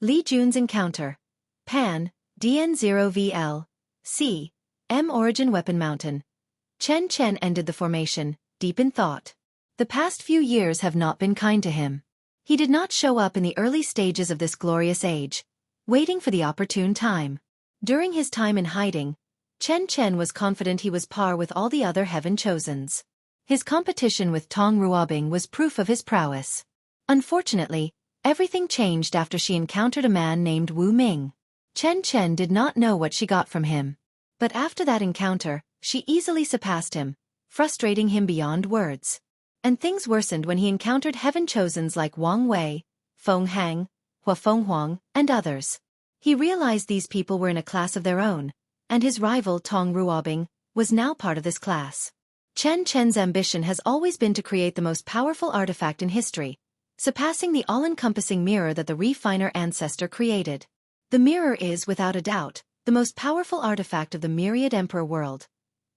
Li Jun's encounter. Pan, DN0VL. C. M. Origin Weapon Mountain. Chen Chen ended the formation, deep in thought. The past few years have not been kind to him. He did not show up in the early stages of this glorious age, waiting for the opportune time. During his time in hiding, Chen Chen was confident he was par with all the other heaven chosens. His competition with Tong Ruobing was proof of his prowess. Unfortunately, everything changed after she encountered a man named Wu Ming. Chen Chen did not know what she got from him. But after that encounter, she easily surpassed him, frustrating him beyond words. And things worsened when he encountered heaven chosens like Wang Wei, Feng Hang, Hua Fenghuang, and others. He realized these people were in a class of their own, and his rival Tong Ruobing was now part of this class. Chen Chen's ambition has always been to create the most powerful artifact in history, surpassing the all-encompassing mirror that the Refiner ancestor created. The mirror is, without a doubt, the most powerful artifact of the myriad emperor world.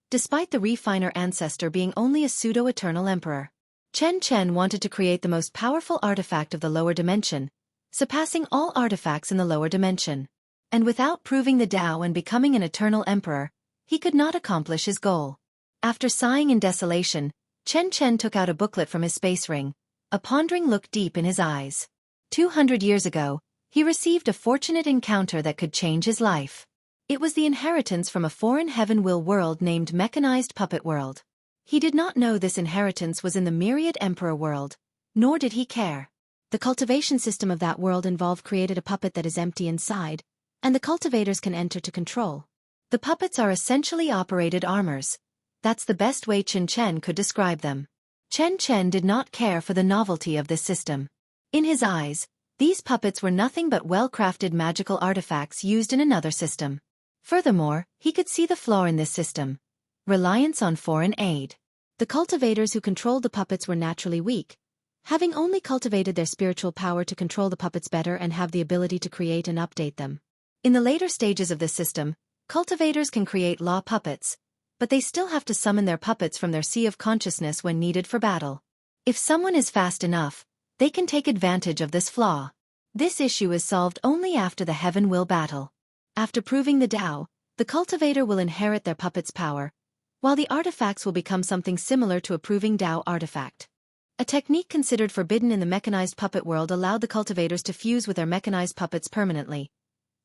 Despite the Refiner ancestor being only a pseudo-eternal emperor, Chen Chen wanted to create the most powerful artifact of the lower dimension, surpassing all artifacts in the lower dimension. And without proving the Tao and becoming an eternal emperor, he could not accomplish his goal. After sighing in desolation, Chen Chen took out a booklet from his space ring, a pondering look deep in his eyes. 200 years ago, he received a fortunate encounter that could change his life. It was the inheritance from a foreign heaven will world named Mechanized Puppet World. He did not know this inheritance was in the Myriad Emperor world, nor did he care. The cultivation system of that world involved created a puppet that is empty inside, and the cultivators can enter to control. The puppets are essentially operated armors. That's the best way Chen Chen could describe them. Chen Chen did not care for the novelty of this system. In his eyes, these puppets were nothing but well-crafted magical artifacts used in another system. Furthermore, he could see the flaw in this system: reliance on foreign aid. The cultivators who controlled the puppets were naturally weak, having only cultivated their spiritual power to control the puppets better and have the ability to create and update them. In the later stages of this system, cultivators can create law puppets, but they still have to summon their puppets from their sea of consciousness when needed for battle. If someone is fast enough, they can take advantage of this flaw. This issue is solved only after the Heaven Will battle. After proving the Tao, the cultivator will inherit their puppet's power, while the artifacts will become something similar to a proving Tao artifact. A technique considered forbidden in the mechanized puppet world allowed the cultivators to fuse with their mechanized puppets permanently.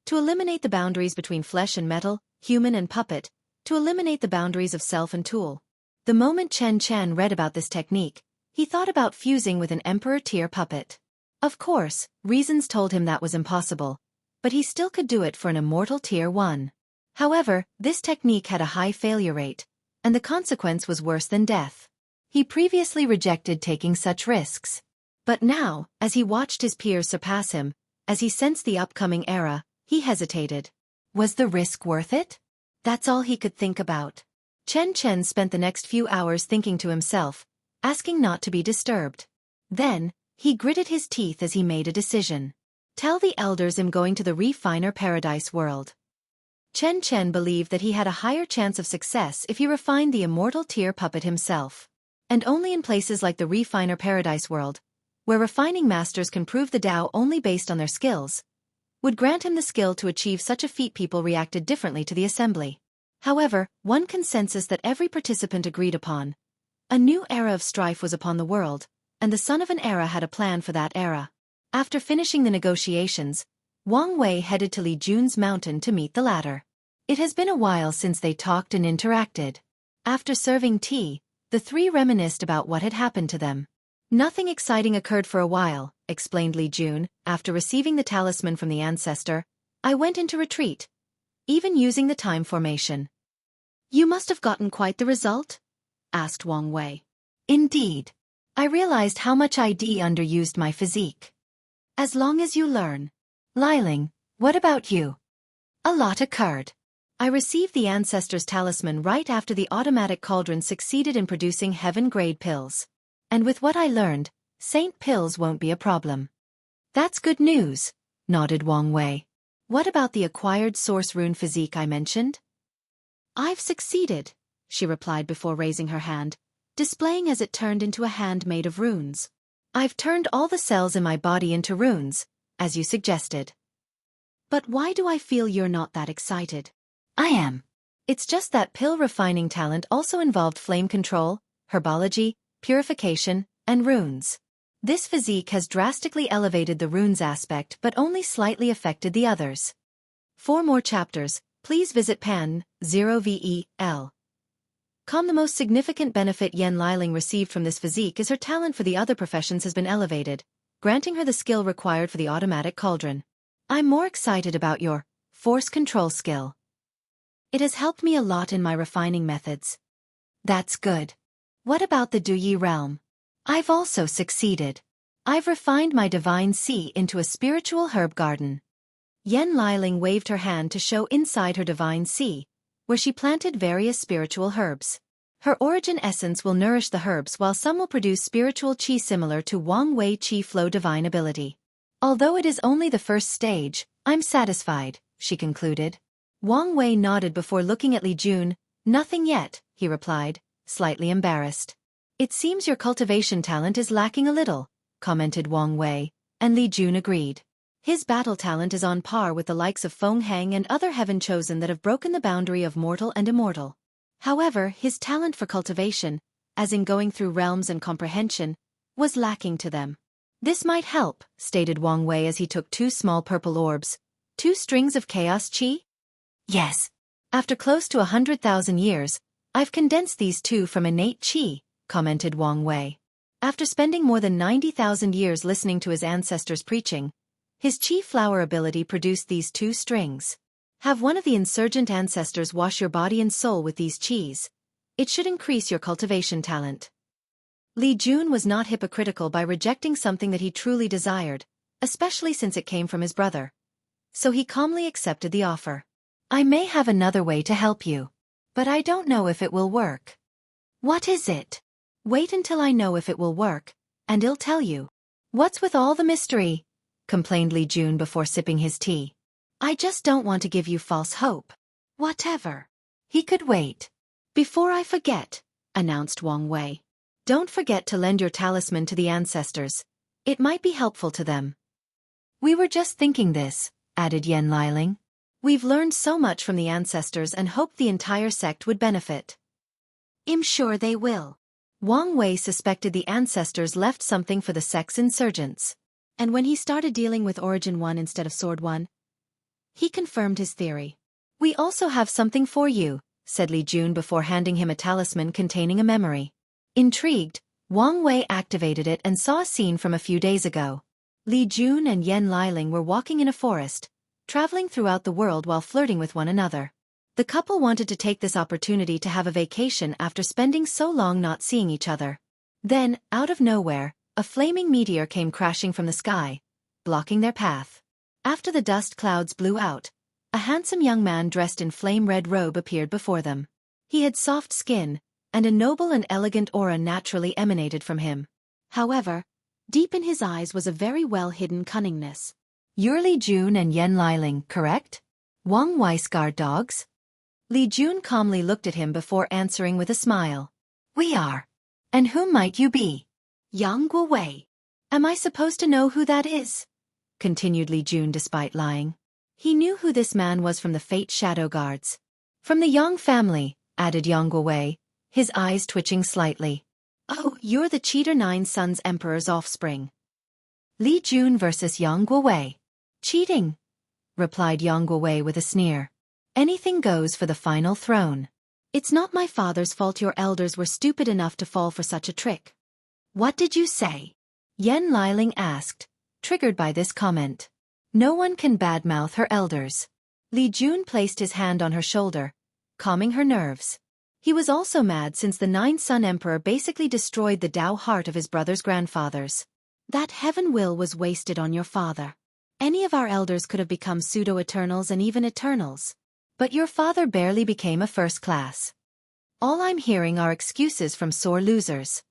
To eliminate the boundaries between flesh and metal, human and puppet, to eliminate the boundaries of self and tool. The moment Chen Chen read about this technique, he thought about fusing with an Emperor-tier puppet. Of course, reasons told him that was impossible, but he still could do it for an Immortal Tier 1. However, this technique had a high failure rate, and the consequence was worse than death. He previously rejected taking such risks. But now, as he watched his peers surpass him, as he sensed the upcoming era, he hesitated. Was the risk worth it? That's all he could think about. Chen Chen spent the next few hours thinking to himself, asking not to be disturbed. Then, he gritted his teeth as he made a decision. Tell the elders I'm going to the Refiner Paradise world. Chen Chen believed that he had a higher chance of success if he refined the Immortal Tier puppet himself. And only in places like the Refiner Paradise world, where refining masters can prove the Tao only based on their skills, would grant him the skill to achieve such a feat. People reacted differently to the assembly. However, one consensus that every participant agreed upon: a new era of strife was upon the world, and the son of an era had a plan for that era. After finishing the negotiations, Wang Wei headed to Li Jun's mountain to meet the latter. It has been a while since they talked and interacted. After serving tea, the three reminisced about what had happened to them. Nothing exciting occurred for a while, explained Li Jun. After receiving the talisman from the ancestor, I went into retreat, even using the time formation. You must have gotten quite the result? Asked Wang Wei. Indeed. I realized how much I'd underused my physique. As long as you learn. Liling, what about you? A lot occurred. I received the ancestor's talisman right after the automatic cauldron succeeded in producing heaven-grade pills. And with what I learned, Saint pills won't be a problem. That's good news, nodded Wang Wei. What about the acquired source rune physique I mentioned? I've succeeded, she replied before raising her hand, displaying as it turned into a hand made of runes. I've turned all the cells in my body into runes, as you suggested. But why do I feel you're not that excited? I am. It's just that pill refining talent also involved flame control, herbology, purification, and runes. This physique has drastically elevated the runes aspect but only slightly affected the others. For more chapters, please visit Pan 0VEL. The most significant benefit Yen Liling received from this physique is her talent for the other professions has been elevated, granting her the skill required for the automatic cauldron. I'm more excited about your force control skill. It has helped me a lot in my refining methods. That's good. What about the Duyi realm? I've also succeeded. I've refined my divine sea into a spiritual herb garden. Yen Liling waved her hand to show inside her divine sea, where she planted various spiritual herbs. Her origin essence will nourish the herbs while some will produce spiritual qi similar to Wang Wei qi flow divine ability. Although it is only the first stage, I'm satisfied, she concluded. Wang Wei nodded before looking at Li Jun. Nothing yet, he replied, slightly embarrassed. It seems your cultivation talent is lacking a little, commented Wang Wei, and Li Jun agreed. His battle talent is on par with the likes of Feng Heng and other heaven chosen that have broken the boundary of mortal and immortal. However, his talent for cultivation, as in going through realms and comprehension, was lacking to them. This might help, stated Wang Wei as he took 2 small purple orbs. 2 strings of chaos qi? Yes. After close to 100,000 years, I've condensed these 2 from innate qi, commented Wang Wei. After spending more than 90,000 years listening to his ancestors' preaching, his qi flower ability produced these 2 strings. Have one of the insurgent ancestors wash your body and soul with these qis. It should increase your cultivation talent. Li Jun was not hypocritical by rejecting something that he truly desired, especially since it came from his brother. So he calmly accepted the offer. I may have another way to help you, but I don't know if it will work. What is it? Wait until I know if it will work, and I'll tell you. What's with all the mystery? Complained Li Jun before sipping his tea. I just don't want to give you false hope. Whatever. He could wait. Before I forget, announced Wang Wei. Don't forget to lend your talisman to the ancestors. It might be helpful to them. We were just thinking this, added Yen Liling. We've learned so much from the ancestors and hoped the entire sect would benefit. I'm sure they will. Wang Wei suspected the ancestors left something for the sect's insurgents. And when he started dealing with Origin 1 instead of Sword 1, he confirmed his theory. We also have something for you, said Li Jun before handing him a talisman containing a memory. Intrigued, Wang Wei activated it and saw a scene from a few days ago. Li Jun and Yen Liling were walking in a forest, traveling throughout the world while flirting with one another. The couple wanted to take this opportunity to have a vacation after spending so long not seeing each other. Then, out of nowhere, a flaming meteor came crashing from the sky, blocking their path. After the dust clouds blew out, a handsome young man dressed in flame-red robe appeared before them. He had soft skin, and a noble and elegant aura naturally emanated from him. However, deep in his eyes was a very well-hidden cunningness. You're Li Jun and Yen Liling, correct? Wang Wei's guard dogs? Li Jun calmly looked at him before answering with a smile. We are. And whom might you be? Yang Guowei. Am I supposed to know who that is? Continued Li Jun despite lying. He knew who this man was from the Fate Shadow Guards. From the Yang family, added Yang Guowei, his eyes twitching slightly. Oh, you're the Cheater Nine Sons Emperor's offspring. Li Jun versus Yang Guowei. Cheating, replied Yang Guowei with a sneer. Anything goes for the final throne. It's not my father's fault your elders were stupid enough to fall for such a trick. What did you say? Yen Liling asked, triggered by this comment. No one can badmouth her elders. Li Jun placed his hand on her shoulder, calming her nerves. He was also mad since the Nine-Sun Emperor basically destroyed the Tao heart of his brother's grandfathers. That heaven will was wasted on your father. Any of our elders could have become pseudo-eternals and even eternals. But your father barely became a first class. All I'm hearing are excuses from sore losers.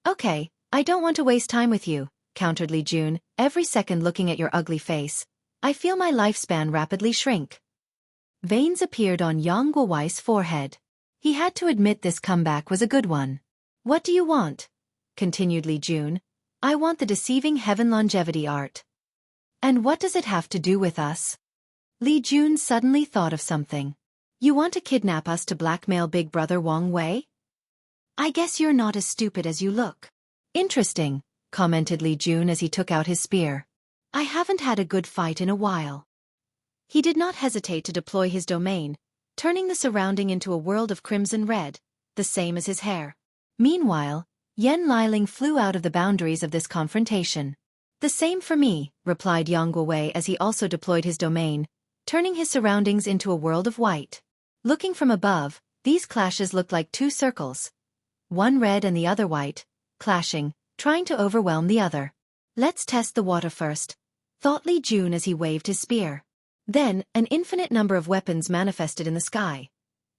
Okay, I don't want to waste time with you, countered Li Jun, every second looking at your ugly face. I feel my lifespan rapidly shrink. Veins appeared on Yang Guowei's forehead. He had to admit this comeback was a good one. What do you want? Continued Li Jun. I want the deceiving heaven longevity art. And what does it have to do with us? Li Jun suddenly thought of something. You want to kidnap us to blackmail Big Brother Wang Wei? I guess you're not as stupid as you look. Interesting, commented Li Jun as he took out his spear. I haven't had a good fight in a while. He did not hesitate to deploy his domain, turning the surrounding into a world of crimson red, the same as his hair. Meanwhile, Yan Liling flew out of the boundaries of this confrontation. The same for me, replied Yang Guowei as he also deployed his domain, turning his surroundings into a world of white. Looking from above, these clashes looked like two circles. One red and the other white, clashing, trying to overwhelm the other. Let's test the water first, thought Li Jun as he waved his spear. Then, an infinite number of weapons manifested in the sky.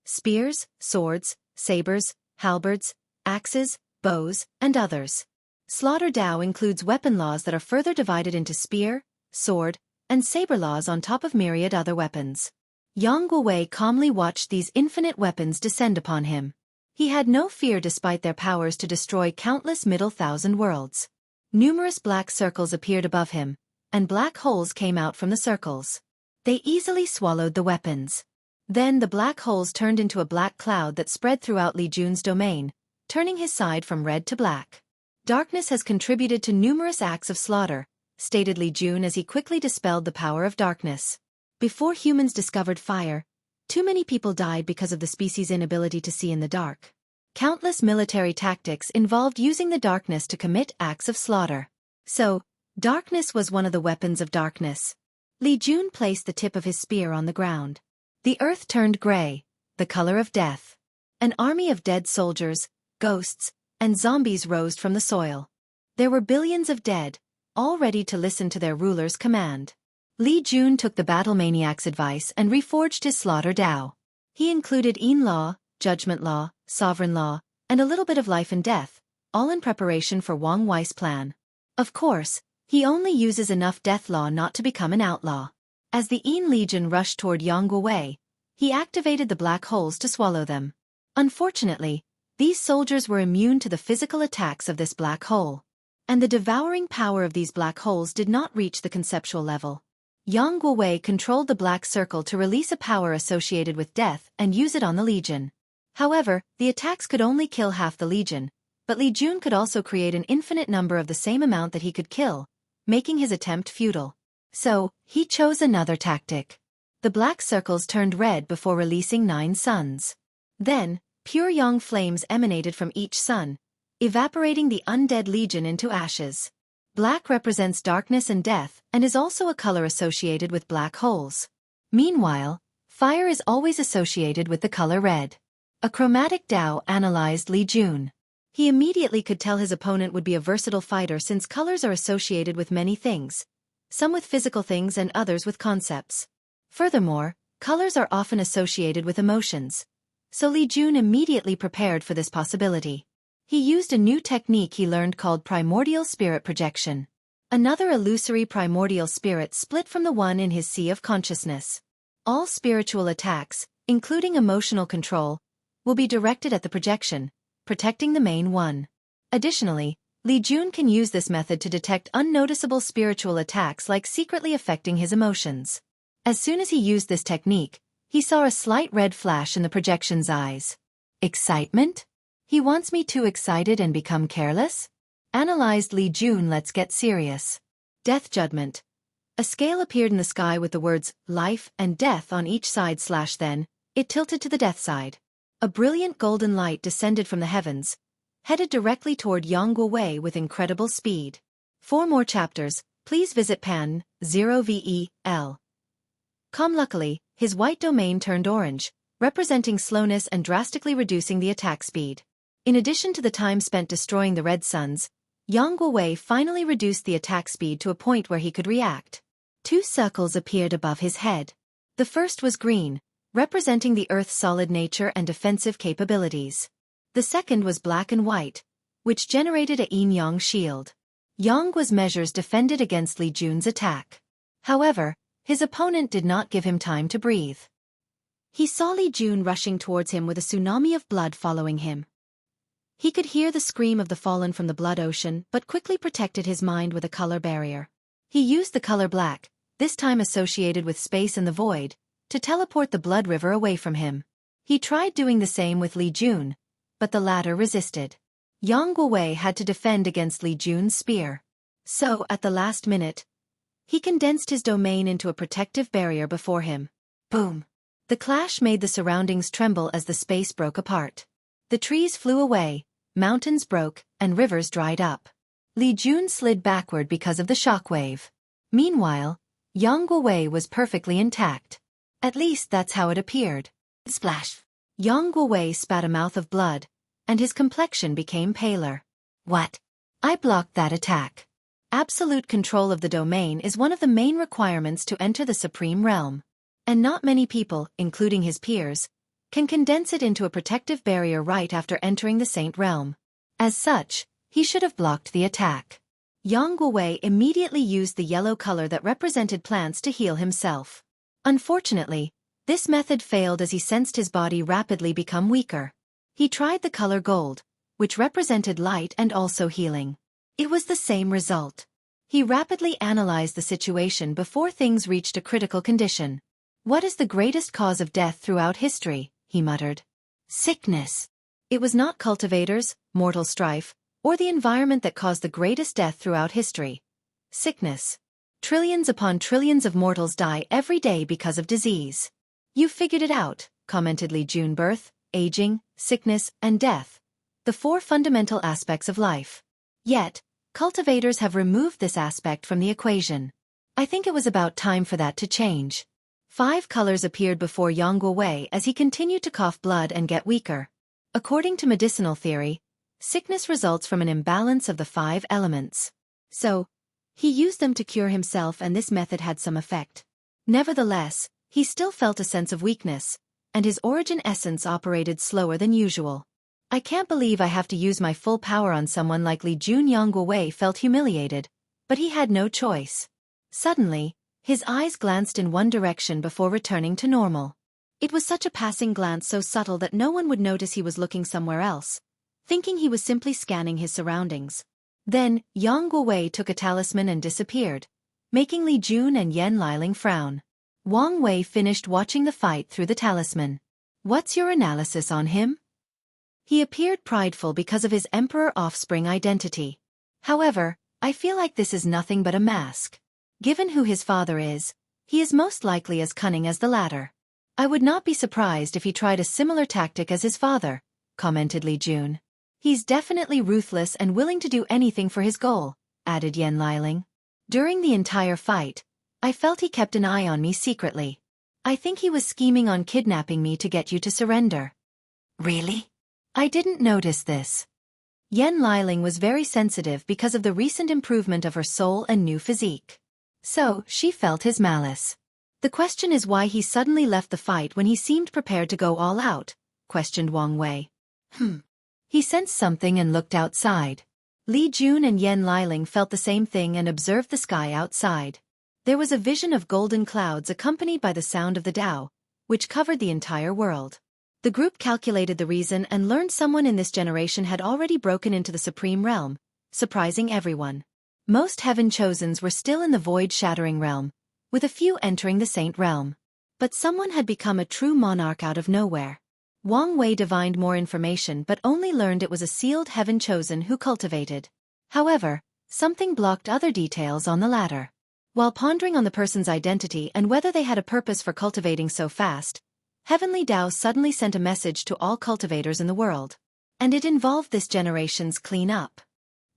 Spears, swords, sabers, halberds, axes, bows, and others. Slaughter Dao includes weapon laws that are further divided into spear, sword, and saber laws on top of myriad other weapons. Yang Guowei calmly watched these infinite weapons descend upon him. He had no fear despite their powers to destroy countless middle thousand worlds. Numerous black circles appeared above him, and black holes came out from the circles. They easily swallowed the weapons. Then the black holes turned into a black cloud that spread throughout Li Jun's domain, turning his side from red to black. Darkness has contributed to numerous acts of slaughter, stated Li Jun as he quickly dispelled the power of darkness. Before humans discovered fire, too many people died because of the species' inability to see in the dark. Countless military tactics involved using the darkness to commit acts of slaughter. So, darkness was one of the weapons of darkness. Li Jun placed the tip of his spear on the ground. The earth turned gray, the color of death. An army of dead soldiers, ghosts, and zombies rose from the soil. There were billions of dead, all ready to listen to their ruler's command. Li Jun took the battle maniac's advice and reforged his slaughter Dao. He included Yin Law, Judgment Law, Sovereign Law, and a little bit of life and death, all in preparation for Wang Wei's plan. Of course, he only uses enough death law not to become an outlaw. As the Yin Legion rushed toward Yang Guowei, he activated the black holes to swallow them. Unfortunately, these soldiers were immune to the physical attacks of this black hole. And the devouring power of these black holes did not reach the conceptual level. Yang Guowei controlled the black circle to release a power associated with death and use it on the Legion. However, the attacks could only kill half the Legion, but Li Jun could also create an infinite number of the same amount that he could kill, making his attempt futile. So, he chose another tactic. The black circles turned red before releasing 9 suns. Then, pure yang flames emanated from each sun, evaporating the undead Legion into ashes. Black represents darkness and death and is also a color associated with black holes. Meanwhile, fire is always associated with the color red. A chromatic Dao analyzed Li Jun. He immediately could tell his opponent would be a versatile fighter since colors are associated with many things, some with physical things and others with concepts. Furthermore, colors are often associated with emotions. So Li Jun immediately prepared for this possibility. He used a new technique he learned called primordial spirit projection. Another illusory primordial spirit split from the one in his sea of consciousness. All spiritual attacks, including emotional control, will be directed at the projection, protecting the main one. Additionally, Li Jun can use this method to detect unnoticeable spiritual attacks like secretly affecting his emotions. As soon as he used this technique, he saw a slight red flash in the projection's eyes. Excitement? He wants me too excited and become careless? Analyzed Li Jun. Let's get serious. Death Judgment. A scale appeared in the sky with the words, life and death on each side. Then, it tilted to the death side. A brilliant golden light descended from the heavens, headed directly toward Yang Guowei with incredible speed. For more chapters, please visit pan 0vel. Luckily, his white domain turned orange, representing slowness and drastically reducing the attack speed. In addition to the time spent destroying the red suns, Yang Guowei finally reduced the attack speed to a point where he could react. 2 circles appeared above his head. The first was green, representing the Earth's solid nature and defensive capabilities. The second was black and white, which generated a yin-yang shield. Yang was measures defended against Li Jun's attack. However, his opponent did not give him time to breathe. He saw Li Jun rushing towards him with a tsunami of blood following him. He could hear the scream of the fallen from the blood ocean but quickly protected his mind with a color barrier. He used the color black, this time associated with space and the void, to teleport the blood river away from him. He tried doing the same with Li Jun, but the latter resisted. Yang Guowei had to defend against Li Jun's spear. So, at the last minute, he condensed his domain into a protective barrier before him. Boom! The clash made the surroundings tremble as the space broke apart. The trees flew away, mountains broke, and rivers dried up. Li Jun slid backward because of the shockwave. Meanwhile, Yang Guowei was perfectly intact. At least that's how it appeared. Splash! Yang Guowei spat a mouth of blood, and his complexion became paler. What? I blocked that attack. Absolute control of the domain is one of the main requirements to enter the Supreme Realm. And not many people, including his peers, can condense it into a protective barrier right after entering the Saint Realm. As such, he should have blocked the attack. Yang Guowei immediately used the yellow color that represented plants to heal himself. Unfortunately, this method failed as he sensed his body rapidly become weaker. He tried the color gold, which represented light and also healing. It was the same result. He rapidly analyzed the situation before things reached a critical condition. What is the greatest cause of death throughout history? He muttered. Sickness. It was not cultivators, mortal strife, or the environment that caused the greatest death throughout history. Sickness. Trillions upon trillions of mortals die every day because of disease. You figured it out, commented Li Jun. Birth, aging, sickness, and death. The four fundamental aspects of life. Yet, cultivators have removed this aspect from the equation. I think it was about time for that to change. 5 colors appeared before Yang Guowei as he continued to cough blood and get weaker. According to medicinal theory, sickness results from an imbalance of the 5 elements. So, he used them to cure himself, and this method had some effect. Nevertheless, he still felt a sense of weakness, and his origin essence operated slower than usual. I can't believe I have to use my full power on someone like Li Jun. Yang Guowei felt humiliated, but he had no choice. Suddenly, his eyes glanced in one direction before returning to normal. It was such a passing glance, so subtle that no one would notice he was looking somewhere else, thinking he was simply scanning his surroundings. Then, Yang Guowei took a talisman and disappeared, making Li Jun and Yan Liling frown. Wang Wei finished watching the fight through the talisman. What's your analysis on him? He appeared prideful because of his emperor offspring identity. However, I feel like this is nothing but a mask. Given who his father is, he is most likely as cunning as the latter. I would not be surprised if he tried a similar tactic as his father, commented Li Jun. He's definitely ruthless and willing to do anything for his goal, added Yan Liling. During the entire fight, I felt he kept an eye on me secretly. I think he was scheming on kidnapping me to get you to surrender. Really? I didn't notice this. Yan Liling was very sensitive because of the recent improvement of her soul and new physique. So, she felt his malice. The question is why he suddenly left the fight when he seemed prepared to go all out, questioned Wang Wei. He sensed something and looked outside. Li Jun and Yan Liling felt the same thing and observed the sky outside. There was a vision of golden clouds accompanied by the sound of the Tao, which covered the entire world. The group calculated the reason and learned someone in this generation had already broken into the Supreme Realm, surprising everyone. Most Heaven Chosens were still in the void-shattering realm, with a few entering the Saint Realm. But someone had become a true monarch out of nowhere. Wang Wei divined more information but only learned it was a sealed Heaven Chosen who cultivated. However, something blocked other details on the latter. While pondering on the person's identity and whether they had a purpose for cultivating so fast, Heavenly Tao suddenly sent a message to all cultivators in the world. And it involved this generation's clean-up.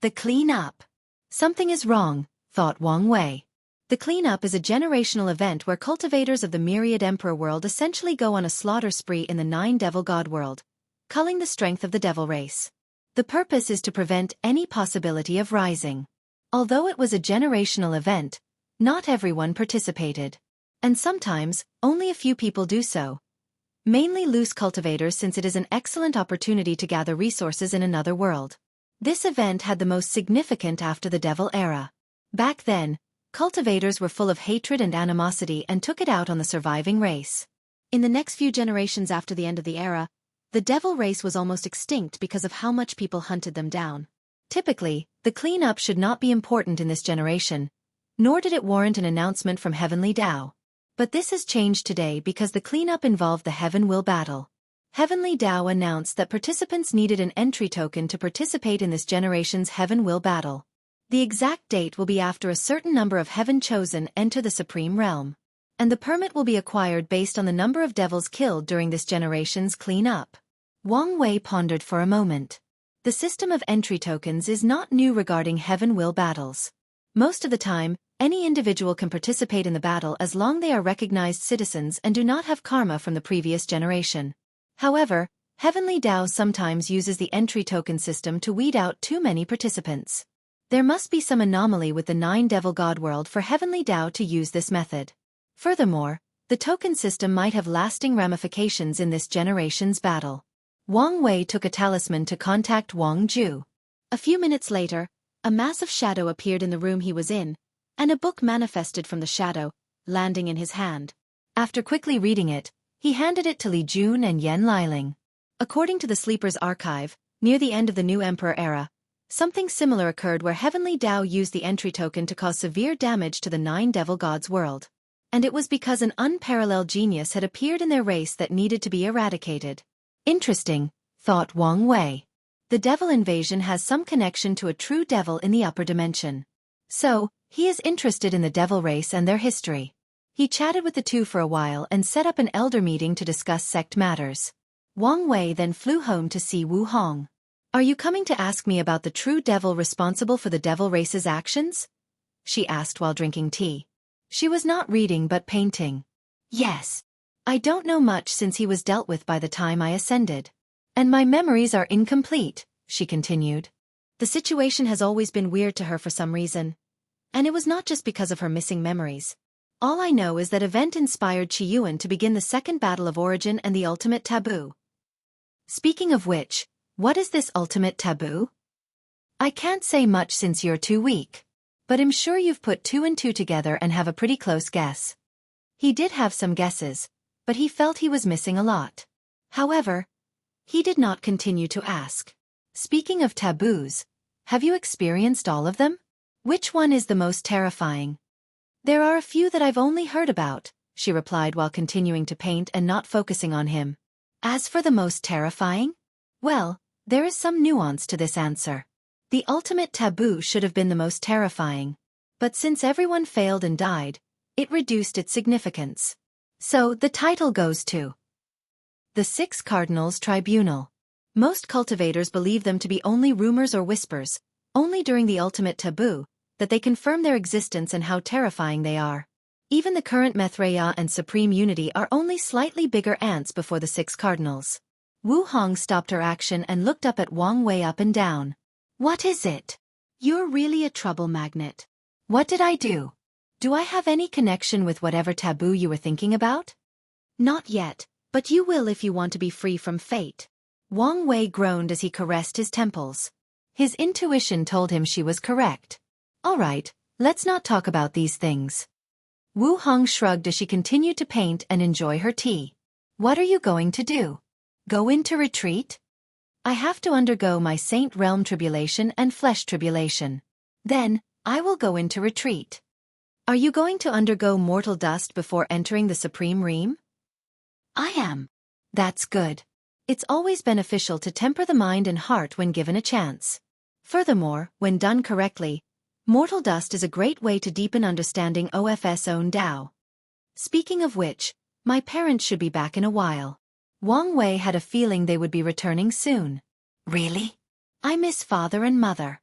The clean-up. Something is wrong, thought Wang Wei. The clean-up is a generational event where cultivators of the myriad emperor world essentially go on a slaughter spree in the 9 devil god world, culling the strength of the devil race. The purpose is to prevent any possibility of rising. Although it was a generational event, not everyone participated. And sometimes, only a few people do so. Mainly loose cultivators, since it is an excellent opportunity to gather resources in another world. This event had the most significant after the Devil Era. Back then, cultivators were full of hatred and animosity and took it out on the surviving race. In the next few generations after the end of the era, the Devil race was almost extinct because of how much people hunted them down. Typically, the cleanup should not be important in this generation, nor did it warrant an announcement from Heavenly Tao. But this has changed today because the cleanup involved the Heaven Will battle. Heavenly Tao announced that participants needed an entry token to participate in this generation's Heaven Will battle. The exact date will be after a certain number of Heaven Chosen enter the Supreme Realm. And the permit will be acquired based on the number of devils killed during this generation's cleanup. Wang Wei pondered for a moment. The system of entry tokens is not new regarding Heaven Will battles. Most of the time, any individual can participate in the battle as long they are recognized citizens and do not have karma from the previous generation. However, Heavenly Tao sometimes uses the entry token system to weed out too many participants. There must be some anomaly with the 9 Devil God world for Heavenly Tao to use this method. Furthermore, the token system might have lasting ramifications in this generation's battle. Wang Wei took a talisman to contact Wang Ju. A few minutes later, a massive shadow appeared in the room he was in, and a book manifested from the shadow, landing in his hand. After quickly reading it, he handed it to Li Jun and Yan Liling. According to the Sleeper's archive, near the end of the New Emperor era, something similar occurred where Heavenly Tao used the entry token to cause severe damage to the 9 Devil Gods world. And it was because an unparalleled genius had appeared in their race that needed to be eradicated. Interesting, thought Wang Wei. The devil invasion has some connection to a true devil in the upper dimension. So, he is interested in the devil race and their history. He chatted with the two for a while and set up an elder meeting to discuss sect matters. Wang Wei then flew home to see Wu Hong. "Are you coming to ask me about the true devil responsible for the devil race's actions?" she asked while drinking tea. She was not reading but painting. "Yes. I don't know much since he was dealt with by the time I ascended. And my memories are incomplete," she continued. The situation has always been weird to her for some reason. And it was not just because of her missing memories. All I know is that event inspired Qiyuan to begin the second battle of origin and the ultimate taboo. Speaking of which, what is this ultimate taboo? I can't say much since you're too weak. But I'm sure you've put 2 and 2 together and have a pretty close guess. He did have some guesses, but he felt he was missing a lot. However, he did not continue to ask. Speaking of taboos, have you experienced all of them? Which one is the most terrifying? There are a few that I've only heard about, she replied while continuing to paint and not focusing on him. As for the most terrifying? Well, there is some nuance to this answer. The ultimate taboo should have been the most terrifying. But since everyone failed and died, it reduced its significance. So the title goes to the 6 Cardinals Tribunal. Most cultivators believe them to be only rumors or whispers, only during the ultimate taboo, that they confirm their existence and how terrifying they are. Even the current Methreya and Supreme Unity are only slightly bigger ants before the 6 Cardinals. Wu Hong stopped her action and looked up at Wang Wei up and down. What is it? You're really a trouble magnet. What did I do? Do I have any connection with whatever taboo you were thinking about? Not yet, but you will if you want to be free from fate. Wang Wei groaned as he caressed his temples. His intuition told him she was correct. All right, let's not talk about these things. Wu Hong shrugged as she continued to paint and enjoy her tea. What are you going to do? Go into retreat? I have to undergo my Saint Realm tribulation and flesh tribulation. Then, I will go into retreat. Are you going to undergo mortal dust before entering the Supreme Realm? I am. That's good. It's always beneficial to temper the mind and heart when given a chance. Furthermore, when done correctly, mortal dust is a great way to deepen understanding OFS own Tao. Speaking of which, my parents should be back in a while. Wang Wei had a feeling they would be returning soon. Really? I miss father and mother.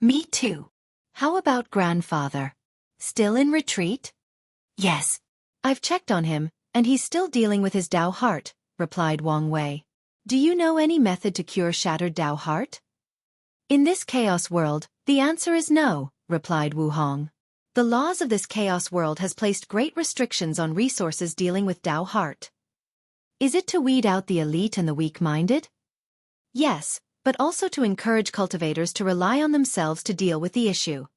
Me too. How about grandfather? Still in retreat? Yes. I've checked on him, and he's still dealing with his Tao heart, replied Wang Wei. Do you know any method to cure shattered Tao heart? In this chaos world, the answer is no, replied Wu Hong. The laws of this chaos world has placed great restrictions on resources dealing with Tao heart. Is it to weed out the elite and the weak-minded? Yes, but also to encourage cultivators to rely on themselves to deal with the issue.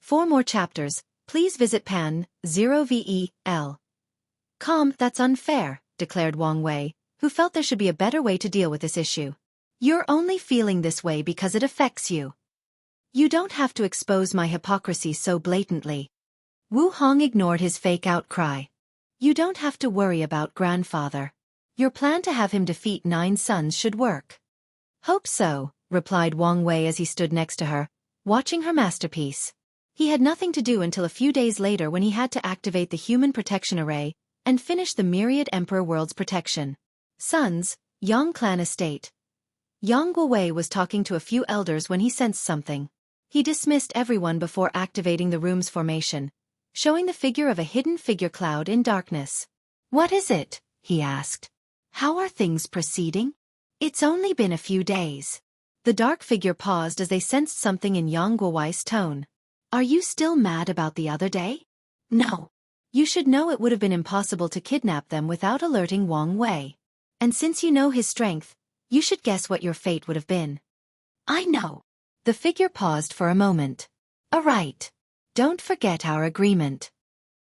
For more chapters, please visit pan0vel. That's unfair, declared Wang Wei, who felt there should be a better way to deal with this issue. You're only feeling this way because it affects you. You don't have to expose my hypocrisy so blatantly. Wu Hong ignored his fake outcry. You don't have to worry about grandfather. Your plan to have him defeat 9 sons should work. Hope so, replied Wang Wei as he stood next to her, watching her masterpiece. He had nothing to do until a few days later when he had to activate the Human Protection Array and finish the Myriad Emperor World's protection. Sons, Yang Clan Estate. Yang Guowei was talking to a few elders when he sensed something. He dismissed everyone before activating the room's formation, showing the figure of a hidden figure cloud in darkness. What is it? He asked. How are things proceeding? It's only been a few days. The dark figure paused as they sensed something in Yang Guowei's tone. Are you still mad about the other day? No. You should know it would have been impossible to kidnap them without alerting Wang Wei. And since you know his strength, you should guess what your fate would have been. I know. The figure paused for a moment. All right. Don't forget our agreement.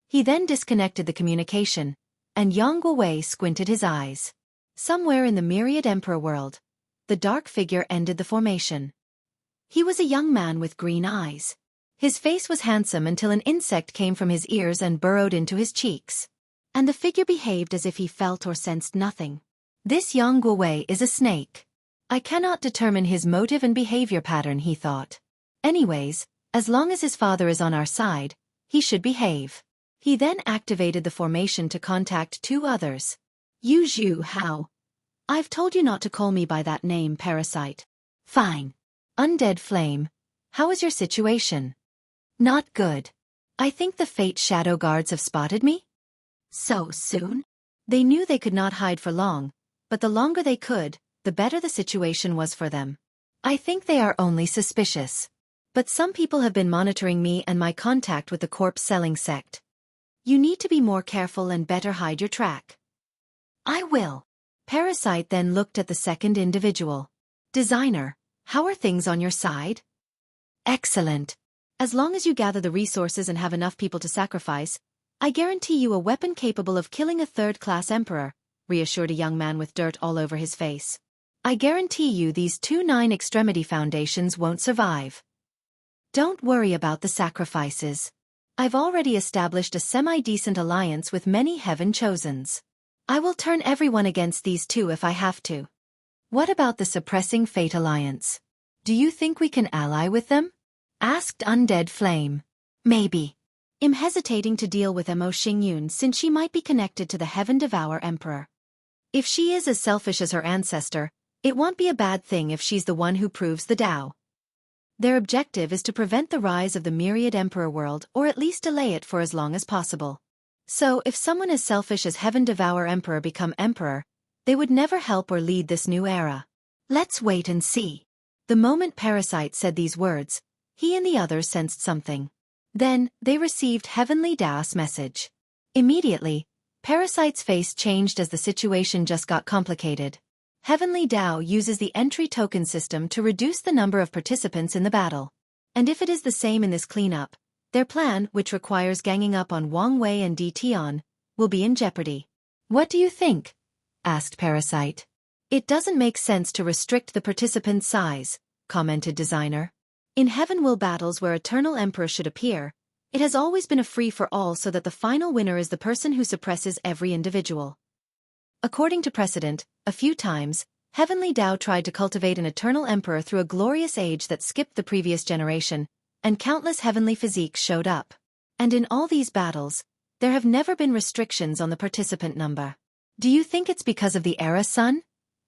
He then disconnected the communication, and Yang Guowei squinted his eyes. Somewhere in the Myriad Emperor world, the dark figure ended the formation. He was a young man with green eyes. His face was handsome until an insect came from his ears and burrowed into his cheeks. And the figure behaved as if he felt or sensed nothing. This Yang Guowei is a snake. I cannot determine his motive and behavior pattern, he thought. Anyways, as long as his father is on our side, he should behave. He then activated the formation to contact 2 others. Yu Zhu Hao. I've told you not to call me by that name, parasite. Fine. Undead Flame. How is your situation? Not good. I think the Fate Shadow Guards have spotted me? So soon? They knew they could not hide for long, but the longer they could, the better the situation was for them. I think they are only suspicious. But some people have been monitoring me and my contact with the corpse-selling sect. You need to be more careful and better hide your track. I will. Parasite then looked at the second individual. Designer, how are things on your side? Excellent. As long as you gather the resources and have enough people to sacrifice, I guarantee you a weapon capable of killing a 3rd-class emperor, reassured a young man with dirt all over his face. I guarantee you these 2 9-extremity foundations won't survive. Don't worry about the sacrifices. I've already established a semi-decent alliance with many Heaven Chosens. I will turn everyone against these 2 if I have to. What about the Suppressing Fate Alliance? Do you think we can ally with them? Asked Undead Flame. Maybe. I'm hesitating to deal with Mo Xingyun since she might be connected to the Heaven Devour Emperor. If she is as selfish as her ancestor, it won't be a bad thing if she's the one who proves the Tao. Their objective is to prevent the rise of the Myriad Emperor world or at least delay it for as long as possible. So if someone as selfish as Heaven Devour Emperor become Emperor, they would never help or lead this new era. Let's wait and see. The moment Parasite said these words, he and the others sensed something. Then, they received Heavenly Dao's message. Immediately, Parasite's face changed as the situation just got complicated. Heavenly Dao uses the entry token system to reduce the number of participants in the battle. And if it is the same in this cleanup, their plan, which requires ganging up on Wang Wei and Di Tian, will be in jeopardy. What do you think? Asked Parasite. It doesn't make sense to restrict the participant size, commented Designer. In Heaven Will battles where Eternal Emperor should appear, it has always been a free-for-all so that the final winner is the person who suppresses every individual. According to precedent, a few times, Heavenly Dao tried to cultivate an Eternal Emperor through a glorious age that skipped the previous generation, and countless heavenly physiques showed up. And in all these battles, there have never been restrictions on the participant number. Do you think it's because of the era, son?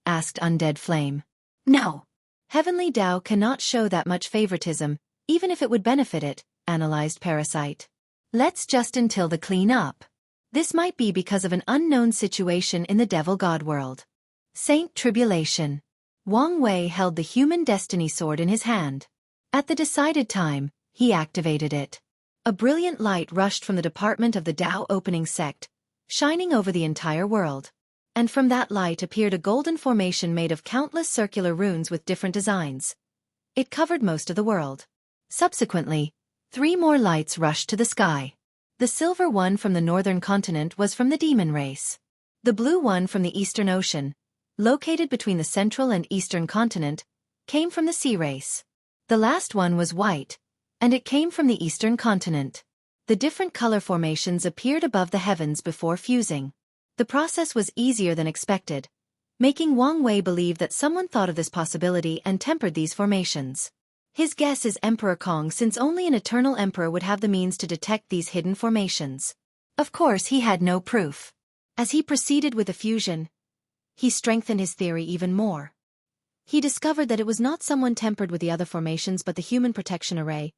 Asked Undead Flame. No. Heavenly Dao cannot show that much favoritism, even if it would benefit it, analyzed Parasite. Let's just until the clean-up. This might be because of an unknown situation in the Devil God world. Saint Tribulation. Wang Wei held the human destiny sword in his hand. At the decided time, he activated it. A brilliant light rushed from the department of the Dao opening sect, shining over the entire world. And from that light appeared a golden formation made of countless circular runes with different designs. It covered most of the world. Subsequently, 3 more lights rushed to the sky. The silver one from the northern continent was from the demon race. The blue one from the eastern ocean, located between the central and eastern continent, came from the sea race. The last one was white, and it came from the eastern continent. The different color formations appeared above the heavens before fusing. The process was easier than expected, making Wang Wei believe that someone thought of this possibility and tempered these formations. His guess is Emperor Kong, since only an eternal emperor would have the means to detect these hidden formations. Of course, he had no proof. As he proceeded with the fusion, he strengthened his theory even more. He discovered that it was not someone tempered with the other formations but the human protection array.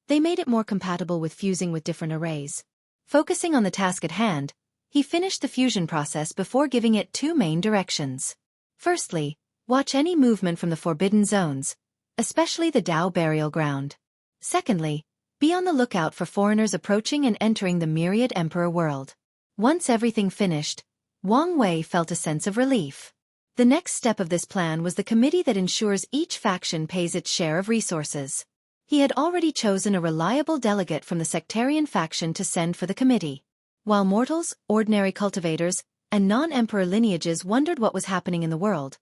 They made it more compatible with fusing with different arrays. Focusing on the task at hand, he finished the fusion process before giving it two main directions. Firstly, watch any movement from the forbidden zones, especially the Dao burial ground. Secondly, be on the lookout for foreigners approaching and entering the myriad emperor world. Once everything finished, Wang Wei felt a sense of relief. The next step of this plan was the committee that ensures each faction pays its share of resources. He had already chosen a reliable delegate from the sectarian faction to send for the committee. While mortals, ordinary cultivators, and non-emperor lineages wondered what was happening in the world,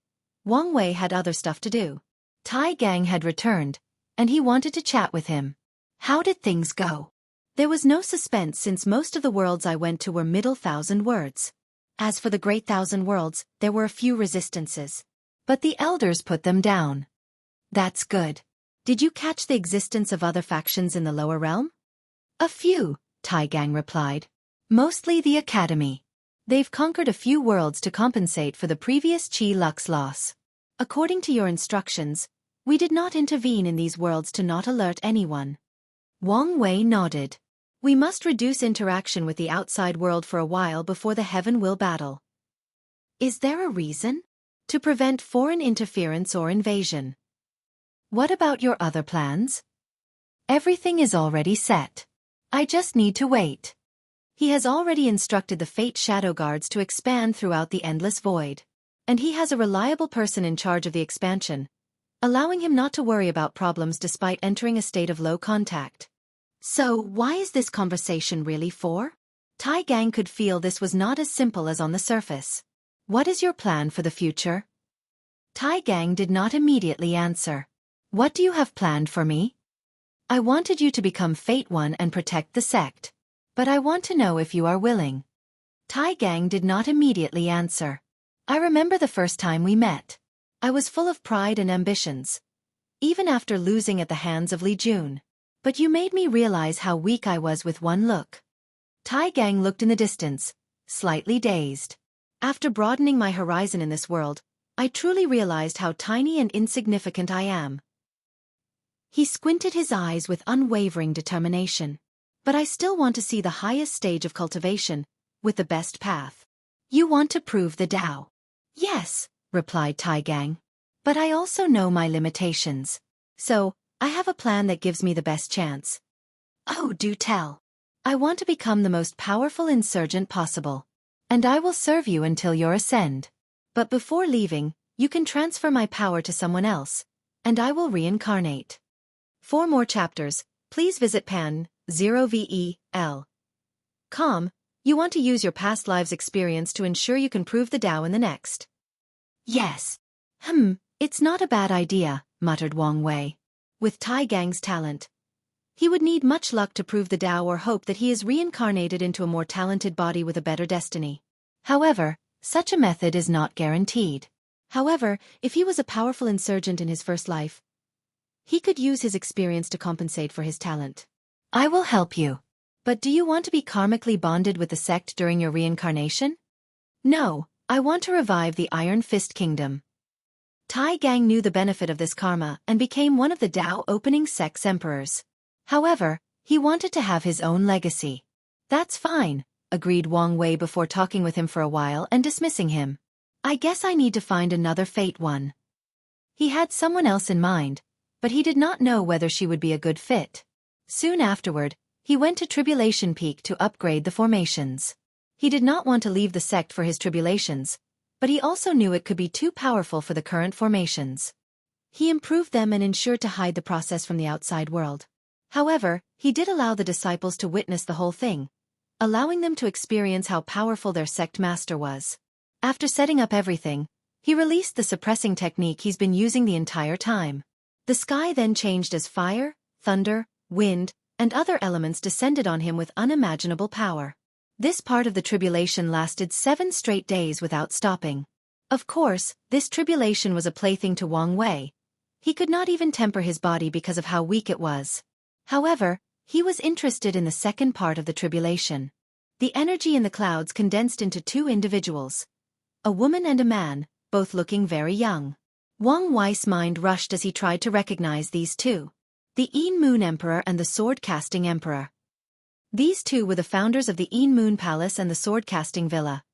Wang Wei had other stuff to do. Tai Gang had returned, and he wanted to chat with him. How did things go? There was no suspense since most of the worlds I went to were middle 1,000 words. As for the great 1,000 worlds, there were a few resistances. But the elders put them down. That's good. Did you catch the existence of other factions in the lower realm? A few, Tai Gang replied. Mostly the Academy. They've conquered a few worlds to compensate for the previous Qi Lux loss. According to your instructions, we did not intervene in these worlds to not alert anyone. Wang Wei nodded. We must reduce interaction with the outside world for a while before the Heaven will battle. Is there a reason? To prevent foreign interference or invasion. What about your other plans? Everything is already set. I just need to wait. He has already instructed the Fate Shadow Guards to expand throughout the endless void. And he has a reliable person in charge of the expansion, allowing him not to worry about problems despite entering a state of low contact. So, why is this conversation really for? Tai Gang could feel this was not as simple as on the surface. What is your plan for the future? Tai Gang did not immediately answer. What do you have planned for me? I wanted you to become Fate One and protect the sect. But I want to know if you are willing. Tai Gang did not immediately answer. I remember the first time we met. I was full of pride and ambitions, even after losing at the hands of Li Jun. But you made me realize how weak I was with one look. Tai Gang looked in the distance, slightly dazed. After broadening my horizon in this world, I truly realized how tiny and insignificant I am. He squinted his eyes with unwavering determination. But I still want to see the highest stage of cultivation, with the best path. You want to prove the Tao? Yes, replied Tai Gang. But I also know my limitations. So, I have a plan that gives me the best chance. Oh, do tell. I want to become the most powerful insurgent possible. And I will serve you until your ascend. But before leaving, you can transfer my power to someone else, and I will reincarnate. For more chapters, please visit pan0vel.com. You want to use your past lives experience to ensure you can prove the Tao in the next. Yes. It's not a bad idea, muttered Wang Wei. With Tai Gang's talent, he would need much luck to prove the Tao or hope that he is reincarnated into a more talented body with a better destiny. However, such a method is not guaranteed. However, if he was a powerful insurgent in his first life, he could use his experience to compensate for his talent. I will help you. But do you want to be karmically bonded with the sect during your reincarnation? No, I want to revive the Iron Fist Kingdom. Tai Gang knew the benefit of this karma and became one of the Tao opening sect's emperors. However, he wanted to have his own legacy. That's fine, agreed Wang Wei before talking with him for a while and dismissing him. I guess I need to find another Fate One. He had someone else in mind, but he did not know whether she would be a good fit. Soon afterward, he went to Tribulation Peak to upgrade the formations. He did not want to leave the sect for his tribulations, but he also knew it could be too powerful for the current formations. He improved them and ensured to hide the process from the outside world. However, he did allow the disciples to witness the whole thing, allowing them to experience how powerful their sect master was. After setting up everything, he released the suppressing technique he's been using the entire time. The sky then changed as fire, thunder, wind, and other elements descended on him with unimaginable power. This part of the tribulation lasted 7 straight days without stopping. Of course, this tribulation was a plaything to Wang Wei. He could not even temper his body because of how weak it was. However, he was interested in the second part of the tribulation. The energy in the clouds condensed into 2 individuals. A woman and a man, both looking very young. Wang Wei's mind rushed as he tried to recognize these two. The Yin Moon Emperor and the Sword-Casting Emperor. These two were the founders of the Yin Moon Palace and the Sword-Casting Villa.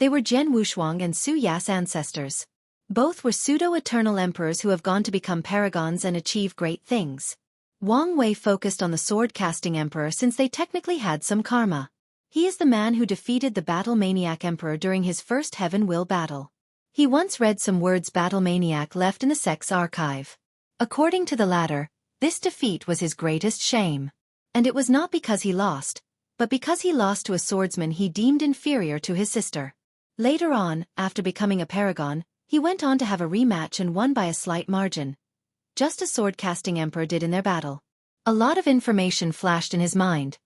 They were Zhen Wushuang and Su Ya's ancestors. Both were pseudo-eternal emperors who have gone to become paragons and achieve great things. Wang Wei focused on the Sword-Casting Emperor since they technically had some karma. He is the man who defeated the Battle Maniac Emperor during his first Heaven Will battle. He once read some words Battle Maniac left in the sect's archive. According to the latter, this defeat was his greatest shame. And it was not because he lost, but because he lost to a swordsman he deemed inferior to his sister. Later on, after becoming a paragon, he went on to have a rematch and won by a slight margin, just as Sword-Casting Emperor did in their battle. A lot of information flashed in his mind,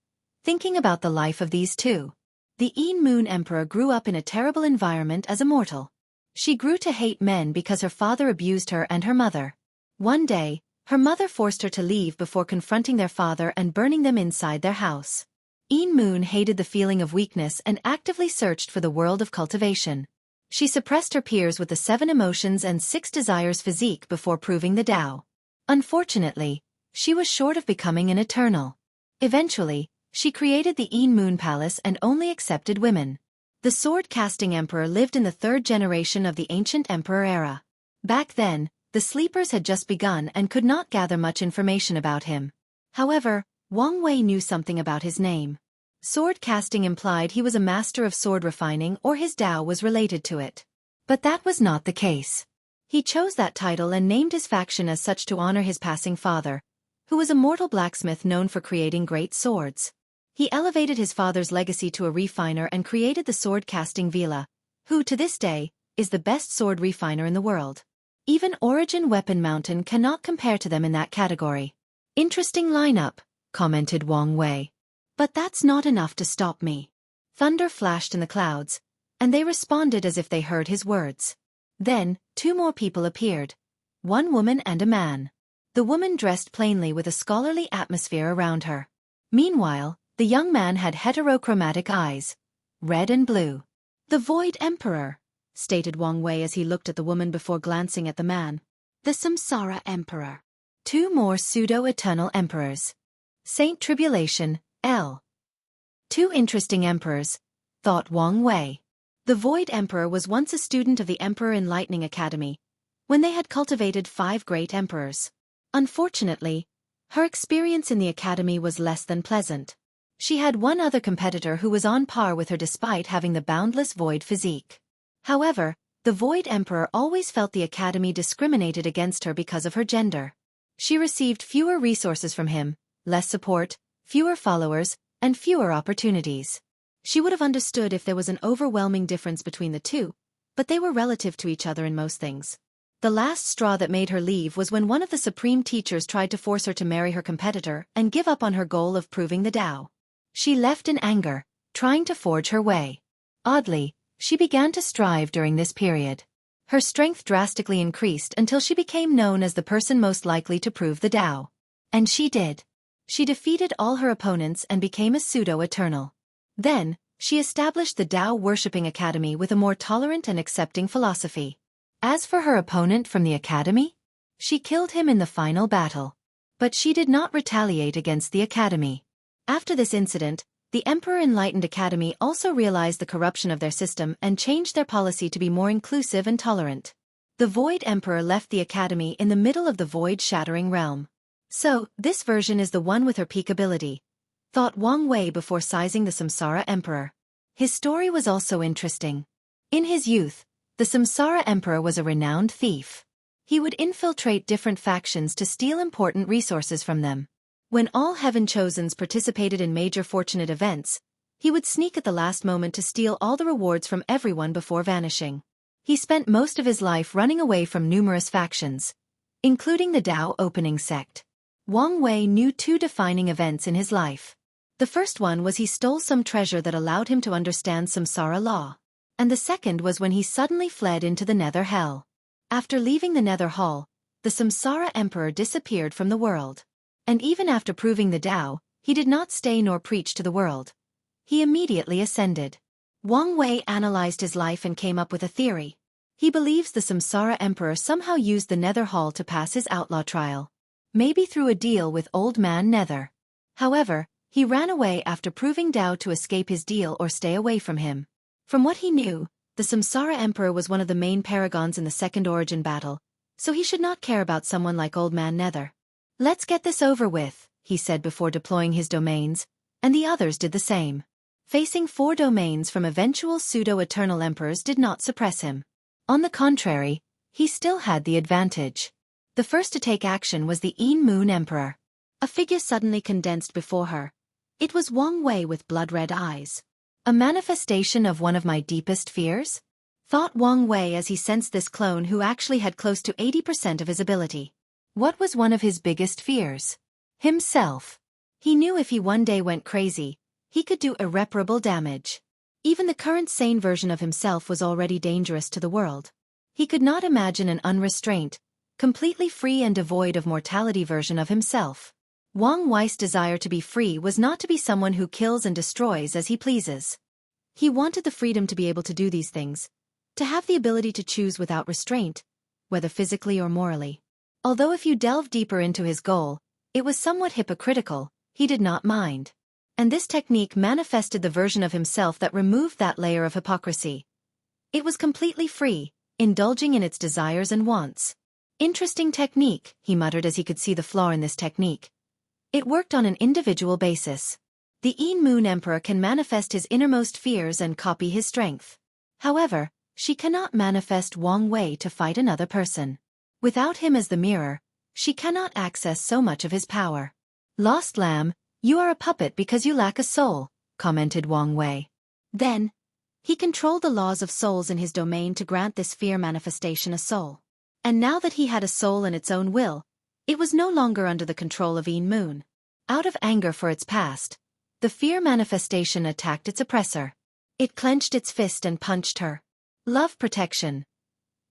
thinking about the life of these two. The Yin Moon Emperor grew up in a terrible environment as a mortal. She grew to hate men because her father abused her and her mother. One day, her mother forced her to leave before confronting their father and burning them inside their house. Yin Moon hated the feeling of weakness and actively searched for the world of cultivation. She suppressed her peers with the 7 emotions and 6 desires physique before proving the Tao. Unfortunately, she was short of becoming an eternal. Eventually, she created the Yin Moon Palace and only accepted women. The Sword-Casting Emperor lived in the 3rd generation of the ancient emperor era. Back then, the sleepers had just begun and could not gather much information about him. However, Wang Wei knew something about his name. Sword casting implied he was a master of sword refining or his Tao was related to it. But that was not the case. He chose that title and named his faction as such to honor his passing father, who was a mortal blacksmith known for creating great swords. He elevated his father's legacy to a refiner and created the Sword-Casting Villa, who to this day, is the best sword refiner in the world. Even Origin Weapon Mountain cannot compare to them in that category. Interesting lineup, commented Wang Wei. But that's not enough to stop me. Thunder flashed in the clouds, and they responded as if they heard his words. Then, 2 more people appeared. 1 woman and a man. The woman dressed plainly with a scholarly atmosphere around her. Meanwhile, the young man had heterochromatic eyes, red and blue. The Void Emperor, stated Wang Wei as he looked at the woman before glancing at the man. The Samsara Emperor. 2 more pseudo-eternal emperors. Saint Tribulation, L. 2 interesting emperors, thought Wang Wei. The Void Emperor was once a student of the Emperor Enlightening Academy, when they had cultivated 5 great emperors. Unfortunately, her experience in the academy was less than pleasant. She had one other competitor who was on par with her despite having the boundless void physique. However, the Void Emperor always felt the academy discriminated against her because of her gender. She received fewer resources from him, less support, fewer followers, and fewer opportunities. She would have understood if there was an overwhelming difference between the two, but they were relative to each other in most things. The last straw that made her leave was when one of the supreme teachers tried to force her to marry her competitor and give up on her goal of proving the Tao. She left in anger, trying to forge her way. Oddly, she began to strive during this period. Her strength drastically increased until she became known as the person most likely to prove the Tao. And she did. She defeated all her opponents and became a pseudo-eternal. Then, she established the Tao Worshipping Academy with a more tolerant and accepting philosophy. As for her opponent from the academy, she killed him in the final battle. But she did not retaliate against the academy. After this incident, the Emperor Enlightened Academy also realized the corruption of their system and changed their policy to be more inclusive and tolerant. The Void Emperor left the academy in the middle of the void-shattering realm. So, this version is the one with her peak ability, thought Wang Wei before sizing the Samsara Emperor. His story was also interesting. In his youth, the Samsara Emperor was a renowned thief. He would infiltrate different factions to steal important resources from them. When all Heaven Chosens participated in major fortunate events, he would sneak at the last moment to steal all the rewards from everyone before vanishing. He spent most of his life running away from numerous factions, including the Tao opening sect. Wang Wei knew two defining events in his life. The first one was he stole some treasure that allowed him to understand samsara law. And the second was when he suddenly fled into the nether hell. After leaving the nether hall, the samsara emperor disappeared from the world. And even after proving the Tao, he did not stay nor preach to the world. He immediately ascended. Wang Wei analyzed his life and came up with a theory. He believes the samsara emperor somehow used the nether hall to pass his outlaw trial. Maybe through a deal with Old Man Nether. However, he ran away after proving Tao to escape his deal or stay away from him. From what he knew, the samsara emperor was one of the main paragons in the second origin battle, so he should not care about someone like Old Man Nether. Let's get this over with, he said before deploying his domains, and the others did the same. Facing 4 domains from eventual pseudo-eternal emperors did not suppress him. On the contrary, he still had the advantage. The first to take action was the Moon Emperor. A figure suddenly condensed before her. It was Wang Wei with blood-red eyes. A manifestation of one of my deepest fears? Thought Wang Wei as he sensed this clone who actually had close to 80% of his ability. What was one of his biggest fears? Himself. He knew if he one day went crazy, he could do irreparable damage. Even the current sane version of himself was already dangerous to the world. He could not imagine an unrestrained, completely free and devoid of mortality version of himself. Wang Wei's desire to be free was not to be someone who kills and destroys as he pleases. He wanted the freedom to be able to do these things, to have the ability to choose without restraint, whether physically or morally. Although if you delve deeper into his goal, it was somewhat hypocritical, he did not mind. And this technique manifested the version of himself that removed that layer of hypocrisy. It was completely free, indulging in its desires and wants. Interesting technique, he muttered as he could see the flaw in this technique. It worked on an individual basis. The Moon Emperor can manifest his innermost fears and copy his strength. However, she cannot manifest Wang Wei to fight another person. Without him as the mirror, she cannot access so much of his power. Lost lamb, you are a puppet because you lack a soul, commented Wang Wei. Then, he controlled the laws of souls in his domain to grant this fear manifestation a soul. And now that he had a soul and its own will, it was no longer under the control of Moon. Out of anger for its past, the fear manifestation attacked its oppressor. It clenched its fist and punched her. Love protection.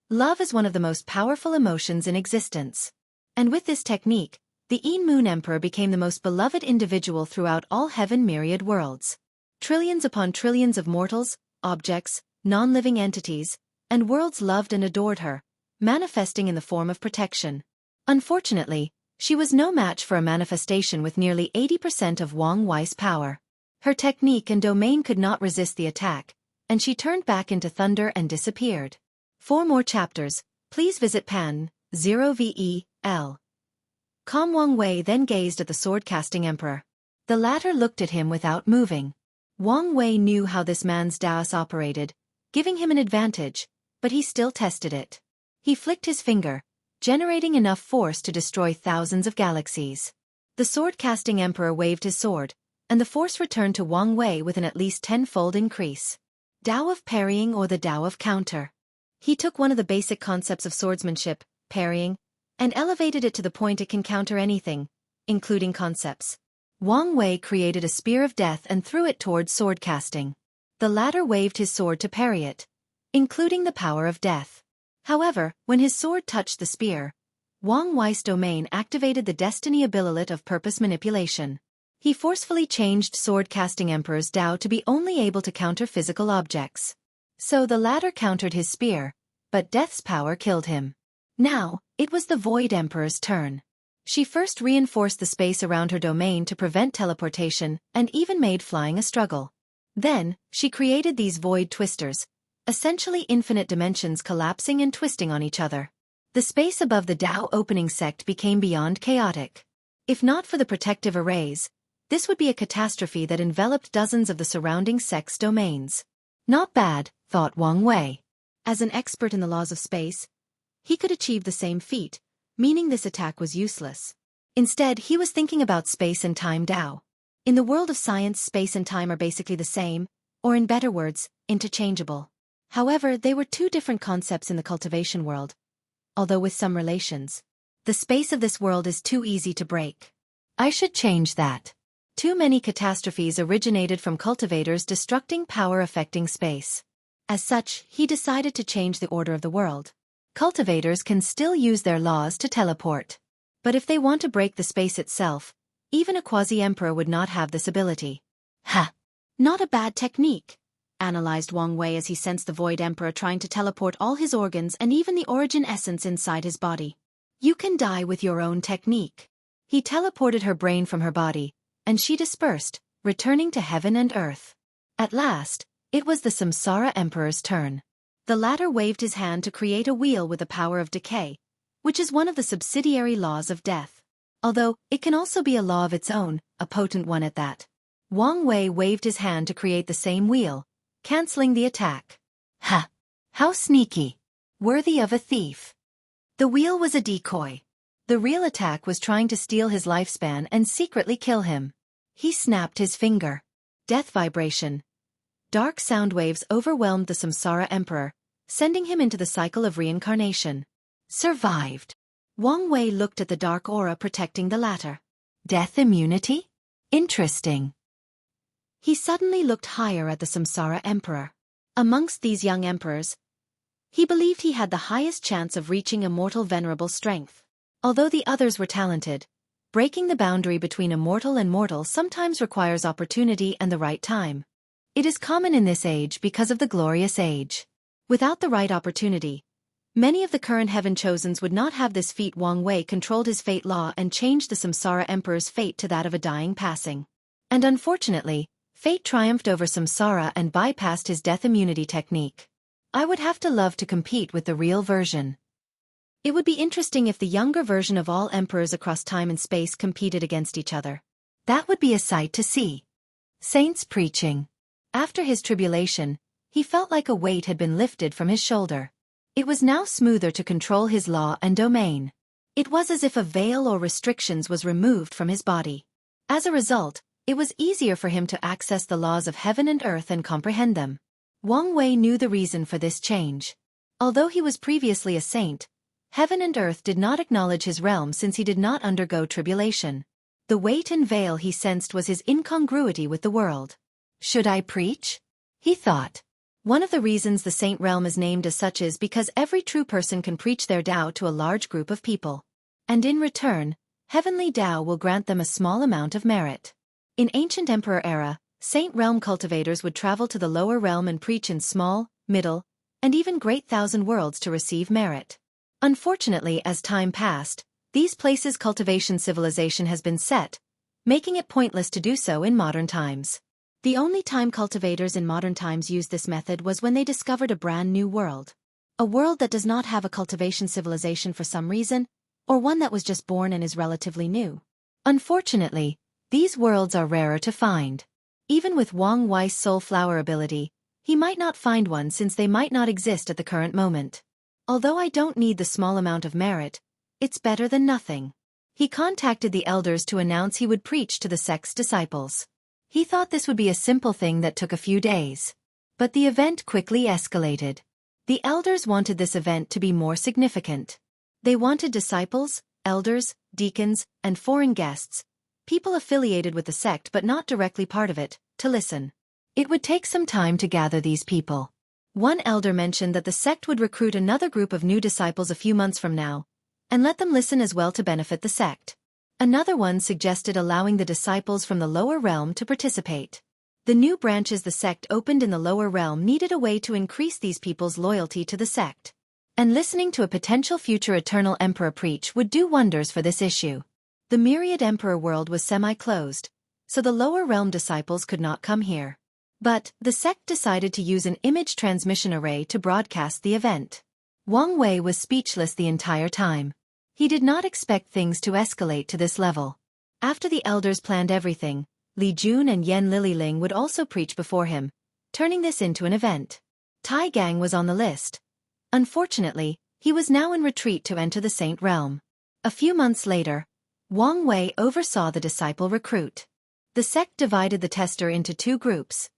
Love is one of the most powerful emotions in existence. And with this technique, the Moon Emperor became the most beloved individual throughout all heaven myriad worlds. Trillions upon trillions of mortals, objects, non-living entities, and worlds loved and adored her, manifesting in the form of protection. Unfortunately, she was no match for a manifestation with nearly 80% of Wang Wei's power. Her technique and domain could not resist the attack, and she turned back into thunder and disappeared. For more chapters, please visit pan0vel. Wang Wei then gazed at the sword-casting emperor. The latter looked at him without moving. Wang Wei knew how this man's Taoist operated, giving him an advantage, but he still tested it. He flicked his finger, generating enough force to destroy thousands of galaxies. The sword-casting emperor waved his sword, and the force returned to Wang Wei with an at least 10-fold increase. Tao of parrying or the Tao of counter. He took one of the basic concepts of swordsmanship, parrying, and elevated it to the point it can counter anything, including concepts. Wang Wei created a spear of death and threw it towards sword casting. The latter waved his sword to parry it, including the power of death. However, when his sword touched the spear, Wang Wei's domain activated the destiny ability of purpose manipulation. He forcefully changed sword-casting Emperor's Tao to be only able to counter physical objects. So the latter countered his spear, but death's power killed him. Now, it was the Void Emperor's turn. She first reinforced the space around her domain to prevent teleportation and even made flying a struggle. Then, she created these void twisters, essentially infinite dimensions collapsing and twisting on each other. The space above the Tao opening sect became beyond chaotic. If not for the protective arrays, this would be a catastrophe that enveloped dozens of the surrounding sect's domains. Not bad, thought Wang Wei. As an expert in the laws of space, he could achieve the same feat, meaning this attack was useless. Instead, he was thinking about space and time Tao. In the world of science, space and time are basically the same, or in better words, interchangeable. However, they were two different concepts in the cultivation world, although with some relations. The space of this world is too easy to break. I should change that. Too many catastrophes originated from cultivators destructing power affecting space. As such, he decided to change the order of the world. Cultivators can still use their laws to teleport. But if they want to break the space itself, even a quasi-emperor would not have this ability. Ha! Not a bad technique, analyzed Wang Wei as he sensed the Void Emperor trying to teleport all his organs and even the origin essence inside his body. You can die with your own technique. He teleported her brain from her body, and she dispersed, returning to heaven and earth. At last, it was the Samsara Emperor's turn. The latter waved his hand to create a wheel with the power of decay, which is one of the subsidiary laws of death. Although, it can also be a law of its own, a potent one at that. Wang Wei waved his hand to create the same wheel, canceling the attack. Ha! How sneaky! Worthy of a thief. The wheel was a decoy. The real attack was trying to steal his lifespan and secretly kill him. He snapped his finger. Death vibration. Dark sound waves overwhelmed the Samsara Emperor, sending him into the cycle of reincarnation. Survived. Wang Wei looked at the dark aura protecting the latter. Death immunity? Interesting. He suddenly looked higher at the Samsara Emperor. Amongst these young emperors, he believed he had the highest chance of reaching immortal venerable strength. Although the others were talented, breaking the boundary between immortal and mortal sometimes requires opportunity and the right time. It is common in this age because of the glorious age. Without the right opportunity, many of the current heaven chosens would not have this feat. Wang Wei controlled his fate law and changed the Samsara Emperor's fate to that of a dying passing. And unfortunately, fate triumphed over Samsara and bypassed his death immunity technique. I would have to love to compete with the real version. It would be interesting if the younger version of all emperors across time and space competed against each other. That would be a sight to see. Saints preaching. After his tribulation, he felt like a weight had been lifted from his shoulder. It was now smoother to control his law and domain. It was as if a veil or restrictions was removed from his body. As a result, it was easier for him to access the laws of heaven and earth and comprehend them. Wang Wei knew the reason for this change. Although he was previously a saint, heaven and earth did not acknowledge his realm since he did not undergo tribulation. The weight and veil he sensed was his incongruity with the world. Should I preach? He thought. One of the reasons the saint realm is named as such is because every true person can preach their Tao to a large group of people. And in return, heavenly Tao will grant them a small amount of merit. In ancient emperor era, saint realm cultivators would travel to the lower realm and preach in small, middle, and even great thousand worlds to receive merit. Unfortunately, as time passed, these places' cultivation civilization has been set, making it pointless to do so in modern times. The only time cultivators in modern times used this method was when they discovered a brand new world. A world that does not have a cultivation civilization for some reason, or one that was just born and is relatively new. Unfortunately, these worlds are rarer to find. Even with Wang Wei's soul flower ability, he might not find one since they might not exist at the current moment. Although I don't need the small amount of merit, it's better than nothing. He contacted the elders to announce he would preach to the sect's disciples. He thought this would be a simple thing that took a few days. But the event quickly escalated. The elders wanted this event to be more significant. They wanted disciples, elders, deacons, and foreign guests, people affiliated with the sect but not directly part of it, to listen. It would take some time to gather these people. One elder mentioned that the sect would recruit another group of new disciples a few months from now, and let them listen as well to benefit the sect. Another one suggested allowing the disciples from the lower realm to participate. The new branches the sect opened in the lower realm needed a way to increase these people's loyalty to the sect. And listening to a potential future eternal emperor preach would do wonders for this issue. The myriad emperor world was semi-closed, so the lower realm disciples could not come here. But the sect decided to use an image transmission array to broadcast the event. Wang Wei was speechless the entire time. He did not expect things to escalate to this level. After the elders planned everything, Li Jun and Yan Liling would also preach before him, turning this into an event. Tai Gang was on the list. Unfortunately, he was now in retreat to enter the Saint realm. A few months later, Wang Wei oversaw the disciple recruit. The sect divided the tester into two groups,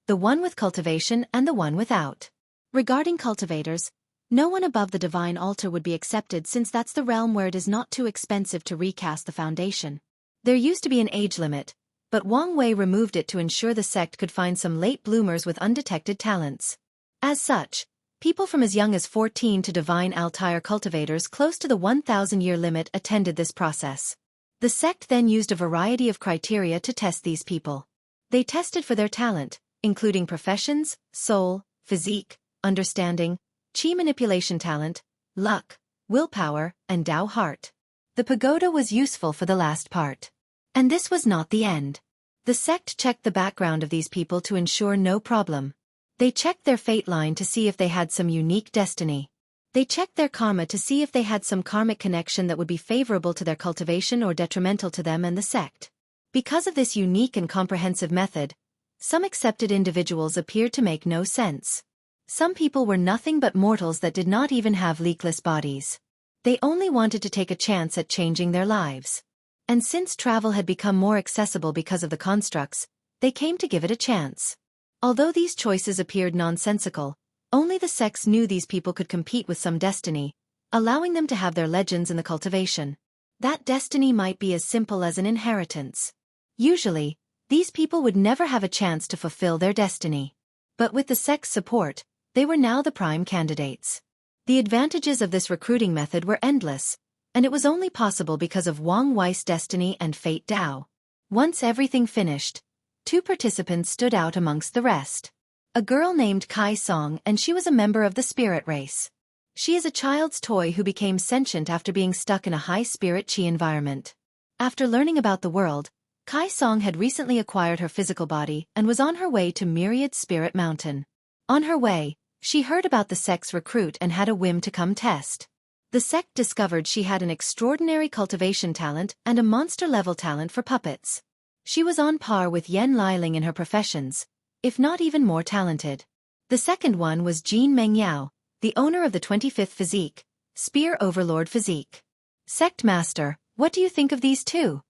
the one with cultivation and the one without. Regarding cultivators, No one above the divine altar would be accepted since that's the realm where it is not too expensive to recast the foundation. There used to be an age limit, but Wang Wei removed it to ensure the sect could find some late bloomers with undetected talents. As such, people from as young as 14 to divine Altair cultivators close to the 1,000-year limit attended this process. The sect then used a variety of criteria to test these people. They tested for their talent, including professions, soul, physique, understanding, chi manipulation talent, luck, willpower, and Tao heart. The pagoda was useful for the last part. And this was not the end. The sect checked the background of these people to ensure no problem. They checked their fate line to see if they had some unique destiny. They checked their karma to see if they had some karmic connection that would be favorable to their cultivation or detrimental to them and the sect. Because of this unique and comprehensive method, some accepted individuals appeared to make no sense. Some people were nothing but mortals that did not even have leakless bodies. They only wanted to take a chance at changing their lives. And since travel had become more accessible because of the constructs, they came to give it a chance. Although these choices appeared nonsensical, only the sects knew these people could compete with some destiny, allowing them to have their legends in the cultivation. That destiny might be as simple as an inheritance. Usually, these people would never have a chance to fulfill their destiny. But with the sect's support, they were now the prime candidates. The advantages of this recruiting method were endless, and it was only possible because of Wang Wei's destiny and fate Tao. Once everything finished, 2 participants stood out amongst the rest. A girl named Kai Song, and she was a member of the spirit race. She is a child's toy who became sentient after being stuck in a high-spirit chi environment. After learning about the world, Kai Song had recently acquired her physical body and was on her way to Myriad Spirit Mountain. On her way, she heard about the sect's recruit and had a whim to come test. The sect discovered she had an extraordinary cultivation talent and a monster-level talent for puppets. She was on par with Yen Liling in her professions, if not even more talented. The second one was Jean Mengyao, the owner of the 25th Physique, Spear Overlord Physique. Sect Master, what do you think of these two?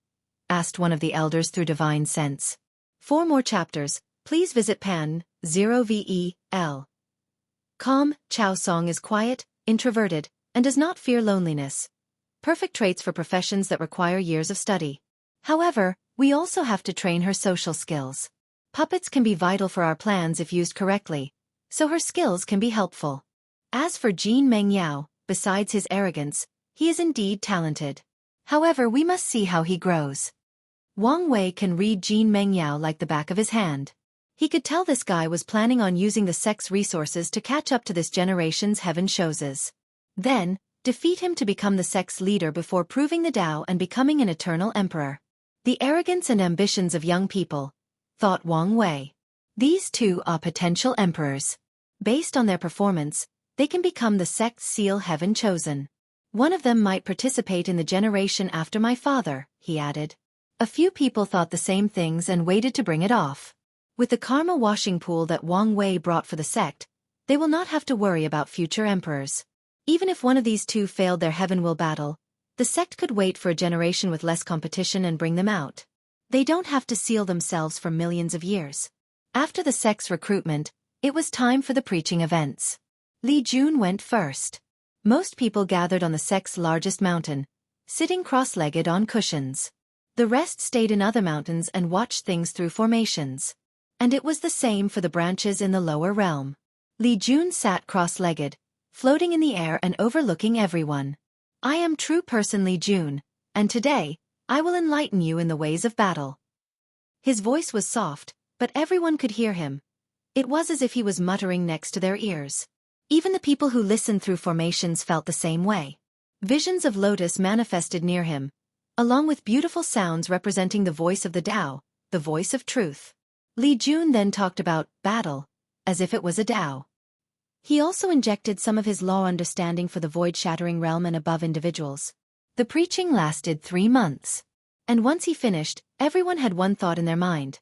Asked one of the elders through divine sense. For more chapters, please visit Pan 0VEL. Calm, Chao Song is quiet, introverted, and does not fear loneliness. Perfect traits for professions that require years of study. However, we also have to train her social skills. Puppets can be vital for our plans if used correctly, so her skills can be helpful. As for Jean Mengyao, besides his arrogance, he is indeed talented. However, we must see how he grows. Wang Wei can read Jean Mengyao like the back of his hand. He could tell this guy was planning on using the sect's resources to catch up to this generation's heaven shows. Then, defeat him to become the sect's leader before proving the Tao and becoming an eternal emperor. The arrogance and ambitions of young people, thought Wang Wei. These two are potential emperors. Based on their performance, they can become the sect's seal heaven chosen. One of them might participate in the generation after my father, he added. A few people thought the same things and waited to bring it off. With the karma washing pool that Wang Wei brought for the sect, they will not have to worry about future emperors. Even if one of these two failed their heaven will battle, the sect could wait for a generation with less competition and bring them out. They don't have to seal themselves for millions of years. After the sect's recruitment, it was time for the preaching events. Li Jun went first. Most people gathered on the sect's largest mountain, sitting cross-legged on cushions. The rest stayed in other mountains and watched things through formations. And it was the same for the branches in the lower realm. Li Jun sat cross-legged, floating in the air and overlooking everyone. I am true person Li Jun, and today, I will enlighten you in the ways of battle. His voice was soft, but everyone could hear him. It was as if he was muttering next to their ears. Even the people who listened through formations felt the same way. Visions of lotus manifested near him, along with beautiful sounds representing the voice of the Tao, the voice of truth. Li Jun then talked about battle, as if it was a Tao. He also injected some of his law understanding for the void-shattering realm and above individuals. The preaching lasted 3 months. And once he finished, everyone had one thought in their mind.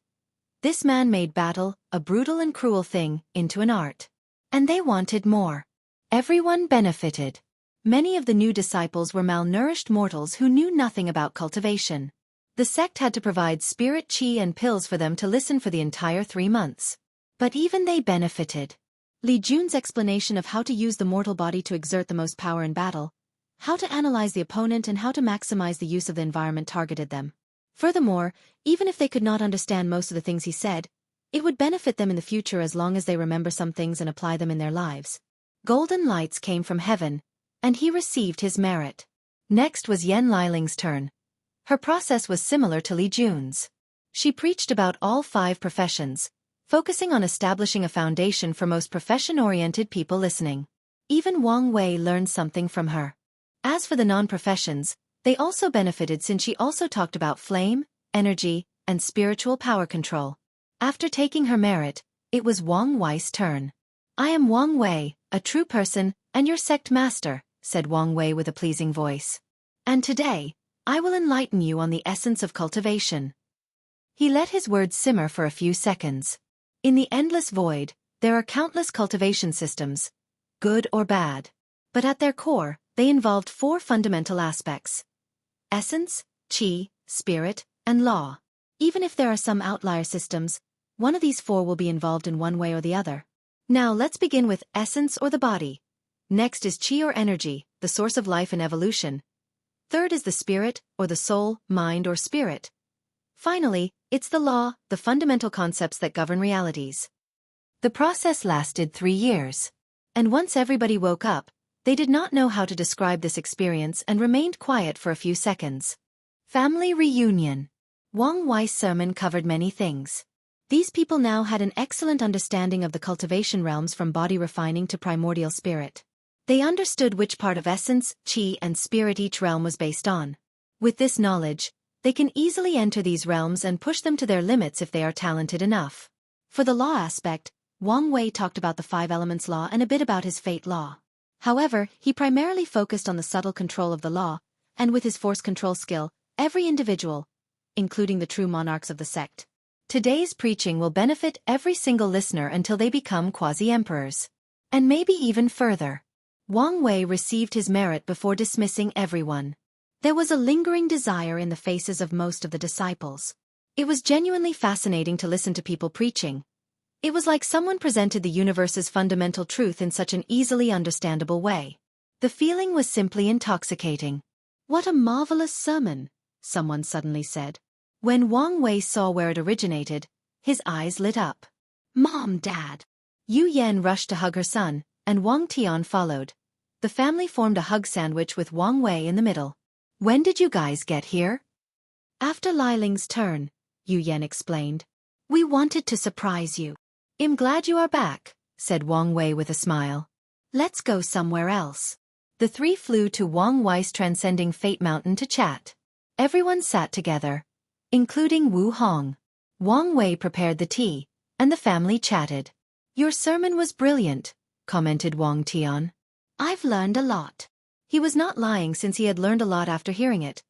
This man made battle, a brutal and cruel thing, into an art. And they wanted more. Everyone benefited. Many of the new disciples were malnourished mortals who knew nothing about cultivation. The sect had to provide spirit chi and pills for them to listen for the entire 3 months. But even they benefited. Li Jun's explanation of how to use the mortal body to exert the most power in battle, how to analyze the opponent and how to maximize the use of the environment targeted them. Furthermore, even if they could not understand most of the things he said, it would benefit them in the future as long as they remember some things and apply them in their lives. Golden lights came from heaven, and he received his merit. Next was Yan Liling's turn. Her process was similar to Li Jun's. She preached about all 5 professions, focusing on establishing a foundation for most profession-oriented people listening. Even Wang Wei learned something from her. As for the non-professions, they also benefited since she also talked about flame, energy, and spiritual power control. After taking her merit, it was Wang Wei's turn. "I am Wang Wei, a true person, and your sect master," said Wang Wei with a pleasing voice. "And today, I will enlighten you on the essence of cultivation." He let his words simmer for a few seconds. In the endless void, there are countless cultivation systems, good or bad. But at their core, they involved 4 fundamental aspects: essence, qi, spirit, and law. Even if there are some outlier systems, one of these 4 will be involved in one way or the other. Now let's begin with essence or the body. Next is qi or energy, the source of life and evolution. Third is the spirit, or the soul, mind or spirit. Finally, it's the law, the fundamental concepts that govern realities. The process lasted 3 years. And once everybody woke up, they did not know how to describe this experience and remained quiet for a few seconds. Family reunion. Wang Wei's sermon covered many things. These people now had an excellent understanding of the cultivation realms from body refining to primordial spirit. They understood which part of essence, qi, and spirit each realm was based on. With this knowledge, they can easily enter these realms and push them to their limits if they are talented enough. For the law aspect, Wang Wei talked about the 5 elements law and a bit about his fate law. However, he primarily focused on the subtle control of the law, and with his force control skill, every individual, including the true monarchs of the sect. Today's preaching will benefit every single listener until they become quasi-emperors. And maybe even further. Wang Wei received his merit before dismissing everyone. There was a lingering desire in the faces of most of the disciples. It was genuinely fascinating to listen to people preaching. It was like someone presented the universe's fundamental truth in such an easily understandable way. The feeling was simply intoxicating. "What a marvelous sermon," someone suddenly said. When Wang Wei saw where it originated, his eyes lit up. "Mom, Dad." Yu Yan rushed to hug her son, and Wang Tian followed. The family formed a hug sandwich with Wang Wei in the middle. "When did you guys get here?" "After Liling's turn," Yu Yan explained. "We wanted to surprise you." "I'm glad you are back," said Wang Wei with a smile. "Let's go somewhere else." The 3 flew to Wang Wei's transcending fate mountain to chat. Everyone sat together, including Wu Hong. Wang Wei prepared the tea, and the family chatted. "Your sermon was brilliant," commented Wang Tian. "I've learned a lot." He was not lying since he had learned a lot after hearing it,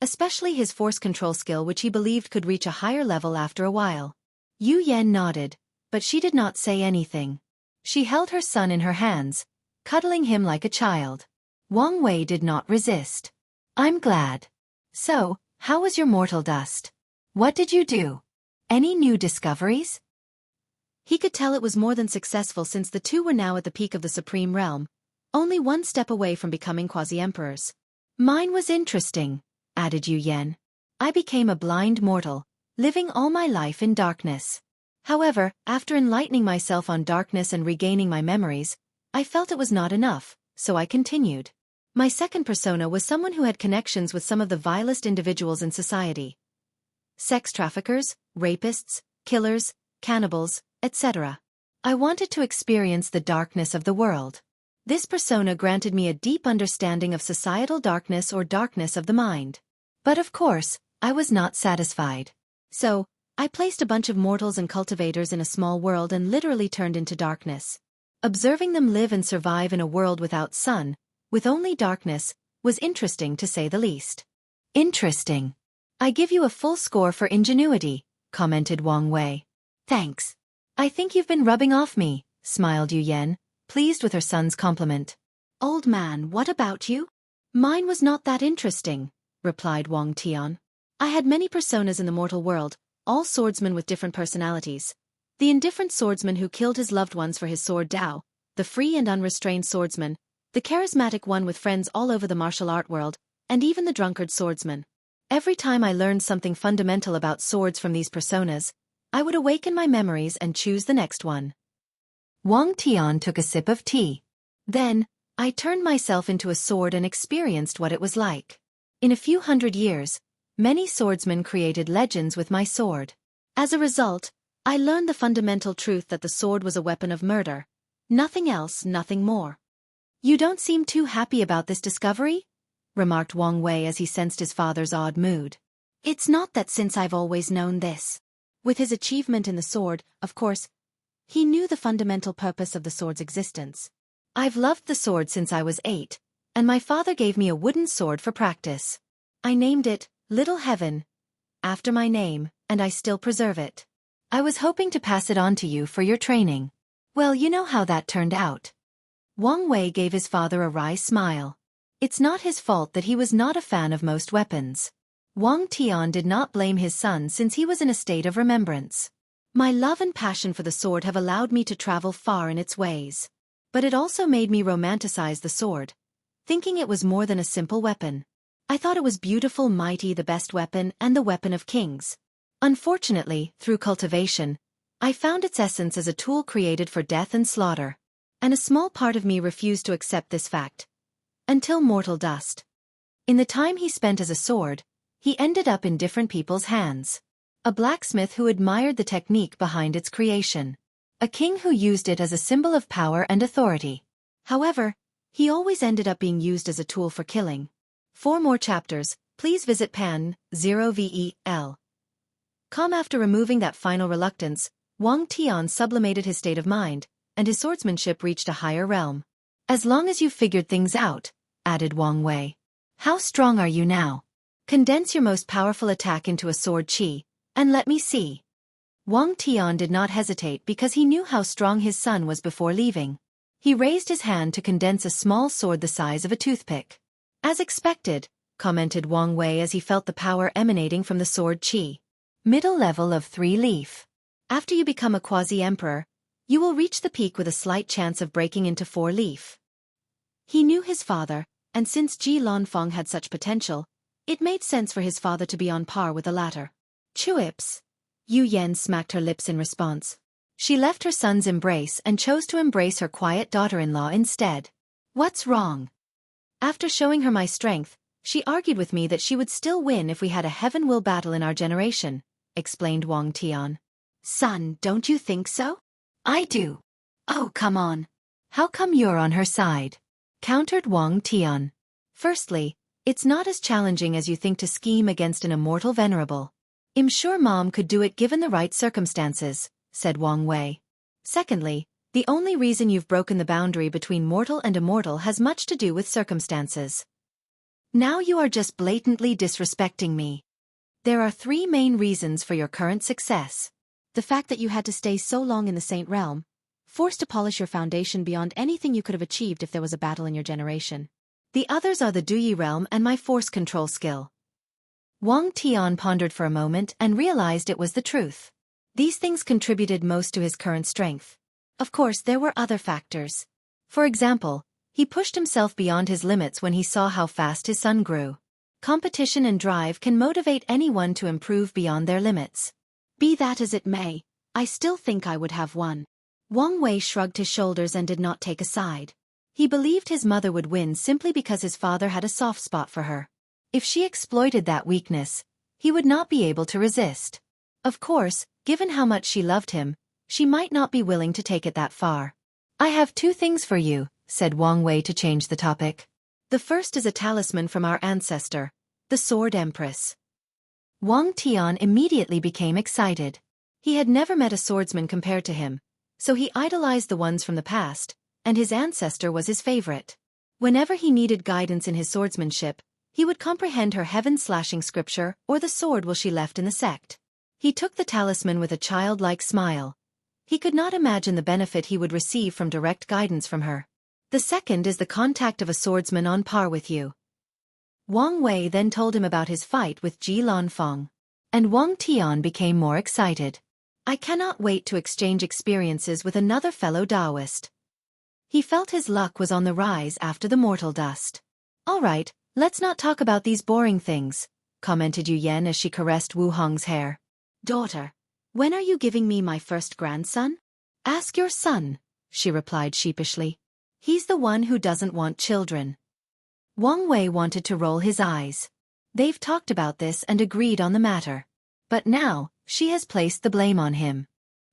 especially his force control skill, which he believed could reach a higher level after a while. Yu Yan nodded, but she did not say anything. She held her son in her hands, cuddling him like a child. Wang Wei did not resist. "I'm glad. So, how was your mortal dust? What did you do? Any new discoveries?" He could tell it was more than successful since the 2 were now at the peak of the supreme realm, only 1 step away from becoming quasi-emperors. "Mine was interesting," added Yu Yan. "I became a blind mortal, living all my life in darkness. However, after enlightening myself on darkness and regaining my memories, I felt it was not enough, so I continued. My second persona was someone who had connections with some of the vilest individuals in society. Sex traffickers, rapists, killers, cannibals, etc. I wanted to experience the darkness of the world. This persona granted me a deep understanding of societal darkness or darkness of the mind. But of course, I was not satisfied. So, I placed a bunch of mortals and cultivators in a small world and literally turned into darkness. Observing them live and survive in a world without sun, with only darkness, was interesting to say the least." "Interesting. I give you a full score for ingenuity," commented Wang Wei. "Thanks. I think you've been rubbing off me," smiled Yu Yan, pleased with her son's compliment. "Old man, what about you?" "Mine was not that interesting," replied Wang Tian. "I had many personas in the mortal world, all swordsmen with different personalities. The indifferent swordsman who killed his loved ones for his sword Dao, the free and unrestrained swordsman, the charismatic one with friends all over the martial art world, and even the drunkard swordsman. Every time I learned something fundamental about swords from these personas, I would awaken my memories and choose the next one. Wang Tian took a sip of tea. Then, I turned myself into a sword and experienced what it was like. In a few hundred years, many swordsmen created legends with my sword. As a result, I learned the fundamental truth that the sword was a weapon of murder. Nothing else, nothing more. You don't seem too happy about this discovery? Remarked Wang Wei as he sensed his father's odd mood. It's not that since I've always known this. With his achievement in the sword, of course, he knew the fundamental purpose of the sword's existence. I've loved the sword since I was 8, and my father gave me a wooden sword for practice. I named it Little Heaven, after my name, and I still preserve it. I was hoping to pass it on to you for your training. Well, you know how that turned out. Wang Wei gave his father a wry smile. It's not his fault that he was not a fan of most weapons. Wang Tian did not blame his son since he was in a state of remembrance. My love and passion for the sword have allowed me to travel far in its ways. But it also made me romanticize the sword, thinking it was more than a simple weapon. I thought it was beautiful, mighty, the best weapon, and the weapon of kings. Unfortunately, through cultivation, I found its essence as a tool created for death and slaughter. And a small part of me refused to accept this fact. Until mortal dust. In the time he spent as a sword, he ended up in different people's hands. A blacksmith who admired the technique behind its creation. A king who used it as a symbol of power and authority. However, he always ended up being used as a tool for killing. For more chapters, please visit pan0vel.com. After removing that final reluctance, Wang Tian sublimated his state of mind, and his swordsmanship reached a higher realm. As long as you've figured things out, added Wang Wei. How strong are you now? Condense your most powerful attack into a sword qi, and let me see. Wang Tian did not hesitate because he knew how strong his son was before leaving. He raised his hand to condense a small sword the size of a toothpick. As expected, commented Wang Wei as he felt the power emanating from the sword qi. Middle level of 3-leaf. After you become a quasi-emperor, you will reach the peak with a slight chance of breaking into 4-leaf. He knew his father, and since Ji Lanfeng had such potential, it made sense for his father to be on par with the latter. Chuips. Yu Yan smacked her lips in response. She left her son's embrace and chose to embrace her quiet daughter-in-law instead. What's wrong? After showing her my strength, she argued with me that she would still win if we had a heaven will battle in our generation, explained Wang Tian. Son, don't you think so? I do. Oh, come on. How come you're on her side? Countered Wang Tian. Firstly, it's not as challenging as you think to scheme against an immortal venerable. I'm sure Mom could do it given the right circumstances, said Wang Wei. Secondly, the only reason you've broken the boundary between mortal and immortal has much to do with circumstances. Now you are just blatantly disrespecting me. There are 3 main reasons for your current success. The fact that you had to stay so long in the Saint Realm, forced to polish your foundation beyond anything you could have achieved if there was a battle in your generation. The others are the Duyi realm and my force control skill. Wang Tian pondered for a moment and realized it was the truth. These things contributed most to his current strength. Of course, there were other factors. For example, he pushed himself beyond his limits when he saw how fast his son grew. Competition and drive can motivate anyone to improve beyond their limits. Be that as it may, I still think I would have won. Wang Wei shrugged his shoulders and did not take a side. He believed his mother would win simply because his father had a soft spot for her. If she exploited that weakness, he would not be able to resist. Of course, given how much she loved him, she might not be willing to take it that far. I have 2 things for you, said Wang Wei to change the topic. The first is a talisman from our ancestor, the Sword Empress. Wang Tian immediately became excited. He had never met a swordsman compared to him, so he idolized the ones from the past, and his ancestor was his favorite. Whenever he needed guidance in his swordsmanship, he would comprehend her heaven-slashing scripture or the sword will she left in the sect. He took the talisman with a childlike smile. He could not imagine the benefit he would receive from direct guidance from her. The second is the contact of a swordsman on par with you. Wang Wei then told him about his fight with Ji Lanfeng. And Wang Tian became more excited. I cannot wait to exchange experiences with another fellow Taoist. He felt his luck was on the rise after the mortal dust. All right, let's not talk about these boring things, commented Yu Yan as she caressed Wu Hong's hair. Daughter, when are you giving me my first grandson? Ask your son, she replied sheepishly. He's the one who doesn't want children. Wang Wei wanted to roll his eyes. They've talked about this and agreed on the matter. But now, she has placed the blame on him.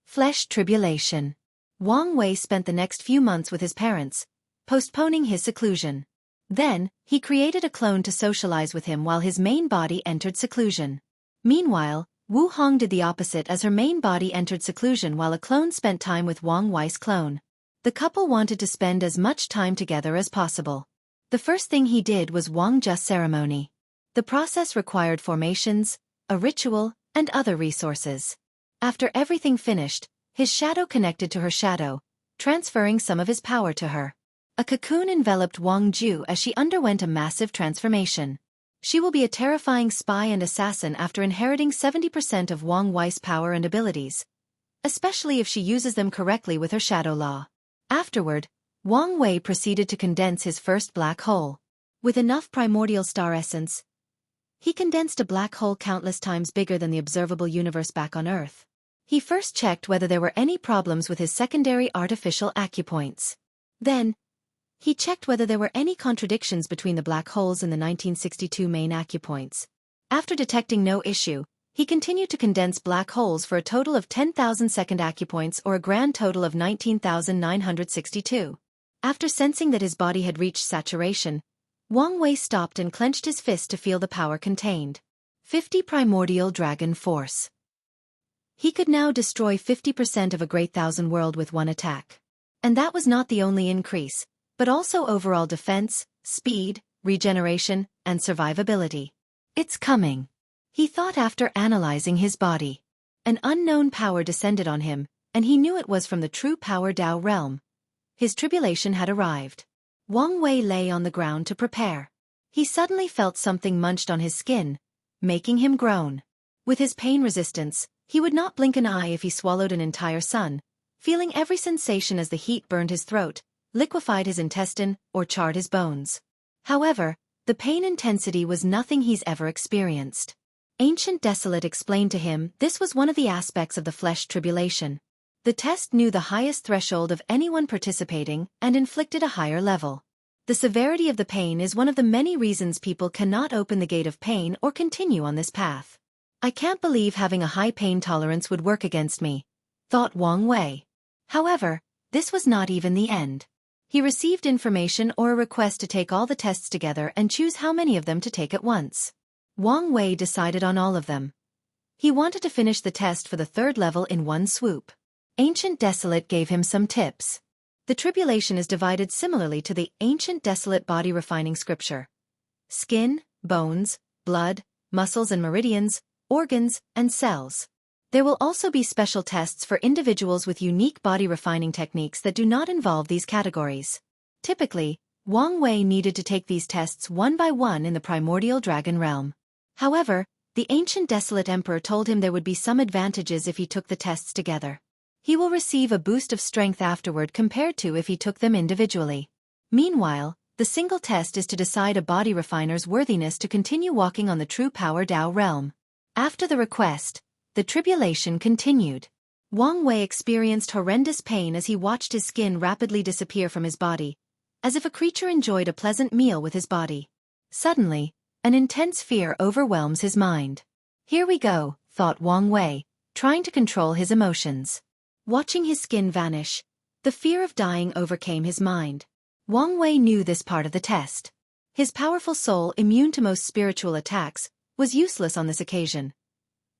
Flesh tribulation. Wang Wei spent the next few months with his parents, postponing his seclusion. Then, he created a clone to socialize with him while his main body entered seclusion. Meanwhile, Wu Hong did the opposite as her main body entered seclusion while a clone spent time with Wang Wei's clone. The couple wanted to spend as much time together as possible. The first thing he did was Wang Jia ceremony. The process required formations, a ritual, and other resources. After everything finished, his shadow connected to her shadow, transferring some of his power to her. A cocoon enveloped Wang Ju as she underwent a massive transformation. She will be a terrifying spy and assassin after inheriting 70% of Wang Wei's power and abilities, especially if she uses them correctly with her shadow law. Afterward, Wang Wei proceeded to condense his first black hole. With enough primordial star essence, he condensed a black hole countless times bigger than the observable universe back on Earth. He first checked whether there were any problems with his secondary artificial acupoints. Then, he checked whether there were any contradictions between the black holes in the 1962 main acupoints. After detecting no issue, he continued to condense black holes for a total of 10,000 second acupoints or a grand total of 19,962. After sensing that his body had reached saturation, Wang Wei stopped and clenched his fist to feel the power contained. 50 primordial dragon force. He could now destroy 50% of a great thousand world with one attack. And that was not the only increase, but also overall defense, speed, regeneration, and survivability. It's coming, he thought after analyzing his body. An unknown power descended on him, and he knew it was from the true power Dao realm. His tribulation had arrived. Wang Wei lay on the ground to prepare. He suddenly felt something munched on his skin, making him groan. With his pain resistance, he would not blink an eye if he swallowed an entire sun, feeling every sensation as the heat burned his throat, liquefied his intestine, or charred his bones. However, the pain intensity was nothing he's ever experienced. Ancient Desolate explained to him this was one of the aspects of the flesh tribulation. The test knew the highest threshold of anyone participating and inflicted a higher level. The severity of the pain is one of the many reasons people cannot open the gate of pain or continue on this path. I can't believe having a high pain tolerance would work against me, thought Wang Wei. However, this was not even the end. He received information or a request to take all the tests together and choose how many of them to take at once. Wang Wei decided on all of them. He wanted to finish the test for the third level in one swoop. Ancient Desolate gave him some tips. The tribulation is divided similarly to the Ancient Desolate body refining scripture. Skin, bones, blood, muscles and meridians, organs, and cells. There will also be special tests for individuals with unique body refining techniques that do not involve these categories. Typically, Wang Wei needed to take these tests one by one in the primordial dragon realm. However, the Ancient Desolate Emperor told him there would be some advantages if he took the tests together. He will receive a boost of strength afterward compared to if he took them individually. Meanwhile, the single test is to decide a body refiner's worthiness to continue walking on the true power Dao realm. After the request, the tribulation continued. Wang Wei experienced horrendous pain as he watched his skin rapidly disappear from his body, as if a creature enjoyed a pleasant meal with his body. Suddenly, an intense fear overwhelms his mind. Here we go, thought Wang Wei, trying to control his emotions. Watching his skin vanish, the fear of dying overcame his mind. Wang Wei knew this part of the test. His powerful soul, immune to most spiritual attacks, was useless on this occasion.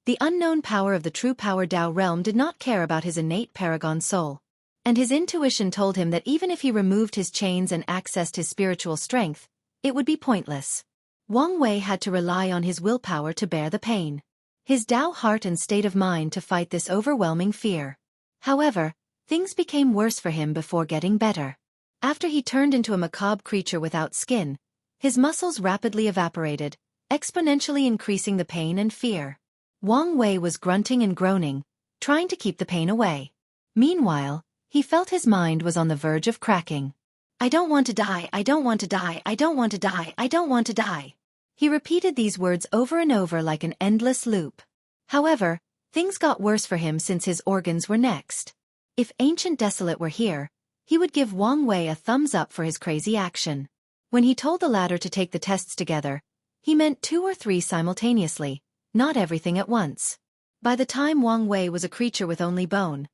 The unknown power of the true power Dao realm did not care about his innate paragon soul. And his intuition told him that even if he removed his chains and accessed his spiritual strength, it would be pointless. Wang Wei had to rely on his willpower to bear the pain. His Dao heart and state of mind to fight this overwhelming fear. However, things became worse for him before getting better. After he turned into a macabre creature without skin, his muscles rapidly evaporated, exponentially increasing the pain and fear. Wang Wei was grunting and groaning, trying to keep the pain away. Meanwhile, he felt his mind was on the verge of cracking. I don't want to die, I don't want to die, I don't want to die, I don't want to die. He repeated these words over and over like an endless loop. However, things got worse for him since his organs were next. If Ancient Desolate were here, he would give Wang Wei a thumbs up for his crazy action. When he told the latter to take the tests together, he meant 2 or 3 simultaneously, not everything at once. By the time Wang Wei was a creature with only bone,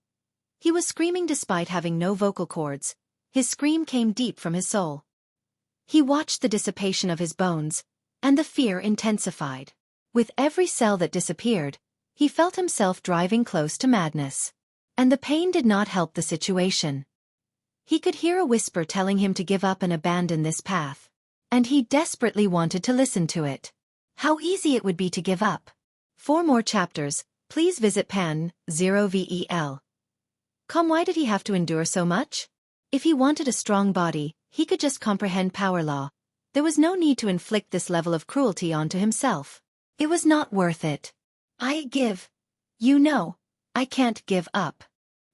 he was screaming despite having no vocal cords. His scream came deep from his soul. He watched the dissipation of his bones, and the fear intensified. With every cell that disappeared, he felt himself driving close to madness. And the pain did not help the situation. He could hear a whisper telling him to give up and abandon this path. And he desperately wanted to listen to it. How easy it would be to give up. For more chapters, please visit pan0vel.com. Why did he have to endure so much? If he wanted a strong body, he could just comprehend power law. There was no need to inflict this level of cruelty onto himself. It was not worth it. I can't give up.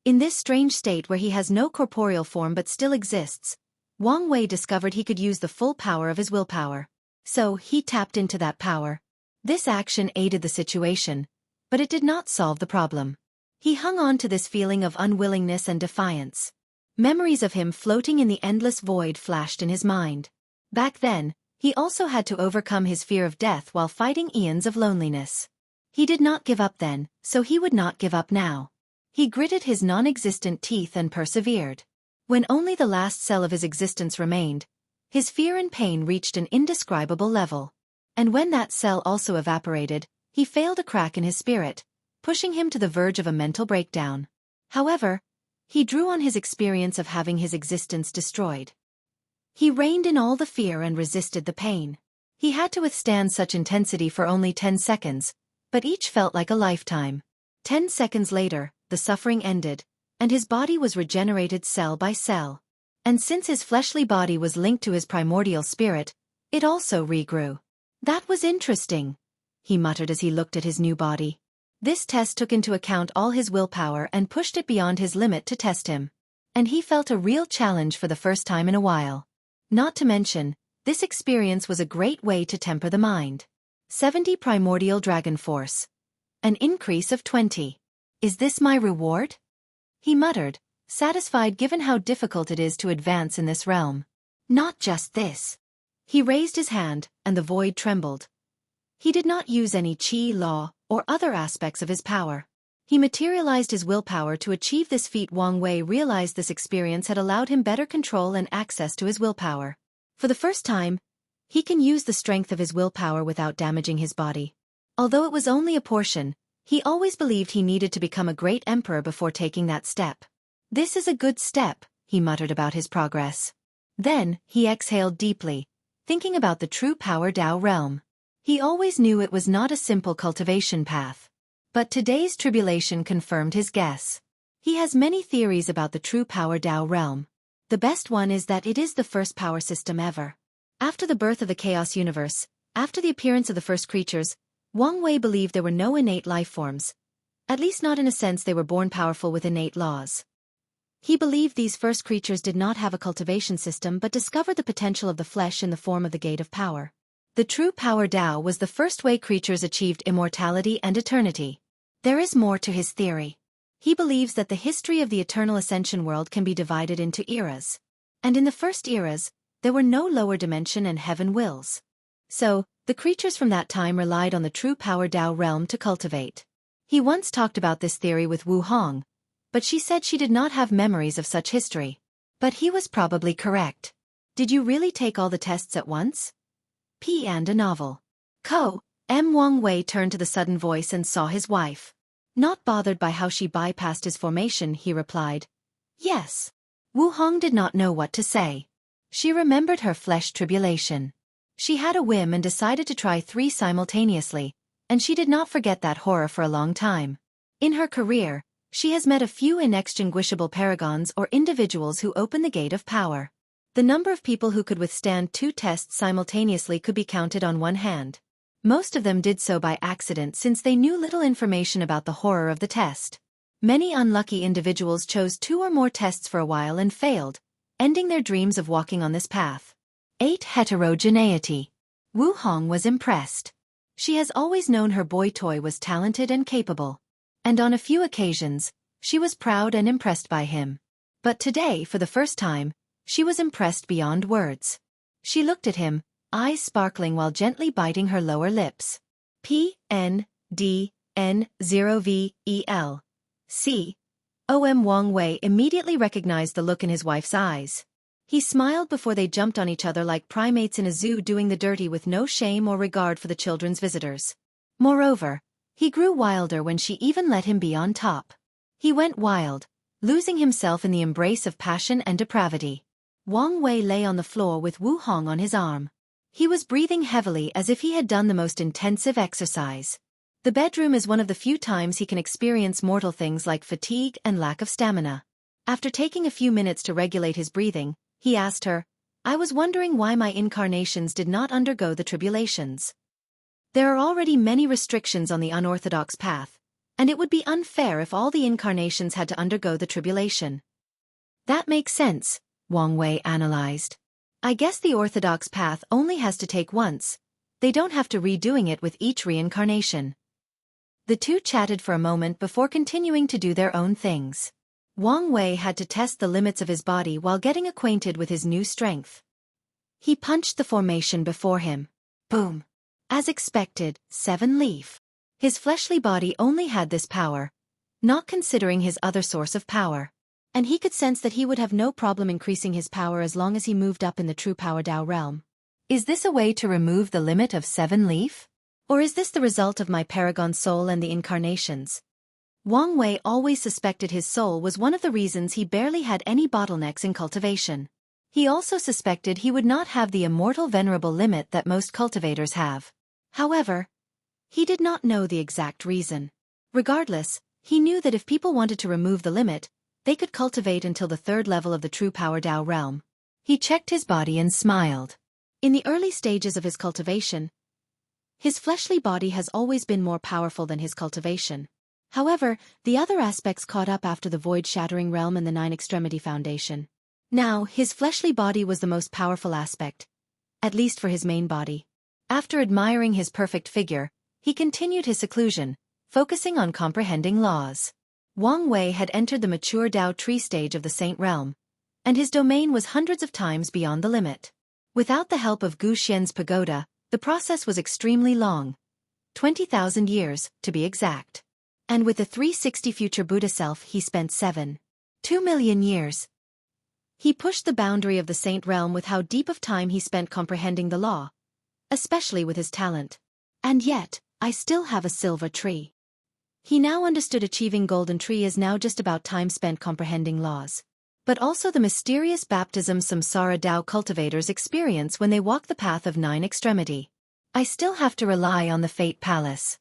In this strange state where he has no corporeal form but still exists, Wang Wei discovered he could use the full power of his willpower. So, he tapped into that power. This action aided the situation, but it did not solve the problem. He hung on to this feeling of unwillingness and defiance. Memories of him floating in the endless void flashed in his mind. Back then, he also had to overcome his fear of death while fighting eons of loneliness. He did not give up then, so he would not give up now. He gritted his non-existent teeth and persevered. When only the last cell of his existence remained, his fear and pain reached an indescribable level. And when that cell also evaporated, he failed a crack in his spirit, pushing him to the verge of a mental breakdown. However, he drew on his experience of having his existence destroyed. He reined in all the fear and resisted the pain. He had to withstand such intensity for only 10 seconds, but each felt like a lifetime. 10 seconds later, the suffering ended, and his body was regenerated cell by cell. And since his fleshly body was linked to his primordial spirit, it also regrew. That was interesting, he muttered as he looked at his new body. This test took into account all his willpower and pushed it beyond his limit to test him. And he felt a real challenge for the first time in a while. Not to mention, this experience was a great way to temper the mind. 70 primordial dragon force. An increase of 20. Is this my reward? He muttered, satisfied given how difficult it is to advance in this realm. Not just this. He raised his hand, and the void trembled. He did not use any chi law or other aspects of his power. He materialized his willpower to achieve this feat. Wang Wei realized this experience had allowed him better control and access to his willpower. For the first time, he can use the strength of his willpower without damaging his body. Although it was only a portion, he always believed he needed to become a great emperor before taking that step. This is a good step, he muttered about his progress. Then, he exhaled deeply, thinking about the true power Tao realm. He always knew it was not a simple cultivation path. But today's tribulation confirmed his guess. He has many theories about the true power Tao realm. The best one is that it is the first power system ever. After the birth of the chaos universe, after the appearance of the first creatures, Wang Wei believed there were no innate life forms. At least not in a sense they were born powerful with innate laws. He believed these first creatures did not have a cultivation system but discovered the potential of the flesh in the form of the gate of power. The true power Tao was the first way creatures achieved immortality and eternity. There is more to his theory. He believes that the history of the eternal ascension world can be divided into eras. And in the first eras, there were no lower dimension and heaven wills. So, the creatures from that time relied on the true power Tao realm to cultivate. He once talked about this theory with Wu Hong, but she said she did not have memories of such history. But he was probably correct. Did you really take all the tests at once? And a novel. Wang Wei turned to the sudden voice and saw his wife. Not bothered by how she bypassed his formation, he replied, yes. Wu Hong did not know what to say. She remembered her flesh tribulation. She had a whim and decided to try 3 simultaneously, and she did not forget that horror for a long time. In her career, she has met a few inextinguishable paragons or individuals who open the gate of power. The number of people who could withstand 2 tests simultaneously could be counted on one hand. Most of them did so by accident since they knew little information about the horror of the test. Many unlucky individuals chose 2 or more tests for a while and failed, ending their dreams of walking on this path. 8. Heterogeneity. Wu Hong was impressed. She has always known her boy toy was talented and capable. And on a few occasions, she was proud and impressed by him. But today, for the first time, she was impressed beyond words. She looked at him, eyes sparkling while gently biting her lower lips. PNDN0VEL. Wang Wei immediately recognized the look in his wife's eyes. He smiled before they jumped on each other like primates in a zoo, doing the dirty with no shame or regard for the children's visitors. Moreover, he grew wilder when she even let him be on top. He went wild, losing himself in the embrace of passion and depravity. Wang Wei lay on the floor with Wu Hong on his arm. He was breathing heavily as if he had done the most intensive exercise. The bedroom is one of the few times he can experience mortal things like fatigue and lack of stamina. After taking a few minutes to regulate his breathing, he asked her, "I was wondering why my incarnations did not undergo the tribulations. There are already many restrictions on the unorthodox path, and it would be unfair if all the incarnations had to undergo the tribulation." "That makes sense," Wang Wei analyzed. "I guess the orthodox path only has to take once. They don't have to redoing it with each reincarnation." The two chatted for a moment before continuing to do their own things. Wang Wei had to test the limits of his body while getting acquainted with his new strength. He punched the formation before him. Boom! As expected, 7-leaf. His fleshly body only had this power, not considering his other source of power. And he could sense that he would have no problem increasing his power as long as he moved up in the true power Dao realm. Is this a way to remove the limit of 7-leaf? Or is this the result of my paragon soul and the incarnations? Wang Wei always suspected his soul was one of the reasons he barely had any bottlenecks in cultivation. He also suspected he would not have the immortal venerable limit that most cultivators have. However, he did not know the exact reason. Regardless, he knew that if people wanted to remove the limit, they could cultivate until the 3rd level of the true power Dao realm. He checked his body and smiled. In the early stages of his cultivation, his fleshly body has always been more powerful than his cultivation. However, the other aspects caught up after the void-shattering realm and the 9-extremity foundation. Now, his fleshly body was the most powerful aspect, at least for his main body. After admiring his perfect figure, he continued his seclusion, focusing on comprehending laws. Wang Wei had entered the mature Dao tree stage of the Saint realm, and his domain was hundreds of times beyond the limit. Without the help of Gu Xian's pagoda, the process was extremely long. 20,000 years, to be exact. And with the 360 future Buddha self he spent 2 million years. He pushed the boundary of the Saint realm with how deep of time he spent comprehending the law, especially with his talent. And yet, I still have a silver tree. He now understood achieving golden tree is now just about time spent comprehending laws. But also the mysterious baptism samsara Dao cultivators experience when they walk the path of 9-extremity. I still have to rely on the Fate Palace.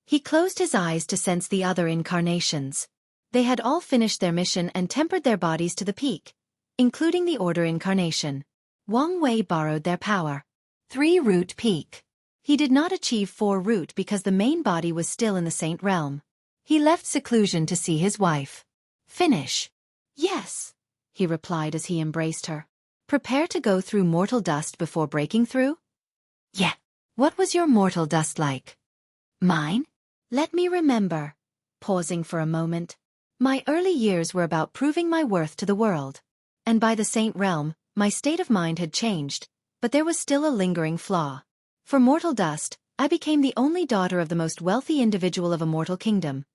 He closed his eyes to sense the other incarnations. They had all finished their mission and tempered their bodies to the peak, including the Order incarnation. Wang Wei borrowed their power. 3-root peak. He did not achieve 4-root because the main body was still in the Saint realm. He left seclusion to see his wife. Finish. Yes, he replied as he embraced her. Prepare to go through mortal dust before breaking through? Yeah. What was your mortal dust like? Mine? Let me remember. Pausing for a moment. My early years were about proving my worth to the world. And by the Saint realm, my state of mind had changed, but there was still a lingering flaw. For mortal dust, I became the only daughter of the most wealthy individual of a mortal kingdom.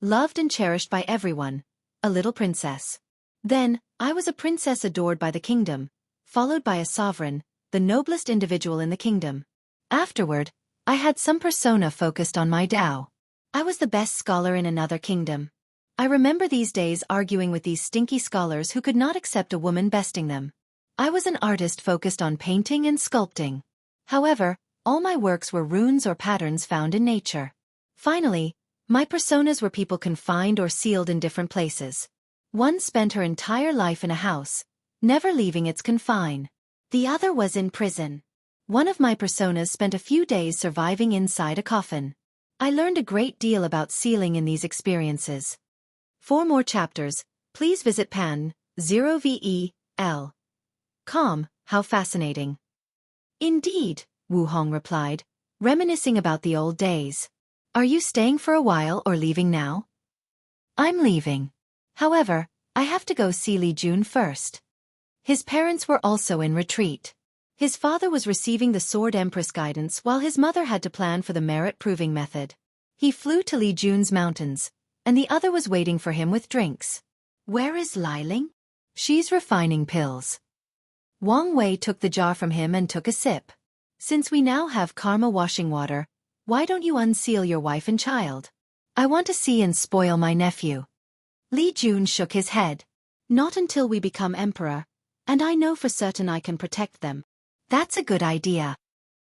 Loved and cherished by everyone, a little princess. Then, I was a princess adored by the kingdom, followed by a sovereign, the noblest individual in the kingdom. Afterward, I had some persona focused on my Dao. I was the best scholar in another kingdom. I remember these days arguing with these stinky scholars who could not accept a woman besting them. I was an artist focused on painting and sculpting. However, all my works were runes or patterns found in nature. Finally, my personas were people confined or sealed in different places. One spent her entire life in a house, never leaving its confine. The other was in prison. One of my personas spent a few days surviving inside a coffin. I learned a great deal about sealing in these experiences. For more chapters, please visit pan0vel. Com, how fascinating. Indeed, Wu Hong replied, reminiscing about the old days. Are you staying for a while or leaving now? I'm leaving. However, I have to go see Li Jun first. His parents were also in retreat. His father was receiving the Sword Empress guidance while his mother had to plan for the merit-proving method. He flew to Li Jun's mountains, and the other was waiting for him with drinks. Where is Liling? She's refining pills. Wang Wei took the jar from him and took a sip. Since we now have karma washing water, why don't you unseal your wife and child? I want to see and spoil my nephew. Li Jun shook his head. Not until we become emperor, and I know for certain I can protect them. That's a good idea.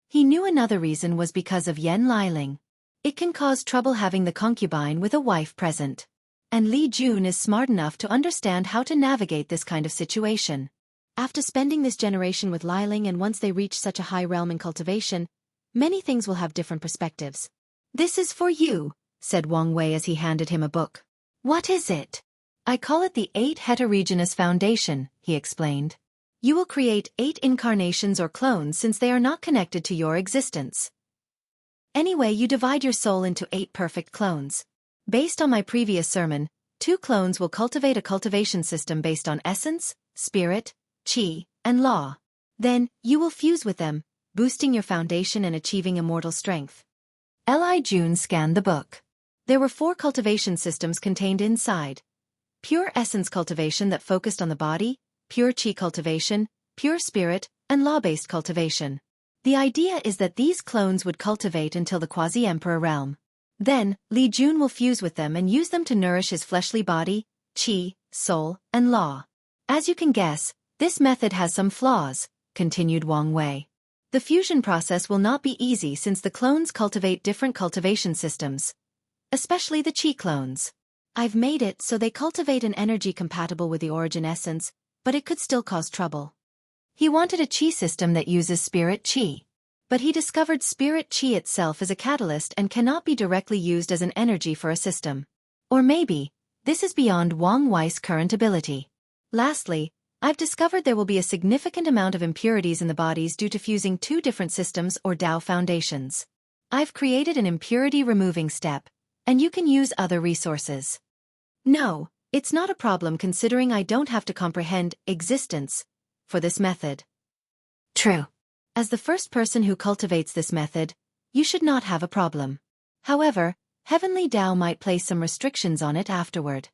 He knew another reason was because of Yan Liling. It can cause trouble having the concubine with a wife present. And Li Jun is smart enough to understand how to navigate this kind of situation. After spending this generation with Liling and once they reach such a high realm in cultivation, many things will have different perspectives. This is for you, said Wang Wei as he handed him a book. What is it? I call it the 8 Heterogeneous Foundation, he explained. You will create 8 incarnations or clones since they are not connected to your existence. Anyway, you divide your soul into 8 perfect clones. Based on my previous sermon, 2 clones will cultivate a cultivation system based on essence, spirit, qi, and law. Then, you will fuse with them, boosting your foundation and achieving immortal strength. Li Jun scanned the book. There were 4 cultivation systems contained inside. Pure essence cultivation that focused on the body, pure qi cultivation, pure spirit, and law-based cultivation. The idea is that these clones would cultivate until the quasi-emperor realm. Then, Li Jun will fuse with them and use them to nourish his fleshly body, qi, soul, and law. As you can guess, this method has some flaws, continued Wang Wei. The fusion process will not be easy since the clones cultivate different cultivation systems, especially the qi clones. I've made it so they cultivate an energy compatible with the origin essence, but it could still cause trouble. He wanted a qi system that uses spirit qi. But he discovered spirit qi itself is a catalyst and cannot be directly used as an energy for a system. Or maybe, this is beyond Wang Wei's current ability. Lastly, I've discovered there will be a significant amount of impurities in the bodies due to fusing 2 different systems or Dao foundations. I've created an impurity removing step, and you can use other resources. No, it's not a problem considering I don't have to comprehend existence for this method. True. As the first person who cultivates this method, you should not have a problem. However, Heavenly Dao might place some restrictions on it afterward.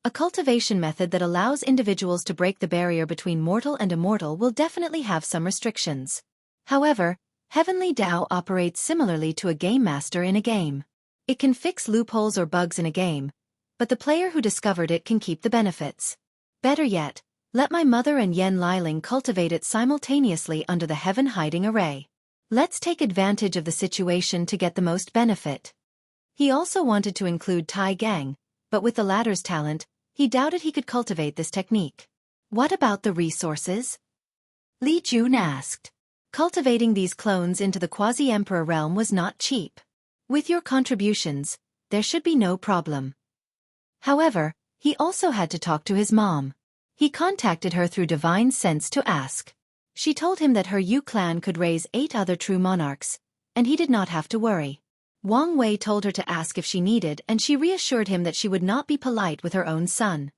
A cultivation method that allows individuals to break the barrier between mortal and immortal will definitely have some restrictions. However, Heavenly Dao operates similarly to a game master in a game. It can fix loopholes or bugs in a game, but the player who discovered it can keep the benefits. Better yet, let my mother and Yan Liling cultivate it simultaneously under the Heaven Hiding Array. Let's take advantage of the situation to get the most benefit. He also wanted to include Tai Gang, but with the latter's talent, he doubted he could cultivate this technique. What about the resources? Li Jun asked. Cultivating these clones into the quasi-emperor realm was not cheap. With your contributions, there should be no problem. However, he also had to talk to his mom. He contacted her through divine sense to ask. She told him that her Yu clan could raise 8 other true monarchs, and he did not have to worry. Wang Wei told her to ask if she needed and she reassured him that she would not be polite with her own son.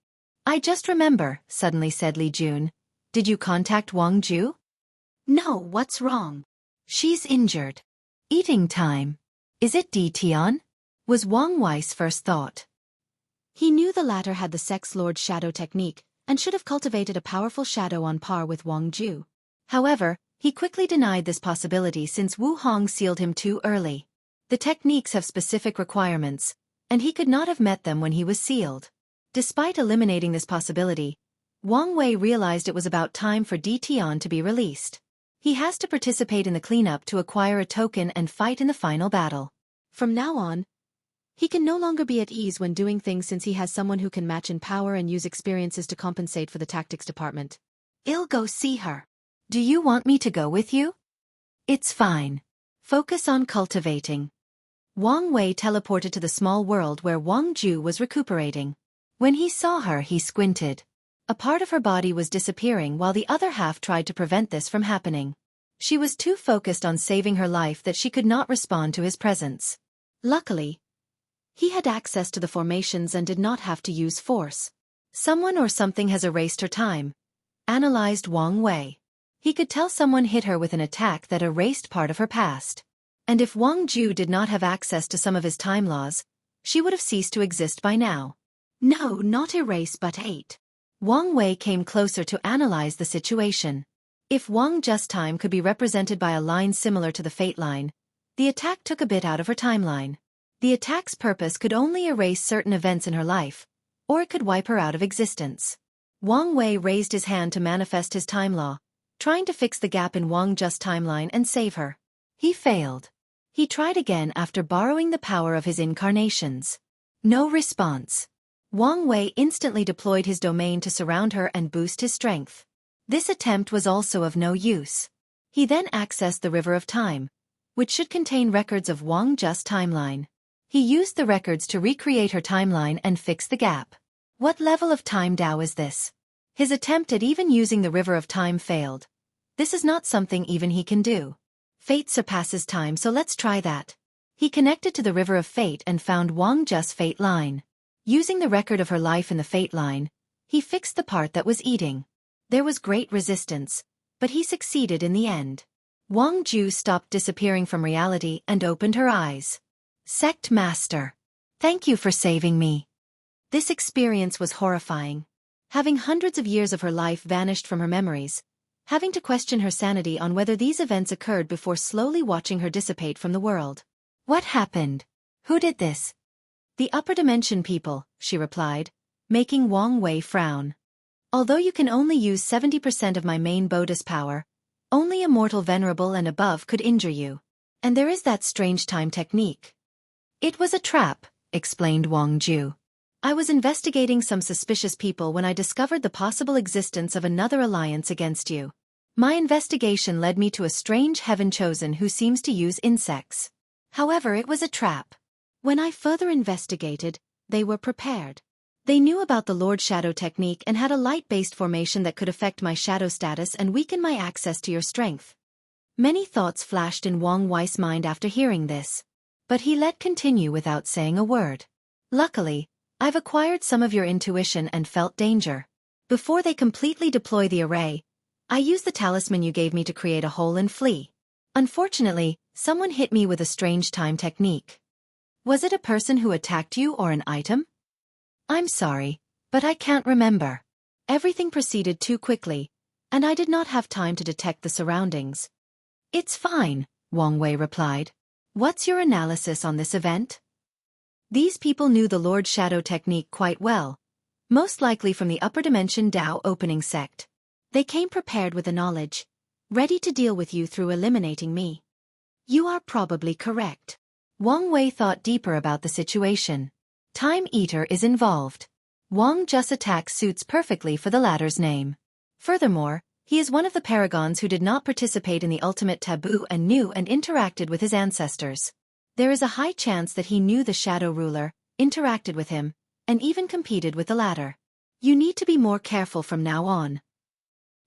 I just remember, suddenly said Li Jun. Did you contact Wang Ju? No, what's wrong? She's injured. Eating time. Is it Di Tian? Was Wang Wei's first thought. He knew the latter had the Sex Lord Shadow technique, and should have cultivated a powerful shadow on par with Wang Ju. However, he quickly denied this possibility since Wu Hong sealed him too early. The techniques have specific requirements, and he could not have met them when he was sealed. Despite eliminating this possibility, Wang Wei realized it was about time for Di Tian to be released. He has to participate in the cleanup to acquire a token and fight in the final battle. From now on, he can no longer be at ease when doing things since he has someone who can match in power and use experiences to compensate for the tactics department. I'll go see her. Do you want me to go with you? It's fine. Focus on cultivating. Wang Wei teleported to the small world where Wang Ju was recuperating. When he saw her, he squinted. A part of her body was disappearing while the other half tried to prevent this from happening. She was too focused on saving her life that she could not respond to his presence. Luckily, he had access to the formations and did not have to use force. Someone or something has erased her time, analyzed Wang Wei. He could tell someone hit her with an attack that erased part of her past. And if Wang Ju did not have access to some of his time laws, she would have ceased to exist by now. No, not erase but ate. Wang Wei came closer to analyze the situation. If Wang Just time could be represented by a line similar to the fate line, the attack took a bit out of her timeline. The attack's purpose could only erase certain events in her life, or it could wipe her out of existence. Wang Wei raised his hand to manifest his time law, trying to fix the gap in Wang Just timeline and save her. He failed. He tried again after borrowing the power of his incarnations. No response. Wang Wei instantly deployed his domain to surround her and boost his strength. This attempt was also of no use. He then accessed the River of Time, which should contain records of Wang Just timeline. He used the records to recreate her timeline and fix the gap. What level of time Dao is this? His attempt at even using the River of Time failed. This is not something even he can do. Fate surpasses time, so let's try that. He connected to the River of Fate and found Wang Just fate line. Using the record of her life in the fate line, he fixed the part that was eating. There was great resistance, but he succeeded in the end. Wang Ju stopped disappearing from reality and opened her eyes. Sect Master. Thank you for saving me. This experience was horrifying. Having hundreds of years of her life vanished from her memories, having to question her sanity on whether these events occurred before slowly watching her dissipate from the world. What happened? Who did this? The upper dimension people, she replied, making Wang Wei frown. Although you can only use 70% of my main Bodhis power, only a mortal venerable and above could injure you. And there is that strange time technique. It was a trap, explained Wang Ju. I was investigating some suspicious people when I discovered the possible existence of another alliance against you. My investigation led me to a strange heaven chosen who seems to use insects. However, it was a trap. When I further investigated, they were prepared. They knew about the Lord Shadow technique and had a light-based formation that could affect my shadow status and weaken my access to your strength. Many thoughts flashed in Wang Wei's mind after hearing this. But he let continue without saying a word. Luckily, I've acquired some of your intuition and felt danger. Before they completely deploy the array, I use the talisman you gave me to create a hole and flee. Unfortunately, someone hit me with a strange time technique. Was it a person who attacked you or an item? I'm sorry, but I can't remember. Everything proceeded too quickly, and I did not have time to detect the surroundings. It's fine, Wang Wei replied. What's your analysis on this event? These people knew the Lord Shadow technique quite well, most likely from the upper dimension Dao opening sect. They came prepared with the knowledge, ready to deal with you through eliminating me. You are probably correct. Wang Wei thought deeper about the situation. Time Eater is involved. Wang Just attack suits perfectly for the latter's name. Furthermore, he is one of the paragons who did not participate in the ultimate taboo and knew and interacted with his ancestors. There is a high chance that he knew the Shadow Ruler, interacted with him, and even competed with the latter. You need to be more careful from now on.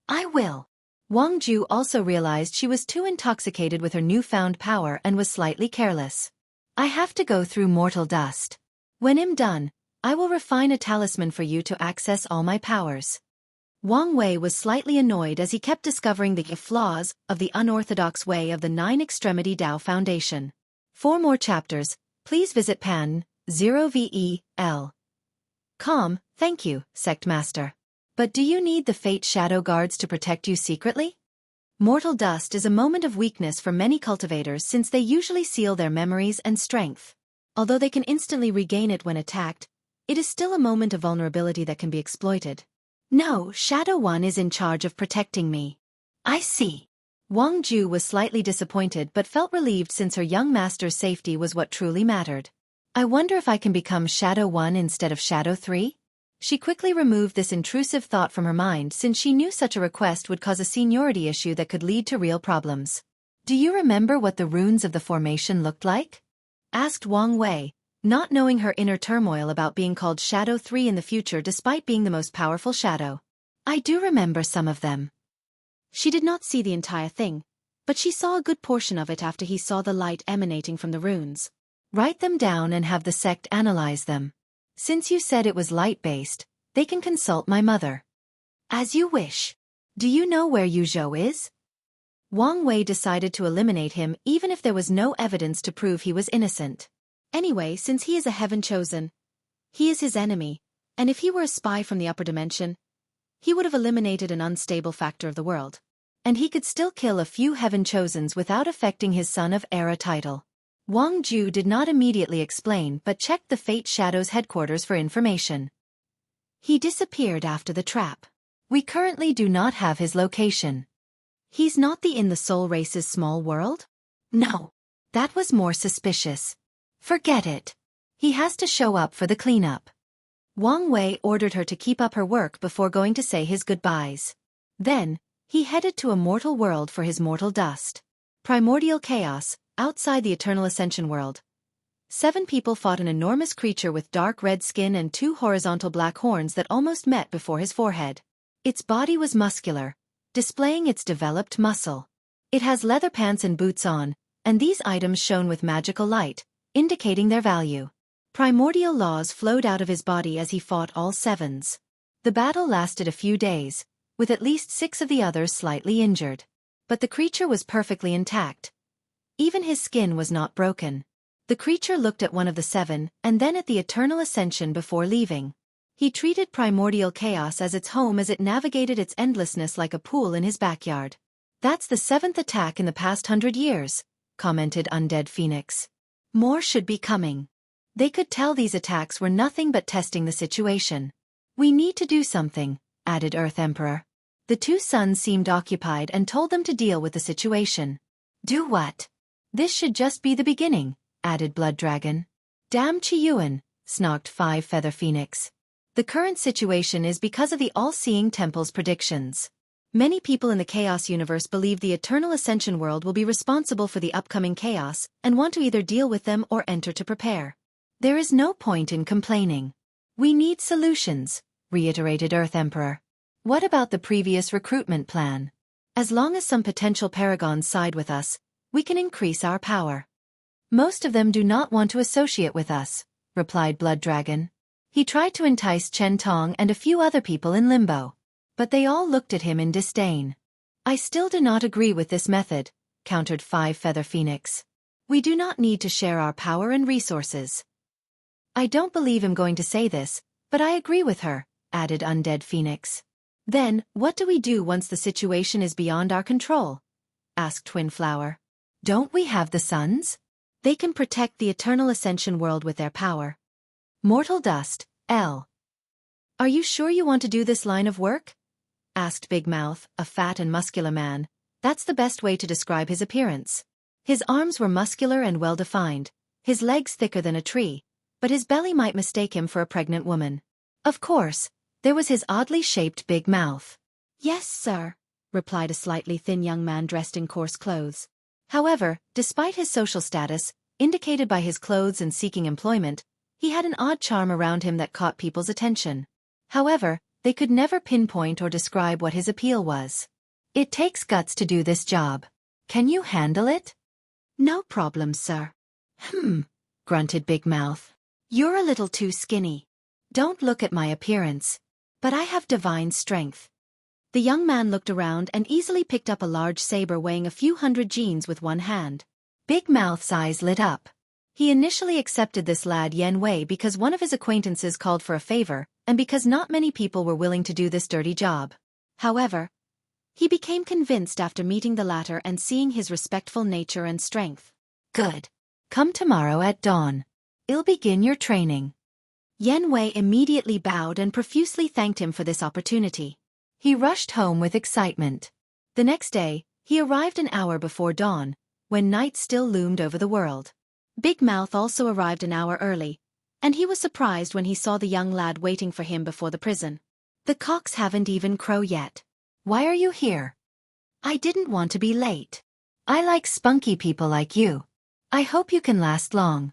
I will. Wang Ju also realized she was too intoxicated with her newfound power and was slightly careless. I have to go through mortal dust. When I'm done, I will refine a talisman for you to access all my powers. Wang Wei was slightly annoyed as he kept discovering the flaws of the unorthodox way of the Nine Extremity Dao Foundation. For more chapters, please visit pan0vel.com. Thank you, Sect Master. But do you need the Fate Shadow Guards to protect you secretly? Mortal dust is a moment of weakness for many cultivators since they usually seal their memories and strength. Although they can instantly regain it when attacked, it is still a moment of vulnerability that can be exploited. No, Shadow One is in charge of protecting me. I see. Wang Ju was slightly disappointed but felt relieved since her young master's safety was what truly mattered. I wonder if I can become Shadow One instead of Shadow 3? She quickly removed this intrusive thought from her mind since she knew such a request would cause a seniority issue that could lead to real problems. Do you remember what the runes of the formation looked like? Asked Wang Wei, not knowing her inner turmoil about being called Shadow 3 in the future despite being the most powerful shadow. I do remember some of them. She did not see the entire thing, but she saw a good portion of it after he saw the light emanating from the runes. Write them down and have the sect analyze them. Since you said it was light-based, they can consult my mother. As you wish. Do you know where Yu Zhou is? Wang Wei decided to eliminate him even if there was no evidence to prove he was innocent. Anyway, since he is a heaven chosen, he is his enemy, and if he were a spy from the upper dimension, he would have eliminated an unstable factor of the world. And he could still kill a few heaven chosens without affecting his Son of Era title. Wang Ju did not immediately explain but checked the Fate Shadow's headquarters for information. He disappeared after the trap. We currently do not have his location. He's not in the Soul Race's small world? No. That was more suspicious. Forget it. He has to show up for the cleanup. Wang Wei ordered her to keep up her work before going to say his goodbyes. Then, he headed to a mortal world for his mortal dust. Primordial chaos, outside the Eternal Ascension world. 7 people fought an enormous creature with dark red skin and 2 horizontal black horns that almost met before his forehead. Its body was muscular, displaying its developed muscle. It has leather pants and boots on, and these items shone with magical light, indicating their value. Primordial laws flowed out of his body as he fought all 7s. The battle lasted a few days, with at least 6 of the others slightly injured. But the creature was perfectly intact. Even his skin was not broken. The creature looked at one of the 7 and then at the Eternal Ascension before leaving. He treated primordial chaos as its home as it navigated its endlessness like a pool in his backyard. That's the 7th attack in the past 100 years, commented Undead Phoenix. More should be coming. They could tell these attacks were nothing but testing the situation. We need to do something, added Earth Emperor. The 2 sons seemed occupied and told them to deal with the situation. Do what? This should just be the beginning, added Blood Dragon. Damn Chiyuan, snogged 5 Feather Phoenix. The current situation is because of the All-Seeing Temple's predictions. Many people in the Chaos universe believe the Eternal Ascension world will be responsible for the upcoming chaos and want to either deal with them or enter to prepare. There is no point in complaining. We need solutions, reiterated Earth Emperor. What about the previous recruitment plan? As long as some potential paragons side with us, we can increase our power. Most of them do not want to associate with us, replied Blood Dragon. He tried to entice Chen Tong and a few other people in limbo. But they all looked at him in disdain. I still do not agree with this method, countered 5 Feather Phoenix. We do not need to share our power and resources. I don't believe him going to say this, but I agree with her, added Undead Phoenix. Then, what do we do once the situation is beyond our control? Asked Twin Flower. Don't we have the sons? They can protect the Eternal Ascension world with their power. Mortal Dust, L. Are you sure you want to do this line of work? Asked Big Mouth, a fat and muscular man. That's the best way to describe his appearance. His arms were muscular and well-defined, his legs thicker than a tree, but his belly might mistake him for a pregnant woman. Of course, there was his oddly shaped big mouth. Yes, sir, replied a slightly thin young man dressed in coarse clothes. However, despite his social status, indicated by his clothes and seeking employment, he had an odd charm around him that caught people's attention. However, they could never pinpoint or describe what his appeal was. It takes guts to do this job. Can you handle it? No problem, sir. Grunted Big Mouth. You're a little too skinny. Don't look at my appearance. But I have divine strength. The young man looked around and easily picked up a large saber weighing a few hundred genes with one hand. Big Mouth's eyes lit up. He initially accepted this lad Yen Wei because one of his acquaintances called for a favor, and because not many people were willing to do this dirty job. However, he became convinced after meeting the latter and seeing his respectful nature and strength. Good. Come tomorrow at dawn. I'll begin your training. Yen Wei immediately bowed and profusely thanked him for this opportunity. He rushed home with excitement. The next day, he arrived an hour before dawn, when night still loomed over the world. Big Mouth also arrived an hour early, and he was surprised when he saw the young lad waiting for him before the prison. The cocks haven't even crowed yet. Why are you here? I didn't want to be late. I like spunky people like you. I hope you can last long.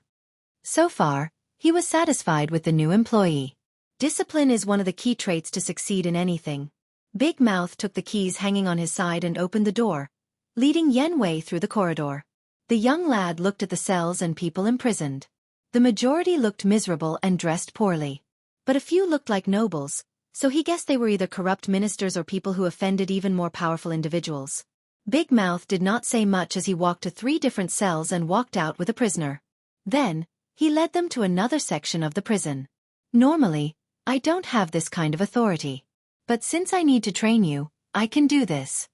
So far, He was satisfied with the new employee. Discipline is one of the key traits to succeed in anything. Big Mouth took the keys hanging on his side and opened the door, leading Yen Wei through the corridor. The young lad looked at the cells and people imprisoned. The majority looked miserable and dressed poorly. But a few looked like nobles, so he guessed they were either corrupt ministers or people who offended even more powerful individuals. Big Mouth did not say much as he walked to 3 different cells and walked out with a prisoner. Then, he led them to another section of the prison. Normally, I don't have this kind of authority. But since I need to train you, I can do this.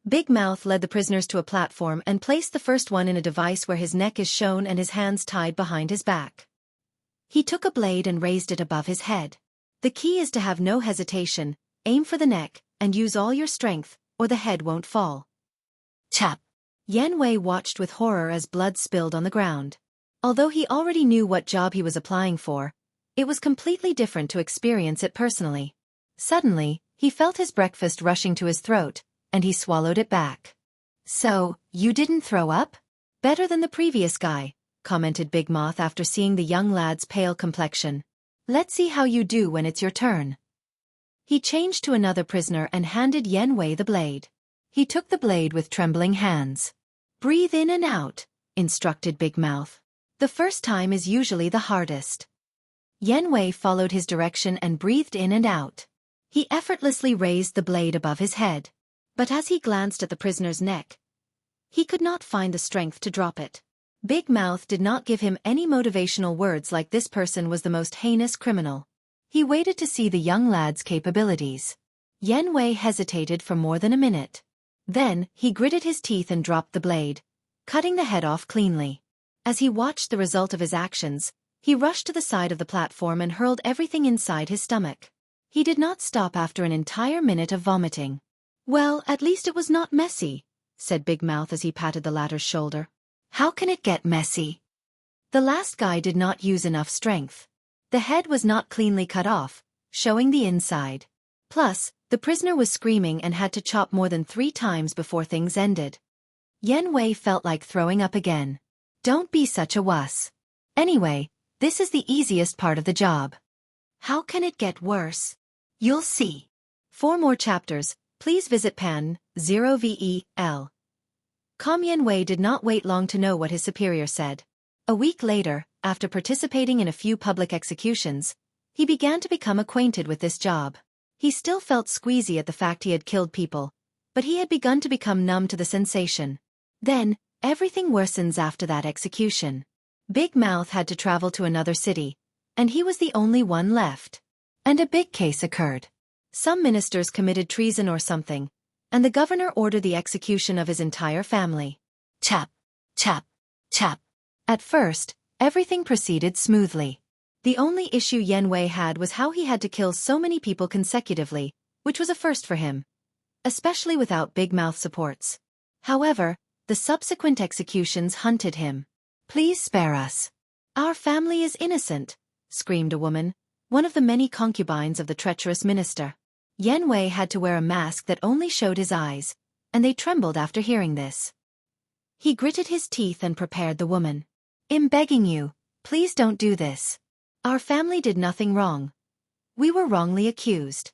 Big Mouth led the prisoners to a platform and placed the first one in a device where his neck is shown and his hands tied behind his back. He took a blade and raised it above his head. The key is to have no hesitation, aim for the neck, and use all your strength, or the head won't fall. Chap! Yen Wei watched with horror as blood spilled on the ground. Although he already knew what job he was applying for, it was completely different to experience it personally. Suddenly, he felt his breakfast rushing to his throat, and he swallowed it back. So, you didn't throw up? Better than the previous guy, commented Big Mouth after seeing the young lad's pale complexion. Let's see how you do when it's your turn. He changed to another prisoner and handed Yen Wei the blade. He took the blade with trembling hands. Breathe in and out, instructed Big Mouth. The first time is usually the hardest. Yen Wei followed his direction and breathed in and out. He effortlessly raised the blade above his head. But as he glanced at the prisoner's neck, he could not find the strength to drop it. Big Mouth did not give him any motivational words like this person was the most heinous criminal. He waited to see the young lad's capabilities. Yen Wei hesitated for more than a minute. Then, he gritted his teeth and dropped the blade, cutting the head off cleanly. As he watched the result of his actions, he rushed to the side of the platform and hurled everything inside his stomach. He did not stop after an entire minute of vomiting. Well, at least it was not messy, said Big Mouth as he patted the latter's shoulder. How can it get messy? The last guy did not use enough strength. The head was not cleanly cut off, showing the inside. Plus, the prisoner was screaming and had to chop more than 3 times before things ended. Yen Wei felt like throwing up again. Don't be such a wuss. Anyway, this is the easiest part of the job. How can it get worse? You'll see. For more chapters, please visit pan 0vel. Yen Wei did not wait long to know what his superior said. A week later, after participating in a few public executions, he began to become acquainted with this job. He still felt squeezy at the fact he had killed people, but he had begun to become numb to the sensation. Then, everything worsens after that execution. Big Mouth had to travel to another city, and he was the only one left. And a big case occurred. Some ministers committed treason or something, and the governor ordered the execution of his entire family. Chap, chap, chap. At first, everything proceeded smoothly. The only issue Yen Wei had was how he had to kill so many people consecutively, which was a first for him, especially without Big Mouth supports. However, the subsequent executions hunted him. Please spare us. Our family is innocent, screamed a woman, one of the many concubines of the treacherous minister. Yen Wei had to wear a mask that only showed his eyes, and they trembled after hearing this. He gritted his teeth and prepared the woman. I'm begging you, please don't do this. Our family did nothing wrong. We were wrongly accused.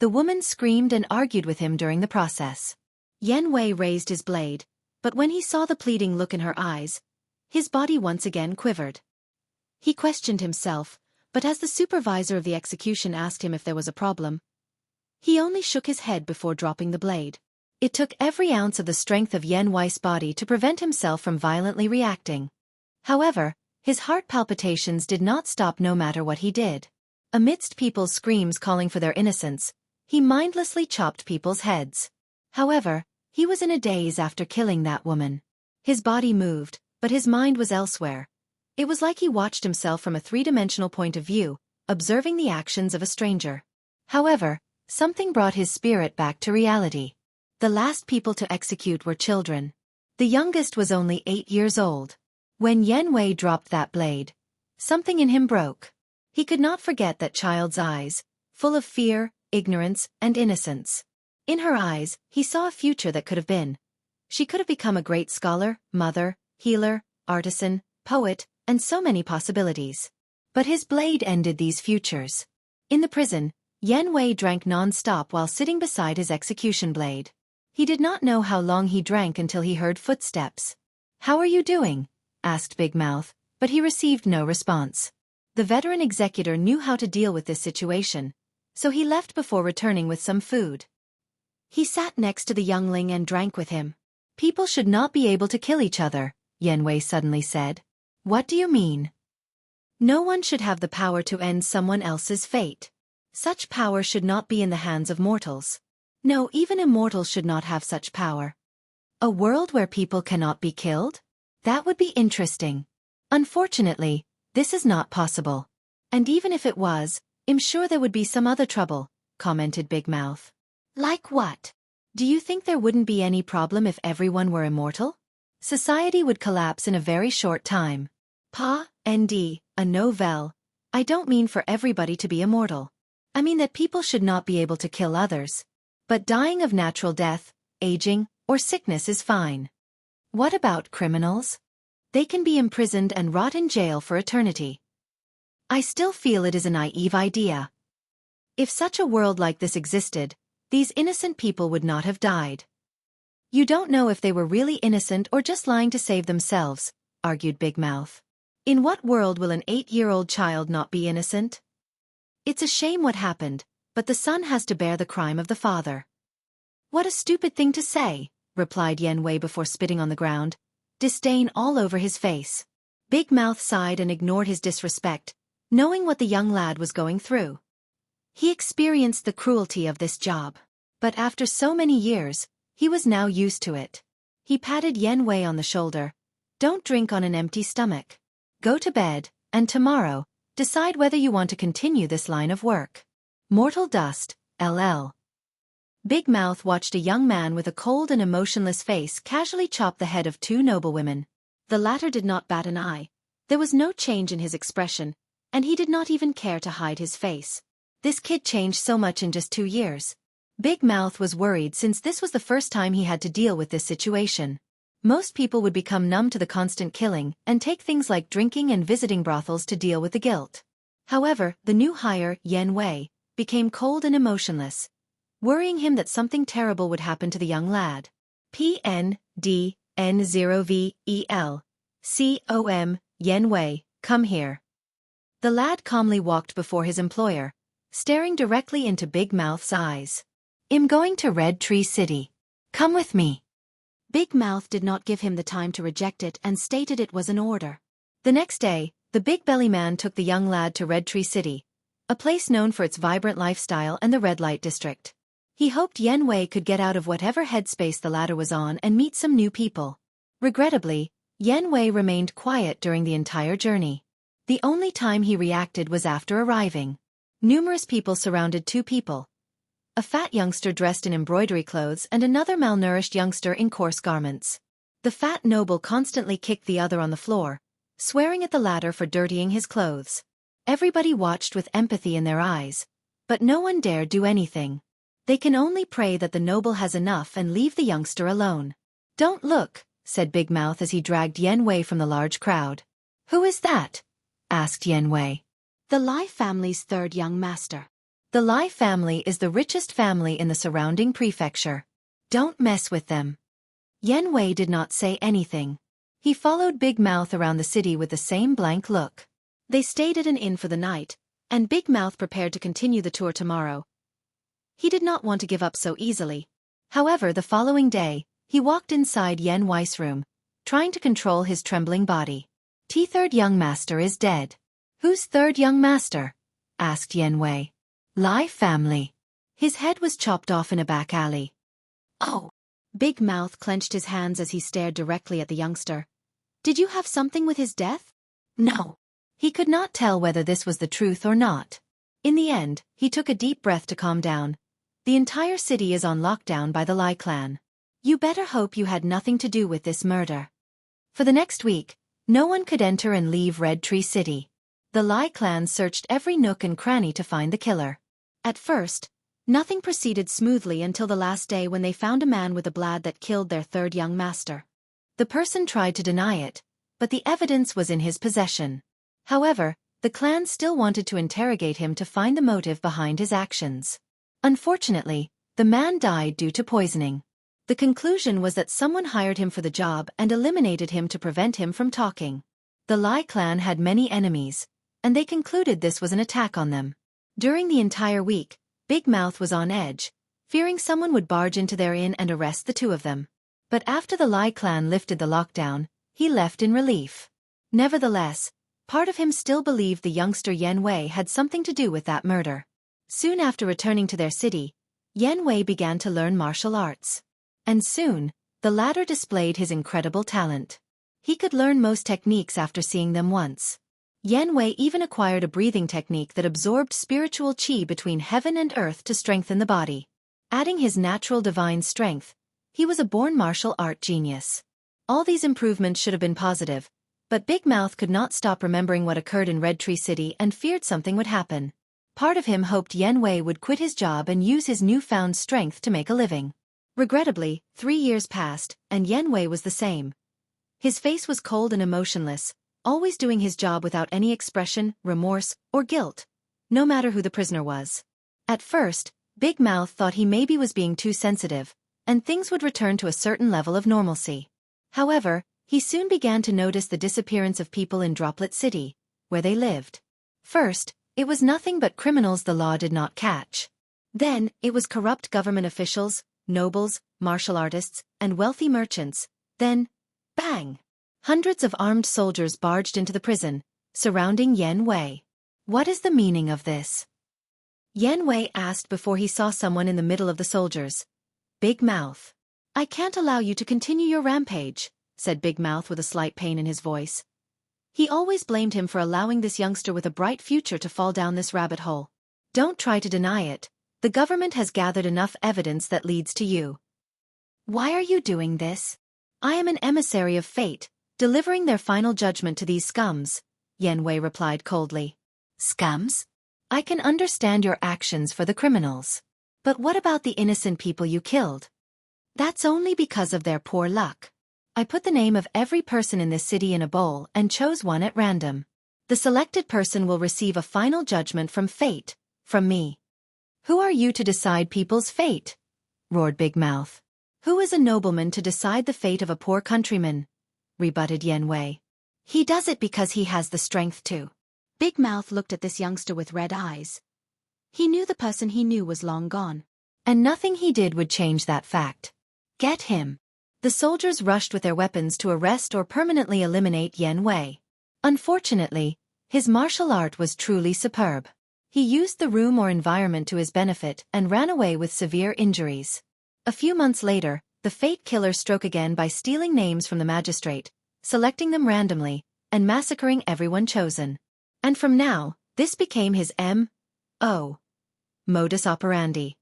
The woman screamed and argued with him during the process. Yen Wei raised his blade, but when he saw the pleading look in her eyes, his body once again quivered. He questioned himself, but as the supervisor of the execution asked him if there was a problem, he only shook his head before dropping the blade. It took every ounce of the strength of Yen Wei's body to prevent himself from violently reacting. However, his heart palpitations did not stop no matter what he did. Amidst people's screams calling for their innocence, he mindlessly chopped people's heads. However, he was in a daze after killing that woman. His body moved, but his mind was elsewhere. It was like he watched himself from a 3-dimensional point of view, observing the actions of a stranger. However, something brought his spirit back to reality. The last people to execute were children. The youngest was only 8 years old. When Yen Wei dropped that blade, something in him broke. He could not forget that child's eyes, full of fear, ignorance, and innocence. In her eyes, he saw a future that could have been. She could have become a great scholar, mother, healer, artisan, poet, and so many possibilities. But his blade ended these futures. In the prison, Yan Wei drank non-stop while sitting beside his execution blade. He did not know how long he drank until he heard footsteps. "How are you doing?" asked Big Mouth, but he received no response. The veteran executor knew how to deal with this situation, so he left before returning with some food. He sat next to the youngling and drank with him. "People should not be able to kill each other," Yan Wei suddenly said. "What do you mean?" "No one should have the power to end someone else's fate. Such power should not be in the hands of mortals. No, even immortals should not have such power." "A world where people cannot be killed? That would be interesting. Unfortunately, this is not possible. And even if it was, I'm sure there would be some other trouble," commented Big Mouth. "Like what? Do you think there wouldn't be any problem if everyone were immortal? Society would collapse in a very short time." "Pa, ND, a novel. I don't mean for everybody to be immortal. I mean that people should not be able to kill others. But dying of natural death, aging, or sickness is fine." "What about criminals? They can be imprisoned and rot in jail for eternity." "I still feel it is a naive idea. If such a world like this existed, these innocent people would not have died." "You don't know if they were really innocent or just lying to save themselves," argued Big Mouth. "In what world will an 8-year-old child not be innocent? It's a shame what happened, but the son has to bear the crime of the father." "What a stupid thing to say," replied Yan Wei before spitting on the ground, disdain all over his face. Big Mouth sighed and ignored his disrespect, knowing what the young lad was going through. He experienced the cruelty of this job. But after so many years, he was now used to it. He patted Yan Wei on the shoulder. "Don't drink on an empty stomach. Go to bed, and tomorrow, decide whether you want to continue this line of work. Mortal dust, LL." Big Mouth watched a young man with a cold and emotionless face casually chop the head of 2 noblewomen. The latter did not bat an eye. There was no change in his expression, and he did not even care to hide his face. This kid changed so much in just 2 years. Big Mouth was worried since this was the first time he had to deal with this situation. Most people would become numb to the constant killing and take things like drinking and visiting brothels to deal with the guilt. However, the new hire, Yan Wei, became cold and emotionless, worrying him that something terrible would happen to the young lad. "PNDN0VEL. COM, Yan Wei, come here." The lad calmly walked before his employer, staring directly into Big Mouth's eyes. "I'm going to Red Tree City. Come with me." Big Mouth did not give him the time to reject it and stated it was an order. The next day, the Big Belly Man took the young lad to Red Tree City, a place known for its vibrant lifestyle and the red light district. He hoped Yan Wei could get out of whatever headspace the latter was on and meet some new people. Regrettably, Yan Wei remained quiet during the entire journey. The only time he reacted was after arriving. Numerous people surrounded 2 people. A fat youngster dressed in embroidery clothes and another malnourished youngster in coarse garments. The fat noble constantly kicked the other on the floor, swearing at the latter for dirtying his clothes. Everybody watched with empathy in their eyes, but no one dared do anything. They can only pray that the noble has enough and leave the youngster alone. "Don't look," said Big Mouth as he dragged Yan Wei from the large crowd. "Who is that?" asked Yan Wei. "The Lai family's 3rd young master. The Lai family is the richest family in the surrounding prefecture. Don't mess with them." Yan Wei did not say anything. He followed Big Mouth around the city with the same blank look. They stayed at an inn for the night, and Big Mouth prepared to continue the tour tomorrow. He did not want to give up so easily. However, the following day, he walked inside Yan Wei's room, trying to control his trembling body. "T3rd young master is dead." "Who's 3rd young master?" asked Yan Wei. "Lai family." His head was chopped off in a back alley. "Oh." Big Mouth clenched his hands as he stared directly at the youngster. "Did you have something with his death?" "No." He could not tell whether this was the truth or not. In the end, he took a deep breath to calm down. The entire city is on lockdown by the Lai clan. You better hope you had nothing to do with this murder. For the next week, no one could enter and leave Red Tree City. The Lai clan searched every nook and cranny to find the killer. At first, nothing proceeded smoothly until the last day when they found a man with a blade that killed their 3rd young master. The person tried to deny it, but the evidence was in his possession. However, The clan still wanted to interrogate him to find the motive behind his actions. Unfortunately, the man died due to poisoning. The conclusion was that someone hired him for the job and eliminated him to prevent him from talking. The Lai clan had many enemies, and they concluded this was an attack on them. During the entire week, Big Mouth was on edge, fearing someone would barge into their inn and arrest the two of them. But after the Lai clan lifted the lockdown, he left in relief. Nevertheless, part of him still believed the youngster Yan Wei had something to do with that murder. Soon after returning to their city, Yan Wei began to learn martial arts. And soon, the latter displayed his incredible talent. He could learn most techniques after seeing them once. Yan Wei even acquired a breathing technique that absorbed spiritual qi between heaven and earth to strengthen the body. Adding his natural divine strength, he was a born martial art genius. All these improvements should have been positive, but Big Mouth could not stop remembering what occurred in Red Tree City and feared something would happen. Part of him hoped Yan Wei would quit his job and use his newfound strength to make a living. Regrettably, 3 years passed, and Yan Wei was the same. His face was cold and emotionless, always doing his job without any expression, remorse, or guilt, no matter who the prisoner was. At first, Big Mouth thought he maybe was being too sensitive, and things would return to a certain level of normalcy. However, he soon began to notice the disappearance of people in Droplet City, where they lived. First, it was nothing but criminals the law did not catch. Then, it was corrupt government officials, nobles, martial artists, and wealthy merchants. Then, bang! Hundreds of armed soldiers barged into the prison, surrounding Yan Wei. What is the meaning of this? Yan Wei asked before he saw someone in the middle of the soldiers. Big Mouth. I can't allow you to continue your rampage, said Big Mouth with a slight pain in his voice. He always blamed him for allowing this youngster with a bright future to fall down this rabbit hole. Don't try to deny it. The government has gathered enough evidence that leads to you. Why are you doing this? I am an emissary of fate, delivering their final judgment to these scums, Yan Wei replied coldly. Scums? I can understand your actions for the criminals. But what about the innocent people you killed? That's only because of their poor luck. I put the name of every person in this city in a bowl and chose one at random. The selected person will receive a final judgment from fate, from me. Who are you to decide people's fate? Roared Big Mouth. Who is a nobleman to decide the fate of a poor countryman? Rebutted Yan Wei. He does it because he has the strength to. Big Mouth looked at this youngster with red eyes. He knew the person he knew was long gone. And nothing he did would change that fact. Get him. The soldiers rushed with their weapons to arrest or permanently eliminate Yan Wei. Unfortunately, his martial art was truly superb. He used the room or environment to his benefit and ran away with severe injuries. A few months later, the Fate Killer struck again by stealing names from the magistrate, selecting them randomly, and massacring everyone chosen. And from now, this became his M.O. modus operandi.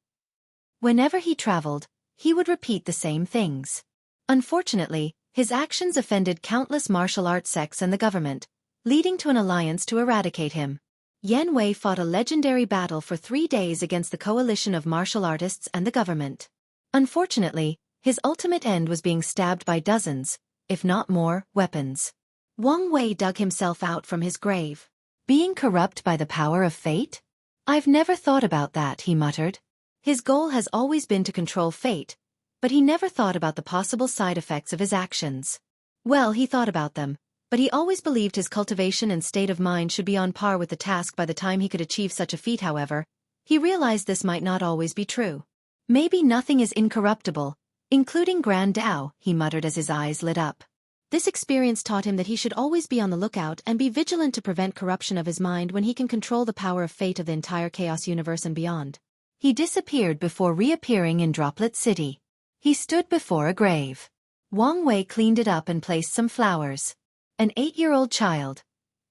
Whenever he traveled, he would repeat the same things. Unfortunately, his actions offended countless martial arts sects and the government, leading to an alliance to eradicate him. Yan Wei fought a legendary battle for 3 days against the coalition of martial artists and the government. Unfortunately, his ultimate end was being stabbed by dozens, if not more, weapons. Wang Wei dug himself out from his grave. Being corrupt by the power of fate? I've never thought about that, he muttered. His goal has always been to control fate, but he never thought about the possible side effects of his actions. Well, he thought about them, but he always believed his cultivation and state of mind should be on par with the task by the time he could achieve such a feat. However, he realized this might not always be true. Maybe nothing is incorruptible, including Grand Dao, he muttered as his eyes lit up. This experience taught him that he should always be on the lookout and be vigilant to prevent corruption of his mind when he can control the power of fate of the entire Chaos Universe and beyond. He disappeared before reappearing in Droplet City. He stood before a grave. Wang Wei cleaned it up and placed some flowers. An 8-year-old child.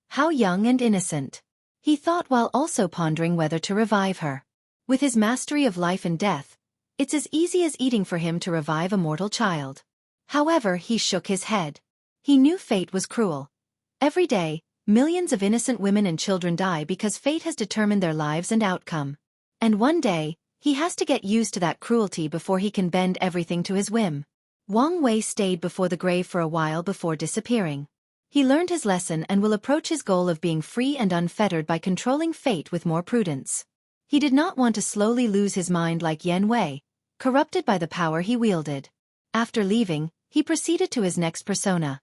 How young and innocent. He thought while also pondering whether to revive her. With his mastery of life and death, it's as easy as eating for him to revive a mortal child. However, he shook his head. He knew fate was cruel. Every day, millions of innocent women and children die because fate has determined their lives and outcome. And one day, he has to get used to that cruelty before he can bend everything to his whim. Wang Wei stayed before the grave for a while before disappearing. He learned his lesson and will approach his goal of being free and unfettered by controlling fate with more prudence. He did not want to slowly lose his mind like Yan Wei, corrupted by the power he wielded. After leaving, he proceeded to his next persona,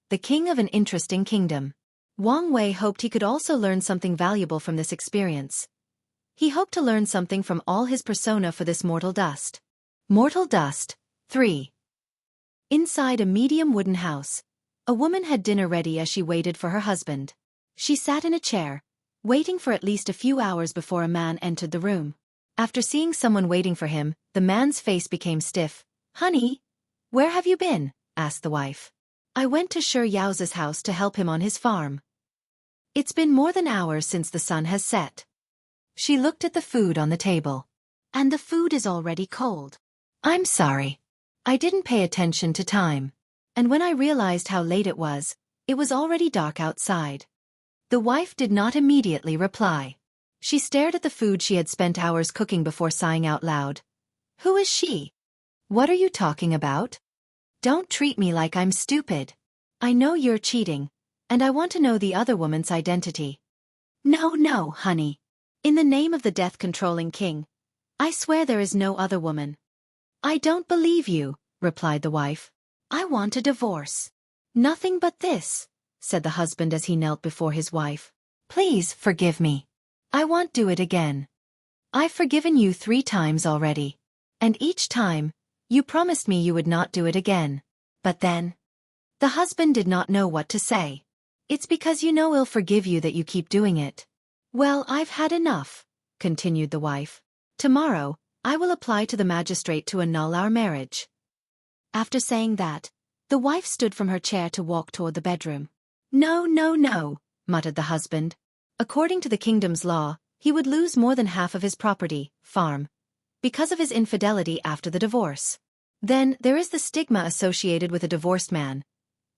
the king of an interesting kingdom. Wang Wei hoped he could also learn something valuable from this experience. He hoped to learn something from all his persona for this mortal dust. Mortal Dust 3. Inside a medium wooden house, a woman had dinner ready as she waited for her husband. She sat in a chair, waiting for at least a few hours before a man entered the room. After seeing someone waiting for him, the man's face became stiff. "Honey, where have you been?" asked the wife. "I went to Shi Yao's house to help him on his farm. It's been more than hours since the sun has set." She looked at the food on the table. "And the food is already cold. I'm sorry. I didn't pay attention to time. And when I realized how late it was already dark outside." The wife did not immediately reply. She stared at the food she had spent hours cooking before sighing out loud. "Who is she? What are you talking about? Don't treat me like I'm stupid. I know you're cheating, and I want to know the other woman's identity." No, honey. In the name of the death-controlling king, I swear there is no other woman." "I don't believe you," replied the wife. "I want a divorce." "Nothing but this," said the husband as he knelt before his wife. "Please forgive me. I won't do it again. I've forgiven you 3 times already. And each time, you promised me you would not do it again. But then..." The husband did not know what to say. "It's because you know I'll forgive you that you keep doing it." "Well, I've had enough," continued the wife. "Tomorrow, I will apply to the magistrate to annul our marriage." After saying that, the wife stood from her chair to walk toward the bedroom. No, muttered the husband. According to the kingdom's law, he would lose more than half of his property, farm, because of his infidelity after the divorce. Then, there is the stigma associated with a divorced man.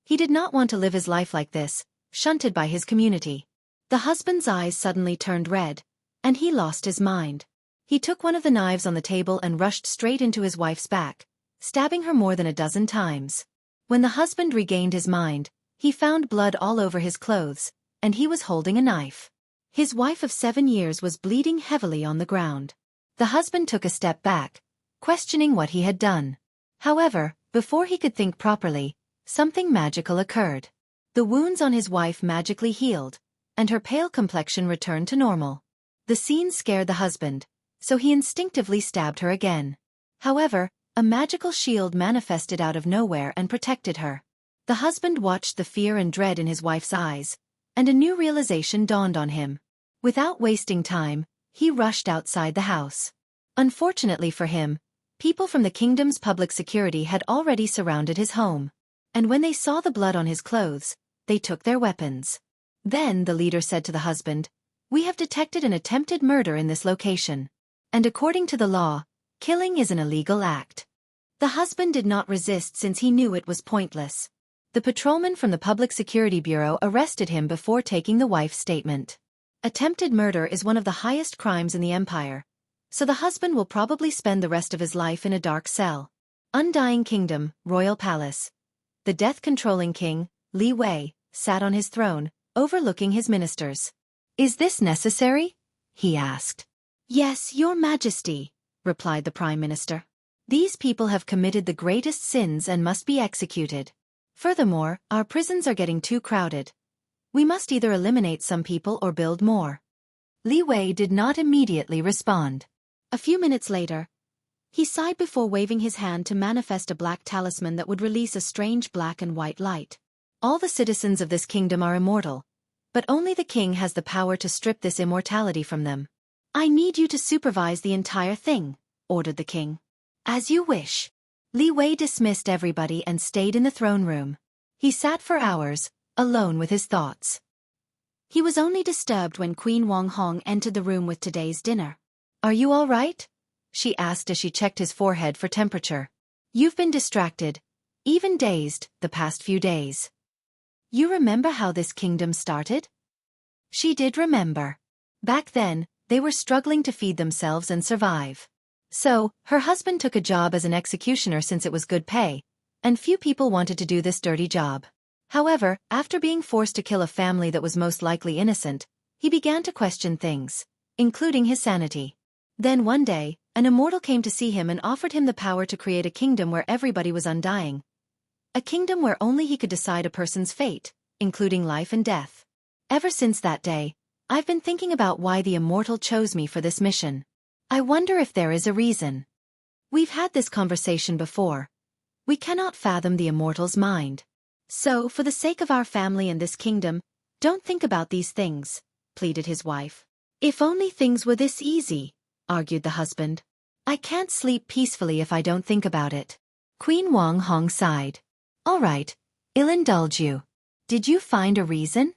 He did not want to live his life like this, shunted by his community. The husband's eyes suddenly turned red, and he lost his mind. He took one of the knives on the table and rushed straight into his wife's back, stabbing her more than a dozen times. When the husband regained his mind, he found blood all over his clothes, and he was holding a knife. His wife of 7 years was bleeding heavily on the ground. The husband took a step back, questioning what he had done. However, before he could think properly, something magical occurred. The wounds on his wife magically healed, and her pale complexion returned to normal. The scene scared the husband, so he instinctively stabbed her again. However, a magical shield manifested out of nowhere and protected her. The husband watched the fear and dread in his wife's eyes, and a new realization dawned on him. Without wasting time, he rushed outside the house. Unfortunately for him, people from the kingdom's public security had already surrounded his home. And when they saw the blood on his clothes, they took their weapons. Then the leader said to the husband, "We have detected an attempted murder in this location. And according to the law, killing is an illegal act." The husband did not resist since he knew it was pointless. The patrolman from the Public Security Bureau arrested him before taking the wife's statement. Attempted murder is one of the highest crimes in the empire, so the husband will probably spend the rest of his life in a dark cell. Undying Kingdom, Royal Palace. The death-controlling king, Li Wei, sat on his throne, overlooking his ministers. "Is this necessary?" he asked. "Yes, your majesty," replied the prime minister. "These people have committed the greatest sins and must be executed. Furthermore, our prisons are getting too crowded. We must either eliminate some people or build more." Li Wei did not immediately respond. A few minutes later, he sighed before waving his hand to manifest a black talisman that would release a strange black and white light. "All the citizens of this kingdom are immortal, but only the king has the power to strip this immortality from them. I need you to supervise the entire thing," ordered the king. "As you wish." Li Wei dismissed everybody and stayed in the throne room. He sat for hours, alone with his thoughts. He was only disturbed when Queen Wang Hong entered the room with today's dinner. "Are you all right?" she asked as she checked his forehead for temperature. "You've been distracted, even dazed, the past few days. You remember how this kingdom started?" She did remember. Back then, they were struggling to feed themselves and survive. So, her husband took a job as an executioner since it was good pay, and few people wanted to do this dirty job. However, after being forced to kill a family that was most likely innocent, he began to question things, including his sanity. Then one day, an immortal came to see him and offered him the power to create a kingdom where everybody was undying. A kingdom where only he could decide a person's fate, including life and death. Ever since that day, I've been thinking about why the immortal chose me for this mission. I wonder if there is a reason. We've had this conversation before. We cannot fathom the immortal's mind. So, for the sake of our family and this kingdom, don't think about these things, pleaded his wife. If only things were this easy, argued the husband. I can't sleep peacefully if I don't think about it. Queen Wang Hong sighed. All right, I'll indulge you. Did you find a reason?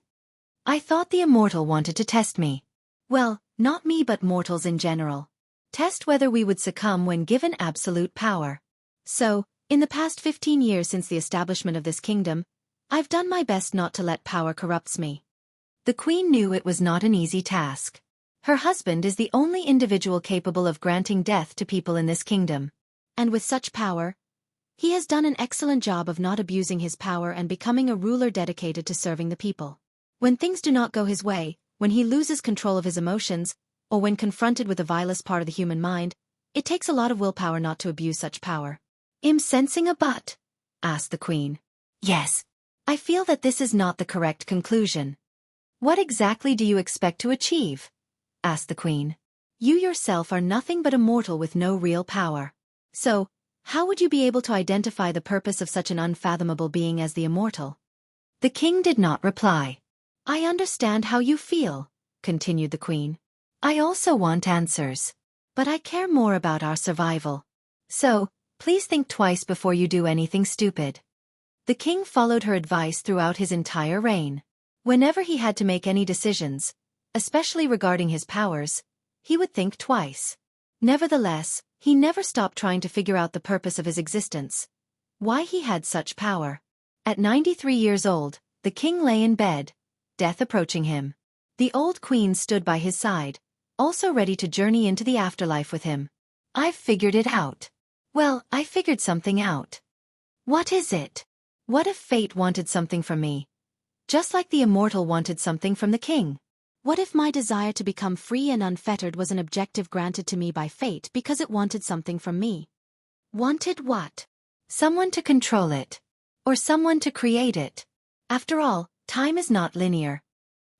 I thought the immortal wanted to test me. Well, not me but mortals in general. Test whether we would succumb when given absolute power. So, in the past 15 years since the establishment of this kingdom, I've done my best not to let power corrupt me. The queen knew it was not an easy task. Her husband is the only individual capable of granting death to people in this kingdom. And with such power, he has done an excellent job of not abusing his power and becoming a ruler dedicated to serving the people. When things do not go his way, when he loses control of his emotions, or when confronted with the vilest part of the human mind, it takes a lot of willpower not to abuse such power. Am sensing a but? Asked the queen. Yes. I feel that this is not the correct conclusion. What exactly do you expect to achieve? Asked the queen. You yourself are nothing but a mortal with no real power. So, how would you be able to identify the purpose of such an unfathomable being as the immortal? The king did not reply. I understand how you feel, continued the queen. I also want answers. But I care more about our survival. So, please think twice before you do anything stupid. The king followed her advice throughout his entire reign. Whenever he had to make any decisions, especially regarding his powers, he would think twice. Nevertheless, he never stopped trying to figure out the purpose of his existence. Why he had such power. At 93 years old, the king lay in bed, death approaching him. The old queen stood by his side, also ready to journey into the afterlife with him. I've figured it out. Well, I figured something out. What is it? What if fate wanted something from me? Just like the immortal wanted something from the king. What if my desire to become free and unfettered was an objective granted to me by fate because it wanted something from me? Wanted what? Someone to control it. Or someone to create it. After all, time is not linear.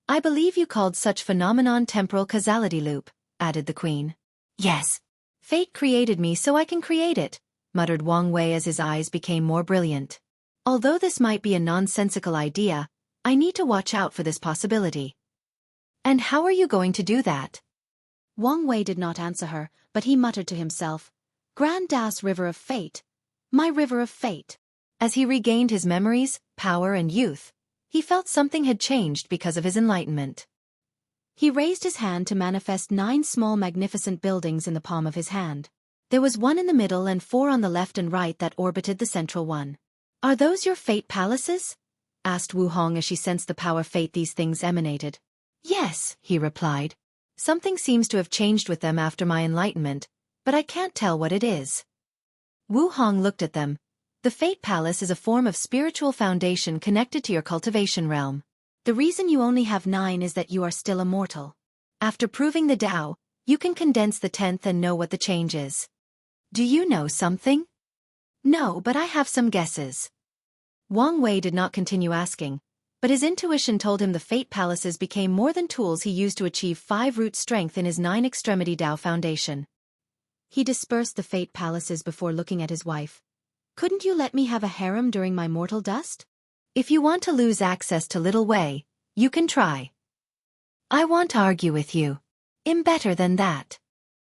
I believe you called such phenomenon temporal causality loop, added the queen. Yes. Fate created me so I can create it, muttered Wang Wei as his eyes became more brilliant. Although this might be a nonsensical idea, I need to watch out for this possibility. And how are you going to do that? Wang Wei did not answer her, but he muttered to himself, Grandas River of Fate, my river of fate. As he regained his memories, power and youth, he felt something had changed because of his enlightenment. He raised his hand to manifest 9 small magnificent buildings in the palm of his hand. There was 1 in the middle and 4 on the left and right that orbited the central one. Are those your fate palaces? Asked Wu Hong as she sensed the power fate these things emanated. Yes, he replied. Something seems to have changed with them after my enlightenment, but I can't tell what it is. Wu Hong looked at them. The Fate Palace is a form of spiritual foundation connected to your cultivation realm. The reason you only have 9 is that you are still immortal. After proving the Tao, you can condense the 10th and know what the change is. Do you know something? No, but I have some guesses. Wang Wei did not continue asking, but his intuition told him the Fate Palaces became more than tools he used to achieve 5-root strength in his 9-extremity Tao foundation. He dispersed the Fate Palaces before looking at his wife. Couldn't you let me have a harem during my mortal dust? If you want to lose access to Little Wei, you can try. I won't argue with you. I'm better than that.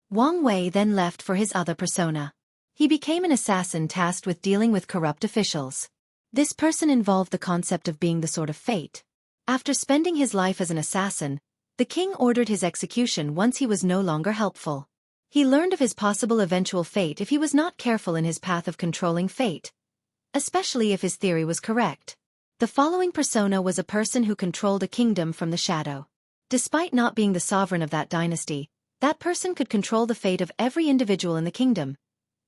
Wang Wei then left for his other persona. He became an assassin tasked with dealing with corrupt officials. This person involved the concept of being the sword of fate. After spending his life as an assassin, the king ordered his execution once he was no longer helpful. He learned of his possible eventual fate if he was not careful in his path of controlling fate, especially if his theory was correct. The following persona was a person who controlled a kingdom from the shadow. Despite not being the sovereign of that dynasty, that person could control the fate of every individual in the kingdom,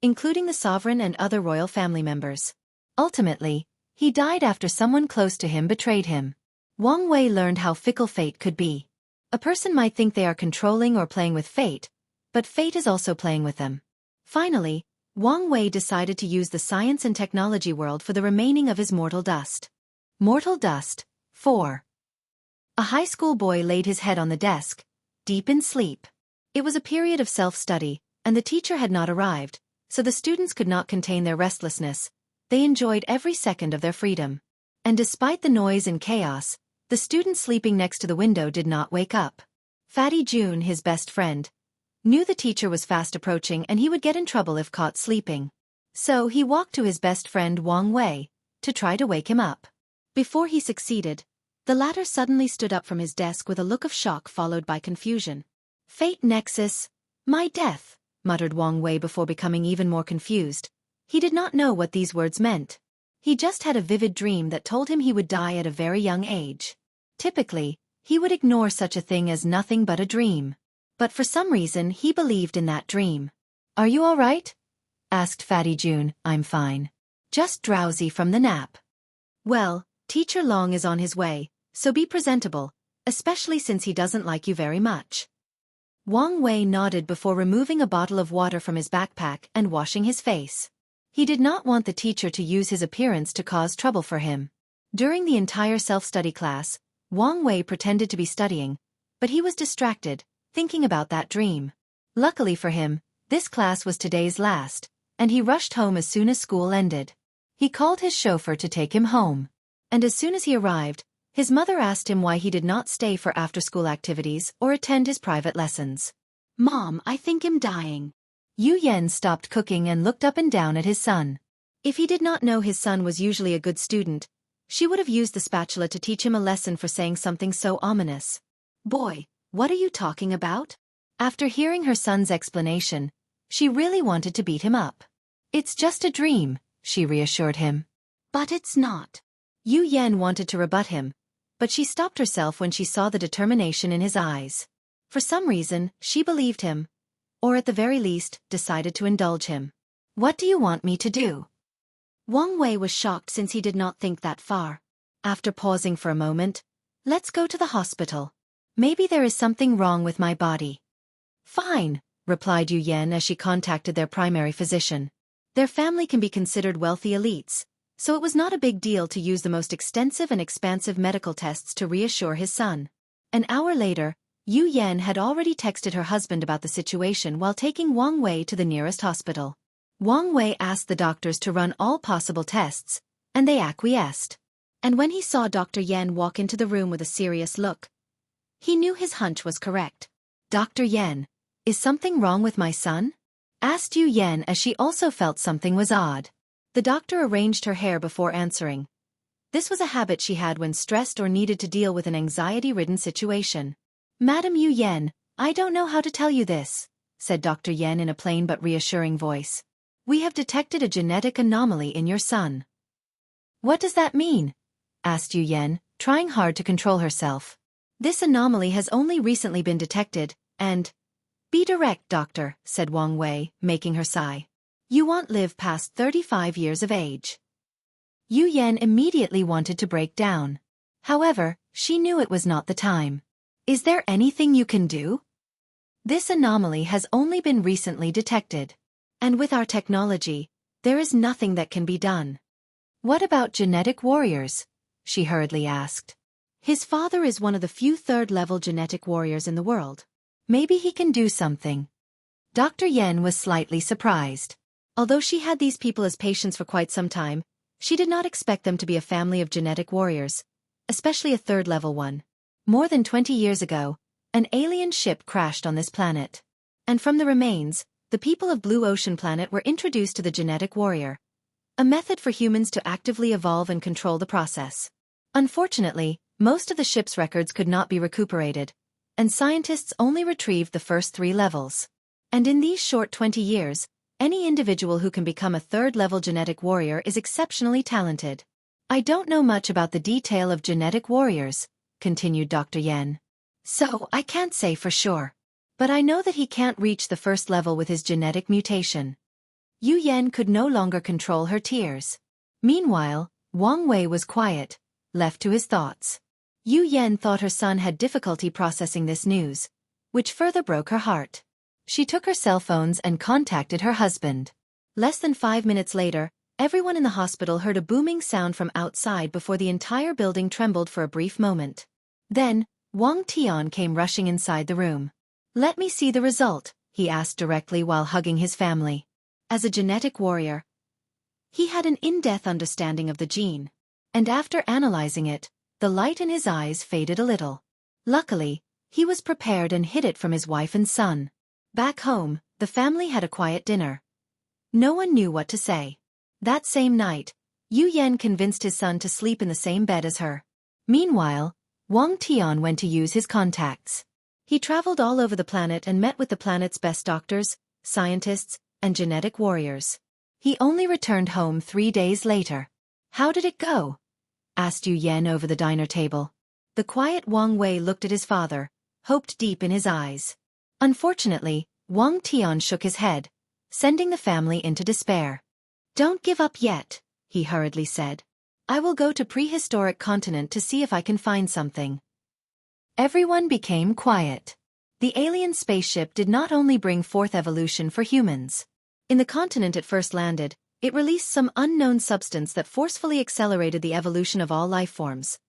including the sovereign and other royal family members. Ultimately, He died after someone close to him betrayed him. Wang Wei learned how fickle fate could be. A person might think they are controlling or playing with fate, but fate is also playing with them. Finally, Wang Wei decided to use the science and technology world for the remaining of his mortal dust. Mortal Dust 4. A high school boy laid his head on the desk, deep in sleep. It was a period of self-study, and the teacher had not arrived, so the students could not contain their restlessness. They enjoyed every second of their freedom. And despite the noise and chaos, the student sleeping next to the window did not wake up. Fatty June, his best friend, knew the teacher was fast approaching and he would get in trouble if caught sleeping. So he walked to his best friend Wang Wei to try to wake him up. Before he succeeded, the latter suddenly stood up from his desk with a look of shock followed by confusion. Fate Nexus, my death, muttered Wang Wei before becoming even more confused. He did not know what these words meant. He just had a vivid dream that told him he would die at a very young age. Typically, he would ignore such a thing as nothing but a dream. But for some reason he believed in that dream. Are you all right? Asked Fatty June. I'm fine. Just drowsy from the nap. Well, Teacher Long is on his way, so be presentable, especially since he doesn't like you very much. Wang Wei nodded before removing a bottle of water from his backpack and washing his face. He did not want the teacher to use his appearance to cause trouble for him. During the entire self-study class, Wang Wei pretended to be studying, but he was distracted, thinking about that dream. Luckily for him, this class was today's last, and he rushed home as soon as school ended. He called his chauffeur to take him home. And as soon as he arrived, his mother asked him why he did not stay for after-school activities or attend his private lessons. Mom, I think I'm dying. Yu Yan stopped cooking and looked up and down at his son. If he did not know his son was usually a good student, she would have used the spatula to teach him a lesson for saying something so ominous. Boy, what are you talking about? After hearing her son's explanation, she really wanted to beat him up. It's just a dream, she reassured him. But it's not. Yu Yan wanted to rebut him, but she stopped herself when she saw the determination in his eyes. For some reason, she believed him, or at the very least, decided to indulge him. What do you want me to do? Wang Wei was shocked since he did not think that far. After pausing for a moment, let's go to the hospital. Maybe there is something wrong with my body. Fine, replied Yu Yan as she contacted their primary physician. Their family can be considered wealthy elites, so it was not a big deal to use the most extensive and expansive medical tests to reassure his son. An hour later, Yu Yan had already texted her husband about the situation while taking Wang Wei to the nearest hospital. Wang Wei asked the doctors to run all possible tests, and they acquiesced. And when he saw Dr. Yan walk into the room with a serious look, he knew his hunch was correct. Dr. Yan, is something wrong with my son? Asked Yu Yan as she also felt something was odd. The doctor arranged her hair before answering. This was a habit she had when stressed or needed to deal with an anxiety-ridden situation. Madam Yu Yan, I don't know how to tell you this, said Dr. Yan in a plain but reassuring voice. We have detected a genetic anomaly in your son. What does that mean? Asked Yu Yan, trying hard to control herself. This anomaly has only recently been detected, and... Be direct, doctor, said Wang Wei, making her sigh. You won't live past 35 years of age. Yu Yan immediately wanted to break down. However, she knew it was not the time. Is there anything you can do? This anomaly has only been recently detected. And with our technology, there is nothing that can be done. What about genetic warriors? She hurriedly asked. His father is one of the few third-level genetic warriors in the world. Maybe he can do something. Dr. Yan was slightly surprised. Although she had these people as patients for quite some time, she did not expect them to be a family of genetic warriors, especially a third-level one. More than 20 years ago, an alien ship crashed on this planet. And from the remains, the people of Blue Ocean Planet were introduced to the genetic warrior, a method for humans to actively evolve and control the process. Unfortunately, most of the ship's records could not be recuperated, and scientists only retrieved the first 3 levels. And in these short 20 years, any individual who can become a third-level genetic warrior is exceptionally talented. I don't know much about the detail of genetic warriors, continued Dr. Yan. So I can't say for sure. But I know that he can't reach the first level with his genetic mutation. Yu Yan could no longer control her tears. Meanwhile, Wang Wei was quiet, left to his thoughts. Yu Yan thought her son had difficulty processing this news, which further broke her heart. She took her cell phones and contacted her husband. Less than 5 minutes later, everyone in the hospital heard a booming sound from outside before the entire building trembled for a brief moment. Then, Wang Tian came rushing inside the room. "Let me see the result," he asked directly while hugging his family. As a genetic warrior, he had an in-depth understanding of the gene, and after analyzing it, the light in his eyes faded a little. Luckily, he was prepared and hid it from his wife and son. Back home, the family had a quiet dinner. No one knew what to say. That same night, Yu Yan convinced his son to sleep in the same bed as her. Meanwhile, Wang Tian went to use his contacts. He traveled all over the planet and met with the planet's best doctors, scientists, and genetic warriors. He only returned home 3 days later. "How did it go?" asked Yu Yan over the dinner table. The quiet Wang Wei looked at his father, hoped deep in his eyes. Unfortunately, Wang Tian shook his head, sending the family into despair. "Don't give up yet," he hurriedly said. "I will go to prehistoric continent to see if I can find something." Everyone became quiet. The alien spaceship did not only bring forth evolution for humans. In the continent it first landed, it released some unknown substance that forcefully accelerated the evolution of all life forms.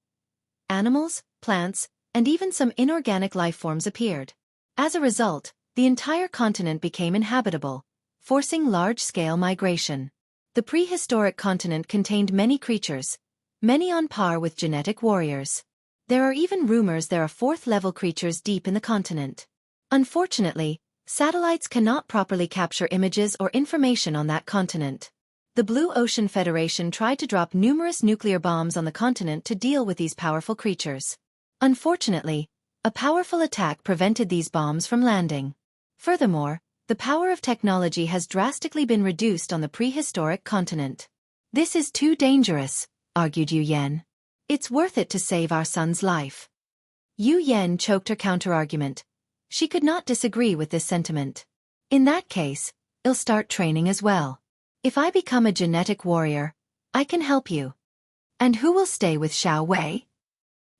Animals, plants, and even some inorganic life forms appeared. As a result, the entire continent became inhabitable, forcing large-scale migration. The prehistoric continent contained many creatures, many on par with genetic warriors. There are even rumors there are 4th-level creatures deep in the continent. Unfortunately, satellites cannot properly capture images or information on that continent. The Blue Ocean Federation tried to drop numerous nuclear bombs on the continent to deal with these powerful creatures. Unfortunately, a powerful attack prevented these bombs from landing. Furthermore, the power of technology has drastically been reduced on the prehistoric continent. "This is too dangerous," argued Yu Yan. "It's worth it to save our son's life." Yu Yan choked her counterargument. She could not disagree with this sentiment. "In that case, I'll start training as well. If I become a genetic warrior, I can help you." "And who will stay with Xiao Wei?"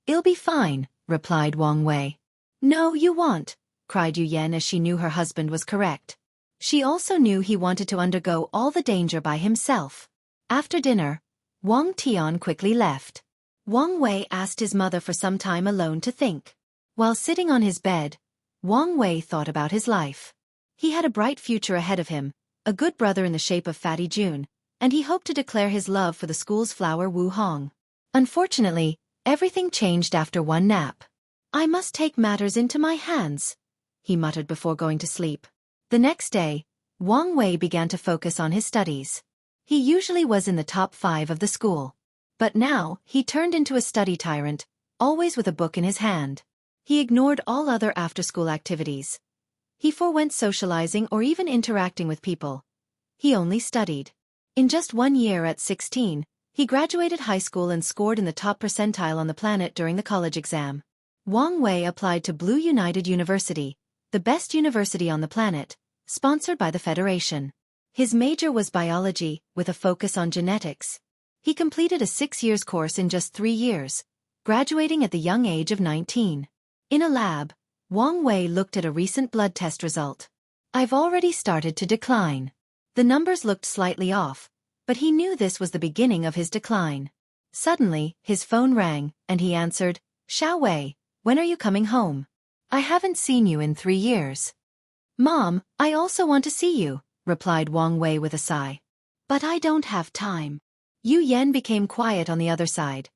"I'll be fine," replied Wang Wei. "No, you won't," cried Yu Yan as she knew her husband was correct. She also knew he wanted to undergo all the danger by himself. After dinner, Wang Tian quickly left. Wang Wei asked his mother for some time alone to think. While sitting on his bed, Wang Wei thought about his life. He had a bright future ahead of him, a good brother in the shape of Fatty June, and he hoped to declare his love for the school's flower Wu Hong. Unfortunately, everything changed after one nap. "I must take matters into my hands," he muttered before going to sleep. The next day, Wang Wei began to focus on his studies. He usually was in the top 5 of the school. But now, he turned into a study tyrant, always with a book in his hand. He ignored all other after-school activities. He forewent socializing or even interacting with people. He only studied. In just 1 year at 16, he graduated high school and scored in the top percentile on the planet during the college exam. Wang Wei applied to Blue United University, the best university on the planet, sponsored by the Federation. His major was biology, with a focus on genetics. He completed a 6-year course in just 3 years, graduating at the young age of 19. In a lab, Wang Wei looked at a recent blood test result. "I've already started to decline." The numbers looked slightly off, but he knew this was the beginning of his decline. Suddenly, his phone rang, and he answered, "Xiao Wei, when are you coming home? I haven't seen you in 3 years." "Mom, I also want to see you," replied Wang Wei with a sigh. "But I don't have time." Yu Yan became quiet on the other side.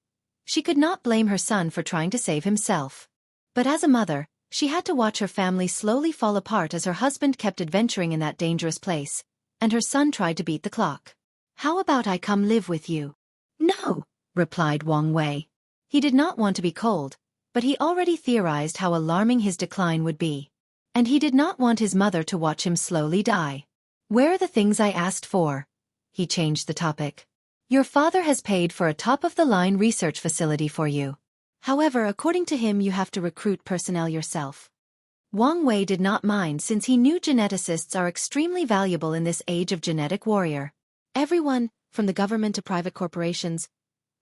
She could not blame her son for trying to save himself. But as a mother, she had to watch her family slowly fall apart as her husband kept adventuring in that dangerous place, and her son tried to beat the clock. "How about I come live with you?" "No," replied Wang Wei. He did not want to be cold, but he already theorized how alarming his decline would be. And he did not want his mother to watch him slowly die. "Where are the things I asked for?" He changed the topic. "Your father has paid for a top-of-the-line research facility for you. However, according to him, you have to recruit personnel yourself." Wang Wei did not mind since he knew geneticists are extremely valuable in this age of genetic warrior. Everyone, from the government to private corporations,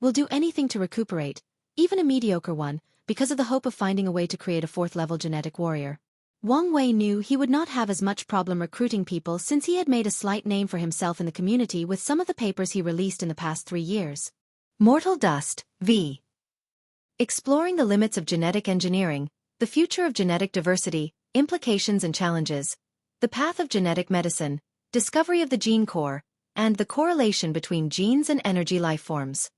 will do anything to recuperate, even a mediocre one, because of the hope of finding a way to create a fourth-level genetic warrior. Wang Wei knew he would not have as much problem recruiting people since he had made a slight name for himself in the community with some of the papers he released in the past 3 years. Mortal Dust, v. Exploring the limits of genetic engineering, the future of genetic diversity, implications and challenges, the path of genetic medicine, discovery of the gene core, and the correlation between genes and energy lifeforms.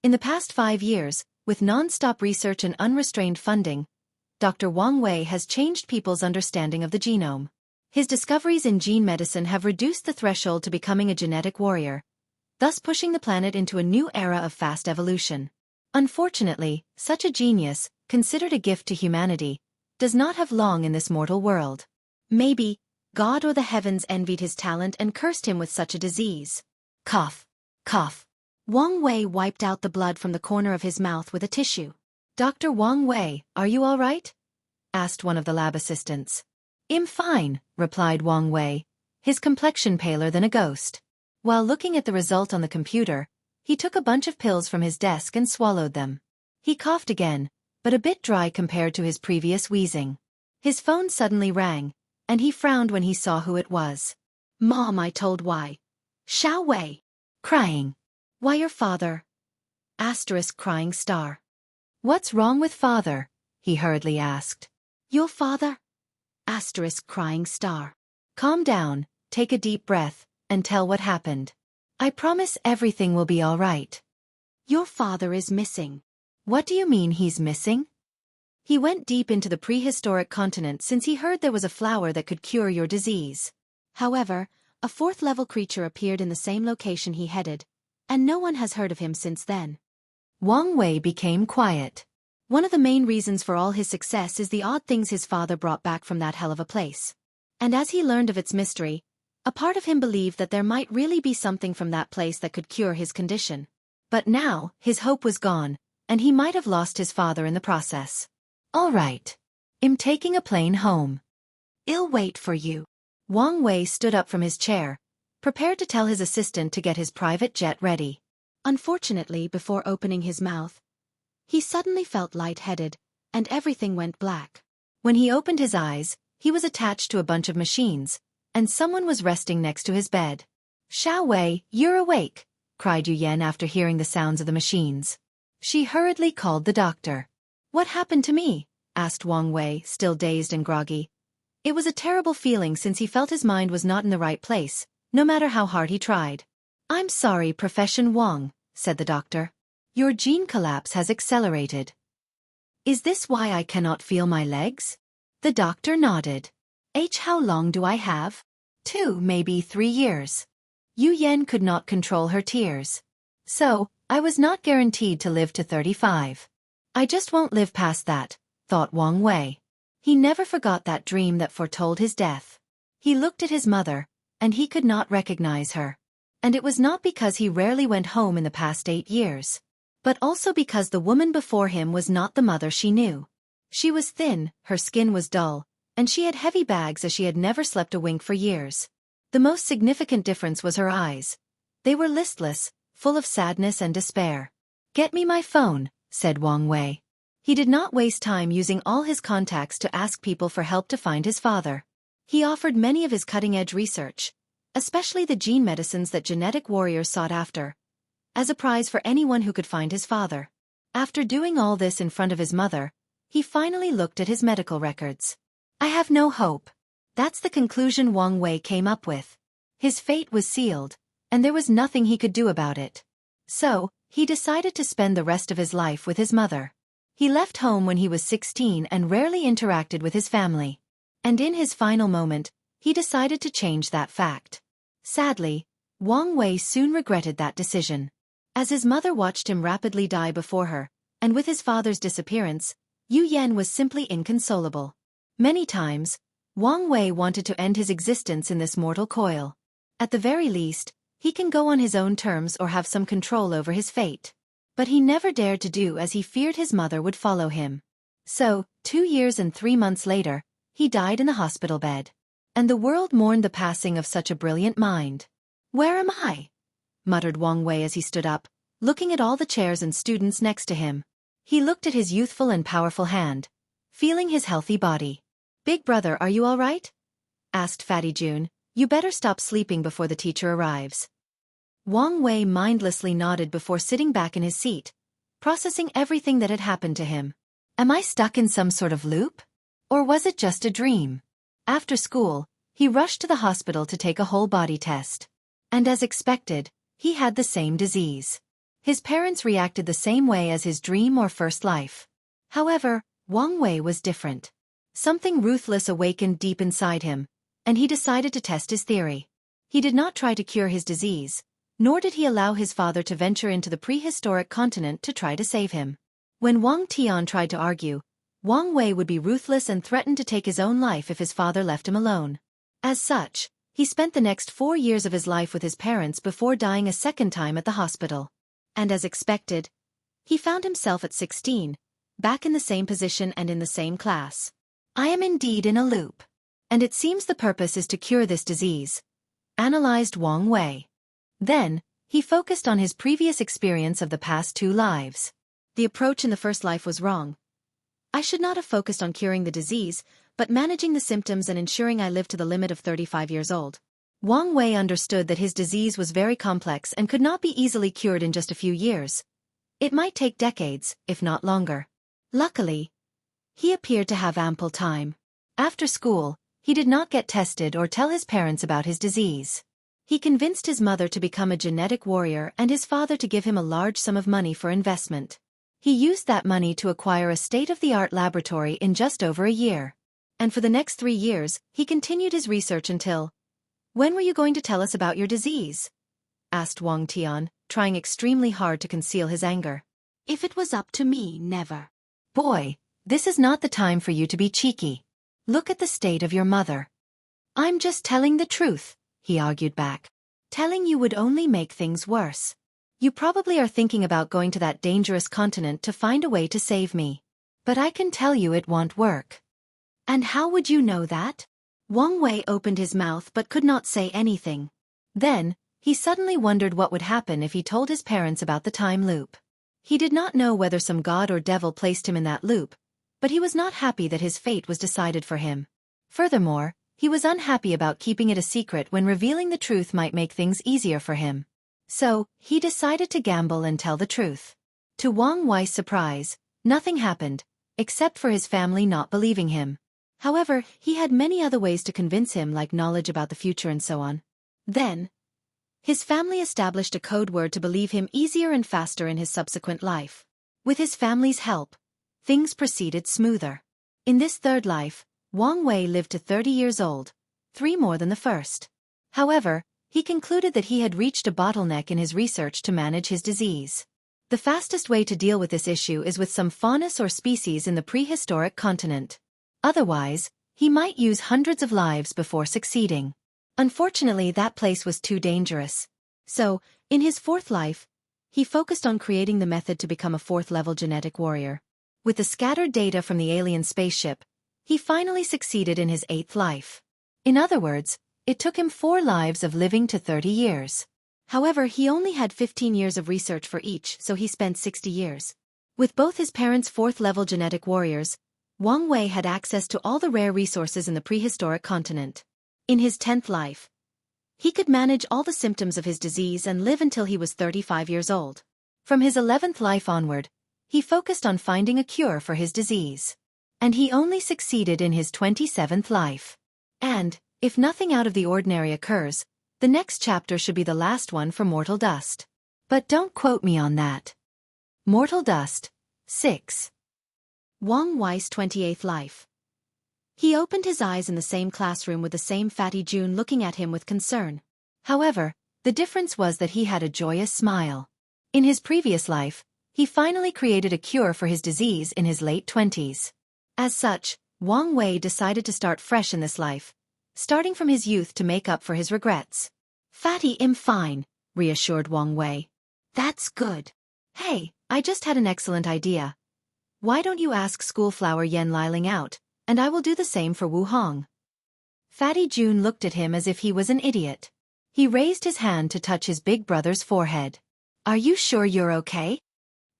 In the past 5 years, with non-stop research and unrestrained funding, Dr. Wang Wei has changed people's understanding of the genome. His discoveries in gene medicine have reduced the threshold to becoming a genetic warrior, thus pushing the planet into a new era of fast evolution. Unfortunately, such a genius, considered a gift to humanity, does not have long in this mortal world. Maybe, God or the heavens envied his talent and cursed him with such a disease. Cough. Cough. Wang Wei wiped out the blood from the corner of his mouth with a tissue. Dr. Wang Wei, are you all right? Asked one of the lab assistants. I'm fine, replied Wang Wei, his complexion paler than a ghost. While looking at the result on the computer, he took a bunch of pills from his desk and swallowed them. He coughed again, but a bit dry compared to his previous wheezing. His phone suddenly rang, and he frowned when he saw who it was. Mom, I told why. Xiao Wei. Crying. Why your father? Asterisk crying star. What's wrong with father? He hurriedly asked. Your father? Asterisk crying star. Calm down, take a deep breath, and tell what happened. I promise everything will be all right. Your father is missing. What do you mean he's missing? He went deep into the prehistoric continent since he heard there was a flower that could cure your disease. However, a fourth-level creature appeared in the same location he headed, and no one has heard of him since then. Wang Wei became quiet. One of the main reasons for all his success is the odd things his father brought back from that hell of a place. And as he learned of its mystery, a part of him believed that there might really be something from that place that could cure his condition. But now, his hope was gone, and he might have lost his father in the process. All right. I'm taking a plane home. I'll wait for you. Wang Wei stood up from his chair, prepared to tell his assistant to get his private jet ready. Unfortunately, before opening his mouth, he suddenly felt lightheaded, and everything went black. When he opened his eyes, he was attached to a bunch of machines, and someone was resting next to his bed. Xiao Wei, you're awake, cried Yu Yan after hearing the sounds of the machines. She hurriedly called the doctor. What happened to me? Asked Wang Wei, still dazed and groggy. It was a terrible feeling since he felt his mind was not in the right place, no matter how hard he tried. I'm sorry, Professor Wang, said the doctor. Your gene collapse has accelerated. Is this why I cannot feel my legs? The doctor nodded. How long do I have? 2, maybe 3 years. Yu Yan could not control her tears. So, I was not guaranteed to live to 35. I just won't live past that, thought Wang Wei. He never forgot that dream that foretold his death. He looked at his mother, and he could not recognize her. And it was not because he rarely went home in the past 8 years, but also because the woman before him was not the mother she knew. She was thin, her skin was dull, and she had heavy bags as she had never slept a wink for years. The most significant difference was her eyes. They were listless, full of sadness and despair. Get me my phone, said Wang Wei. He did not waste time using all his contacts to ask people for help to find his father. He offered many of his cutting-edge research, especially the gene medicines that genetic warriors sought after, as a prize for anyone who could find his father. After doing all this in front of his mother, he finally looked at his medical records. I have no hope. That's the conclusion Wang Wei came up with. His fate was sealed, and there was nothing he could do about it. So, he decided to spend the rest of his life with his mother. He left home when he was 16 and rarely interacted with his family. And in his final moment, he decided to change that fact. Sadly, Wang Wei soon regretted that decision. As his mother watched him rapidly die before her, and with his father's disappearance, Yu Yan was simply inconsolable. Many times, Wang Wei wanted to end his existence in this mortal coil. At the very least, he can go on his own terms or have some control over his fate. But he never dared to do as he feared his mother would follow him. So, 2 years and 3 months later, he died in the hospital bed. And the world mourned the passing of such a brilliant mind. Where am I? Muttered Wang Wei as he stood up, looking at all the chairs and students next to him. He looked at his youthful and powerful hand, feeling his healthy body. "Big brother, are you all right?" asked Fatty June. "You better stop sleeping before the teacher arrives." Wang Wei mindlessly nodded before sitting back in his seat, processing everything that had happened to him. Am I stuck in some sort of loop? Or was it just a dream? After school, he rushed to the hospital to take a whole-body test. And as expected, he had the same disease. His parents reacted the same way as his dream or first life. However, Wang Wei was different. Something ruthless awakened deep inside him, and he decided to test his theory. He did not try to cure his disease, nor did he allow his father to venture into the prehistoric continent to try to save him. When Wang Tian tried to argue, Wang Wei would be ruthless and threatened to take his own life if his father left him alone. As such, he spent the next 4 years of his life with his parents before dying a second time at the hospital. And as expected, he found himself at 16, back in the same position and in the same class. I am indeed in a loop. And it seems the purpose is to cure this disease, analyzed Wang Wei. Then, he focused on his previous experience of the past 2 lives. The approach in the first life was wrong. I should not have focused on curing the disease, but managing the symptoms and ensuring I lived to the limit of 35 years old. Wang Wei understood that his disease was very complex and could not be easily cured in just a few years. It might take decades, if not longer. Luckily, he appeared to have ample time. After school, he did not get tested or tell his parents about his disease. He convinced his mother to become a genetic warrior and his father to give him a large sum of money for investment. He used that money to acquire a state-of-the-art laboratory in just over a year. And for the next 3 years, he continued his research until... When were you going to tell us about your disease? Asked Wang Tian, trying extremely hard to conceal his anger. If it was up to me, never. Boy, this is not the time for you to be cheeky. Look at the state of your mother. I'm just telling the truth, he argued back. Telling you would only make things worse. You probably are thinking about going to that dangerous continent to find a way to save me. But I can tell you it won't work. And how would you know that? Wang Wei opened his mouth but could not say anything. Then, he suddenly wondered what would happen if he told his parents about the time loop. He did not know whether some god or devil placed him in that loop, but he was not happy that his fate was decided for him. Furthermore, he was unhappy about keeping it a secret when revealing the truth might make things easier for him. So, he decided to gamble and tell the truth. To Wang Wei's surprise, nothing happened, except for his family not believing him. However, he had many other ways to convince him, like knowledge about the future and so on. Then, his family established a code word to believe him easier and faster in his subsequent life. With his family's help, things proceeded smoother. In this third life, Wang Wei lived to 30 years old, 3 more than the first. However, he concluded that he had reached a bottleneck in his research to manage his disease. The fastest way to deal with this issue is with some faunus or species in the prehistoric continent. Otherwise, he might use hundreds of lives before succeeding. Unfortunately, that place was too dangerous. So, in his 4th life, he focused on creating the method to become a 4th-level genetic warrior. With the scattered data from the alien spaceship, he finally succeeded in his 8th life. In other words, it took him 4 lives of living to 30 years. However, he only had 15 years of research for each, so he spent 60 years. With both his parents' 4th-level genetic warriors, Wang Wei had access to all the rare resources in the prehistoric continent. In his 10th life, he could manage all the symptoms of his disease and live until he was 35 years old. From his 11th life onward, he focused on finding a cure for his disease. And he only succeeded in his 27th life. And, if nothing out of the ordinary occurs, the next chapter should be the last one for Mortal Dust. But don't quote me on that. Mortal Dust, 6. Wang Wei's 28th life. He opened his eyes in the same classroom with the same Fatty June looking at him with concern. However, the difference was that he had a joyous smile. In his previous life, he finally created a cure for his disease in his late 20s. As such, Wang Wei decided to start fresh in this life, starting from his youth to make up for his regrets. Fatty, I'm fine, reassured Wang Wei. That's good. Hey, I just had an excellent idea. Why don't you ask Schoolflower Yen Liling out, and I will do the same for Wu Hong. Fatty June looked at him as if he was an idiot. He raised his hand to touch his big brother's forehead. Are you sure you're okay?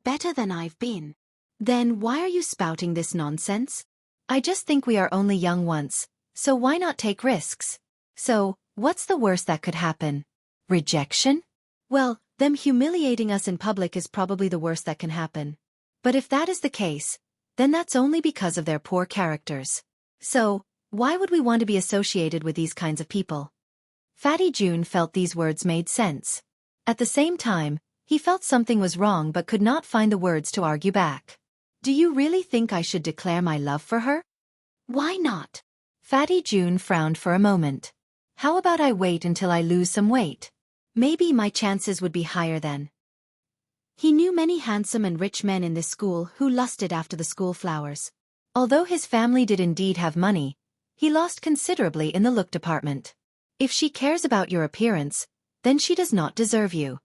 Better than I've been. Then why are you spouting this nonsense? I just think we are only young once, so why not take risks? So, what's the worst that could happen? Rejection? Well, them humiliating us in public is probably the worst that can happen. But if that is the case, then that's only because of their poor characters. So, why would we want to be associated with these kinds of people? Fatty June felt these words made sense. At the same time, he felt something was wrong but could not find the words to argue back. Do you really think I should declare my love for her? Why not? Fatty June frowned for a moment. How about I wait until I lose some weight? Maybe my chances would be higher then. He knew many handsome and rich men in this school who lusted after the school flowers. Although his family did indeed have money, he lost considerably in the look department. If she cares about your appearance, then she does not deserve you.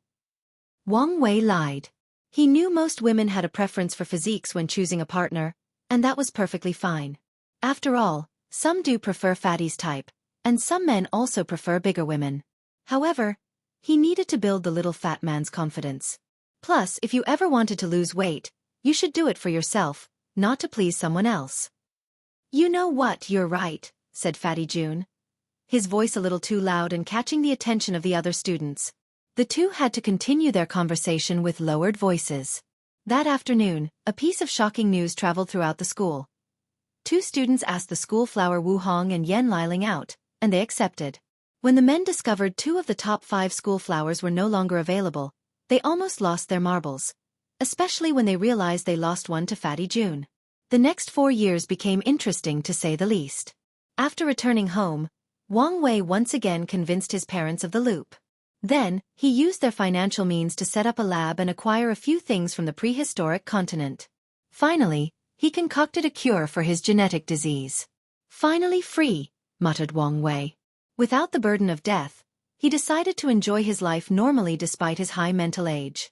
Wang Wei lied. He knew most women had a preference for physiques when choosing a partner, and that was perfectly fine. After all, some do prefer Fatty's type, and some men also prefer bigger women. However, he needed to build the little fat man's confidence. Plus, if you ever wanted to lose weight, you should do it for yourself, not to please someone else. You know what, you're right, said Fatty June, his voice a little too loud and catching the attention of the other students. The two had to continue their conversation with lowered voices. That afternoon, a piece of shocking news traveled throughout the school. 2 students asked the school flower Wu Hong and Yen Liling out, and they accepted. When the men discovered 2 of the top 5 school flowers were no longer available, they almost lost their marbles, especially when they realized they lost one to Fatty June. The next 4 years became interesting to say the least. After returning home, Wang Wei once again convinced his parents of the loop. Then, he used their financial means to set up a lab and acquire a few things from the prehistoric continent. Finally, he concocted a cure for his genetic disease. Finally free, muttered Wang Wei. Without the burden of death, he decided to enjoy his life normally despite his high mental age.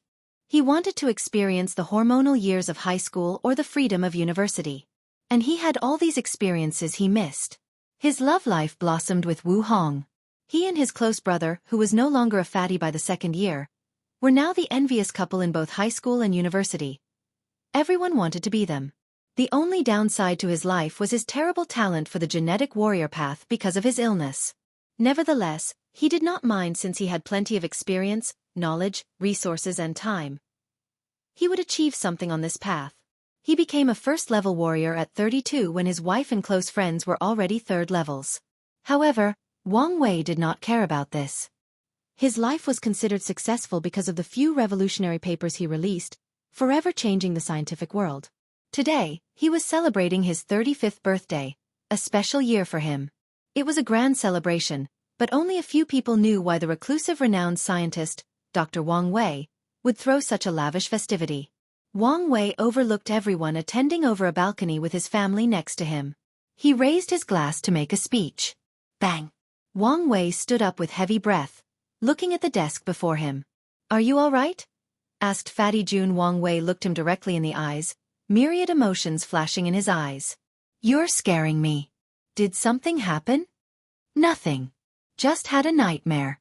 He wanted to experience the hormonal years of high school or the freedom of university. And he had all these experiences he missed. His love life blossomed with Wu Hong. He and his close brother, who was no longer a fatty by the 2nd year, were now the envious couple in both high school and university. Everyone wanted to be them. The only downside to his life was his terrible talent for the genetic warrior path because of his illness. Nevertheless, he did not mind since he had plenty of experience, knowledge, resources and time. He would achieve something on this path. He became a first-level warrior at 32 when his wife and close friends were already 3rd levels. However, Wang Wei did not care about this. His life was considered successful because of the few revolutionary papers he released, forever changing the scientific world. Today, he was celebrating his 35th birthday, a special year for him. It was a grand celebration, but only a few people knew why the reclusive renowned scientist, Dr. Wang Wei, would throw such a lavish festivity. Wang Wei overlooked everyone attending over a balcony with his family next to him. He raised his glass to make a speech. Bang! Wang Wei stood up with heavy breath, looking at the desk before him. Are you all right? Asked Fatty June. Wang Wei looked him directly in the eyes, myriad emotions flashing in his eyes. You're scaring me. Did something happen? Nothing. Just had a nightmare.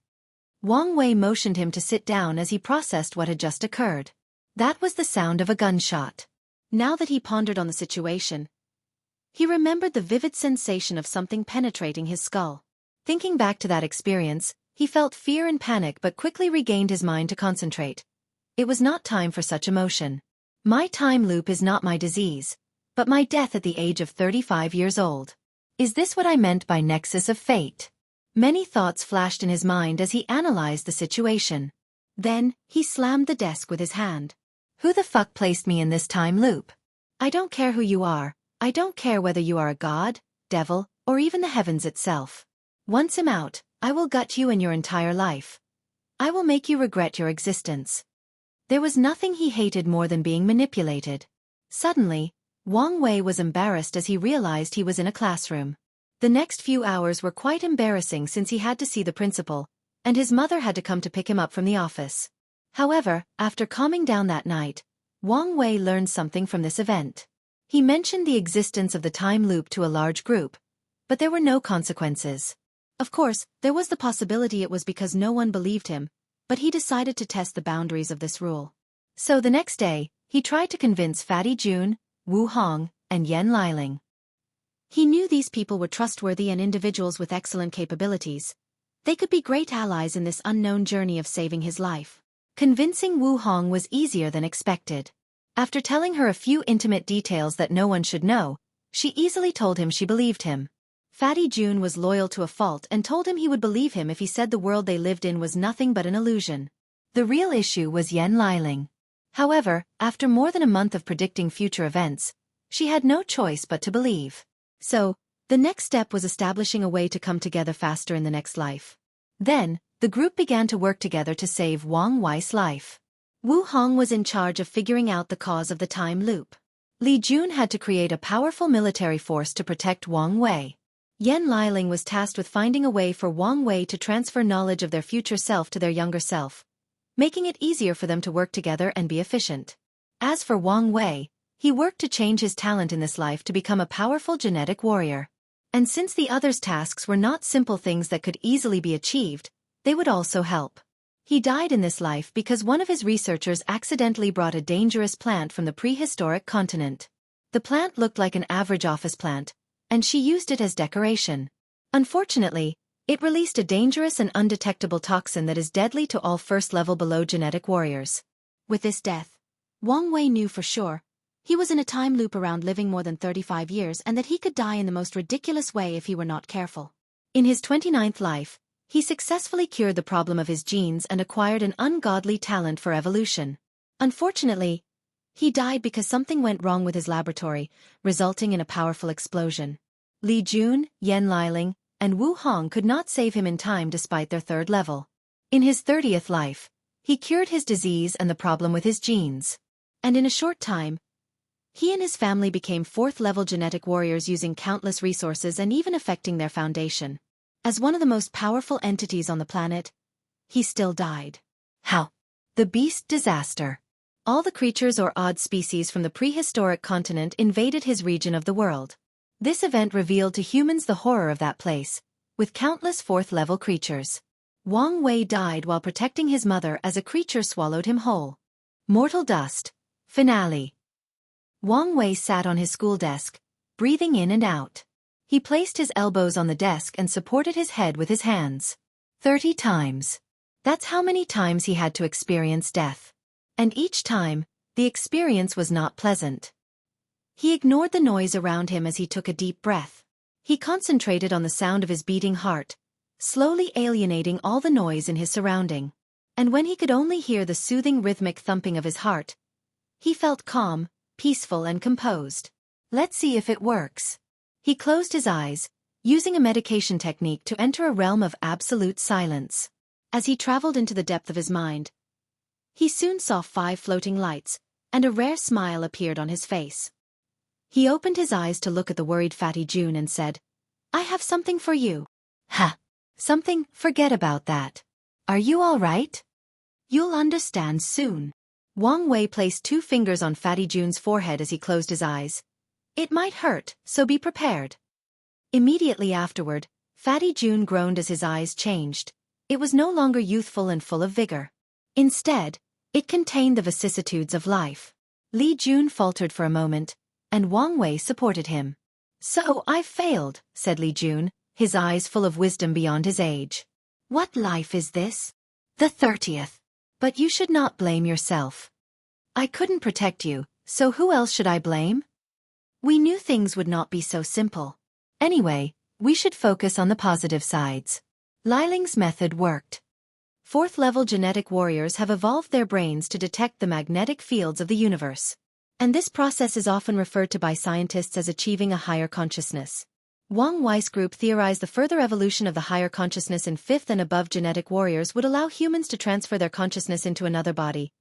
Wang Wei motioned him to sit down as he processed what had just occurred. That was the sound of a gunshot. Now that he pondered on the situation, he remembered the vivid sensation of something penetrating his skull. Thinking back to that experience, he felt fear and panic but quickly regained his mind to concentrate. It was not time for such emotion. My time loop is not my disease, but my death at the age of 35 years old. Is this what I meant by nexus of fate? Many thoughts flashed in his mind as he analyzed the situation. Then, he slammed the desk with his hand. Who the fuck placed me in this time loop? I don't care who you are. I don't care whether you are a god, devil, or even the heavens itself. Once I'm out, I will gut you and your entire life. I will make you regret your existence. There was nothing he hated more than being manipulated. Suddenly, Wang Wei was embarrassed as he realized he was in a classroom. The next few hours were quite embarrassing since he had to see the principal, and his mother had to come to pick him up from the office. However, after calming down that night, Wang Wei learned something from this event. He mentioned the existence of the time loop to a large group, but there were no consequences. Of course, there was the possibility it was because no one believed him, but he decided to test the boundaries of this rule. So the next day, he tried to convince Fatty Jun, Wu Hong, and Yen Liling. He knew these people were trustworthy and individuals with excellent capabilities. They could be great allies in this unknown journey of saving his life. Convincing Wu Hong was easier than expected. After telling her a few intimate details that no one should know, she easily told him she believed him. Fatty Jun was loyal to a fault and told him he would believe him if he said the world they lived in was nothing but an illusion. The real issue was Yen Liling. However, after more than a month of predicting future events, she had no choice but to believe. So, the next step was establishing a way to come together faster in the next life. Then, the group began to work together to save Wang Wei's life. Wu Hong was in charge of figuring out the cause of the time loop. Li Jun had to create a powerful military force to protect Wang Wei. Yen Liling was tasked with finding a way for Wang Wei to transfer knowledge of their future self to their younger self, making it easier for them to work together and be efficient. As for Wang Wei, he worked to change his talent in this life to become a powerful genetic warrior. And since the others' tasks were not simple things that could easily be achieved, they would also help. He died in this life because one of his researchers accidentally brought a dangerous plant from the prehistoric continent. The plant looked like an average office plant, and she used it as decoration. Unfortunately, it released a dangerous and undetectable toxin that is deadly to all first-level below genetic warriors. With this death, Wang Wei knew for sure he was in a time loop around living more than 35 years and that he could die in the most ridiculous way if he were not careful. In his 29th life, he successfully cured the problem of his genes and acquired an ungodly talent for evolution. Unfortunately, he died because something went wrong with his laboratory, resulting in a powerful explosion. Li Jun, Yen Liling, and Wu Hong could not save him in time despite their third level. In his 30th life, he cured his disease and the problem with his genes. And in a short time, he and his family became fourth-level genetic warriors using countless resources and even affecting their foundation. As one of the most powerful entities on the planet, he still died. How? The Beast Disaster. All the creatures or odd species from the prehistoric continent invaded his region of the world. This event revealed to humans the horror of that place, with countless fourth-level creatures. Wang Wei died while protecting his mother as a creature swallowed him whole. Mortal Dust. Finale. Wang Wei sat on his school desk, breathing in and out. He placed his elbows on the desk and supported his head with his hands. 30 times. That's how many times he had to experience death. And each time, the experience was not pleasant. He ignored the noise around him as he took a deep breath. He concentrated on the sound of his beating heart, slowly alienating all the noise in his surrounding. And when he could only hear the soothing rhythmic thumping of his heart, he felt calm, peaceful and composed. Let's see if it works. He closed his eyes, using a medication technique to enter a realm of absolute silence. As he traveled into the depth of his mind, he soon saw 5 floating lights, and a rare smile appeared on his face. He opened his eyes to look at the worried Fatty Jun and said, "I have something for you." "Ha! Something? Forget about that. Are you all right?" "You'll understand soon." Wang Wei placed 2 fingers on Fatty Jun's forehead as he closed his eyes. "It might hurt, so be prepared." Immediately afterward, Fatty Jun groaned as his eyes changed. It was no longer youthful and full of vigor. Instead, it contained the vicissitudes of life. Li Jun faltered for a moment, and Wang Wei supported him. "So I've failed," said Li Jun, his eyes full of wisdom beyond his age. "What life is this?" "The 30th. But you should not blame yourself. I couldn't protect you, so who else should I blame? We knew things would not be so simple. Anyway, we should focus on the positive sides. Liling's method worked. 4th-level genetic warriors have evolved their brains to detect the magnetic fields of the universe. And this process is often referred to by scientists as achieving a higher consciousness. Wang Wei's group theorized the further evolution of the higher consciousness in 5th and above genetic warriors would allow humans to transfer their consciousness into another body,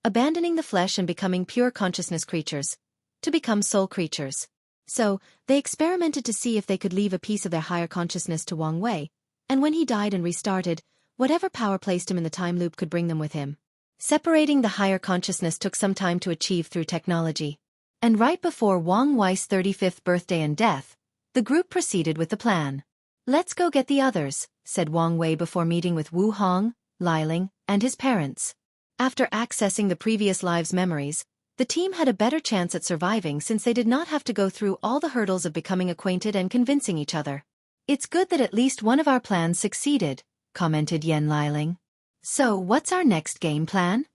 abandoning the flesh and becoming pure consciousness creatures, to become soul creatures. So, they experimented to see if they could leave a piece of their higher consciousness to Wang Wei, and when he died and restarted, whatever power placed him in the time loop could bring them with him. Separating the higher consciousness took some time to achieve through technology. And right before Wang Wei's 35th birthday and death, the group proceeded with the plan. "Let's go get the others," said Wang Wei before meeting with Wu Hong, Liling, and his parents. After accessing the previous lives' memories, the team had a better chance at surviving since they did not have to go through all the hurdles of becoming acquainted and convincing each other. It's good that at least one of our plans succeeded, commented Yen Liling. So what's our next game plan?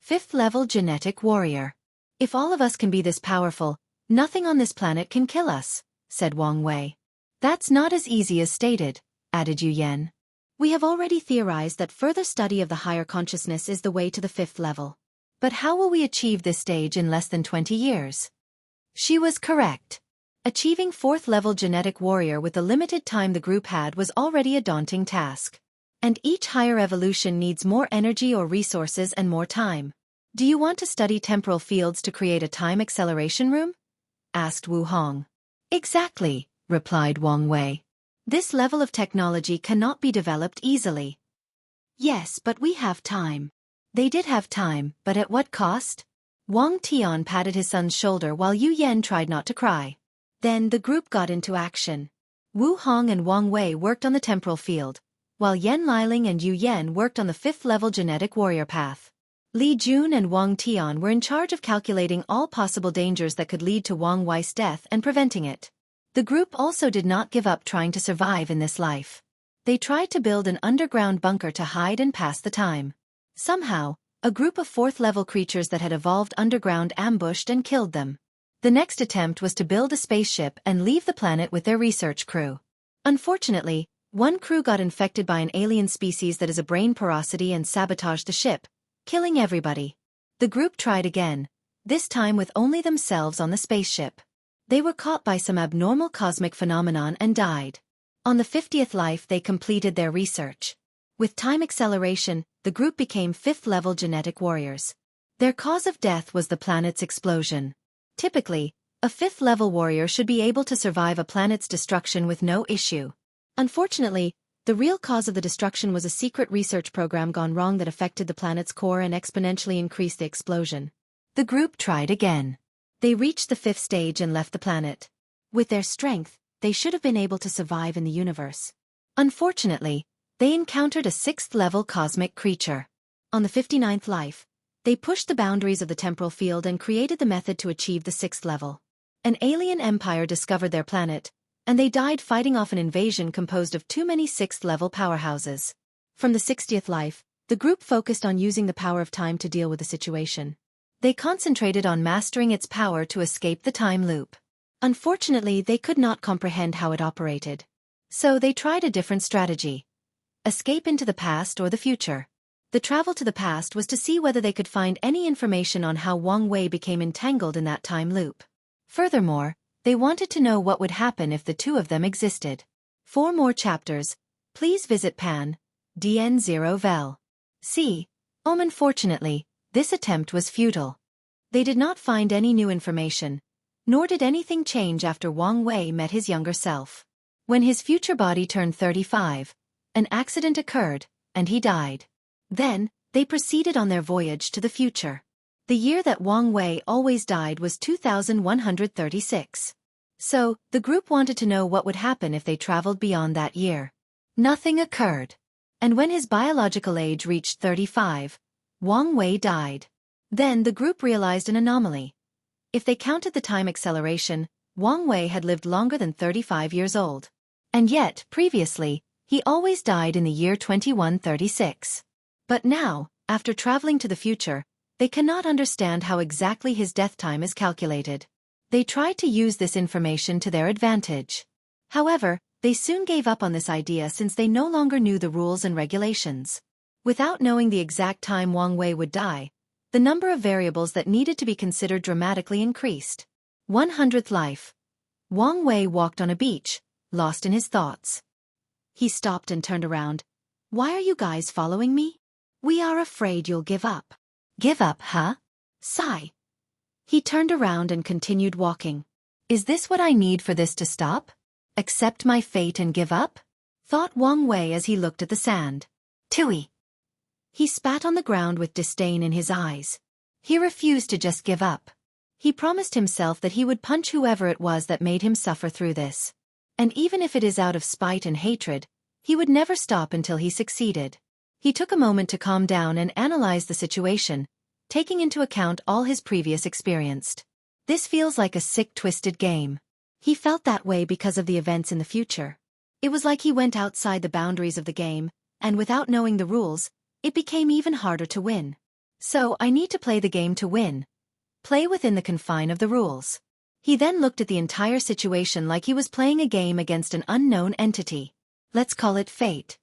5th level genetic warrior. If all of us can be this powerful, nothing on this planet can kill us, said Wang Wei. That's not as easy as stated, added Yu Yen. We have already theorized that further study of the higher consciousness is the way to the 5th level. But how will we achieve this stage in less than 20 years? She was correct. Achieving 4th level genetic warrior with the limited time the group had was already a daunting task. And each higher evolution needs more energy or resources and more time. Do you want to study temporal fields to create a time acceleration room? Asked Wu Hong. Exactly, replied Wang Wei. This level of technology cannot be developed easily. Yes, but we have time. They did have time, but at what cost? Wang Tian patted his son's shoulder while Yu Yen tried not to cry. Then the group got into action. Wu Hong and Wang Wei worked on the temporal field, while Yen Liling and Yu Yen worked on the 5th level genetic warrior path. Li Jun and Wang Tian were in charge of calculating all possible dangers that could lead to Wang Wei's death and preventing it. The group also did not give up trying to survive in this life. They tried to build an underground bunker to hide and pass the time. Somehow, a group of 4th level creatures that had evolved underground ambushed and killed them. The next attempt was to build a spaceship and leave the planet with their research crew. Unfortunately, one crew got infected by an alien species that has a brain porosity and sabotaged the ship, killing everybody. The group tried again, this time with only themselves on the spaceship. They were caught by some abnormal cosmic phenomenon and died. On the 50th life they completed their research. With time acceleration, the group became 5th level genetic warriors. Their cause of death was the planet's explosion. Typically, a 5th level warrior should be able to survive a planet's destruction with no issue. Unfortunately, the real cause of the destruction was a secret research program gone wrong that affected the planet's core and exponentially increased the explosion. The group tried again. They reached the 5th stage and left the planet. With their strength, they should have been able to survive in the universe. Unfortunately, they encountered a 6th level cosmic creature. On the 59th life, they pushed the boundaries of the temporal field and created the method to achieve the 6th level. An alien empire discovered their planet, and they died fighting off an invasion composed of too many 6th level powerhouses. From the 60th life, the group focused on using the power of time to deal with the situation. They concentrated on mastering its power to escape the time loop. Unfortunately, they could not comprehend how it operated. So they tried a different strategy. Escape into the past or the future. The travel to the past was to see whether they could find any information on how Wang Wei became entangled in that time loop. Furthermore, they wanted to know what would happen if the two of them existed. For more chapters, please visit Pan, DN0 C. Unfortunately, this attempt was futile. They did not find any new information, nor did anything change after Wang Wei met his younger self. When his future body turned 35, an accident occurred, and he died. Then, they proceeded on their voyage to the future. The year that Wang Wei always died was 2136. So, the group wanted to know what would happen if they traveled beyond that year. Nothing occurred. And when his biological age reached 35, Wang Wei died. Then the group realized an anomaly. If they counted the time acceleration, Wang Wei had lived longer than 35 years old. And yet, previously, he always died in the year 2136. But now, after traveling to the future, they cannot understand how exactly his death time is calculated. They tried to use this information to their advantage. However, they soon gave up on this idea since they no longer knew the rules and regulations. Without knowing the exact time Wang Wei would die, the number of variables that needed to be considered dramatically increased. 100th life. Wang Wei walked on a beach, lost in his thoughts. He stopped and turned around. Why are you guys following me? We are afraid you'll give up. Give up, huh? Sigh. He turned around and continued walking. Is this what I need for this to stop? Accept my fate and give up? Thought Wang Wei as he looked at the sand. Tui. He spat on the ground with disdain in his eyes. He refused to just give up. He promised himself that he would punch whoever it was that made him suffer through this. And even if it is out of spite and hatred, he would never stop until he succeeded. He took a moment to calm down and analyze the situation, taking into account all his previous experience. This feels like a sick, twisted game. He felt that way because of the events in the future. It was like he went outside the boundaries of the game, and without knowing the rules, it became even harder to win. So I need to play the game to win. Play within the confine of the rules. He then looked at the entire situation like he was playing a game against an unknown entity. Let's call it fate.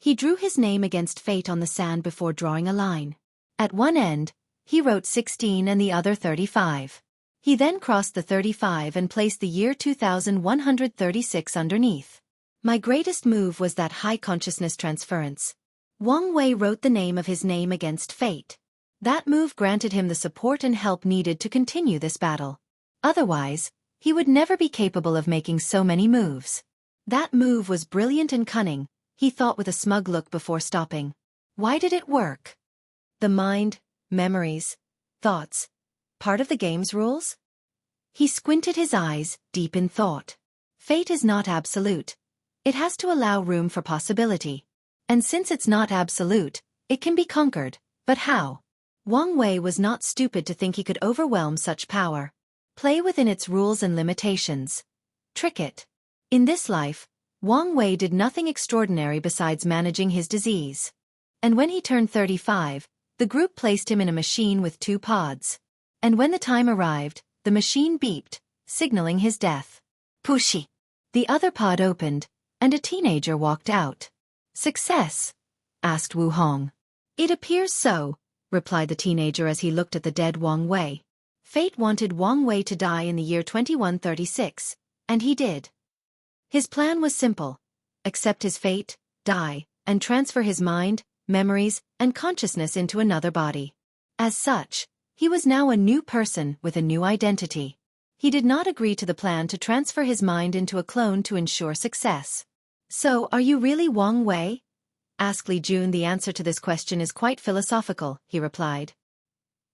He drew his name against fate on the sand before drawing a line. At one end, he wrote 16 and the other 35. He then crossed the 35 and placed the year 2136 underneath. My greatest move was that high consciousness transference. Wang Wei wrote the name of his name against fate. That move granted him the support and help needed to continue this battle. Otherwise, he would never be capable of making so many moves. That move was brilliant and cunning, he thought with a smug look before stopping. Why did it work? The mind, memories, thoughts, part of the game's rules? He squinted his eyes, deep in thought. Fate is not absolute. It has to allow room for possibility. And since it's not absolute, it can be conquered. But how? Wang Wei was not stupid to think he could overwhelm such power. Play within its rules and limitations. Trick it. In this life, Wang Wei did nothing extraordinary besides managing his disease. And when he turned 35, the group placed him in a machine with 2 pods. And when the time arrived, the machine beeped, signaling his death. Pushy. The other pod opened, and a teenager walked out. Success? Asked Wu Hong. It appears so, replied the teenager as he looked at the dead Wang Wei. Fate wanted Wang Wei to die in the year 2136, and he did. His plan was simple. Accept his fate, die, and transfer his mind, memories, and consciousness into another body. As such, he was now a new person with a new identity. He did not agree to the plan to transfer his mind into a clone to ensure success. So, are you really Wang Wei? Asked Li Jun. The answer to this question is quite philosophical, he replied.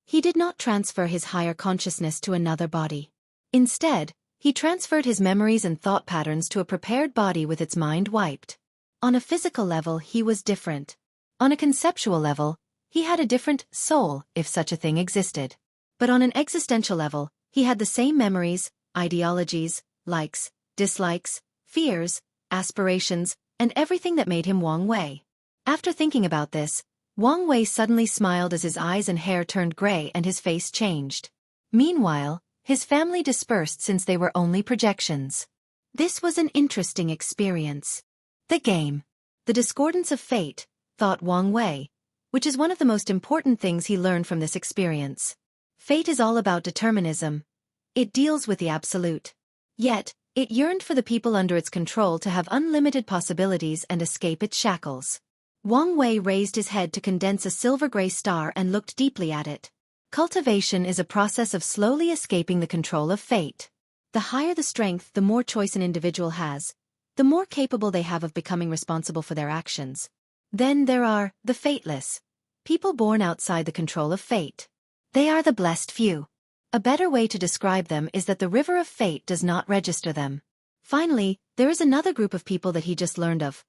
He did not transfer his higher consciousness to another body. Instead, he transferred his memories and thought patterns to a prepared body with its mind wiped. On a physical level, he was different. On a conceptual level, he had a different soul, if such a thing existed. But on an existential level, he had the same memories, ideologies, likes, dislikes, fears, aspirations, and everything that made him Wang Wei. After thinking about this, Wang Wei suddenly smiled as his eyes and hair turned gray and his face changed. Meanwhile, his family dispersed since they were only projections. This was an interesting experience. The game. The discordance of fate, thought Wang Wei, which is one of the most important things he learned from this experience. Fate is all about determinism. It deals with the absolute. Yet, it yearned for the people under its control to have unlimited possibilities and escape its shackles. Wang Wei raised his head to condense a silver-gray star and looked deeply at it. Cultivation is a process of slowly escaping the control of fate. The higher the strength, the more choice an individual has, the more capable they have of becoming responsible for their actions. Then there are the fateless, people born outside the control of fate. They are the blessed few. A better way to describe them is that the river of fate does not register them. Finally, there is another group of people that he just learned of.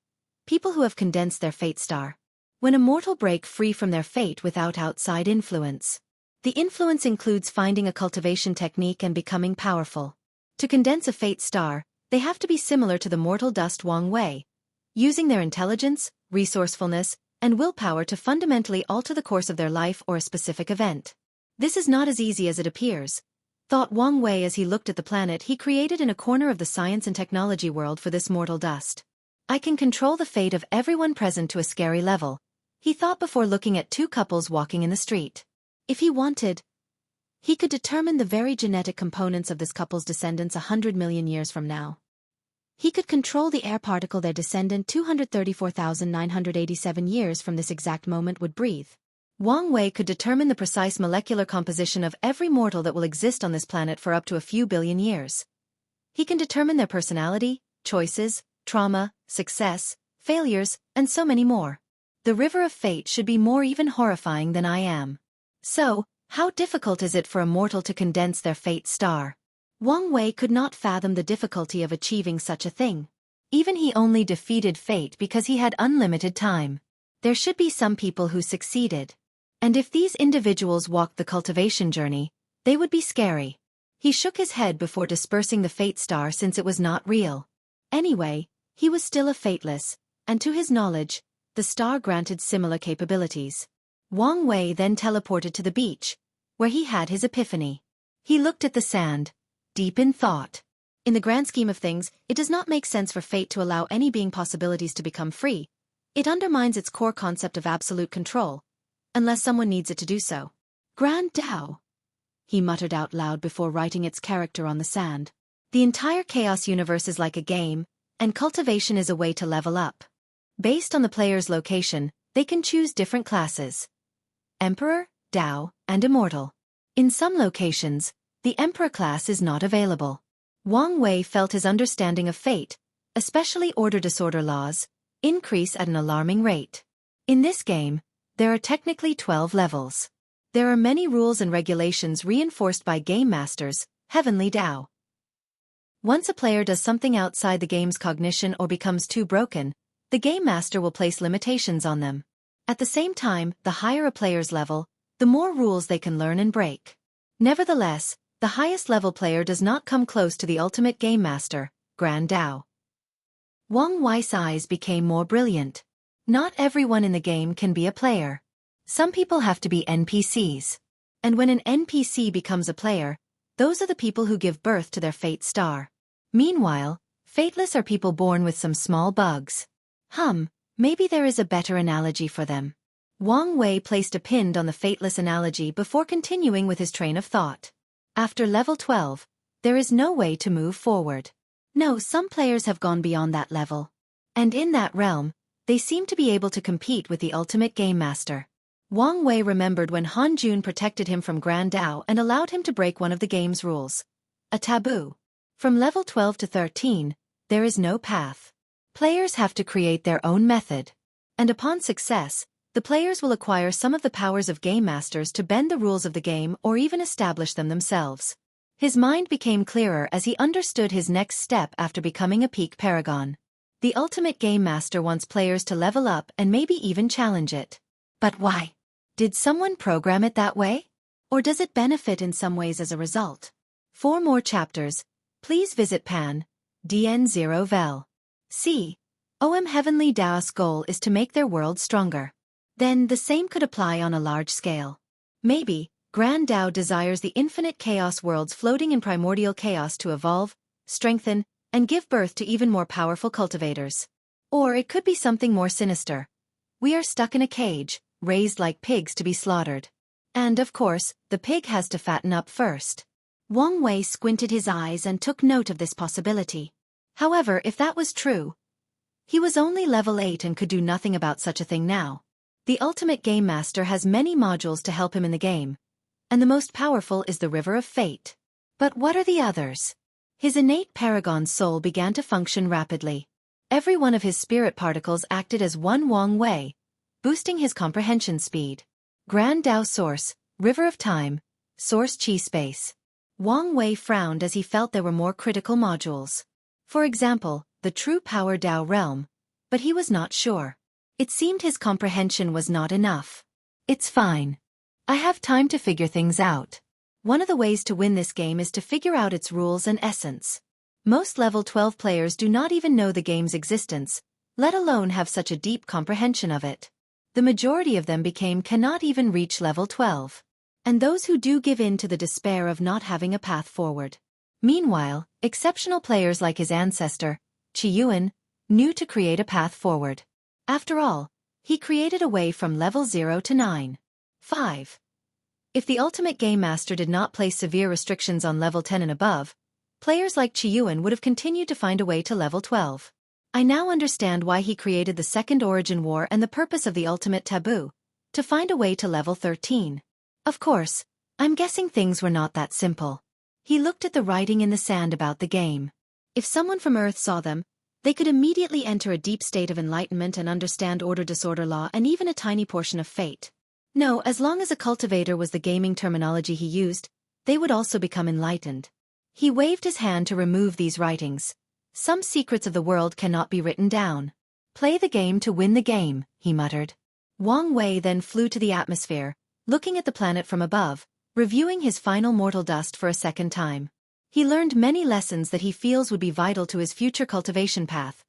People who have condensed their fate star. When a mortal break free from their fate without outside influence. The influence includes finding a cultivation technique and becoming powerful. To condense a fate star, they have to be similar to the mortal dust Wang Wei, using their intelligence, resourcefulness, and willpower to fundamentally alter the course of their life or a specific event. This is not as easy as it appears, thought Wang Wei as he looked at the planet he created in a corner of the science and technology world for this mortal dust. I can control the fate of everyone present to a scary level, he thought before looking at 2 couples walking in the street. If he wanted, he could determine the very genetic components of this couple's descendants 100 million years from now. He could control the air particle their descendant 234,987 years from this exact moment would breathe. Wang Wei could determine the precise molecular composition of every mortal that will exist on this planet for up to a few billion years. He can determine their personality, choices, trauma, success, failures, and so many more. The river of fate should be more even horrifying than I am. So, how difficult is it for a mortal to condense their fate star? Wang Wei could not fathom the difficulty of achieving such a thing. Even he only defeated fate because he had unlimited time. There should be some people who succeeded. And if these individuals walked the cultivation journey, they would be scary. He shook his head before dispersing the fate star since it was not real. Anyway, he was still a fateless, and to his knowledge, the star granted similar capabilities. Wang Wei then teleported to the beach, where he had his epiphany. He looked at the sand, deep in thought. In the grand scheme of things, it does not make sense for fate to allow any being possibilities to become free. It undermines its core concept of absolute control, unless someone needs it to do so. Grand Tao, he muttered out loud before writing its character on the sand. The entire chaos universe is like a game, and cultivation is a way to level up. Based on the player's location, they can choose different classes: Emperor, Tao, and Immortal. In some locations, the Emperor class is not available. Wang Wei felt his understanding of fate, especially order-disorder laws, increase at an alarming rate. In this game, there are technically 12 levels. There are many rules and regulations reinforced by Game Masters, Heavenly Tao. Once a player does something outside the game's cognition or becomes too broken, the Game Master will place limitations on them. At the same time, the higher a player's level, the more rules they can learn and break. Nevertheless, the highest level player does not come close to the ultimate Game Master, Grand Tao. Wang Wei's eyes became more brilliant. Not everyone in the game can be a player. Some people have to be NPCs. And when an NPC becomes a player, those are the people who give birth to their fate star. Meanwhile, fateless are people born with some small bugs. Maybe there is a better analogy for them. Wang Wei placed a pin on the fateless analogy before continuing with his train of thought. After level 12, there is no way to move forward. No, some players have gone beyond that level. And in that realm, they seem to be able to compete with the ultimate Game Master. Wang Wei remembered when Han Jun protected him from Grand Tao and allowed him to break one of the game's rules. A taboo. From level 12 to 13, there is no path. Players have to create their own method. And upon success, the players will acquire some of the powers of Game Masters to bend the rules of the game or even establish them themselves. His mind became clearer as he understood his next step after becoming a peak paragon. The ultimate Game Master wants players to level up and maybe even challenge it. But why? Did someone program it that way? Or does it benefit in some ways as a result? For more chapters, please visit Pan, DN0vel. OM Heavenly Tao's goal is to make their world stronger. Then the same could apply on a large scale. Maybe, Grand Tao desires the infinite chaos worlds floating in primordial chaos to evolve, strengthen, and give birth to even more powerful cultivators. Or it could be something more sinister. We are stuck in a cage, raised like pigs to be slaughtered. And of course, the pig has to fatten up first. Wang Wei squinted his eyes and took note of this possibility. However, if that was true, he was only level 8 and could do nothing about such a thing now. The ultimate Game Master has many modules to help him in the game, and the most powerful is the River of Fate. But what are the others? His innate paragon soul began to function rapidly. Every one of his spirit particles acted as one Wang Wei, boosting his comprehension speed. Grand Tao Source, River of Time, Source Chi Space. Wang Wei frowned as he felt there were more critical modules. For example, the True Power Tao Realm, but he was not sure. It seemed his comprehension was not enough. It's fine. I have time to figure things out. One of the ways to win this game is to figure out its rules and essence. Most level 12 players do not even know the game's existence, let alone have such a deep comprehension of it. The majority of them cannot even reach level 12. And those who do give in to the despair of not having a path forward. Meanwhile, exceptional players like his ancestor, Qiyuan, knew to create a path forward. After all, he created a way from level 0 to 9. 5. If the ultimate Game Master did not place severe restrictions on level 10 and above, players like Qiyuan would have continued to find a way to level 12. I now understand why he created the Second Origin War and the purpose of the ultimate taboo, to find a way to level 13. Of course, I'm guessing things were not that simple. He looked at the writing in the sand about the game. If someone from Earth saw them, they could immediately enter a deep state of enlightenment and understand order-disorder law and even a tiny portion of fate. No, as long as a cultivator was the gaming terminology he used, they would also become enlightened. He waved his hand to remove these writings. Some secrets of the world cannot be written down. Play the game to win the game, he muttered. Wang Wei then flew to the atmosphere, looking at the planet from above, reviewing his final mortal dust for a second time. He learned many lessons that he feels would be vital to his future cultivation path,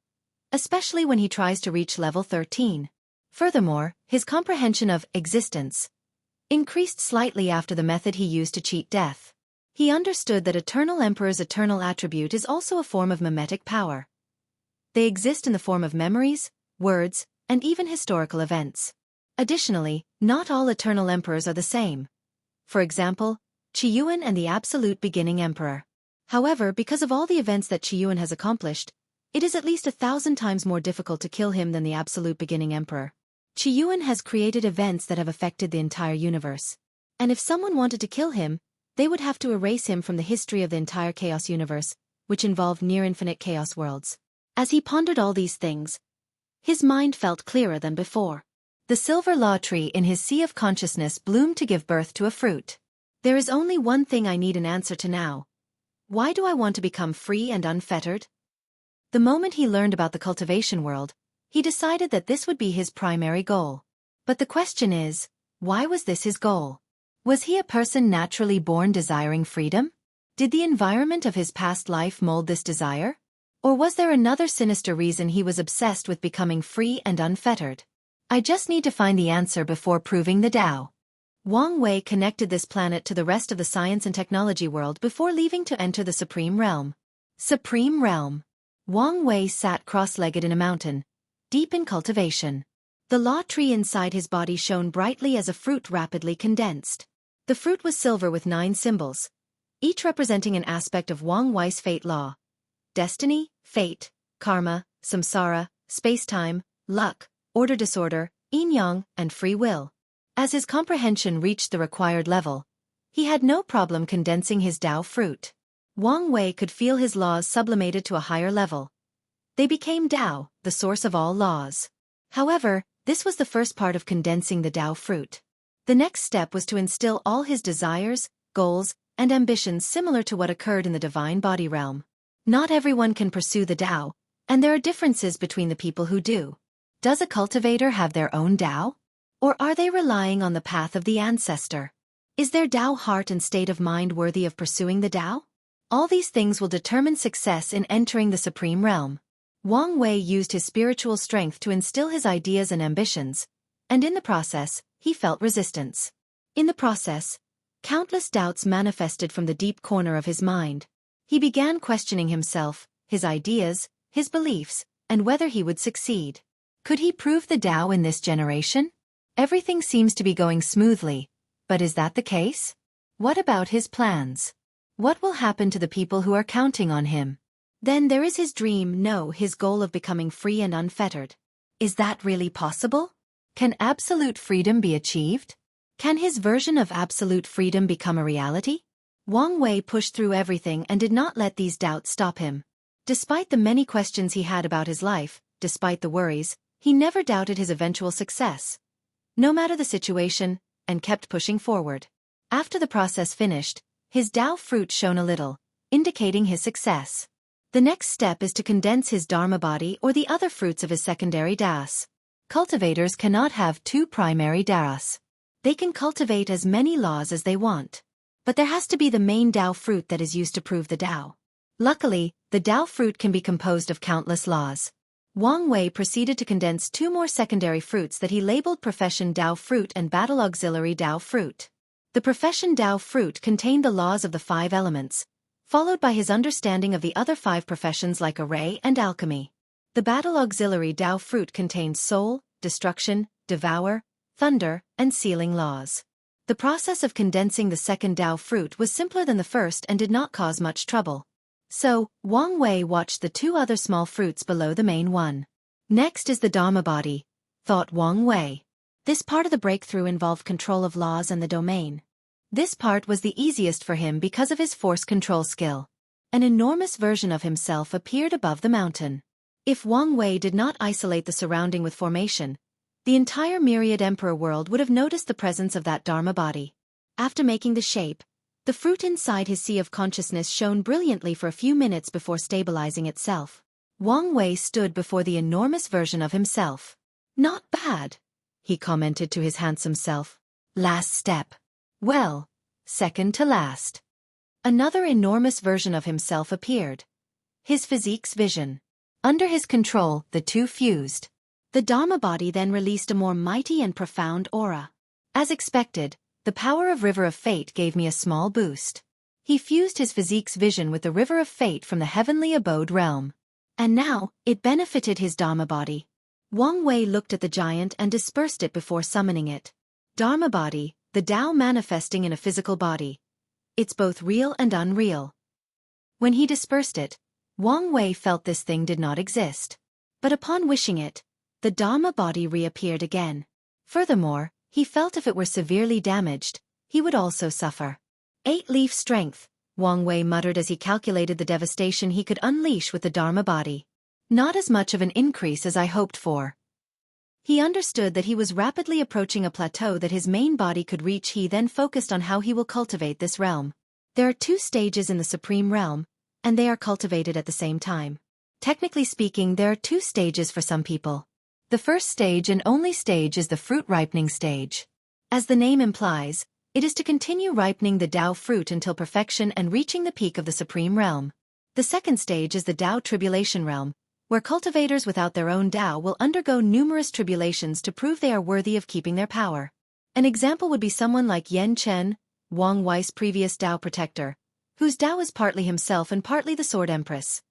especially when he tries to reach level 13. Furthermore, his comprehension of existence increased slightly after the method he used to cheat death. He understood that Eternal Emperor's eternal attribute is also a form of mimetic power. They exist in the form of memories, words, and even historical events. Additionally, not all Eternal Emperors are the same. For example, Qiyuan and the Absolute Beginning Emperor. However, because of all the events that Qiyuan has accomplished, it is at least 1,000 times more difficult to kill him than the Absolute Beginning Emperor. Qiyuan has created events that have affected the entire universe. And if someone wanted to kill him, they would have to erase him from the history of the entire Chaos universe, which involved near-infinite Chaos worlds. As he pondered all these things, his mind felt clearer than before. The silver law tree in his sea of consciousness bloomed to give birth to a fruit. There is only one thing I need an answer to now. Why do I want to become free and unfettered? The moment he learned about the cultivation world, he decided that this would be his primary goal. But the question is, why was this his goal? Was he a person naturally born desiring freedom? Did the environment of his past life mold this desire? Or was there another sinister reason he was obsessed with becoming free and unfettered? I just need to find the answer before proving the Tao. Wang Wei connected this planet to the rest of the science and technology world before leaving to enter the Supreme Realm. Supreme Realm. Wang Wei sat cross-legged in a mountain, deep in cultivation. The law tree inside his body shone brightly as a fruit rapidly condensed. The fruit was silver with 9 symbols, each representing an aspect of Wang Wei's fate law. Destiny, fate, karma, samsara, space-time, luck, order-disorder, yin-yang, and free will. As his comprehension reached the required level, he had no problem condensing his Tao fruit. Wang Wei could feel his laws sublimated to a higher level. They became Tao, the source of all laws. However, this was the first part of condensing the Tao fruit. The next step was to instill all his desires, goals, and ambitions similar to what occurred in the divine body realm. Not everyone can pursue the Tao, and there are differences between the people who do. Does a cultivator have their own Tao? Or are they relying on the path of the ancestor? Is their Tao heart and state of mind worthy of pursuing the Tao? All these things will determine success in entering the Supreme Realm. Wang Wei used his spiritual strength to instill his ideas and ambitions, and in the process, he felt resistance. In the process, countless doubts manifested from the deep corner of his mind. He began questioning himself, his ideas, his beliefs, and whether he would succeed. Could he prove the Tao in this generation? Everything seems to be going smoothly, but is that the case? What about his plans? What will happen to the people who are counting on him? Then there is his dream, his goal of becoming free and unfettered. Is that really possible? Can absolute freedom be achieved? Can his version of absolute freedom become a reality? Wang Wei pushed through everything and did not let these doubts stop him. Despite the many questions he had about his life, despite the worries, he never doubted his eventual success, no matter the situation, and kept pushing forward. After the process finished, his Tao fruit shone a little, indicating his success. The next step is to condense his Dharma body or the other fruits of his secondary Das. Cultivators cannot have 2 primary Das. They can cultivate as many laws as they want. But there has to be the main Tao fruit that is used to prove the Tao. Luckily, the Tao fruit can be composed of countless laws. Wang Wei proceeded to condense 2 more secondary fruits that he labeled Profession Tao Fruit and Battle Auxiliary Tao Fruit. The Profession Tao Fruit contained the laws of the 5 elements, followed by his understanding of the other 5 professions like array and alchemy. The Battle Auxiliary Tao Fruit contained soul, destruction, devour, thunder, and sealing laws. The process of condensing the second Tao fruit was simpler than the first and did not cause much trouble. So, Wang Wei watched the 2 other small fruits below the main one. Next is the Dharma body, thought Wang Wei. This part of the breakthrough involved control of laws and the domain. This part was the easiest for him because of his force control skill. An enormous version of himself appeared above the mountain. If Wang Wei did not isolate the surrounding with formation, the entire myriad emperor world would have noticed the presence of that Dharma body. After making the shape, the fruit inside his sea of consciousness shone brilliantly for a few minutes before stabilizing itself. Wang Wei stood before the enormous version of himself. Not bad. he commented to his handsome self. Last step. Well, second to last. Another enormous version of himself appeared. His physique's vision. Under his control, the two fused. The Dharma body then released a more mighty and profound aura. As expected, the power of River of Fate gave me a small boost. He fused his physique's vision with the River of Fate from the heavenly abode realm. And now, it benefited his Dharma body. Wang Wei looked at the giant and dispersed it before summoning it. Dharma body, the Tao manifesting in a physical body. It's both real and unreal. When he dispersed it, Wang Wei felt this thing did not exist. But upon wishing it, the Dharma body reappeared again. Furthermore, he felt if it were severely damaged, he would also suffer. 8-leaf strength, Wang Wei muttered as he calculated the devastation he could unleash with the Dharma body. Not as much of an increase as I hoped for. He understood that he was rapidly approaching a plateau that his main body could reach. He then focused on how he will cultivate this realm. There are 2 stages in the Supreme Realm, and they are cultivated at the same time. Technically speaking, there are 2 stages for some people. The first stage and only stage is the fruit ripening stage. As the name implies, it is to continue ripening the Tao fruit until perfection and reaching the peak of the Supreme Realm. The second stage is the Tao Tribulation Realm, where cultivators without their own Tao will undergo numerous tribulations to prove they are worthy of keeping their power. An example would be someone like Yan Chen, Wang Wei's previous Tao protector, whose Tao is partly himself and partly the Sword Empress.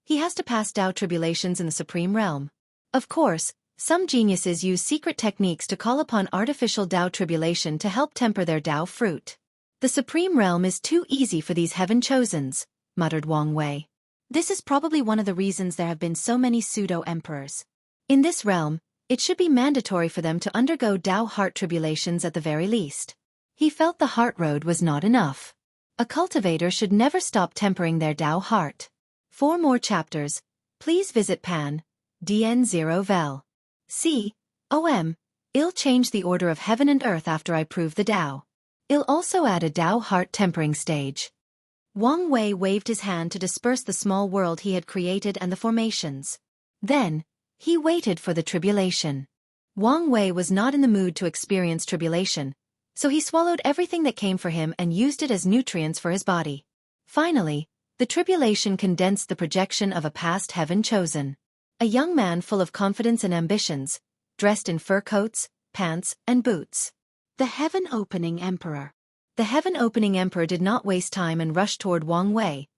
He has to pass Tao tribulations in the Supreme Realm. Of course, some geniuses use secret techniques to call upon artificial Tao tribulation to help temper their Tao fruit. The Supreme Realm is too easy for these heaven-chosens, muttered Wang Wei. This is probably one of the reasons there have been so many pseudo-emperors. In this realm, it should be mandatory for them to undergo Tao heart tribulations at the very least. He felt the heart road was not enough. A cultivator should never stop tempering their Tao heart. For more chapters, please visit Pan, DN0 Vel. I'll change the order of heaven and earth after I prove the Tao. I'll also add a Tao heart tempering stage. Wang Wei waved his hand to disperse the small world he had created and the formations. Then, he waited for the tribulation. Wang Wei was not in the mood to experience tribulation, so he swallowed everything that came for him and used it as nutrients for his body. Finally, the tribulation condensed the projection of a past heaven chosen. A young man full of confidence and ambitions, dressed in fur coats, pants, and boots. The heaven-opening emperor. The heaven-opening emperor did not waste time and rushed toward Wang Wei,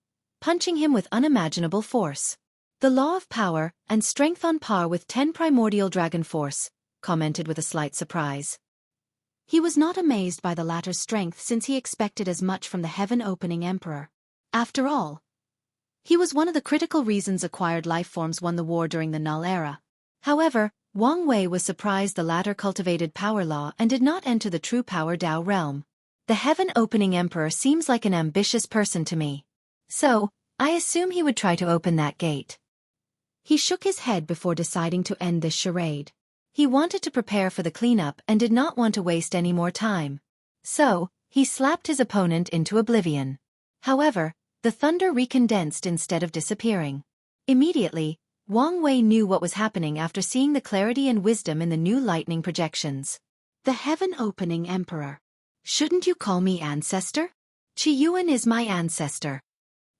punching him with unimaginable force. The law of power and strength on par with 10 primordial dragon force, commented with a slight surprise. He was not amazed by the latter's strength since he expected as much from the heaven-opening emperor. After all, he was one of the critical reasons acquired life forms won the war during the Null Era. However, Wang Wei was surprised the latter cultivated power law and did not enter the true power Tao realm. The heaven-opening emperor seems like an ambitious person to me. So, I assume he would try to open that gate. He shook his head before deciding to end this charade. He wanted to prepare for the cleanup and did not want to waste any more time. So, he slapped his opponent into oblivion. However, the thunder recondensed instead of disappearing. Immediately, Wang Wei knew what was happening after seeing the clarity and wisdom in the new lightning projections. The heaven-opening emperor. Shouldn't you call me ancestor? Qi Yuan is my ancestor.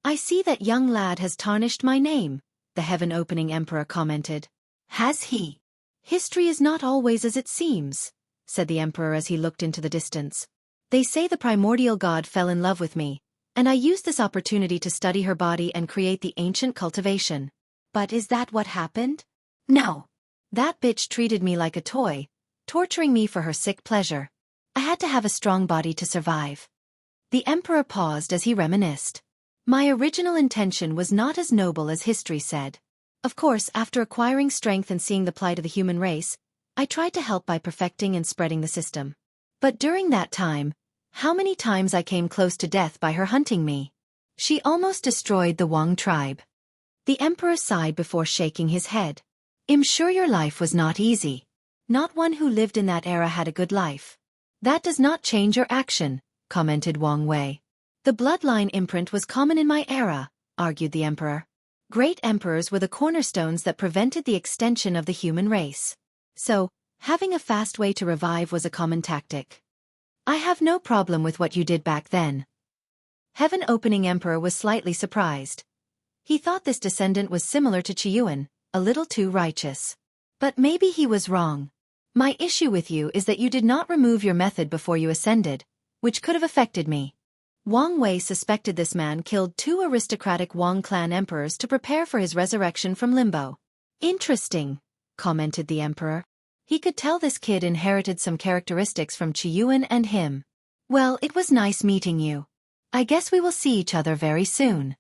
I see that young lad has tarnished my name, the heaven-opening emperor commented. Has he? History is not always as it seems, said the emperor as he looked into the distance. They say the primordial god fell in love with me, and I used this opportunity to study her body and create the ancient cultivation. But is that what happened? No. That bitch treated me like a toy, torturing me for her sick pleasure. I had to have a strong body to survive. The emperor paused as he reminisced. My original intention was not as noble as history said. Of course, after acquiring strength and seeing the plight of the human race, I tried to help by perfecting and spreading the system. But during that time, how many times I came close to death by her hunting me. She almost destroyed the Wang tribe. The emperor sighed before shaking his head. I'm sure your life was not easy. Not one who lived in that era had a good life. That does not change your action, commented Wang Wei. The bloodline imprint was common in my era, argued the emperor. Great emperors were the cornerstones that prevented the extension of the human race. So, Having a fast way to revive was a common tactic. I have no problem with what you did back then. Heaven-opening Emperor was slightly surprised. He thought this descendant was similar to Xueqi, a little too righteous. But maybe he was wrong. My issue with you is that you did not remove your method before you ascended, which could have affected me. Wang Wei suspected this man killed 2 aristocratic Wang clan emperors to prepare for his resurrection from limbo. Interesting, commented the emperor. He could tell this kid inherited some characteristics from Xueqi and him. Well, it was nice meeting you. I guess we will see each other very soon.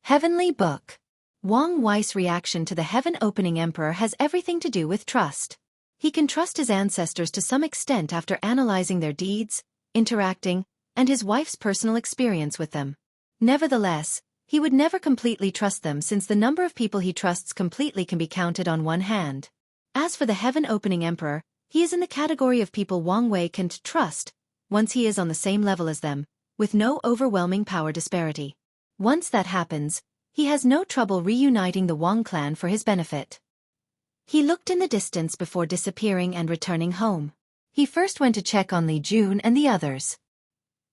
Heavenly Book. Wang Wei's reaction to the heaven-opening emperor has everything to do with trust. He can trust his ancestors to some extent after analyzing their deeds, interacting, and his wife's personal experience with them. Nevertheless, he would never completely trust them since the number of people he trusts completely can be counted on one hand. As for the heaven-opening emperor, he is in the category of people Wang Wei can trust, once he is on the same level as them, with no overwhelming power disparity. Once that happens, he has no trouble reuniting the Wang clan for his benefit. He looked in the distance before disappearing and returning home. He first went to check on Li Jun and the others.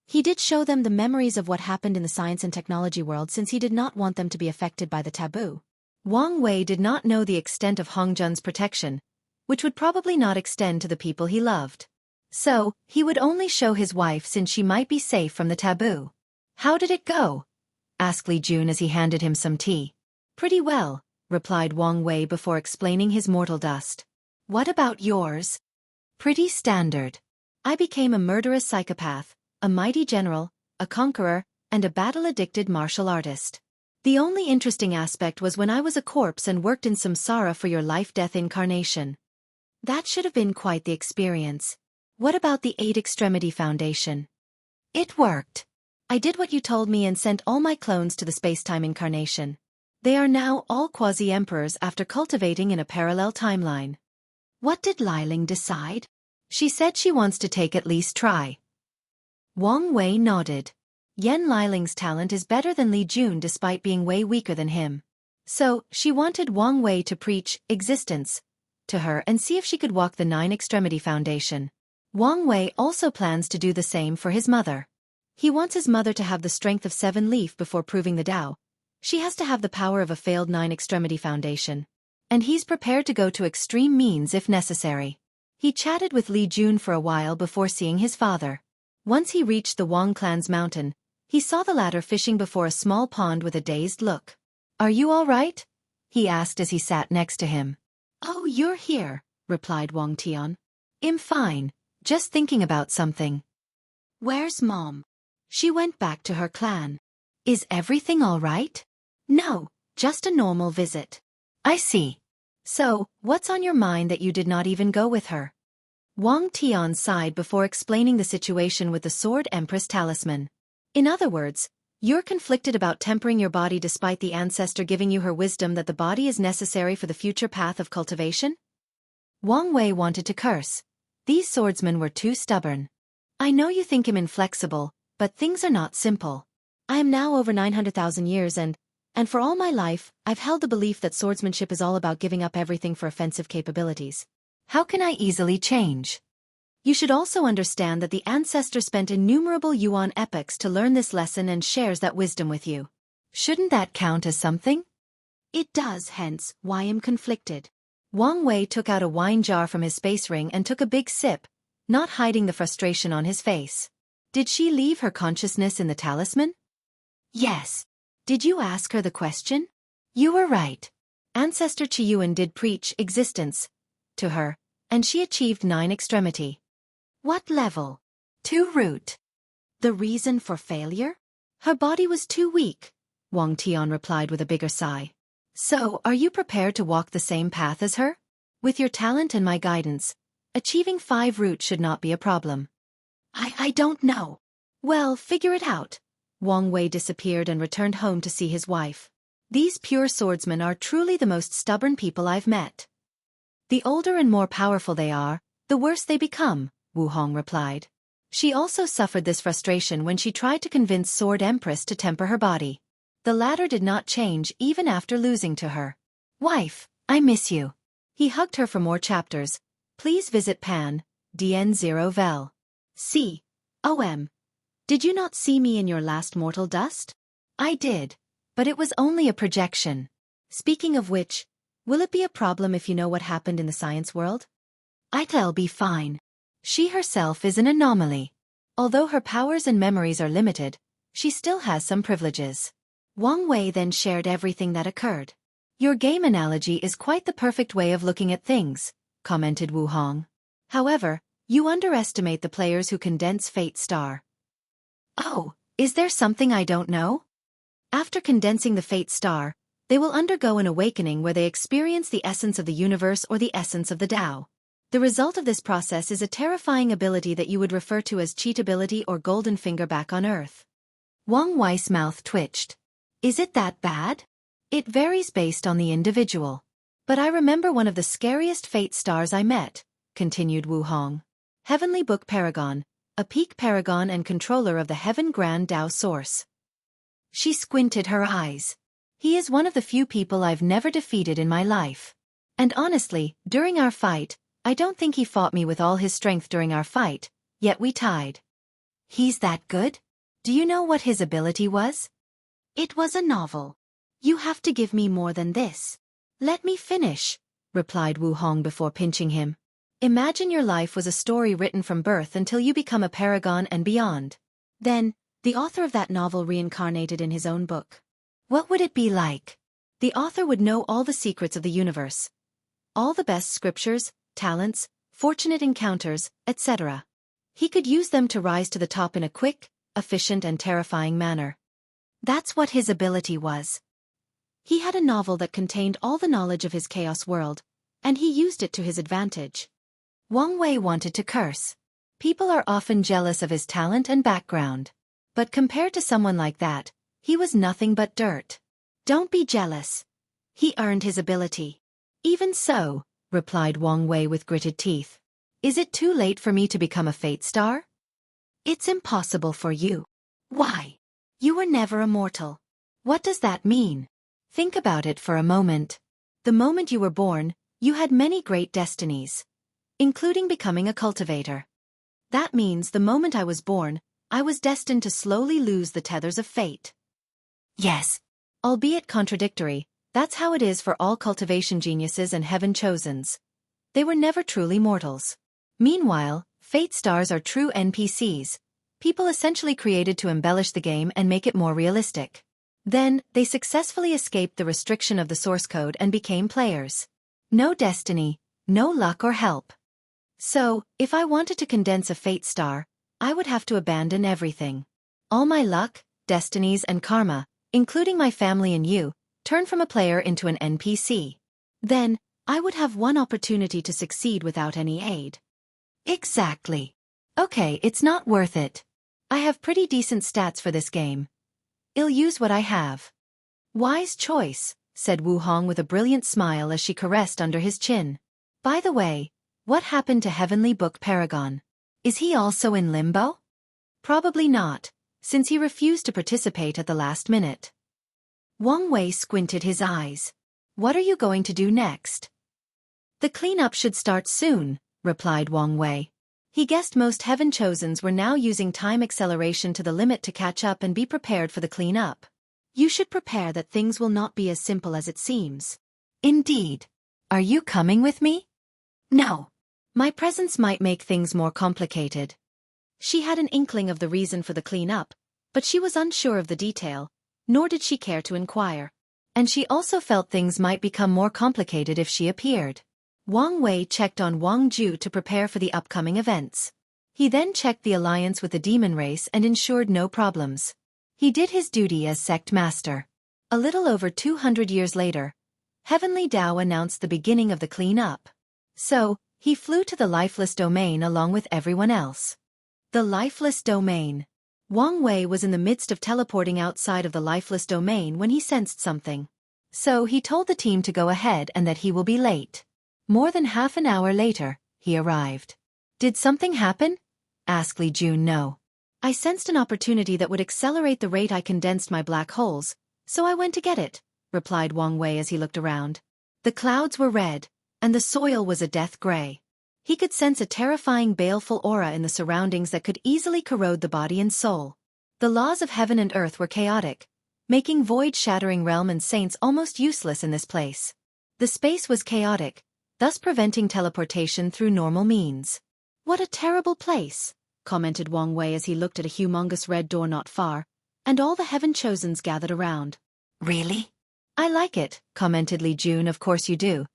He did show them the memories of what happened in the science and technology world since he did not want them to be affected by the taboo. Wang Wei did not know the extent of Hongjun's protection, which would probably not extend to the people he loved. So, he would only show his wife since she might be safe from the taboo. How did it go? Asked Li Jun as he handed him some tea. Pretty well, replied Wang Wei before explaining his mortal dust. What about yours? Pretty standard. I became a murderous psychopath, a mighty general, a conqueror, and a battle-addicted martial artist. The only interesting aspect was when I was a corpse and worked in samsara for your life-death incarnation. That should have been quite the experience. What about the 8 Extremity Foundation? It worked. I did what you told me and sent all my clones to the space-time incarnation. They are now all quasi-emperors after cultivating in a parallel timeline. What did Liling decide? She said she wants to take at least try. Wang Wei nodded. Yan Liling's talent is better than Li Jun despite being way weaker than him. So, she wanted Wang Wei to preach existence to her and see if she could walk the 9 Extremity Foundation. Wang Wei also plans to do the same for his mother. He wants his mother to have the strength of 7 Leaf before proving the Tao. She has to have the power of a failed 9 Extremity Foundation. And he's prepared to go to extreme means if necessary. He chatted with Li Jun for a while before seeing his father. Once he reached the Wang clan's mountain, he saw the latter fishing before a small pond with a dazed look. Are you all right? He asked as he sat next to him. Oh, you're here, replied Wang Tian. I'm fine, just thinking about something. Where's Mom? She went back to her clan. Is everything all right? No, just a normal visit. I see. So, what's on your mind that you did not even go with her? Wang Tian sighed before explaining the situation with the Sword Empress talisman. In other words, you're conflicted about tempering your body despite the ancestor giving you her wisdom that the body is necessary for the future path of cultivation? Wang Wei wanted to curse. These swordsmen were too stubborn. I know you think him inflexible, but things are not simple. I am now over 900,000 years and for all my life, I've held the belief that swordsmanship is all about giving up everything for offensive capabilities. How can I easily change? You should also understand that the ancestor spent innumerable Yuan epochs to learn this lesson and shares that wisdom with you. Shouldn't that count as something? It does, hence why I'm conflicted. Wang Wei took out a wine jar from his space ring and took a big sip, not hiding the frustration on his face. Did she leave her consciousness in the talisman? Yes. Did you ask her the question? You were right. Ancestor Xueqi did preach existence to her, and she achieved 9 extremity. What level? 2 root. The reason for failure? Her body was too weak, Wang Tian replied with a bigger sigh. So, are you prepared to walk the same path as her? With your talent and my guidance, achieving 5 root should not be a problem. I don't know. Well, figure it out. Wang Wei disappeared and returned home to see his wife. These pure swordsmen are truly the most stubborn people I've met. The older and more powerful they are, the worse they become, Wu Hong replied. She also suffered this frustration when she tried to convince Sword Empress to temper her body. The latter did not change even after losing to her. Wife, I miss you. He hugged her for more chapters, Please visit Pan, DN0VEL. C. OM. Did you not see me in your last mortal dust? I did, but it was only a projection. Speaking of which, will it be a problem if you know what happened in the science world? I'll be fine. She herself is an anomaly. Although her powers and memories are limited, she still has some privileges. Wang Wei then shared everything that occurred. Your game analogy is quite the perfect way of looking at things, commented Wu Hong. However, you underestimate the players who condense Fate Star. Oh, is there something I don't know? After condensing the Fate Star, they will undergo an awakening where they experience the essence of the universe or the essence of the Tao. The result of this process is a terrifying ability that you would refer to as cheat ability or golden finger back on Earth. Wang Wei's mouth twitched. Is it that bad? It varies based on the individual. But I remember one of the scariest Fate Stars I met, continued Wu Hong. Heavenly Book Paragon, a peak paragon and controller of the Heaven Grand Tao Source. She squinted her eyes. He is one of the few people I've never defeated in my life. And honestly, during our fight, I don't think he fought me with all his strength during our fight, yet we tied. He's that good? Do you know what his ability was? It was a novel. You have to give me more than this. Let me finish, replied Wu Hong before pinching him. Imagine your life was a story written from birth until you become a paragon and beyond. Then, the author of that novel reincarnated in his own book. What would it be like? The author would know all the secrets of the universe. All the best scriptures, talents, fortunate encounters, etc. He could use them to rise to the top in a quick, efficient and terrifying manner. That's what his ability was. He had a novel that contained all the knowledge of his chaos world, and he used it to his advantage. Wang Wei wanted to curse. People are often jealous of his talent and background. But compared to someone like that, he was nothing but dirt. Don't be jealous. He earned his ability. Even so, replied Wang Wei with gritted teeth. Is it too late for me to become a Fate Star? It's impossible for you. Why? You were never immortal. What does that mean? Think about it for a moment. The moment you were born, you had many great destinies, including becoming a cultivator. That means the moment I was born, I was destined to slowly lose the tethers of fate. Yes. Albeit contradictory, that's how it is for all cultivation geniuses and heaven chosens. They were never truly mortals. Meanwhile, Fate Stars are true NPCs, people essentially created to embellish the game and make it more realistic. Then, they successfully escaped the restriction of the source code and became players. No destiny, no luck or help. So, if I wanted to condense a Fate Star, I would have to abandon everything. All my luck, destinies and karma, including my family and you, turn from a player into an NPC. Then, I would have one opportunity to succeed without any aid. Exactly. Okay, it's not worth it. I have pretty decent stats for this game. I'll use what I have. Wise choice, said Wu Hong with a brilliant smile as she caressed under his chin. By the way, what happened to Heavenly Book Paragon? Is he also in limbo? Probably not, since he refused to participate at the last minute. Wang Wei squinted his eyes. What are you going to do next? The cleanup should start soon, replied Wang Wei. He guessed most Heaven Chosens were now using time acceleration to the limit to catch up and be prepared for the cleanup. You should prepare that things will not be as simple as it seems. Indeed. Are you coming with me? No. My presence might make things more complicated. She had an inkling of the reason for the cleanup, but she was unsure of the detail, nor did she care to inquire. And she also felt things might become more complicated if she appeared. Wang Wei checked on Wang Ju to prepare for the upcoming events. He then checked the alliance with the demon race and ensured no problems. He did his duty as sect master. A little over 200 years later, Heavenly Tao announced the beginning of the clean-up. So, he flew to the lifeless domain along with everyone else. The lifeless domain. Wang Wei was in the midst of teleporting outside of the lifeless domain when he sensed something. So he told the team to go ahead and that he will be late. More than half an hour later, he arrived. Did something happen? Asked Li Jun. No. I sensed an opportunity that would accelerate the rate I condensed my black holes, so I went to get it, replied Wang Wei as he looked around. The clouds were red, and the soil was a death gray. He could sense a terrifying baleful aura in the surroundings that could easily corrode the body and soul. The laws of heaven and earth were chaotic, making void-shattering realm and saints almost useless in this place. The space was chaotic, thus preventing teleportation through normal means. "What a terrible place," commented Wang Wei as he looked at a humongous red door not far, and all the Heaven Chosens gathered around. Really? "I like it," commented Li Jun. "Of course you do.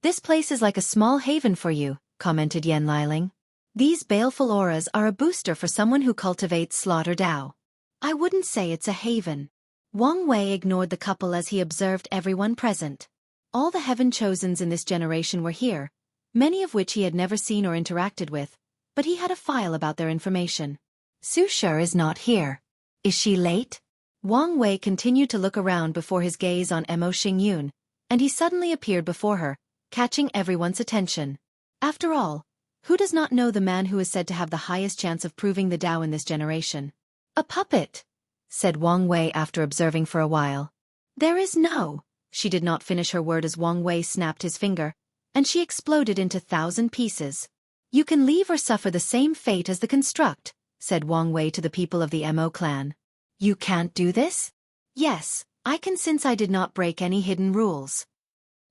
This place is like a small haven for you," commented Yan Liling. "These baleful auras are a booster for someone who cultivates slaughter Dao." "I wouldn't say it's a haven." Wang Wei ignored the couple as he observed everyone present. All the Heaven Chosens in this generation were here, many of which he had never seen or interacted with, but he had a file about their information. Xueqi is not here. Is she late? Wang Wei continued to look around before his gaze on Mo Xingyun, and he suddenly appeared before her, catching everyone's attention. After all, who does not know the man who is said to have the highest chance of proving the Dao in this generation? "A puppet," said Wang Wei after observing for a while. "There is no." She did not finish her word as Wang Wei snapped his finger, and she exploded into 1,000 pieces. "You can leave or suffer the same fate as the construct," said Wang Wei to the people of the Mo clan. "You can't do this?" "Yes, I can, since I did not break any hidden rules."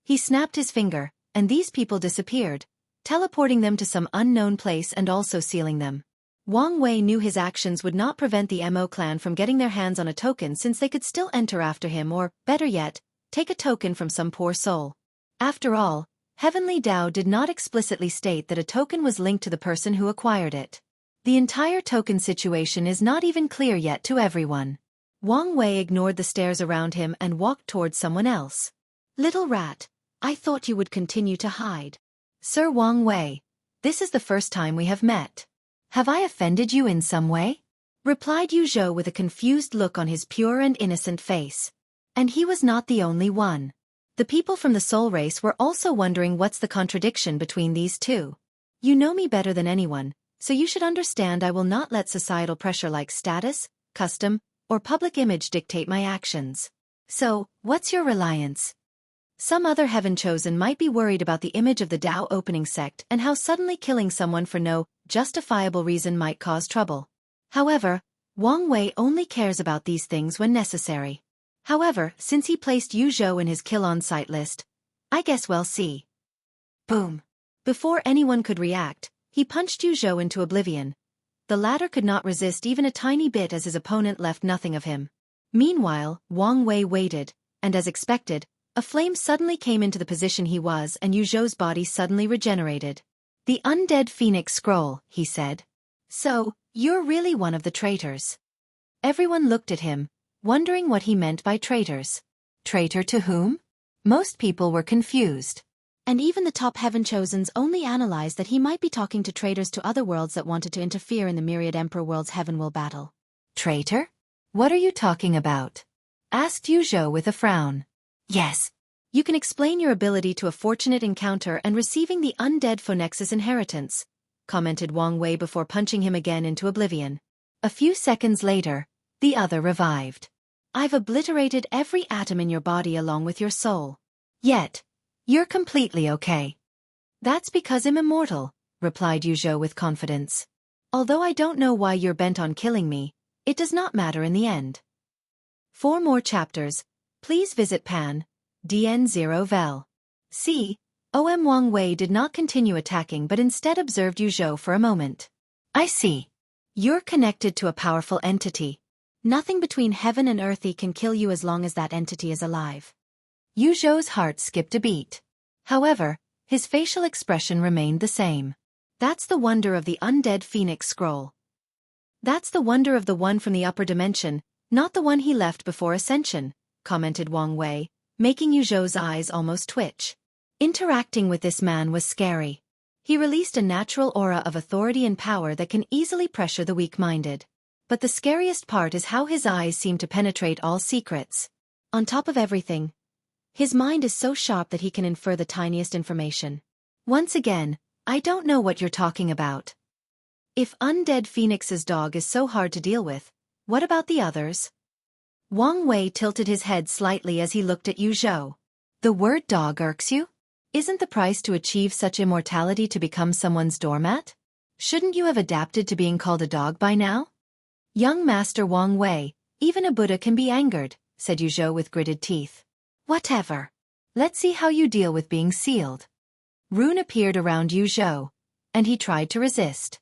He snapped his finger, and these people disappeared, teleporting them to some unknown place and also sealing them. Wang Wei knew his actions would not prevent the Mo clan from getting their hands on a token, since they could still enter after him or, better yet, take a token from some poor soul. After all, Heavenly Dao did not explicitly state that a token was linked to the person who acquired it. The entire token situation is not even clear yet to everyone. Wang Wei ignored the stares around him and walked towards someone else. "Little rat, I thought you would continue to hide." "Sir Wang Wei, this is the first time we have met. Have I offended you in some way?" replied Yu Zhou with a confused look on his pure and innocent face. And he was not the only one. The people from the soul race were also wondering what's the contradiction between these two. "You know me better than anyone, so you should understand I will not let societal pressure like status, custom, or public image dictate my actions. So, what's your reliance?" Some other Heaven Chosen might be worried about the image of the Dao opening sect and how suddenly killing someone for no justifiable reason might cause trouble. However, Wang Wei only cares about these things when necessary. However, since he placed Yu Zhou in his kill-on-sight list, I guess we'll see. Boom. Before anyone could react, he punched Yu Zhou into oblivion. The latter could not resist even a tiny bit as his opponent left nothing of him. Meanwhile, Wang Wei waited, and as expected, a flame suddenly came into the position he was and Yu Zhou's body suddenly regenerated. "The undead phoenix scroll," he said. "So, you're really one of the traitors." Everyone looked at him, wondering what he meant by traitors. Traitor to whom? Most people were confused. And even the top Heaven Chosens only analyzed that he might be talking to traitors to other worlds that wanted to interfere in the myriad Emperor world's Heaven will battle. "Traitor? What are you talking about?" asked Yu Zhou with a frown. "Yes. You can explain your ability to a fortunate encounter and receiving the undead Phonexus inheritance," commented Wang Wei before punching him again into oblivion. A few seconds later, the other revived. "I've obliterated every atom in your body along with your soul. Yet, you're completely okay." "That's because I'm immortal," replied Yu Zhou with confidence. "Although I don't know why you're bent on killing me, it does not matter in the end." For more chapters, please visit pan.dn0vel. Wang Wei did not continue attacking but instead observed Yu Zhou for a moment. "I see. You're connected to a powerful entity. Nothing between heaven and earthy can kill you as long as that entity is alive." Yu Zhou's heart skipped a beat. However, his facial expression remained the same. "That's the wonder of the undead phoenix scroll. That's the wonder of the one from the upper dimension, not the one he left before ascension," commented Wang Wei, making Yu Zhou's eyes almost twitch. Interacting with this man was scary. He released a natural aura of authority and power that can easily pressure the weak-minded. But the scariest part is how his eyes seem to penetrate all secrets. On top of everything, his mind is so sharp that he can infer the tiniest information. "Once again, I don't know what you're talking about." "If undead Phoenix's dog is so hard to deal with, what about the others?" Wang Wei tilted his head slightly as he looked at Yu Zhou. "The word dog irks you? Isn't the price to achieve such immortality to become someone's doormat? Shouldn't you have adapted to being called a dog by now? Young Master Wang Wei, even a Buddha can be angered, said Yuzhou with gritted teeth. Whatever. Let's see how you deal with being sealed. Rune appeared around Yuzhou, and he tried to resist.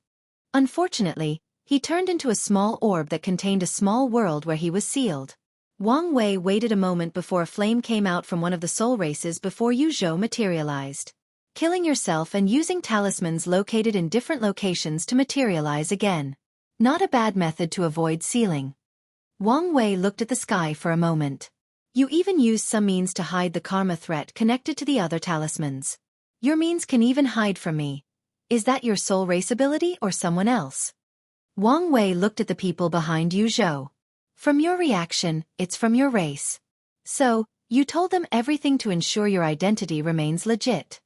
Unfortunately, he turned into a small orb that contained a small world where he was sealed. Wang Wei waited a moment before a flame came out from one of the soul races before Yuzhou materialized. Killing yourself and using talismans located in different locations to materialize again. Not a bad method to avoid sealing. Wang Wei looked at the sky for a moment. You even used some means to hide the karma threat connected to the other talismans. Your means can even hide from me. Is that your soul race ability or someone else? Wang Wei looked at the people behind Yuzhou. From your reaction, it's from your race. So, you told them everything to ensure your identity remains legit.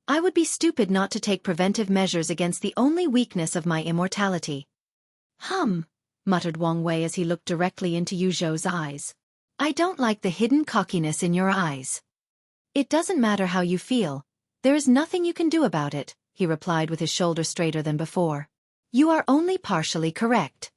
I would be stupid not to take preventive measures against the only weakness of my immortality. Muttered Wang Wei as he looked directly into Yuzhou's eyes. I don't like the hidden cockiness in your eyes. It doesn't matter how you feel. There is nothing you can do about it, he replied with his shoulder straighter than before. You are only partially correct.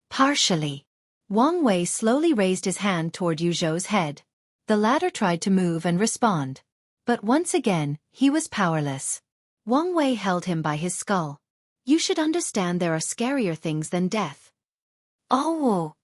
Partially. Wang Wei slowly raised his hand toward Yuzhou's head. The latter tried to move and respond. But once again, he was powerless. Wang Wei held him by his skull. You should understand there are scarier things than death. Oh!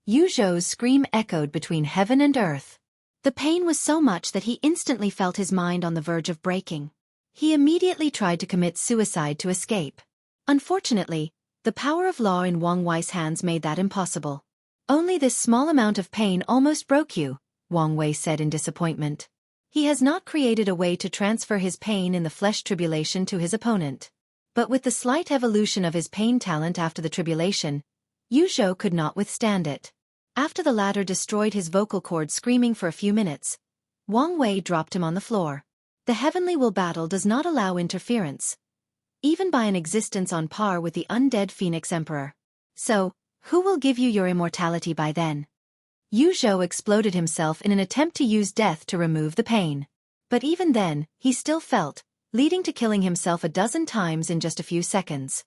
Yuzhou's scream echoed between heaven and earth. The pain was so much that he instantly felt his mind on the verge of breaking. He immediately tried to commit suicide to escape. Unfortunately, the power of law in Wang Wei's hands made that impossible. Only this small amount of pain almost broke you, Wang Wei said in disappointment. He has not created a way to transfer his pain in the flesh tribulation to his opponent. But with the slight evolution of his pain talent after the tribulation, Yuzhou could not withstand it. After the latter destroyed his vocal cords screaming for a few minutes, Wang Wei dropped him on the floor. The heavenly will battle does not allow interference, even by an existence on par with the undead Phoenix Emperor. So, who will give you your immortality by then? Yuzhou exploded himself in an attempt to use death to remove the pain. But even then, he still felt, leading to killing himself a dozen times in just a few seconds.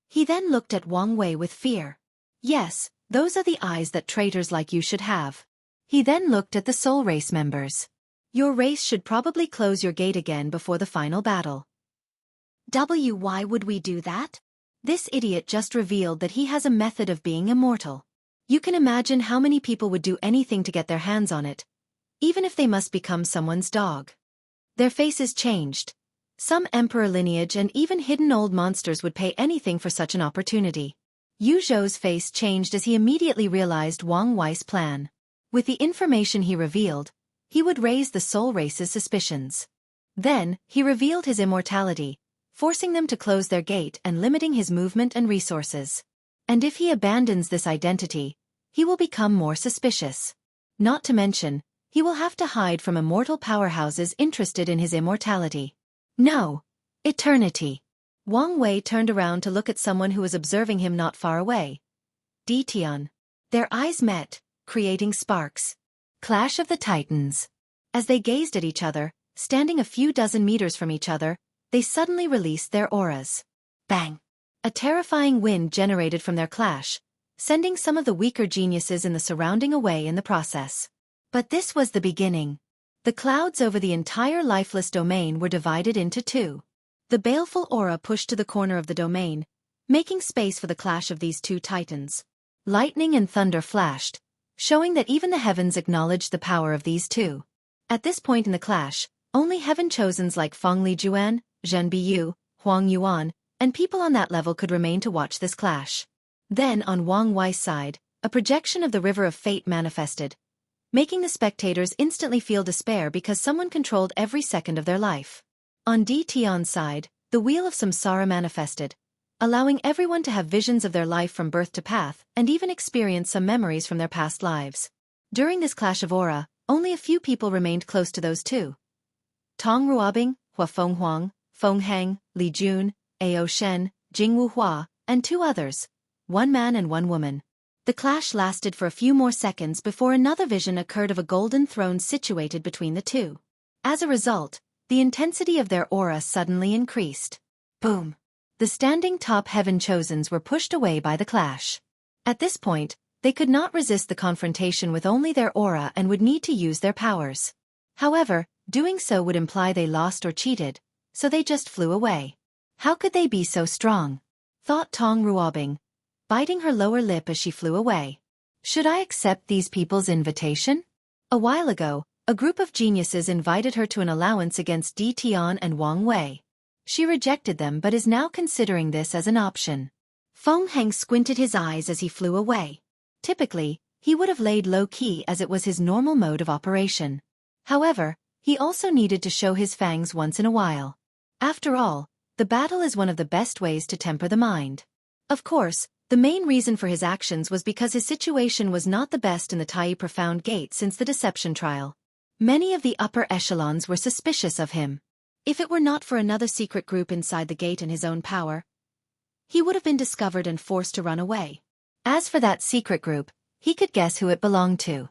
He then looked at Wang Wei with fear. Yes, those are the eyes that traitors like you should have. He then looked at the soul race members. Your race should probably close your gate again before the final battle. Why would we do that? This idiot just revealed that he has a method of being immortal. You can imagine how many people would do anything to get their hands on it, even if they must become someone's dog. Their faces changed. Some emperor lineage and even hidden old monsters would pay anything for such an opportunity. Yuzhou's face changed as he immediately realized Wang Wei's plan. With the information he revealed, he would raise the soul race's suspicions. Then, he revealed his immortality, forcing them to close their gate and limiting his movement and resources. And if he abandons this identity, he will become more suspicious. Not to mention, he will have to hide from immortal powerhouses interested in his immortality. No. Eternity. Wang Wei turned around to look at someone who was observing him not far away. Tian. Their eyes met, creating sparks. Clash of the Titans. As they gazed at each other, standing a few dozen meters from each other, they suddenly released their auras. Bang! A terrifying wind generated from their clash, sending some of the weaker geniuses in the surrounding away in the process. But this was the beginning. The clouds over the entire lifeless domain were divided into two. The baleful aura pushed to the corner of the domain, making space for the clash of these two titans. Lightning and thunder flashed, showing that even the heavens acknowledged the power of these two. At this point in the clash, only heaven-chosens like Feng Lijuan, Zhen Biyu, Huang Yuan, and people on that level could remain to watch this clash. Then on Wang Wei's side, a projection of the River of Fate manifested, making the spectators instantly feel despair because someone controlled every second of their life. On Tian's side, the Wheel of Samsara manifested, allowing everyone to have visions of their life from birth to path and even experience some memories from their past lives. During this clash of aura, only a few people remained close to those two. Tong Ruobing, Hua Fenghuang, Feng Heng, Li Jun, Ao Shen, Jingwu Hua, and two others, one man and one woman. The clash lasted for a few more seconds before another vision occurred of a golden throne situated between the two. As a result, the intensity of their aura suddenly increased. Boom! The standing top Heaven Chosens were pushed away by the clash. At this point, they could not resist the confrontation with only their aura and would need to use their powers. However, doing so would imply they lost or cheated, so they just flew away. How could they be so strong? Thought Tong Ruobing, biting her lower lip as she flew away. Should I accept these people's invitation? A while ago, a group of geniuses invited her to an allowance against Di Tian and Wang Wei. She rejected them but is now considering this as an option. Feng Heng squinted his eyes as he flew away. Typically, he would have laid low-key as it was his normal mode of operation. However, he also needed to show his fangs once in a while. After all, the battle is one of the best ways to temper the mind. Of course, the main reason for his actions was because his situation was not the best in the Tai Profound Gate since the deception trial. Many of the upper echelons were suspicious of him. If it were not for another secret group inside the gate and his own power, he would have been discovered and forced to run away. As for that secret group, he could guess who it belonged to.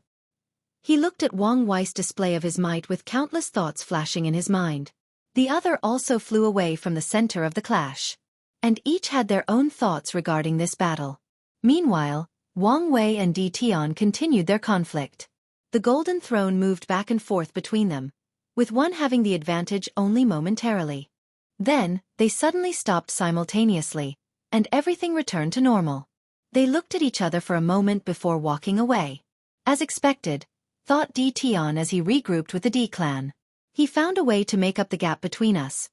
He looked at Wang Wei's display of his might with countless thoughts flashing in his mind. The other also flew away from the center of the clash. And each had their own thoughts regarding this battle. Meanwhile, Wang Wei and Di Tian continued their conflict. The Golden Throne moved back and forth between them, with one having the advantage only momentarily. Then, they suddenly stopped simultaneously, and everything returned to normal. They looked at each other for a moment before walking away. As expected, thought Di Tian as he regrouped with the D clan. He found a way to make up the gap between us.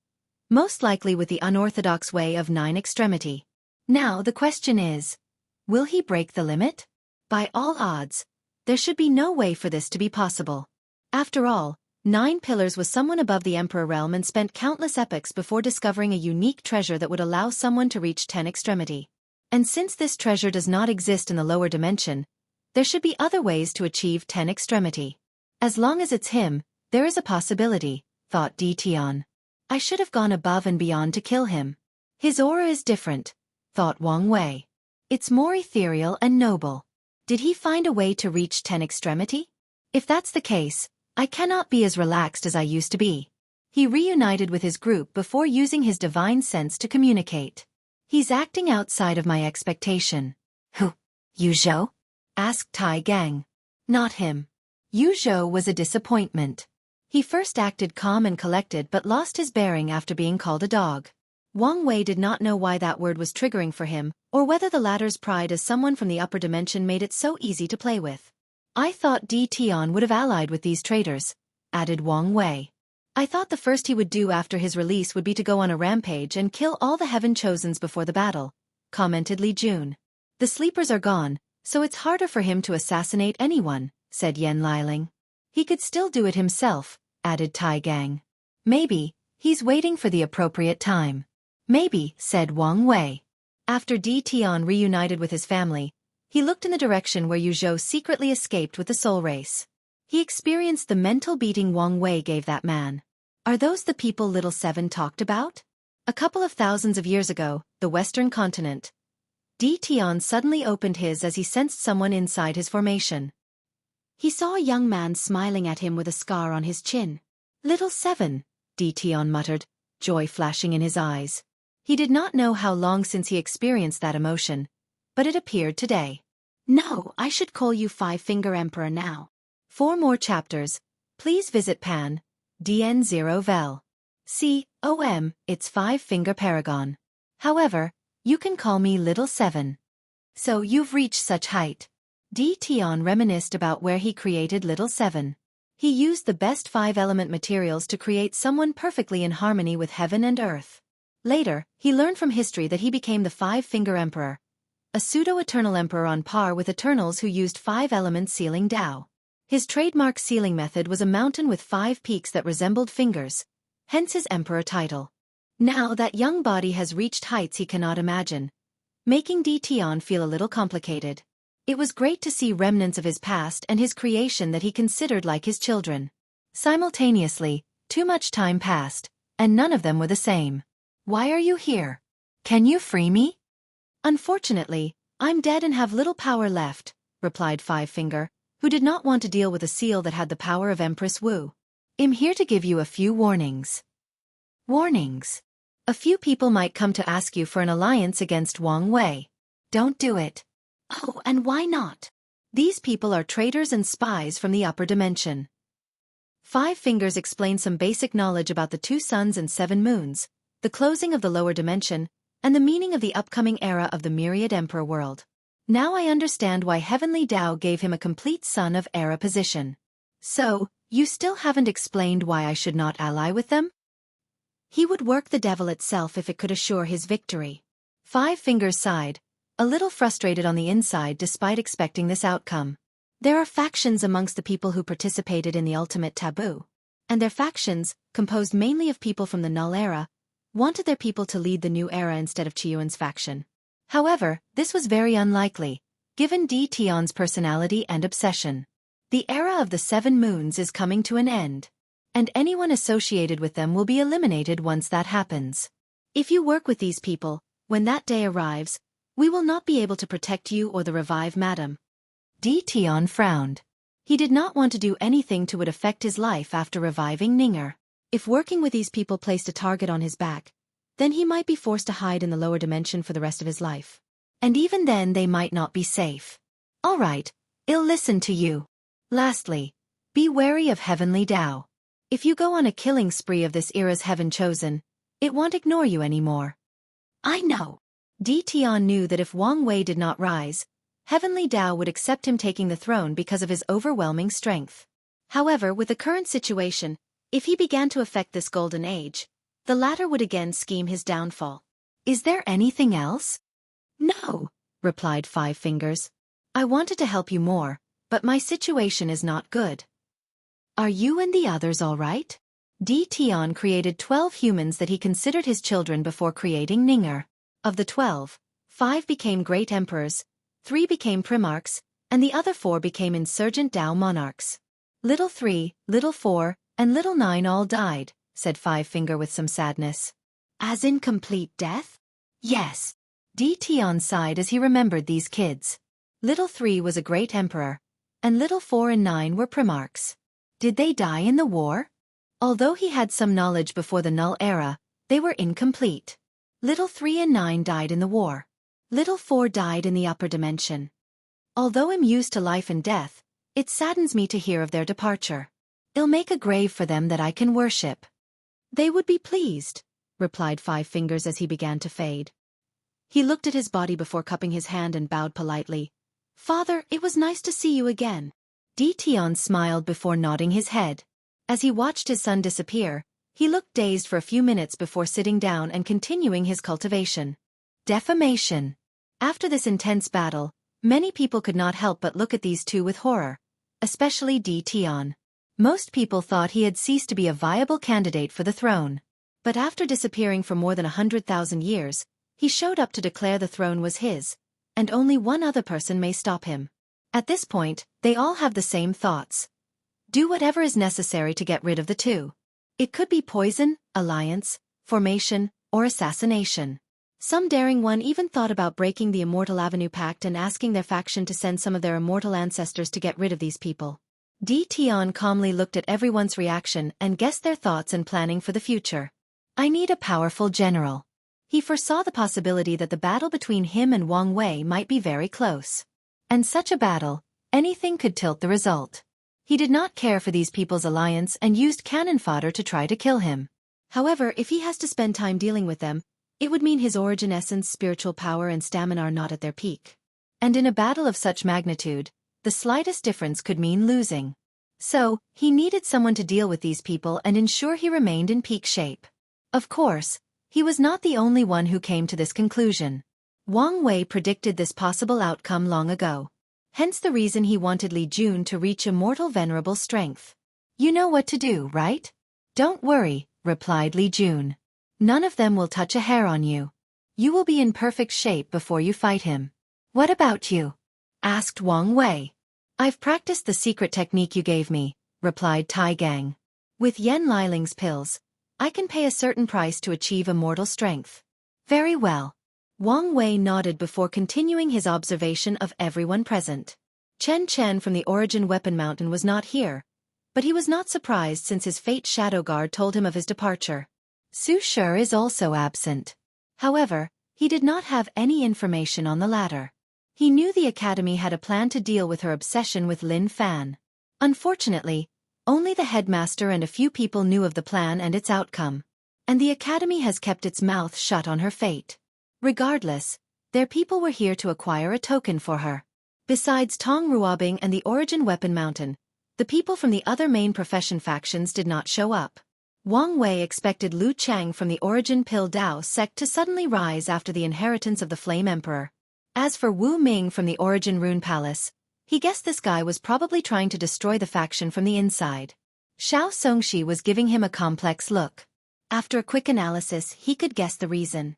Most likely with the unorthodox way of 9 extremity. Now the question is, will he break the limit? By all odds, there should be no way for this to be possible. After all, 9 Pillars was someone above the Emperor realm and spent countless epochs before discovering a unique treasure that would allow someone to reach 10 extremity. And since this treasure does not exist in the lower dimension, there should be other ways to achieve 10 extremity. As long as it's him, there is a possibility, thought Di Tian. I should have gone above and beyond to kill him. His aura is different, thought Wang Wei. It's more ethereal and noble. Did he find a way to reach 10 extremity? If that's the case, I cannot be as relaxed as I used to be. He reunited with his group before using his divine sense to communicate. He's acting outside of my expectation. Who? Yu Zhou? Asked Tai Gang. Not him. Yu Zhou was a disappointment. He first acted calm and collected but lost his bearing after being called a dog. Wang Wei did not know why that word was triggering for him, or whether the latter's pride as someone from the upper dimension made it so easy to play with. I thought Di Tian would have allied with these traitors, added Wang Wei. I thought the first he would do after his release would be to go on a rampage and kill all the Heaven Chosens before the battle, commented Li Jun. The sleepers are gone, so it's harder for him to assassinate anyone, said Yan Liling. He could still do it himself, added Tai Gang. Maybe, he's waiting for the appropriate time. Maybe, said Wang Wei. After Di Tian reunited with his family, he looked in the direction where Yu Zhou secretly escaped with the soul race. He experienced the mental beating Wang Wei gave that man. Are those the people Little Seven talked about? A couple of thousands of years ago, the Western continent. Di Tian suddenly opened his as he sensed someone inside his formation. He saw a young man smiling at him with a scar on his chin. Little Seven, Di Tian muttered, joy flashing in his eyes. He did not know how long since he experienced that emotion, but it appeared today. No, I should call you Five-Finger Emperor now. For more chapters, please visit Pan, DN0 Vel. COM, it's Five-Finger Paragon. However, you can call me Little Seven. So you've reached such height. Di Tian reminisced about where he created Little Seven. He used the best 5-element materials to create someone perfectly in harmony with heaven and earth. Later, he learned from history that he became the Five-Finger Emperor, a pseudo-eternal emperor on par with Eternals who used 5-element sealing Tao. His trademark sealing method was a mountain with 5 peaks that resembled fingers, hence his emperor title. Now that young body has reached heights he cannot imagine, making Di Tian feel a little complicated. It was great to see remnants of his past and his creation that he considered like his children. Simultaneously, too much time passed, and none of them were the same. Why are you here? Can you free me? Unfortunately, I'm dead and have little power left, replied Five-Finger, who did not want to deal with a seal that had the power of Empress Wu. I'm here to give you a few warnings. Warnings. A few people might come to ask you for an alliance against Wang Wei. Don't do it. Oh, and why not? These people are traitors and spies from the upper dimension. Five Fingers explained some basic knowledge about the 2 suns and 7 moons, the closing of the lower dimension, and the meaning of the upcoming era of the Myriad Emperor world. Now I understand why Heavenly Tao gave him a complete Son of Era position. So, you still haven't explained why I should not ally with them? He would work the devil itself if it could assure his victory. Five Fingers sighed, a little frustrated on the inside despite expecting this outcome. There are factions amongst the people who participated in the ultimate taboo. And their factions, composed mainly of people from the Null Era, wanted their people to lead the new era instead of Qiyuan's faction. However, this was very unlikely, given Di Tian's personality and obsession. The era of the 7 moons is coming to an end, and anyone associated with them will be eliminated once that happens. If you work with these people, when that day arrives, we will not be able to protect you or the Revive Madam. Di Tian frowned. He did not want to do anything to would affect his life after reviving Ninger. If working with these people placed a target on his back, then he might be forced to hide in the lower dimension for the rest of his life. And even then they might not be safe. All right, I'll listen to you. Lastly, be wary of Heavenly Tao. If you go on a killing spree of this era's Heaven Chosen, it won't ignore you anymore. I know. Di Tian knew that if Wang Wei did not rise, Heavenly Tao would accept him taking the throne because of his overwhelming strength. However, with the current situation, if he began to affect this golden age, the latter would again scheme his downfall. Is there anything else? No, replied Five Fingers. I wanted to help you more, but my situation is not good. Are you and the others all right? Di Tian created 12 humans that he considered his children before creating Ninger. Of the 12, 5 became great emperors, 3 became primarchs, and the other 4 became insurgent Tao monarchs. Little 3, Little 4, and Little 9 all died, said Five Finger with some sadness. As in complete death? Yes. Di Tian sighed as he remembered these kids. Little 3 was a great emperor, and Little 4 and 9 were primarchs. Did they die in the war? Although he had some knowledge before the Null Era, they were incomplete. Little 3 and 9 died in the war. Little 4 died in the upper dimension. Although I'm used to life and death, it saddens me to hear of their departure. I'll make a grave for them that I can worship. They would be pleased, replied Five Fingers as he began to fade. He looked at his body before cupping his hand and bowed politely. Father, it was nice to see you again. Di Tian smiled before nodding his head. As he watched his son disappear, he looked dazed for a few minutes before sitting down and continuing his cultivation. Defamation. After this intense battle, many people could not help but look at these two with horror, especially Di Tian. Most people thought he had ceased to be a viable candidate for the throne. But after disappearing for more than 100,000 years, he showed up to declare the throne was his, and only one other person may stop him. At this point, they all have the same thoughts. Do whatever is necessary to get rid of the two. It could be poison, alliance, formation, or assassination. Some daring one even thought about breaking the Immortal Avenue Pact and asking their faction to send some of their immortal ancestors to get rid of these people. Di Tian calmly looked at everyone's reaction and guessed their thoughts and planning for the future. I need a powerful general. He foresaw the possibility that the battle between him and Wang Wei might be very close. And such a battle, anything could tilt the result. He did not care for these people's alliance and used cannon fodder to try to kill him. However, if he has to spend time dealing with them, it would mean his origin essence, spiritual power and stamina are not at their peak. And in a battle of such magnitude, the slightest difference could mean losing. So, he needed someone to deal with these people and ensure he remained in peak shape. Of course, he was not the only one who came to this conclusion. Wang Wei predicted this possible outcome long ago. Hence the reason he wanted Li Jun to reach immortal venerable strength. You know what to do, right? Don't worry, replied Li Jun. None of them will touch a hair on you. You will be in perfect shape before you fight him. What about you? Asked Wang Wei. I've practiced the secret technique you gave me, replied Tai Gang. With Yen Liling's pills, I can pay a certain price to achieve immortal strength. Very well. Wang Wei nodded before continuing his observation of everyone present. Chen Chen from the Origin Weapon Mountain was not here, But he was not surprised since his fate shadow guard told him of his departure. Xueqi is also absent. However, he did not have any information on the latter. He knew the academy had a plan to deal with her obsession with Lin Fan. Unfortunately, only the headmaster and a few people knew of the plan and its outcome. And the academy has kept its mouth shut on her fate. Regardless, their people were here to acquire a token for her. Besides Tong Ruobing and the Origin Weapon Mountain, the people from the other main profession factions did not show up. Wang Wei expected Lu Chang from the Origin Pill Dao sect to suddenly rise after the inheritance of the Flame Emperor. As for Wu Ming from the Origin Rune Palace, he guessed this guy was probably trying to destroy the faction from the inside. Xiao Songxi was giving him a complex look. After a quick analysis, he could guess the reason.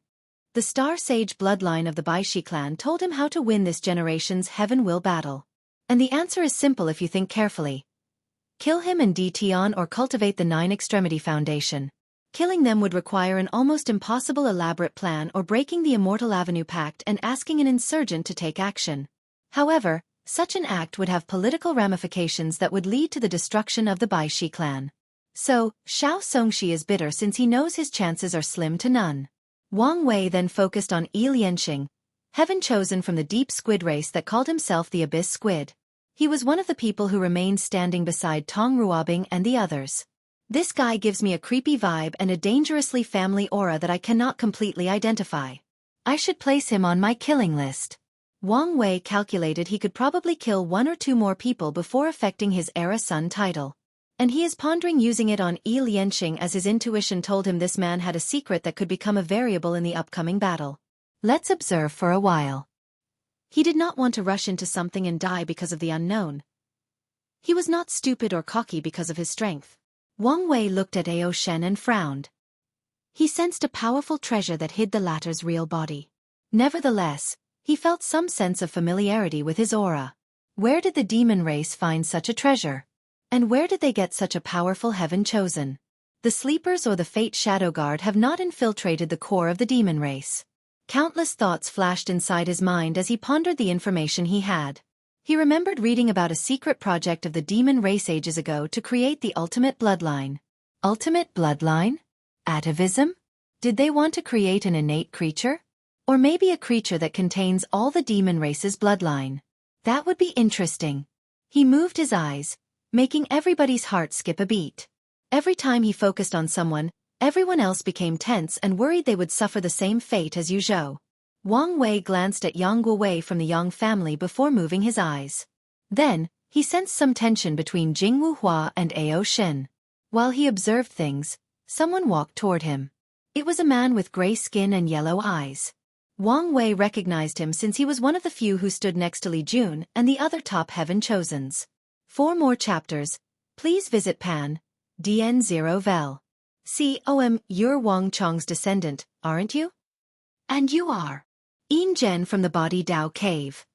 The Star Sage bloodline of the Baishi clan told him how to win this generation's Heaven Will battle. And the answer is simple if you think carefully. Kill him and Tion or cultivate the Nine Extremity Foundation. Killing them would require an almost impossible elaborate plan or breaking the Immortal Avenue Pact and asking an insurgent to take action. However, such an act would have political ramifications that would lead to the destruction of the Baishi clan. So, Xiao Songxi is bitter since he knows his chances are slim to none. Wang Wei then focused on Yi Lianxing, heaven chosen from the deep squid race that called himself the Abyss Squid. He was one of the people who remained standing beside Tong Ruobing and the others. This guy gives me a creepy vibe and a dangerously family aura that I cannot completely identify. I should place him on my killing list. Wang Wei calculated he could probably kill 1 or 2 more people before affecting his Era Sun title. And he is pondering using it on Yi Lianxing as his intuition told him this man had a secret that could become a variable in the upcoming battle. Let's observe for a while. He did not want to rush into something and die because of the unknown. He was not stupid or cocky because of his strength. Wang Wei looked at Ao Shen and frowned. He sensed a powerful treasure that hid the latter's real body. Nevertheless, he felt some sense of familiarity with his aura. Where did the demon race find such a treasure? And where did they get such a powerful heaven chosen? The sleepers or the fate shadow guard have not infiltrated the core of the demon race. Countless thoughts flashed inside his mind as he pondered the information he had. He remembered reading about a secret project of the demon race ages ago to create the ultimate bloodline. Ultimate bloodline? Atavism? Did they want to create an innate creature? Or maybe a creature that contains all the demon race's bloodline? That would be interesting. He moved his eyes, making everybody's heart skip a beat. Every time he focused on someone, everyone else became tense and worried they would suffer the same fate as Yuzhou. Wang Wei glanced at Yang Guowei from the Yang family before moving his eyes. Then, he sensed some tension between Jing Wuhua and Ao Shen. While he observed things, someone walked toward him. It was a man with gray skin and yellow eyes. Wang Wei recognized him since he was one of the few who stood next to Li Jun and the other top heaven chosens. For more chapters, please visit Pan, DN0 Vel. You're Wang Chong's descendant, aren't you? And you are. Yin Zhen from the Body Dao Cave.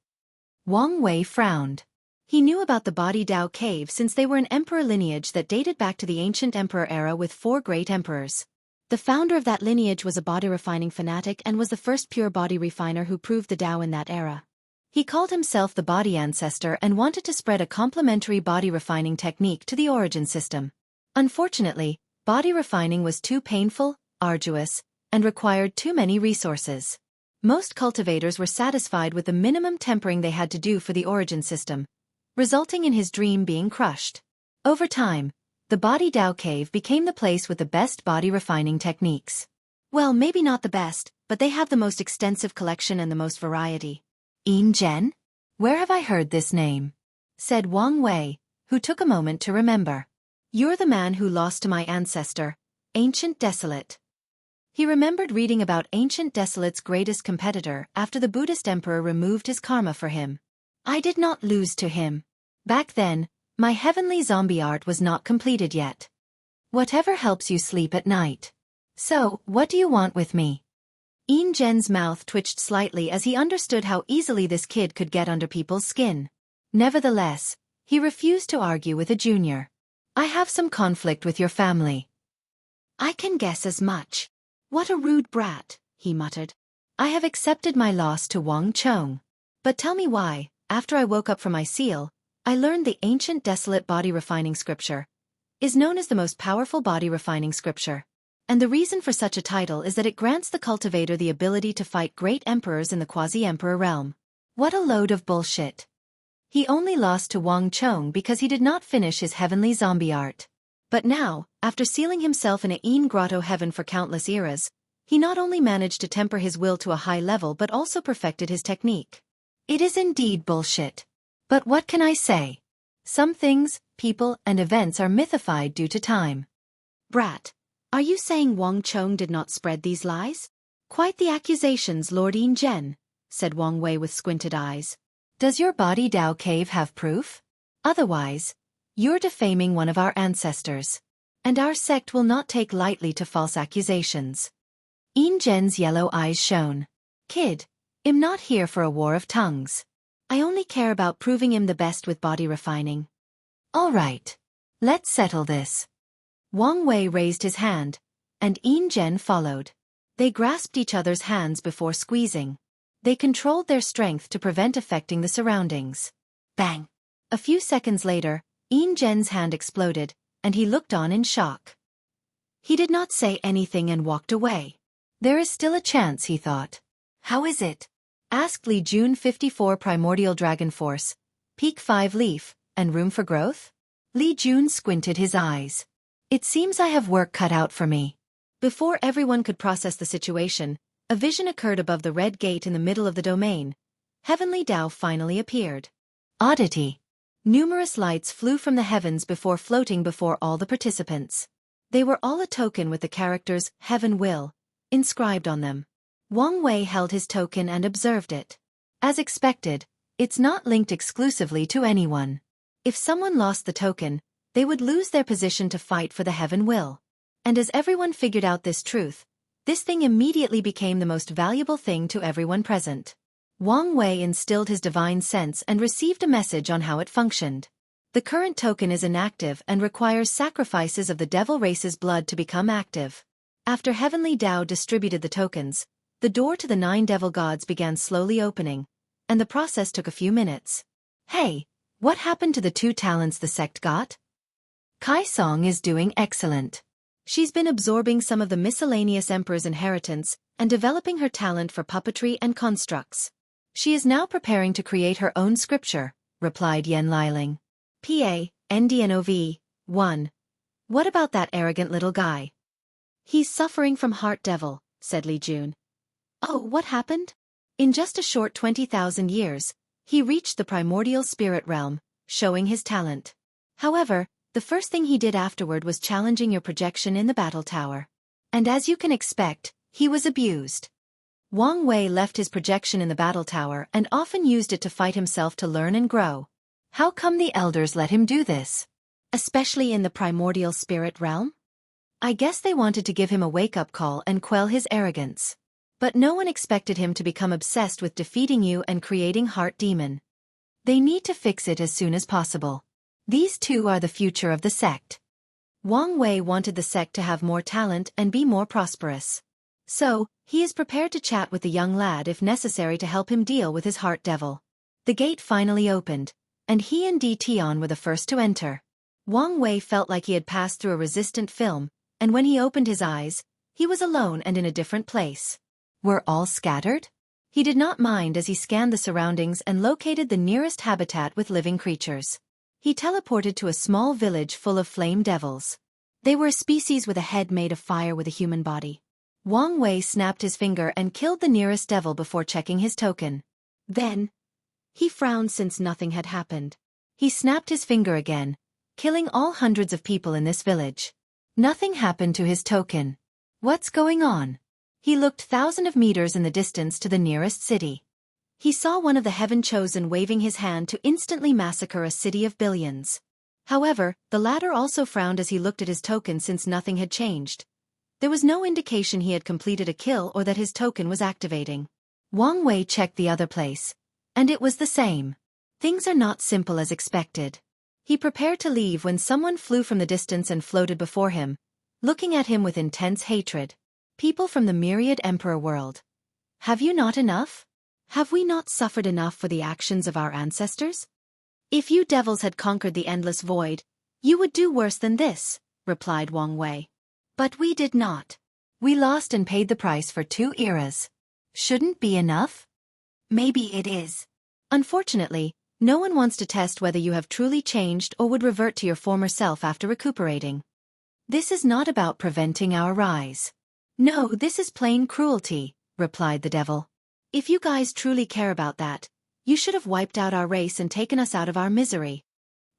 Wang Wei frowned. He knew about the Body Dao Cave since they were an emperor lineage that dated back to the ancient emperor era with 4 great emperors. The founder of that lineage was a body refining fanatic and was the first pure body refiner who proved the Dao in that era. He called himself the Body Ancestor and wanted to spread a complementary body refining technique to the origin system. Unfortunately, body refining was too painful, arduous, and required too many resources. Most cultivators were satisfied with the minimum tempering they had to do for the origin system, resulting in his dream being crushed. Over time, the Body Dao Cave became the place with the best body refining techniques. Well, maybe not the best, but they have the most extensive collection and the most variety. Yin Zhen? Where have I heard this name? Said Wang Wei, who took a moment to remember. You're the man who lost to my ancestor, Ancient Desolate. He remembered reading about Ancient Desolate's greatest competitor after the Buddhist emperor removed his karma for him. I did not lose to him. Back then, my heavenly zombie art was not completed yet. Whatever helps you sleep at night. So, what do you want with me? Yin Zhen's mouth twitched slightly as he understood how easily this kid could get under people's skin. Nevertheless, he refused to argue with a junior. I have some conflict with your family. I can guess as much. What a rude brat, he muttered. I have accepted my loss to Wang Chong. But tell me why, after I woke up from my seal, I learned the ancient desolate body refining scripture is known as the most powerful body refining scripture. And the reason for such a title is that it grants the cultivator the ability to fight great emperors in the quasi-emperor realm. What a load of bullshit. He only lost to Wang Chong because he did not finish his heavenly zombie art. But now, after sealing himself in a Een grotto heaven for countless eras, he not only managed to temper his will to a high level but also perfected his technique. It is indeed bullshit. But what can I say? Some things, people, and events are mythified due to time. Brat, are you saying Wang Chong did not spread these lies? Quite the accusations, Lord Een Gen, said Wang Wei with squinted eyes. Does your body Dao cave have proof? Otherwise, you're defaming one of our ancestors. And our sect will not take lightly to false accusations. Een Gen's yellow eyes shone. Kid, I'm not here for a war of tongues. I only care about proving him the best with body refining. All right. Let's settle this. Wang Wei raised his hand, and Een Gen followed. They grasped each other's hands before squeezing. They controlled their strength to prevent affecting the surroundings. Bang! A few seconds later, Een Gen's hand exploded, and he looked on in shock. He did not say anything and walked away. There is still a chance, he thought. How is it? Asked Li Jun. 54 Primordial Dragon Force, Peak 5 Leaf, and Room for Growth? Li Jun squinted his eyes. It seems I have work cut out for me. Before everyone could process the situation, a vision occurred above the red gate in the middle of the domain. Heavenly Dao finally appeared. Oddity. Numerous lights flew from the heavens before floating before all the participants. They were all a token with the characters Heaven Will inscribed on them. Wang Wei held his token and observed it. As expected, it's not linked exclusively to anyone. If someone lost the token, they would lose their position to fight for the Heaven Will. And as everyone figured out this truth, this thing immediately became the most valuable thing to everyone present. Wang Wei instilled his divine sense and received a message on how it functioned. The current token is inactive and requires sacrifices of the devil race's blood to become active. After Heavenly Dao distributed the tokens, the door to the 9 devil gods began slowly opening, and the process took a few minutes. Hey, what happened to the 2 talents the sect got? Kai Song is doing excellent. She's been absorbing some of the miscellaneous emperor's inheritance and developing her talent for puppetry and constructs. She is now preparing to create her own scripture, replied Yen Liling. PA-NDNOV, 1. What about that arrogant little guy? He's suffering from heart devil, said Li Jun. Oh, what happened? In just a short 20,000 years, he reached the primordial spirit realm, showing his talent. However, the first thing he did afterward was challenging your projection in the battle tower. And as you can expect, he was abused. Wang Wei left his projection in the battle tower and often used it to fight himself to learn and grow. How come the elders let him do this? Especially in the primordial spirit realm? I guess they wanted to give him a wake-up call and quell his arrogance. But no one expected him to become obsessed with defeating you and creating Heart Demon. They need to fix it as soon as possible. These 2 are the future of the sect. Wang Wei wanted the sect to have more talent and be more prosperous. So, he is prepared to chat with the young lad if necessary to help him deal with his heart devil. The gate finally opened, and he and Tion were the first to enter. Wang Wei felt like he had passed through a resistant film, and when he opened his eyes, he was alone and in a different place. Were all scattered? He did not mind as he scanned the surroundings and located the nearest habitat with living creatures. He teleported to a small village full of flame devils. They were a species with a head made of fire with a human body. Wang Wei snapped his finger and killed the nearest devil before checking his token. Then, he frowned since nothing had happened. He snapped his finger again, killing all hundreds of people in this village. Nothing happened to his token. What's going on? He looked thousands of meters in the distance to the nearest city. He saw one of the Heaven Chosen waving his hand to instantly massacre a city of billions. However, the latter also frowned as he looked at his token since nothing had changed. There was no indication he had completed a kill or that his token was activating. Wang Wei checked the other place, and it was the same. Things are not simple as expected. He prepared to leave when someone flew from the distance and floated before him, looking at him with intense hatred. People from the myriad emperor world. Have you not enough? Have we not suffered enough for the actions of our ancestors? If you devils had conquered the endless void, you would do worse than this, replied Wang Wei. But we did not. We lost and paid the price for 2 eras. Shouldn't be enough? Maybe it is. Unfortunately, no one wants to test whether you have truly changed or would revert to your former self after recuperating. This is not about preventing our rise. No, this is plain cruelty, replied the devil. If you guys truly care about that, you should have wiped out our race and taken us out of our misery.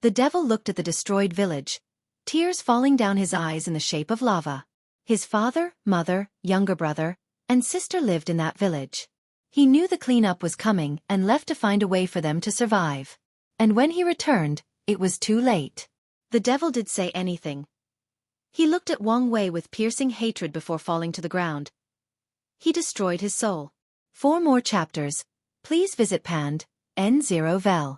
The devil looked at the destroyed village, tears falling down his eyes in the shape of lava. His father, mother, younger brother, and sister lived in that village. He knew the cleanup was coming and left to find a way for them to survive. And when he returned, it was too late. The devil did say anything. He looked at Wang Wei with piercing hatred before falling to the ground. He destroyed his soul. For more chapters, please visit Pand, N0vel.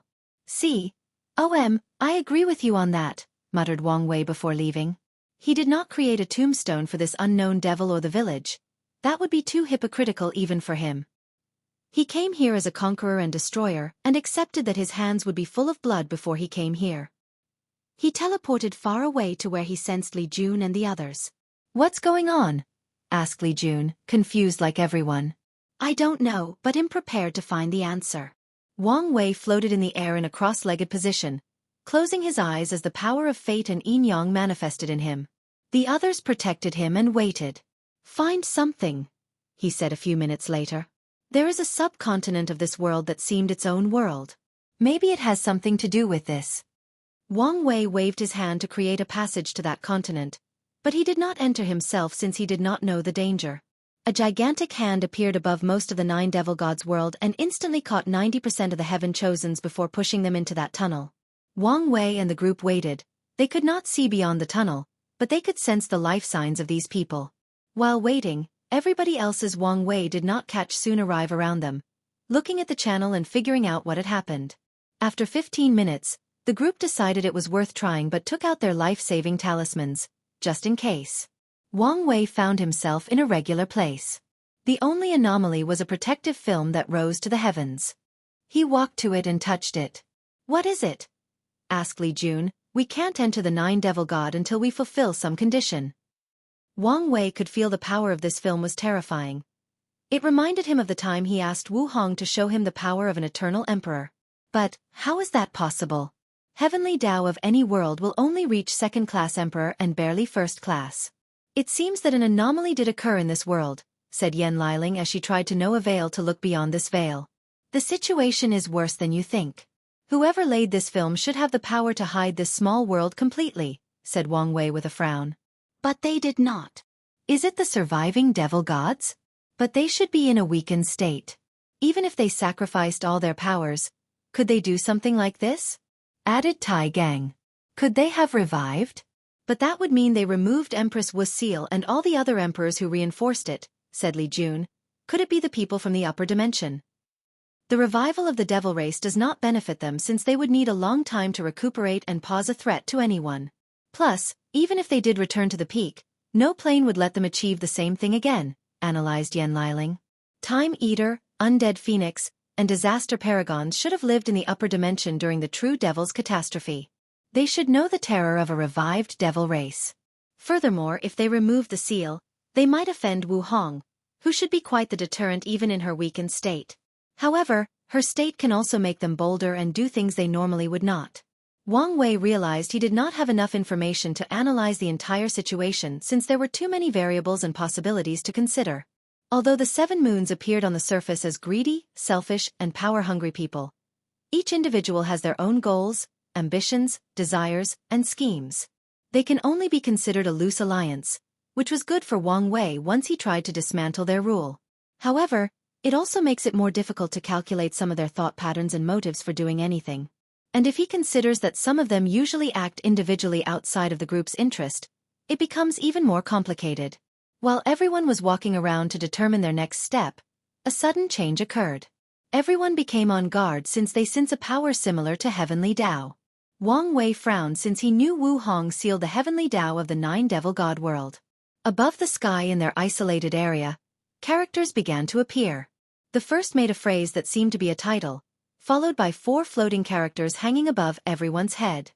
I agree with you on that, muttered Wang Wei before leaving. He did not create a tombstone for this unknown devil or the village. That would be too hypocritical even for him. He came here as a conqueror and destroyer and accepted that his hands would be full of blood before he came here. He teleported far away to where he sensed Li Jun and the others. What's going on? Asked Li Jun, confused like everyone. I don't know, but am prepared to find the answer. Wang Wei floated in the air in a cross-legged position, closing his eyes as the power of fate and yin-yang manifested in him. The others protected him and waited. Find something, he said a few minutes later. There is a subcontinent of this world that seemed its own world. Maybe it has something to do with this. Wang Wei waved his hand to create a passage to that continent, but he did not enter himself since he did not know the danger. A gigantic hand appeared above most of the 9 devil gods' world and instantly caught 90% of the heaven chosens before pushing them into that tunnel. Wang Wei and the group waited. They could not see beyond the tunnel, but they could sense the life signs of these people. While waiting, everybody else's Wang Wei did not catch soon arrive around them, looking at the channel and figuring out what had happened. After 15 minutes, the group decided it was worth trying but took out their life-saving talismans, just in case. Wang Wei found himself in a regular place. The only anomaly was a protective film that rose to the heavens. He walked to it and touched it. What is it? Asked Li Jun. We can't enter the 9 devil god until we fulfill some condition. Wang Wei could feel the power of this film was terrifying. It reminded him of the time he asked Wu Hong to show him the power of an eternal emperor. But, how is that possible? Heavenly Tao of any world will only reach 2nd-class emperor and barely 1st class. It seems that an anomaly did occur in this world, said Yen Liling as she tried to no avail to look beyond this veil. The situation is worse than you think. Whoever laid this film should have the power to hide this small world completely, said Wang Wei with a frown. But they did not. Is it the surviving devil gods? But they should be in a weakened state. Even if they sacrificed all their powers, could they do something like this? Added Tai Gang. Could they have revived? But that would mean they removed Empress Wu's seal and all the other emperors who reinforced it, said Li Jun. Could it be the people from the upper dimension? The revival of the devil race does not benefit them since they would need a long time to recuperate and pose a threat to anyone. Plus, even if they did return to the peak, no plane would let them achieve the same thing again, analyzed Yen Liling. Time Eater, Undead Phoenix, and Disaster Paragons should have lived in the upper dimension during the true devil's catastrophe. They should know the terror of a revived devil race. Furthermore, if they remove the seal, they might offend Wu Hong, who should be quite the deterrent even in her weakened state. However, her state can also make them bolder and do things they normally would not. Wang Wei realized he did not have enough information to analyze the entire situation since there were too many variables and possibilities to consider. Although the 7 moons appeared on the surface as greedy, selfish, and power-hungry people, each individual has their own goals, ambitions, desires, and schemes. They can only be considered a loose alliance, which was good for Wang Wei once he tried to dismantle their rule. However, it also makes it more difficult to calculate some of their thought patterns and motives for doing anything. And if he considers that some of them usually act individually outside of the group's interest, it becomes even more complicated. While everyone was walking around to determine their next step, a sudden change occurred. Everyone became on guard since they sense a power similar to Heavenly Tao. Wang Wei frowned since he knew Wu Hong sealed the Heavenly Tao of the 9 devil god world. Above the sky in their isolated area, characters began to appear. The first made a phrase that seemed to be a title, followed by 4 floating characters hanging above everyone's head.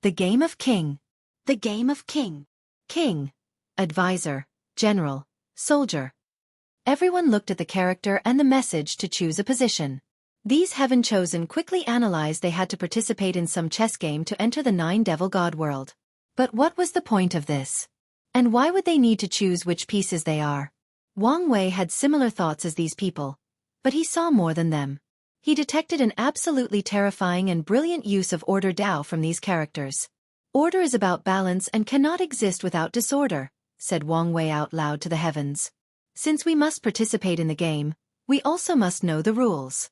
The game of king. The game of king. King. Advisor. General. Soldier. Everyone looked at the character and the message to choose a position. These heaven-chosen quickly analyzed they had to participate in some chess game to enter the 9-devil god world. But what was the point of this? And why would they need to choose which pieces they are? Wang Wei had similar thoughts as these people, but he saw more than them. He detected an absolutely terrifying and brilliant use of order Dao from these characters. Order is about balance and cannot exist without disorder, said Wang Wei out loud to the heavens. Since we must participate in the game, we also must know the rules.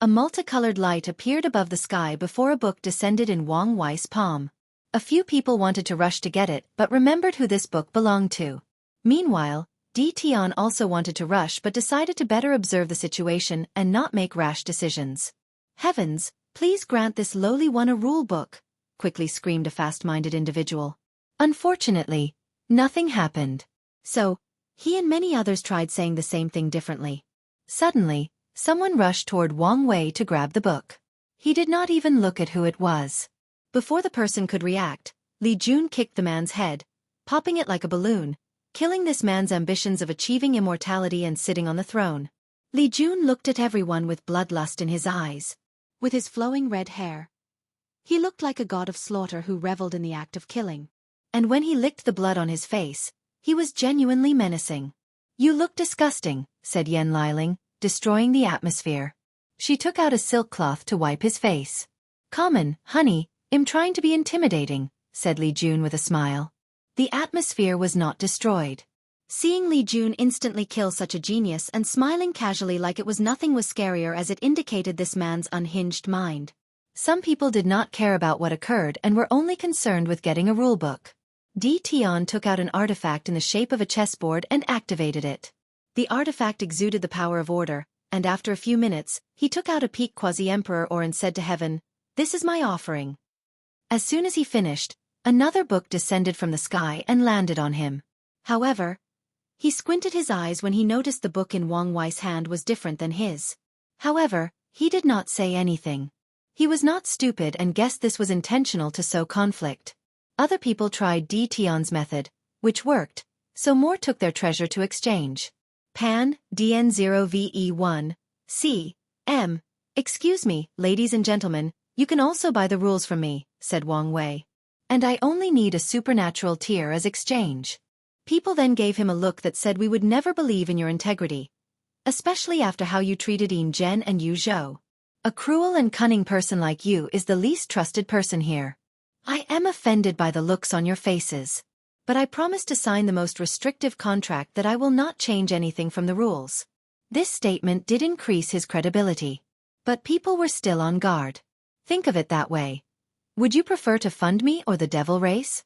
A multicolored light appeared above the sky before a book descended in Wang Wei's palm. A few people wanted to rush to get it but remembered who this book belonged to. Meanwhile, Di Tian also wanted to rush but decided to better observe the situation and not make rash decisions. Heavens, please grant this lowly one a rule book, quickly screamed a fast-minded individual. Unfortunately, nothing happened. So, he and many others tried saying the same thing differently. Suddenly, someone rushed toward Wang Wei to grab the book. He did not even look at who it was. Before the person could react, Li Jun kicked the man's head, popping it like a balloon, killing this man's ambitions of achieving immortality and sitting on the throne. Li Jun looked at everyone with bloodlust in his eyes. With his flowing red hair, he looked like a god of slaughter who reveled in the act of killing. And when he licked the blood on his face, he was genuinely menacing. You look disgusting, said Yen Liling, destroying the atmosphere. She took out a silk cloth to wipe his face. Common, honey, I'm trying to be intimidating, said Li Jun with a smile. The atmosphere was not destroyed. Seeing Li Jun instantly kill such a genius and smiling casually like it was nothing was scarier as it indicated this man's unhinged mind. Some people did not care about what occurred and were only concerned with getting a rulebook. Di Tian took out an artifact in the shape of a chessboard and activated it. The artifact exuded the power of order, and after a few minutes, he took out a peak quasi-emperor or and said to heaven, "This is my offering." As soon as he finished, another book descended from the sky and landed on him. However, he squinted his eyes when he noticed the book in Wang Wei's hand was different than his. However, he did not say anything. He was not stupid and guessed this was intentional to sow conflict. Other people tried Di Tian's method, which worked, so more took their treasure to exchange. Pan, DN0VE1, C, M. Excuse me, ladies and gentlemen, you can also buy the rules from me, said Wang Wei. And I only need a supernatural tier as exchange. People then gave him a look that said we would never believe in your integrity. Especially after how you treated Yin Zhen and Yu Zhou. A cruel and cunning person like you is the least trusted person here. I am offended by the looks on your faces. But I promise to sign the most restrictive contract that I will not change anything from the rules. This statement did increase his credibility. But people were still on guard. Think of it that way. Would you prefer to fund me or the devil race?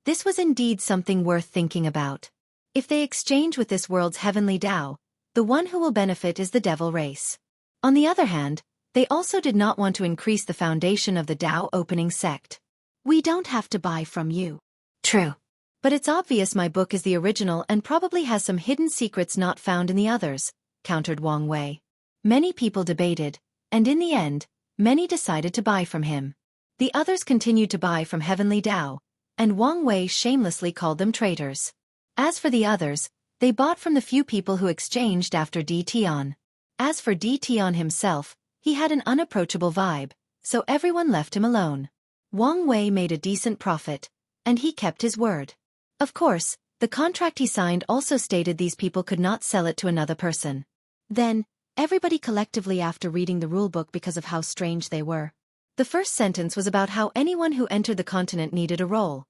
This was indeed something worth thinking about. If they exchange with this world's heavenly Tao, the one who will benefit is the devil race. On the other hand, they also did not want to increase the foundation of the Tao opening sect. We don't have to buy from you. True. But it's obvious my book is the original and probably has some hidden secrets not found in the others, countered Wang Wei. Many people debated, and in the end, many decided to buy from him. The others continued to buy from Heavenly Tao, and Wang Wei shamelessly called them traitors. As for the others, they bought from the few people who exchanged after Di Tian. As for Di Tian himself, he had an unapproachable vibe, so everyone left him alone. Wang Wei made a decent profit, and he kept his word. Of course, the contract he signed also stated these people could not sell it to another person. Then, everybody collectively after reading the rulebook because of how strange they were. The first sentence was about how anyone who entered the continent needed a role.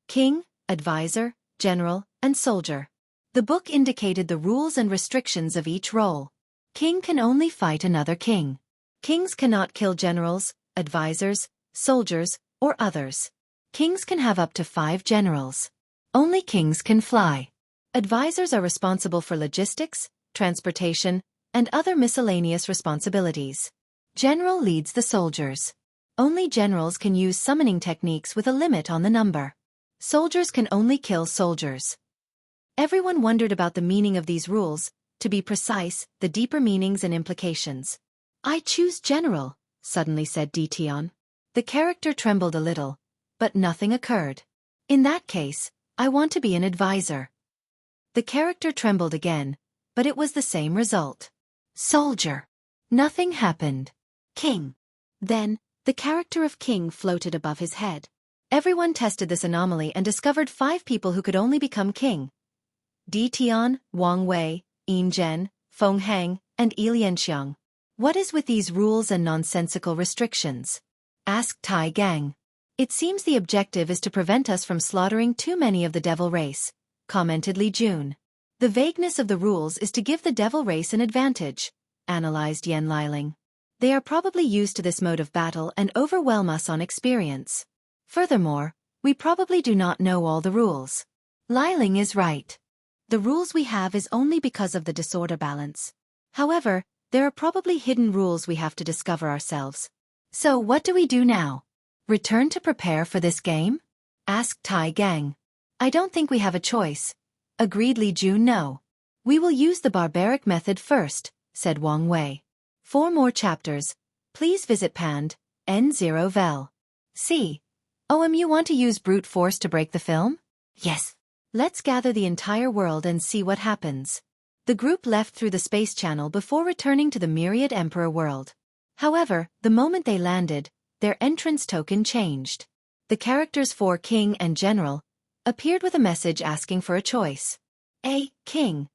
King, advisor, general, and soldier. The book indicated the rules and restrictions of each role. King can only fight another king. Kings cannot kill generals, advisors, soldiers, or others. Kings can have up to 5 generals. Only kings can fly. Advisors are responsible for logistics, transportation, and other miscellaneous responsibilities. General leads the soldiers. Only generals can use summoning techniques with a limit on the number. Soldiers can only kill soldiers. Everyone wondered about the meaning of these rules, to be precise, the deeper meanings and implications. I choose general, suddenly said Dition. The character trembled a little, but nothing occurred. In that case, I want to be an advisor. The character trembled again, but it was the same result. Soldier. Nothing happened. King. Then, the character of king floated above his head. Everyone tested this anomaly and discovered 5 people who could only become king. Dition, Wang Wei, Yin Zhen, Feng Hang, and Lianxiang. What is with these rules and nonsensical restrictions? Asked Tai Gang. It seems the objective is to prevent us from slaughtering too many of the devil race, commented Li Jun. The vagueness of the rules is to give the devil race an advantage, analyzed Yan Liling. They are probably used to this mode of battle and overwhelm us on experience. Furthermore, we probably do not know all the rules. Liling is right. The rules we have is only because of the disorder balance. However, there are probably hidden rules we have to discover ourselves. So what do we do now? Return to prepare for this game? Asked Tai Gang. I don't think we have a choice. Agreed Li Jun. No. We will use the barbaric method first, said Wang Wei. 4 more chapters. Please visit Pand, N0 Vel. C. You want to use brute force to break the film? Yes. Let's gather the entire world and see what happens. The group left through the space channel before returning to the Myriad Emperor world. However, the moment they landed, their entrance token changed. The characters for King and General appeared with a message asking for a choice. A. King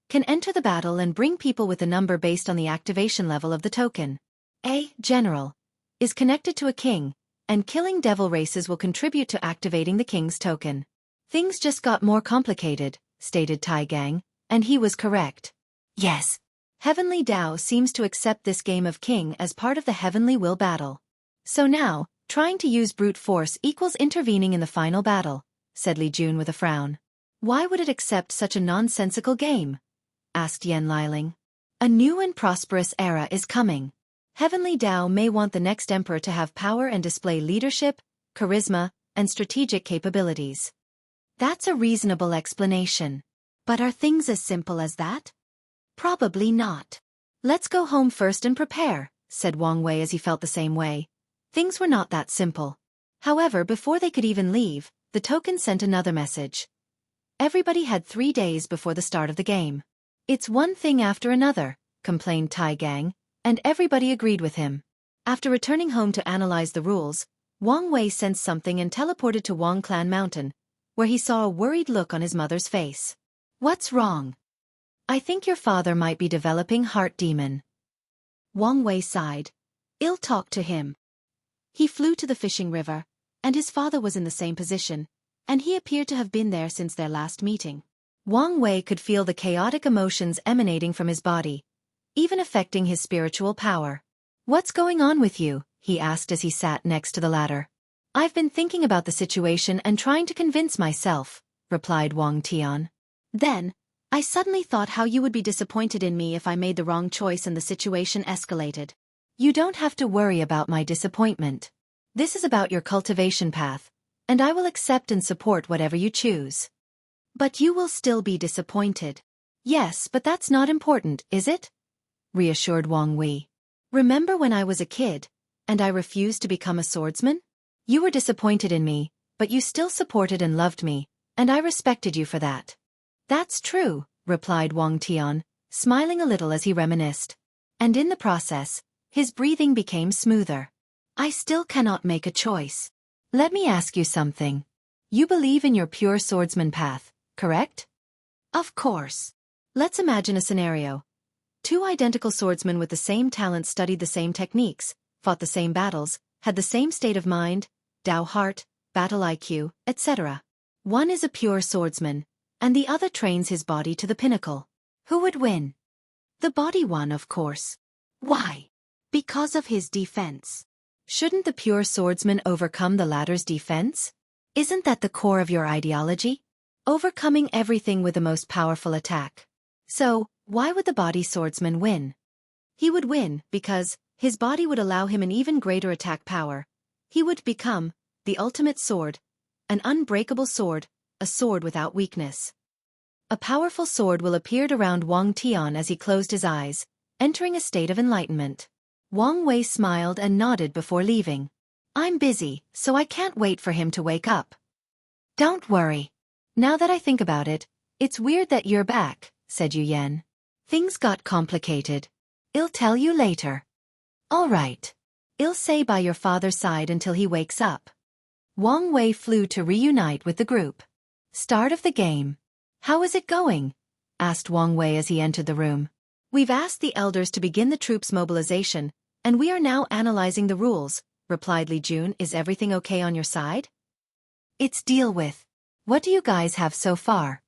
can enter the battle and bring people with a number based on the activation level of the token. A. General is connected to a king, and killing devil races will contribute to activating the king's token. Things just got more complicated, stated Tai Gang, and he was correct. Yes. Heavenly Dao seems to accept this game of king as part of the heavenly will battle. So now, trying to use brute force equals intervening in the final battle, said Li Jun with a frown. Why would it accept such a nonsensical game? Asked Yan Liling. A new and prosperous era is coming. Heavenly Dao may want the next emperor to have power and display leadership, charisma, and strategic capabilities. That's a reasonable explanation. But are things as simple as that? Probably not. Let's go home first and prepare, said Wang Wei as he felt the same way. Things were not that simple. However, before they could even leave, the token sent another message. Everybody had 3 days before the start of the game. It's one thing after another, complained Tai Gang, and everybody agreed with him. After returning home to analyze the rules, Wang Wei sensed something and teleported to Wang Clan Mountain, where he saw a worried look on his mother's face. What's wrong? I think your father might be developing heart demon. Wang Wei sighed. Ill talk to him. He flew to the fishing river, and his father was in the same position, and he appeared to have been there since their last meeting. Wang Wei could feel the chaotic emotions emanating from his body, even affecting his spiritual power. What's going on with you? He asked as he sat next to the ladder. I've been thinking about the situation and trying to convince myself, replied Wang Tian. Then, I suddenly thought how you would be disappointed in me if I made the wrong choice and the situation escalated. You don't have to worry about my disappointment. This is about your cultivation path, and I will accept and support whatever you choose. But you will still be disappointed. Yes, but that's not important, is it? Reassured Wang Wei. Remember when I was a kid, and I refused to become a swordsman? You were disappointed in me, but you still supported and loved me, and I respected you for that. That's true, replied Wang Tian, smiling a little as he reminisced. And in the process, his breathing became smoother. I still cannot make a choice. Let me ask you something. You believe in your pure swordsman path, correct? Of course. Let's imagine a scenario. 2 identical swordsmen with the same talent studied the same techniques, fought the same battles, had the same state of mind, Dao heart, battle IQ, etc. One is a pure swordsman, and the other trains his body to the pinnacle. Who would win? The body one, of course. Why? Because of his defense. Shouldn't the pure swordsman overcome the latter's defense? Isn't that the core of your ideology? Overcoming everything with the most powerful attack. So, why would the body swordsman win? He would win because his body would allow him an even greater attack power. He would become the ultimate sword, an unbreakable sword, a sword without weakness. A powerful sword will appear around Wang Tian as he closed his eyes, entering a state of enlightenment. Wang Wei smiled and nodded before leaving. I'm busy, so I can't wait for him to wake up. Don't worry. Now that I think about it, it's weird that you're back, said Yu Yan. Things got complicated. I'll tell you later. All right. I'll stay by your father's side until he wakes up. Wang Wei flew to reunite with the group. Start of the game. How is it going? Asked Wang Wei as he entered the room. We've asked the elders to begin the troops' mobilization, and we are now analyzing the rules, replied Li Jun. Is everything okay on your side? It's deal with. What do you guys have so far?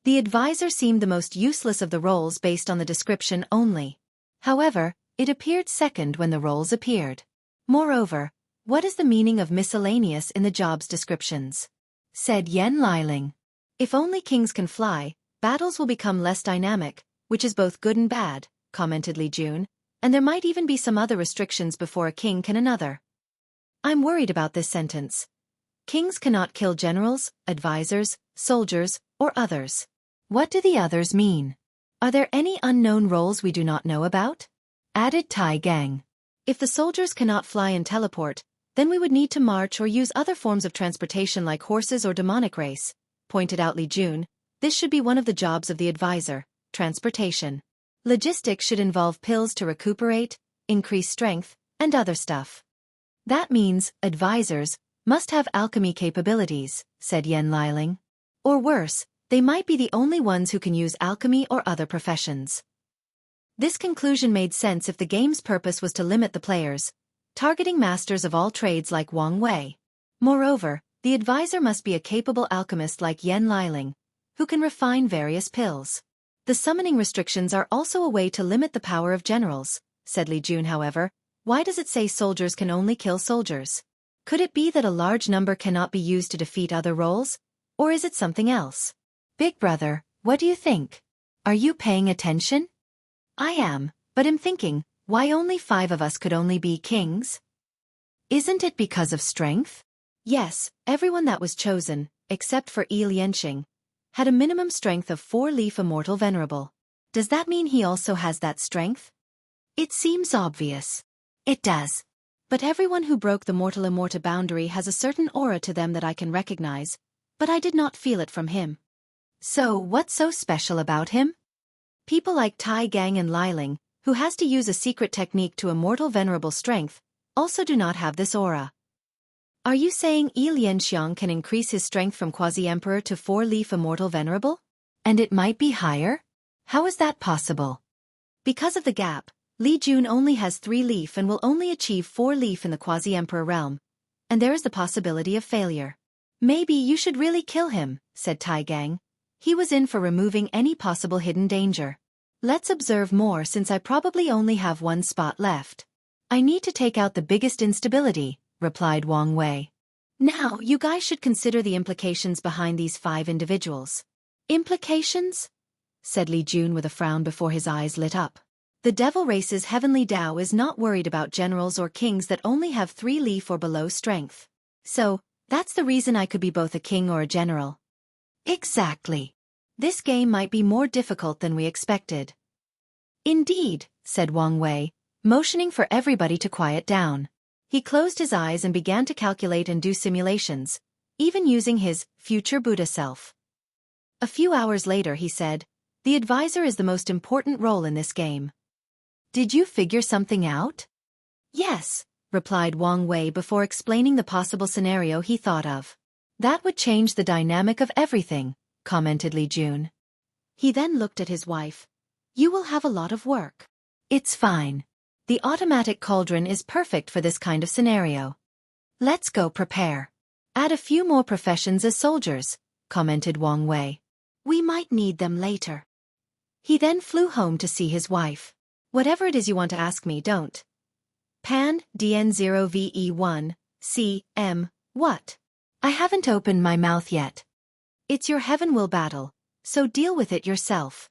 The advisor seemed the most useless of the roles based on the description only. However, it appeared second when the roles appeared. Moreover, what is the meaning of miscellaneous in the job's descriptions? Said Yan Liling. If only kings can fly, battles will become less dynamic, which is both good and bad, commented Li Jun, and there might even be some other restrictions before a king can another. I'm worried about this sentence. Kings cannot kill generals, advisors, soldiers, or others. What do the others mean? Are there any unknown roles we do not know about? Added Tai Gang. If the soldiers cannot fly and teleport, then we would need to march or use other forms of transportation like horses or demonic race, pointed out Li Jun. This should be one of the jobs of the advisor, transportation. Logistics should involve pills to recuperate, increase strength, and other stuff. That means advisors must have alchemy capabilities, said Yan Liling. Or worse, they might be the only ones who can use alchemy or other professions. This conclusion made sense if the game's purpose was to limit the players, targeting masters of all trades like Wang Wei. Moreover, the advisor must be a capable alchemist like Yan Liling, who can refine various pills. The summoning restrictions are also a way to limit the power of generals, said Li Jun. However, why does it say soldiers can only kill soldiers? Could it be that a large number cannot be used to defeat other roles? Or is it something else? Big brother, what do you think? Are you paying attention? I am, but I'm thinking, why only 5 of us could only be kings? Isn't it because of strength? Yes, everyone that was chosen, except for Yi Lianxing, had a minimum strength of 4-leaf Immortal Venerable. Does that mean he also has that strength? It seems obvious. It does. But everyone who broke the Mortal Immorta boundary has a certain aura to them that I can recognize, but I did not feel it from him. So what's so special about him? People like Tai Gang and Liling, who has to use a secret technique to Immortal Venerable strength, also do not have this aura. Are you saying Yi Lianxiang can increase his strength from Quasi-Emperor to 4-leaf Immortal Venerable? And it might be higher? How is that possible? Because of the gap, Li Jun only has 3-leaf and will only achieve 4-leaf in the Quasi-Emperor realm, and there is the possibility of failure. Maybe you should really kill him, said Tai Gang. He was in for removing any possible hidden danger. Let's observe more since I probably only have 1 spot left. I need to take out the biggest instability, replied Wang Wei. Now, you guys should consider the implications behind these 5 individuals. Implications? Said Li Jun with a frown before his eyes lit up. The Devil Race's Heavenly Tao is not worried about generals or kings that only have 3-leaf or below strength. So, that's the reason I could be both a king or a general. Exactly. This game might be more difficult than we expected. Indeed, said Wang Wei, motioning for everybody to quiet down. He closed his eyes and began to calculate and do simulations, even using his future Buddha self. A few hours later he said, "The advisor is the most important role in this game." Did you figure something out? Yes, replied Wang Wei before explaining the possible scenario he thought of. That would change the dynamic of everything, commented Li Jun. He then looked at his wife. You will have a lot of work. It's fine. The automatic cauldron is perfect for this kind of scenario. Let's go prepare. Add a few more professions as soldiers, commented Wang Wei. We might need them later. He then flew home to see his wife. Whatever it is you want to ask me, don't. Pan, DN0VE1, C, M, what? I haven't opened my mouth yet. It's your heaven will battle, so deal with it yourself.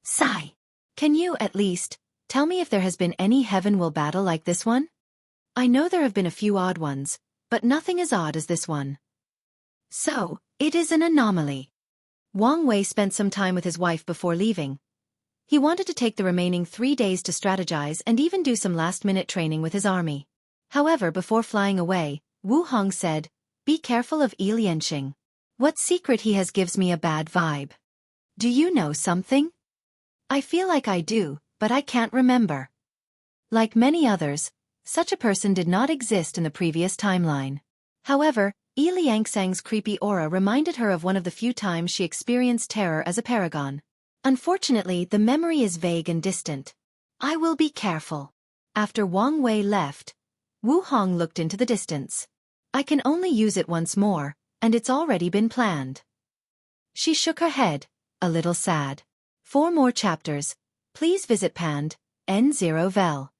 Sigh. Can you, at least, tell me if there has been any heaven will battle like this one? I know there have been a few odd ones, but nothing as odd as this one. So, it is an anomaly. Wang Wei spent some time with his wife before leaving. He wanted to take the remaining 3 days to strategize and even do some last-minute training with his army. However, before flying away, Wu Hong said, "Be careful of Yi Lianxing. What secret he has gives me a bad vibe. Do you know something? I feel like I do, but I can't remember." Like many others, such a person did not exist in the previous timeline. However, Yi Lianxing's creepy aura reminded her of one of the few times she experienced terror as a paragon. Unfortunately, the memory is vague and distant. "I will be careful." After Wang Wei left, Wu Hong looked into the distance. "I can only use it once more, and it's already been planned." She shook her head, a little sad. For more chapters, please visit Pand, N0vel.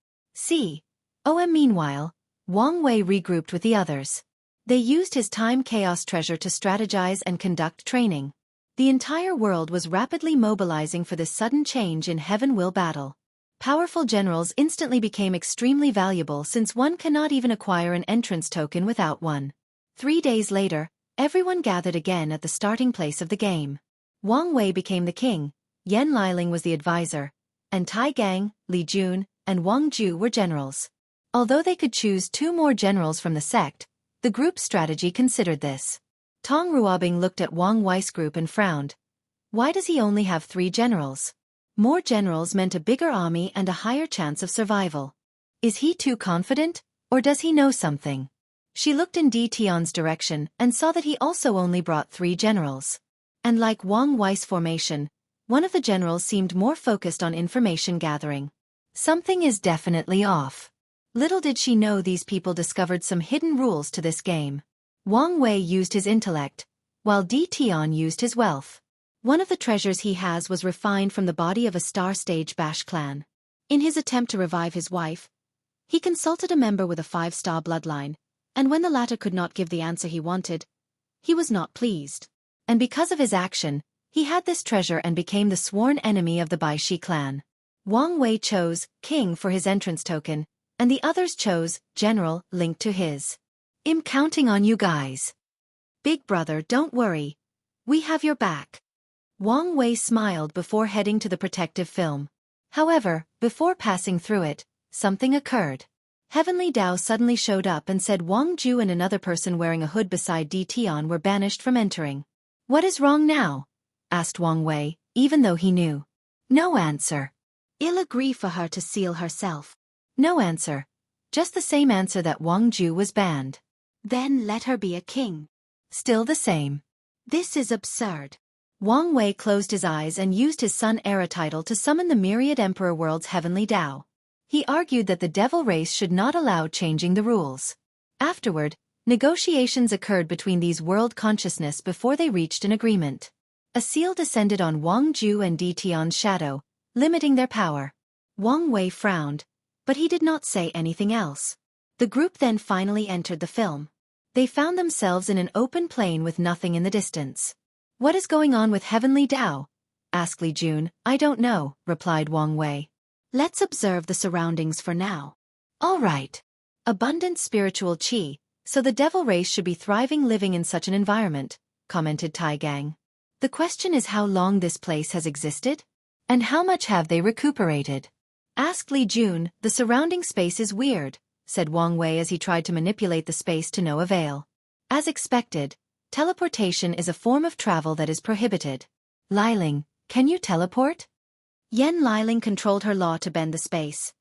Meanwhile, Wang Wei regrouped with the others. They used his time chaos treasure to strategize and conduct training. The entire world was rapidly mobilizing for this sudden change in Heaven Will battle. Powerful generals instantly became extremely valuable since one cannot even acquire an entrance token without one. 3 days later, everyone gathered again at the starting place of the game. Wang Wei became the king, Yan Liling was the advisor, and Tai Gang, Li Jun, and Wang Ju were generals. Although they could choose 2 more generals from the sect, the group's strategy considered this. Tong Ruobing looked at Wang Wei's group and frowned. Why does he only have 3 generals? More generals meant a bigger army and a higher chance of survival. Is he too confident, or does he know something? She looked in Di Tian's direction and saw that he also only brought 3 generals. And like Wang Wei's formation, one of the generals seemed more focused on information gathering. Something is definitely off. Little did she know these people discovered some hidden rules to this game. Wang Wei used his intellect, while Di Tian used his wealth. One of the treasures he has was refined from the body of a Star Stage Bash clan. In his attempt to revive his wife, he consulted a member with a 5-star bloodline, and when the latter could not give the answer he wanted, he was not pleased. And because of his action, he had this treasure and became the sworn enemy of the Baishi clan. Wang Wei chose King for his entrance token, and the others chose General linked to his. "I'm counting on you guys. Big brother, don't worry. We have your back." Wang Wei smiled before heading to the protective film. However, before passing through it, something occurred. Heavenly Dao suddenly showed up and said Wang Ju and another person wearing a hood beside Di Tian were banished from entering. "What is wrong now?" asked Wang Wei, even though he knew. No answer. "I'll agree for her to seal herself." No answer. Just the same answer that Wang Ju was banned. "Then let her be a king." Still the same. "This is absurd." Wang Wei closed his eyes and used his Sun Era title to summon the myriad Emperor World's Heavenly Dao. He argued that the devil race should not allow changing the rules. Afterward, negotiations occurred between these world consciousness before they reached an agreement. A seal descended on Wang Ju and Di Tian's shadow, limiting their power. Wang Wei frowned, but he did not say anything else. The group then finally entered the film. They found themselves in an open plain with nothing in the distance. "What is going on with Heavenly Dao?" asked Li Jun. "I don't know," replied Wang Wei. "Let's observe the surroundings for now." "All right. Abundant spiritual qi, so the devil race should be thriving living in such an environment," commented Tai Gang. "The question is how long this place has existed? And how much have they recuperated?" Asked Li Jun. "The surrounding space is weird," said Wang Wei as he tried to manipulate the space to no avail. As expected, teleportation is a form of travel that is prohibited. "Liling, can you teleport?" Yan Liling controlled her law to bend the space.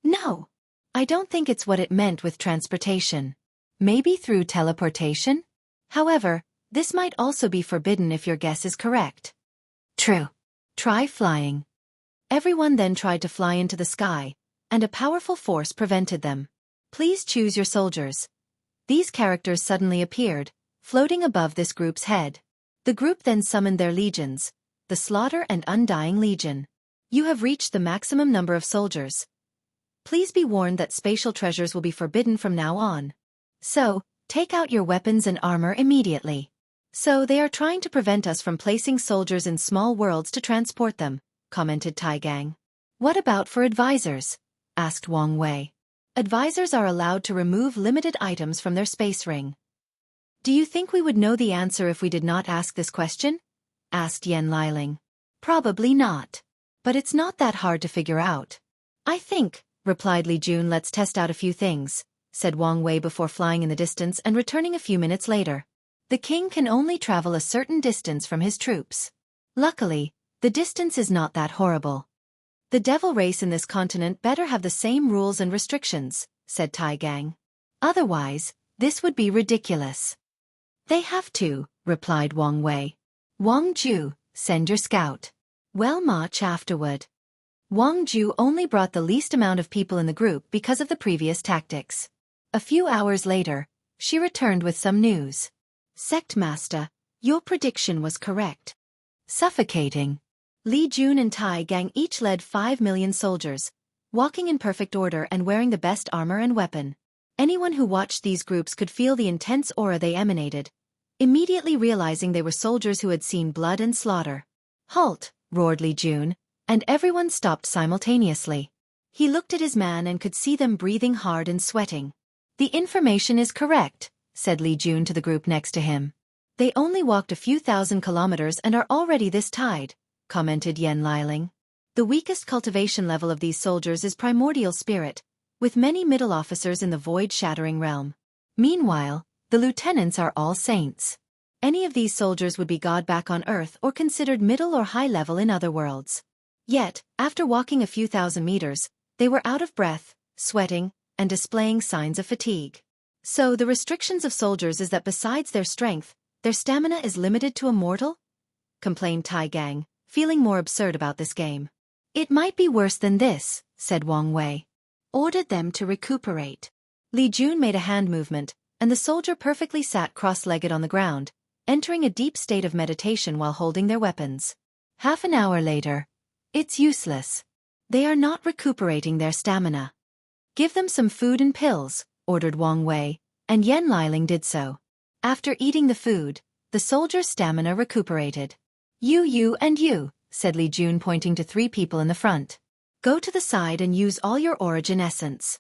"No. I don't think it's what it meant with transportation. Maybe through teleportation? However, this might also be forbidden if your guess is correct." "True. Try flying." Everyone then tried to fly into the sky, and a powerful force prevented them. "Please choose your soldiers." These characters suddenly appeared, floating above this group's head. The group then summoned their legions, the Slaughter and Undying Legion. "You have reached the maximum number of soldiers. Please be warned that spatial treasures will be forbidden from now on. So, take out your weapons and armor immediately." "So they are trying to prevent us from placing soldiers in small worlds to transport them," commented Tai Gang. "What about for advisors?" asked Wang Wei. "Advisors are allowed to remove limited items from their space ring." "Do you think we would know the answer if we did not ask this question?" asked Yan Liling. "Probably not. but it's not that hard to figure out. I think, replied Li Jun, let's test out a few things, said Wang Wei before flying in the distance and returning a few minutes later. The king can only travel a certain distance from his troops. Luckily, the distance is not that horrible. The devil race in this continent better have the same rules and restrictions, said Tai Gang. Otherwise, this would be ridiculous. They have to, replied Wang Wei. Wang Ju, send your scout. We'll march afterward. Wang Ju only brought the least amount of people in the group because of the previous tactics. A few hours later, she returned with some news. Sect Master, your prediction was correct. Suffocating. Li Jun and Tai Gang each led 5 million soldiers, walking in perfect order and wearing the best armor and weapon. Anyone who watched these groups could feel the intense aura they emanated, immediately realizing they were soldiers who had seen blood and slaughter. Halt, roared Li Jun, and everyone stopped simultaneously. He looked at his man and could see them breathing hard and sweating. The information is correct, said Li Jun to the group next to him. They only walked a few thousand kilometers and are already this tired, commented Yan Liling. The weakest cultivation level of these soldiers is primordial spirit, with many middle officers in the void-shattering realm. Meanwhile, the lieutenants are all saints. Any of these soldiers would be god back on Earth or considered middle or high level in other worlds. Yet, after walking a few thousand meters, they were out of breath, sweating, and displaying signs of fatigue. So the restrictions of soldiers is that besides their strength, their stamina is limited to a mortal? Complained Tai Gang, feeling more absurd about this game. It might be worse than this, said Wang Wei. Ordered them to recuperate. Li Jun made a hand movement, and the soldier perfectly sat cross-legged on the ground, entering a deep state of meditation while holding their weapons. Half an hour later. It's useless. They are not recuperating their stamina. Give them some food and pills, ordered Wang Wei, and Yan Liling did so. After eating the food, the soldier's stamina recuperated. You and you, said Li Jun pointing to 3 people in the front. Go to the side and use all your origin essence.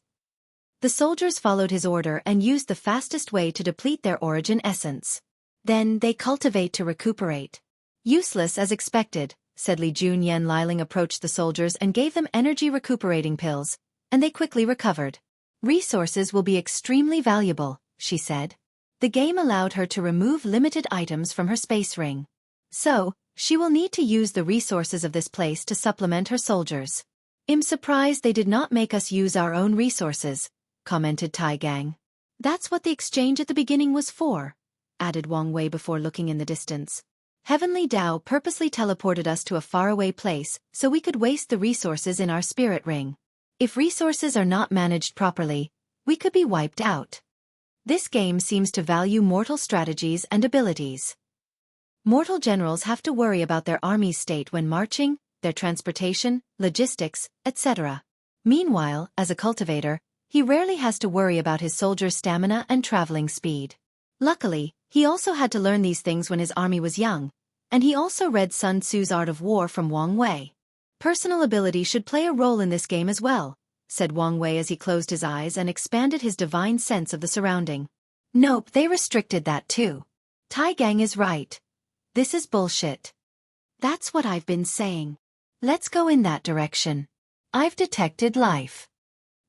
The soldiers followed his order and used the fastest way to deplete their origin essence. Then they cultivate to recuperate. Useless as expected, said Li Jun. Yan Liling approached the soldiers and gave them energy recuperating pills, and they quickly recovered. Resources will be extremely valuable, she said. The game allowed her to remove limited items from her space ring. So, she will need to use the resources of this place to supplement her soldiers. I'm surprised they did not make us use our own resources, commented Tai Gang. That's what the exchange at the beginning was for, added Wang Wei before looking in the distance. Heavenly Tao purposely teleported us to a faraway place so we could waste the resources in our spirit ring. If resources are not managed properly, we could be wiped out. This game seems to value mortal strategies and abilities. Mortal generals have to worry about their army's state when marching, their transportation, logistics, etc. Meanwhile, as a cultivator, he rarely has to worry about his soldiers' stamina and traveling speed. Luckily, he also had to learn these things when his army was young, and he also read Sun Tzu's Art of War from Wang Wei. Personal ability should play a role in this game as well, said Wang Wei as he closed his eyes and expanded his divine sense of the surrounding. Nope, they restricted that too. Tai Gang is right. This is bullshit. That's what I've been saying. Let's go in that direction. I've detected life.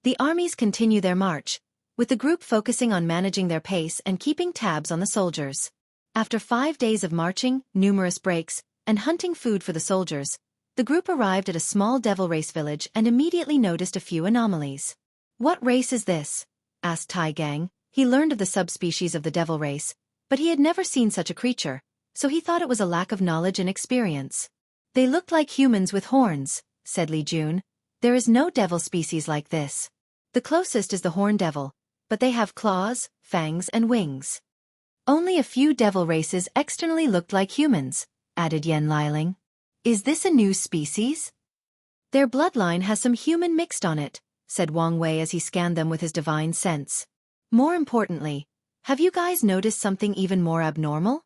The armies continue their march, with the group focusing on managing their pace and keeping tabs on the soldiers. After 5 days of marching, numerous breaks, and hunting food for the soldiers, the group arrived at a small devil race village and immediately noticed a few anomalies. What race is this? Asked Tai Gang. He learned of the subspecies of the devil race, but he had never seen such a creature, so he thought it was a lack of knowledge and experience. They looked like humans with horns, said Li Jun. There is no devil species like this. The closest is the horn devil, but they have claws, fangs and wings. Only a few devil races externally looked like humans, added Yan Liling. Is this a new species? Their bloodline has some human mixed on it, said Wang Wei as he scanned them with his divine sense. More importantly, have you guys noticed something even more abnormal?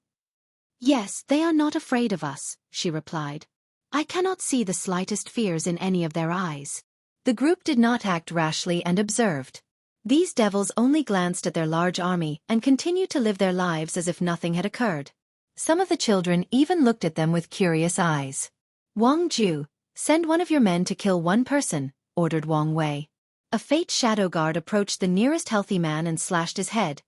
Yes, they are not afraid of us, she replied. I cannot see the slightest fears in any of their eyes. The group did not act rashly and observed. These devils only glanced at their large army and continued to live their lives as if nothing had occurred. Some of the children even looked at them with curious eyes. Wang Ju, Send one of your men to kill one person, ordered Wang Wei. A Fate shadow guard approached the nearest healthy man and slashed his head,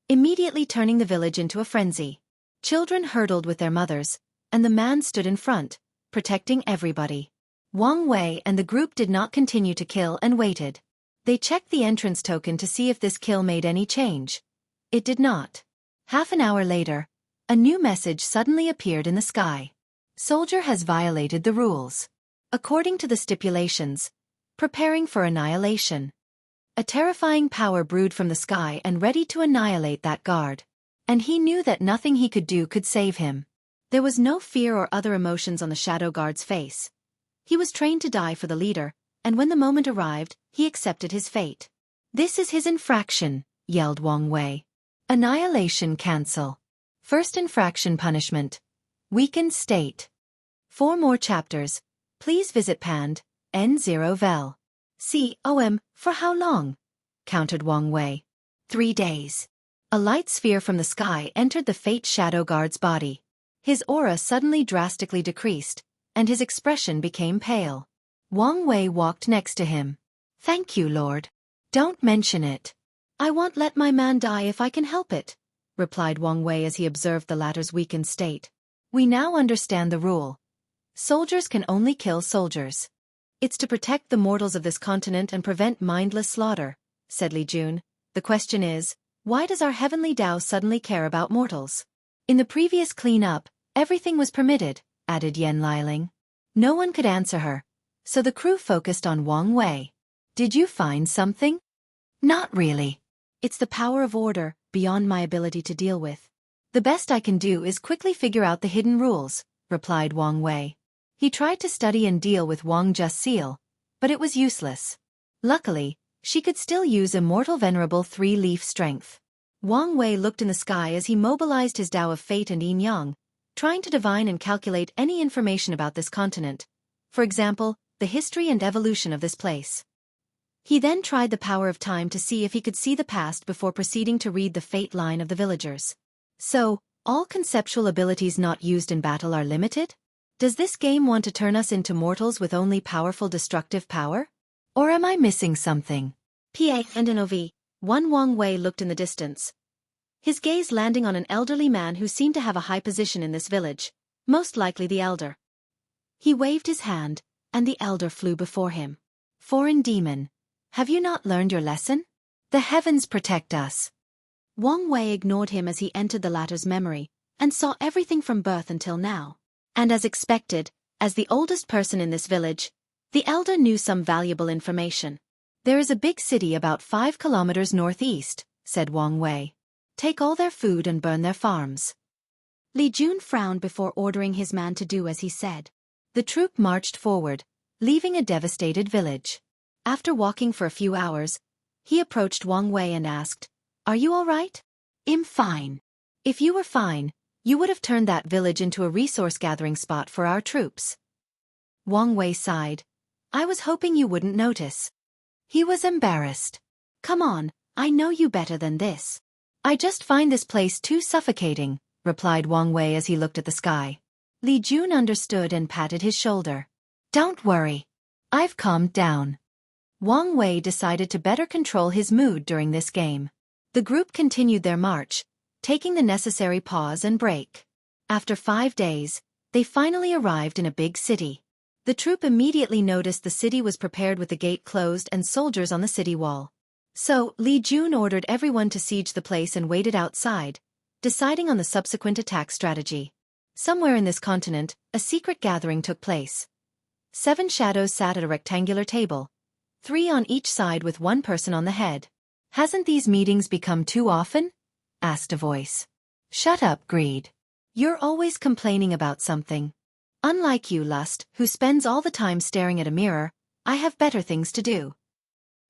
immediately turning the village into a frenzy. Children hurtled with their mothers, and the man stood in front, protecting everybody. Wang Wei and the group did not continue to kill and waited. They checked the entrance token to see if this kill made any change. It did not. Half an hour later, a new message suddenly appeared in the sky. Soldier has violated the rules. According to the stipulations, preparing for annihilation. A terrifying power brewed from the sky and ready to annihilate that guard. And he knew that nothing he could do could save him. There was no fear or other emotions on the shadow guard's face. He was trained to die for the leader, and when the moment arrived, he accepted his fate. This is his infraction, yelled Wang Wei. Annihilation cancel. First infraction punishment. Weakened state. 4 more chapters. Please visit Pand, N0 Vel. COM, for how long? Countered Wang Wei. 3 days. A light sphere from the sky entered the Fate Shadow Guard's body. His aura suddenly drastically decreased, and his expression became pale. Wang Wei walked next to him. Thank you, Lord. Don't mention it. I won't let my man die if I can help it, replied Wang Wei as he observed the latter's weakened state. We now understand the rule. Soldiers can only kill soldiers. It's to protect the mortals of this continent and prevent mindless slaughter, said Li Jun. The question is, why does our heavenly Tao suddenly care about mortals? In the previous clean-up, everything was permitted, added Yen Liling. No one could answer her, so the crew focused on Wang Wei. Did you find something? Not really. It's the power of order, beyond my ability to deal with. The best I can do is quickly figure out the hidden rules, replied Wang Wei. He tried to study and deal with Wang Just Seal, but it was useless. Luckily, she could still use Immortal Venerable 3-leaf strength. Wang Wei looked in the sky as he mobilized his Tao of Fate and Yin Yang, trying to divine and calculate any information about this continent. For example, the history and evolution of this place. He then tried the power of time to see if he could see the past before proceeding to read the fate line of the villagers. So, all conceptual abilities not used in battle are limited? Does this game want to turn us into mortals with only powerful destructive power? Or am I missing something? PA and NOV. Wang Wei looked in the distance, his gaze landing on an elderly man who seemed to have a high position in this village, most likely the elder. He waved his hand, and the elder flew before him. Foreign demon, have you not learned your lesson? The heavens protect us. Wang Wei ignored him as he entered the latter's memory, and saw everything from birth until now. And as expected, as the oldest person in this village, the elder knew some valuable information. There is a big city about 5 kilometers northeast, said Wang Wei. Take all their food and burn their farms. Li Jun frowned before ordering his man to do as he said. The troop marched forward, leaving a devastated village. After walking for a few hours, he approached Wang Wei and asked, Are you all right? I'm fine. If you were fine, you would have turned that village into a resource-gathering spot for our troops. Wang Wei sighed. I was hoping you wouldn't notice. He was embarrassed. Come on, I know you better than this. I just find this place too suffocating, replied Wang Wei as he looked at the sky. Li Jun understood and patted his shoulder. Don't worry. I've calmed down. Wang Wei decided to better control his mood during this game. The group continued their march, taking the necessary pause and break. After 5 days, they finally arrived in a big city. The troop immediately noticed the city was prepared with the gate closed and soldiers on the city wall. So, Li Jun ordered everyone to siege the place and waited outside, deciding on the subsequent attack strategy. Somewhere in this continent, a secret gathering took place. 7 shadows sat at a rectangular table, 3 on each side with 1 person on the head. Hasn't these meetings become too often? Asked a voice. Shut up, Greed. You're always complaining about something. Unlike you, Lust, who spends all the time staring at a mirror, I have better things to do.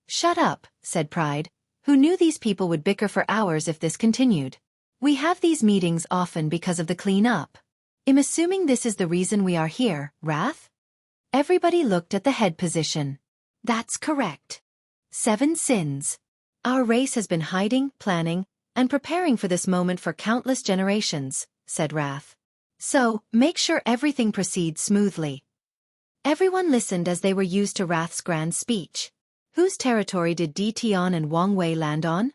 Shut up, said Pride, who knew these people would bicker for hours if this continued. We have these meetings often because of the clean-up. I'm assuming this is the reason we are here, Wrath? Everybody looked at the head position. That's correct. 7 sins. Our race has been hiding, planning, and preparing for this moment for countless generations, said Wrath. So, make sure everything proceeds smoothly. Everyone listened as they were used to Wrath's grand speech. Whose territory did Di Tian and Wang Wei land on?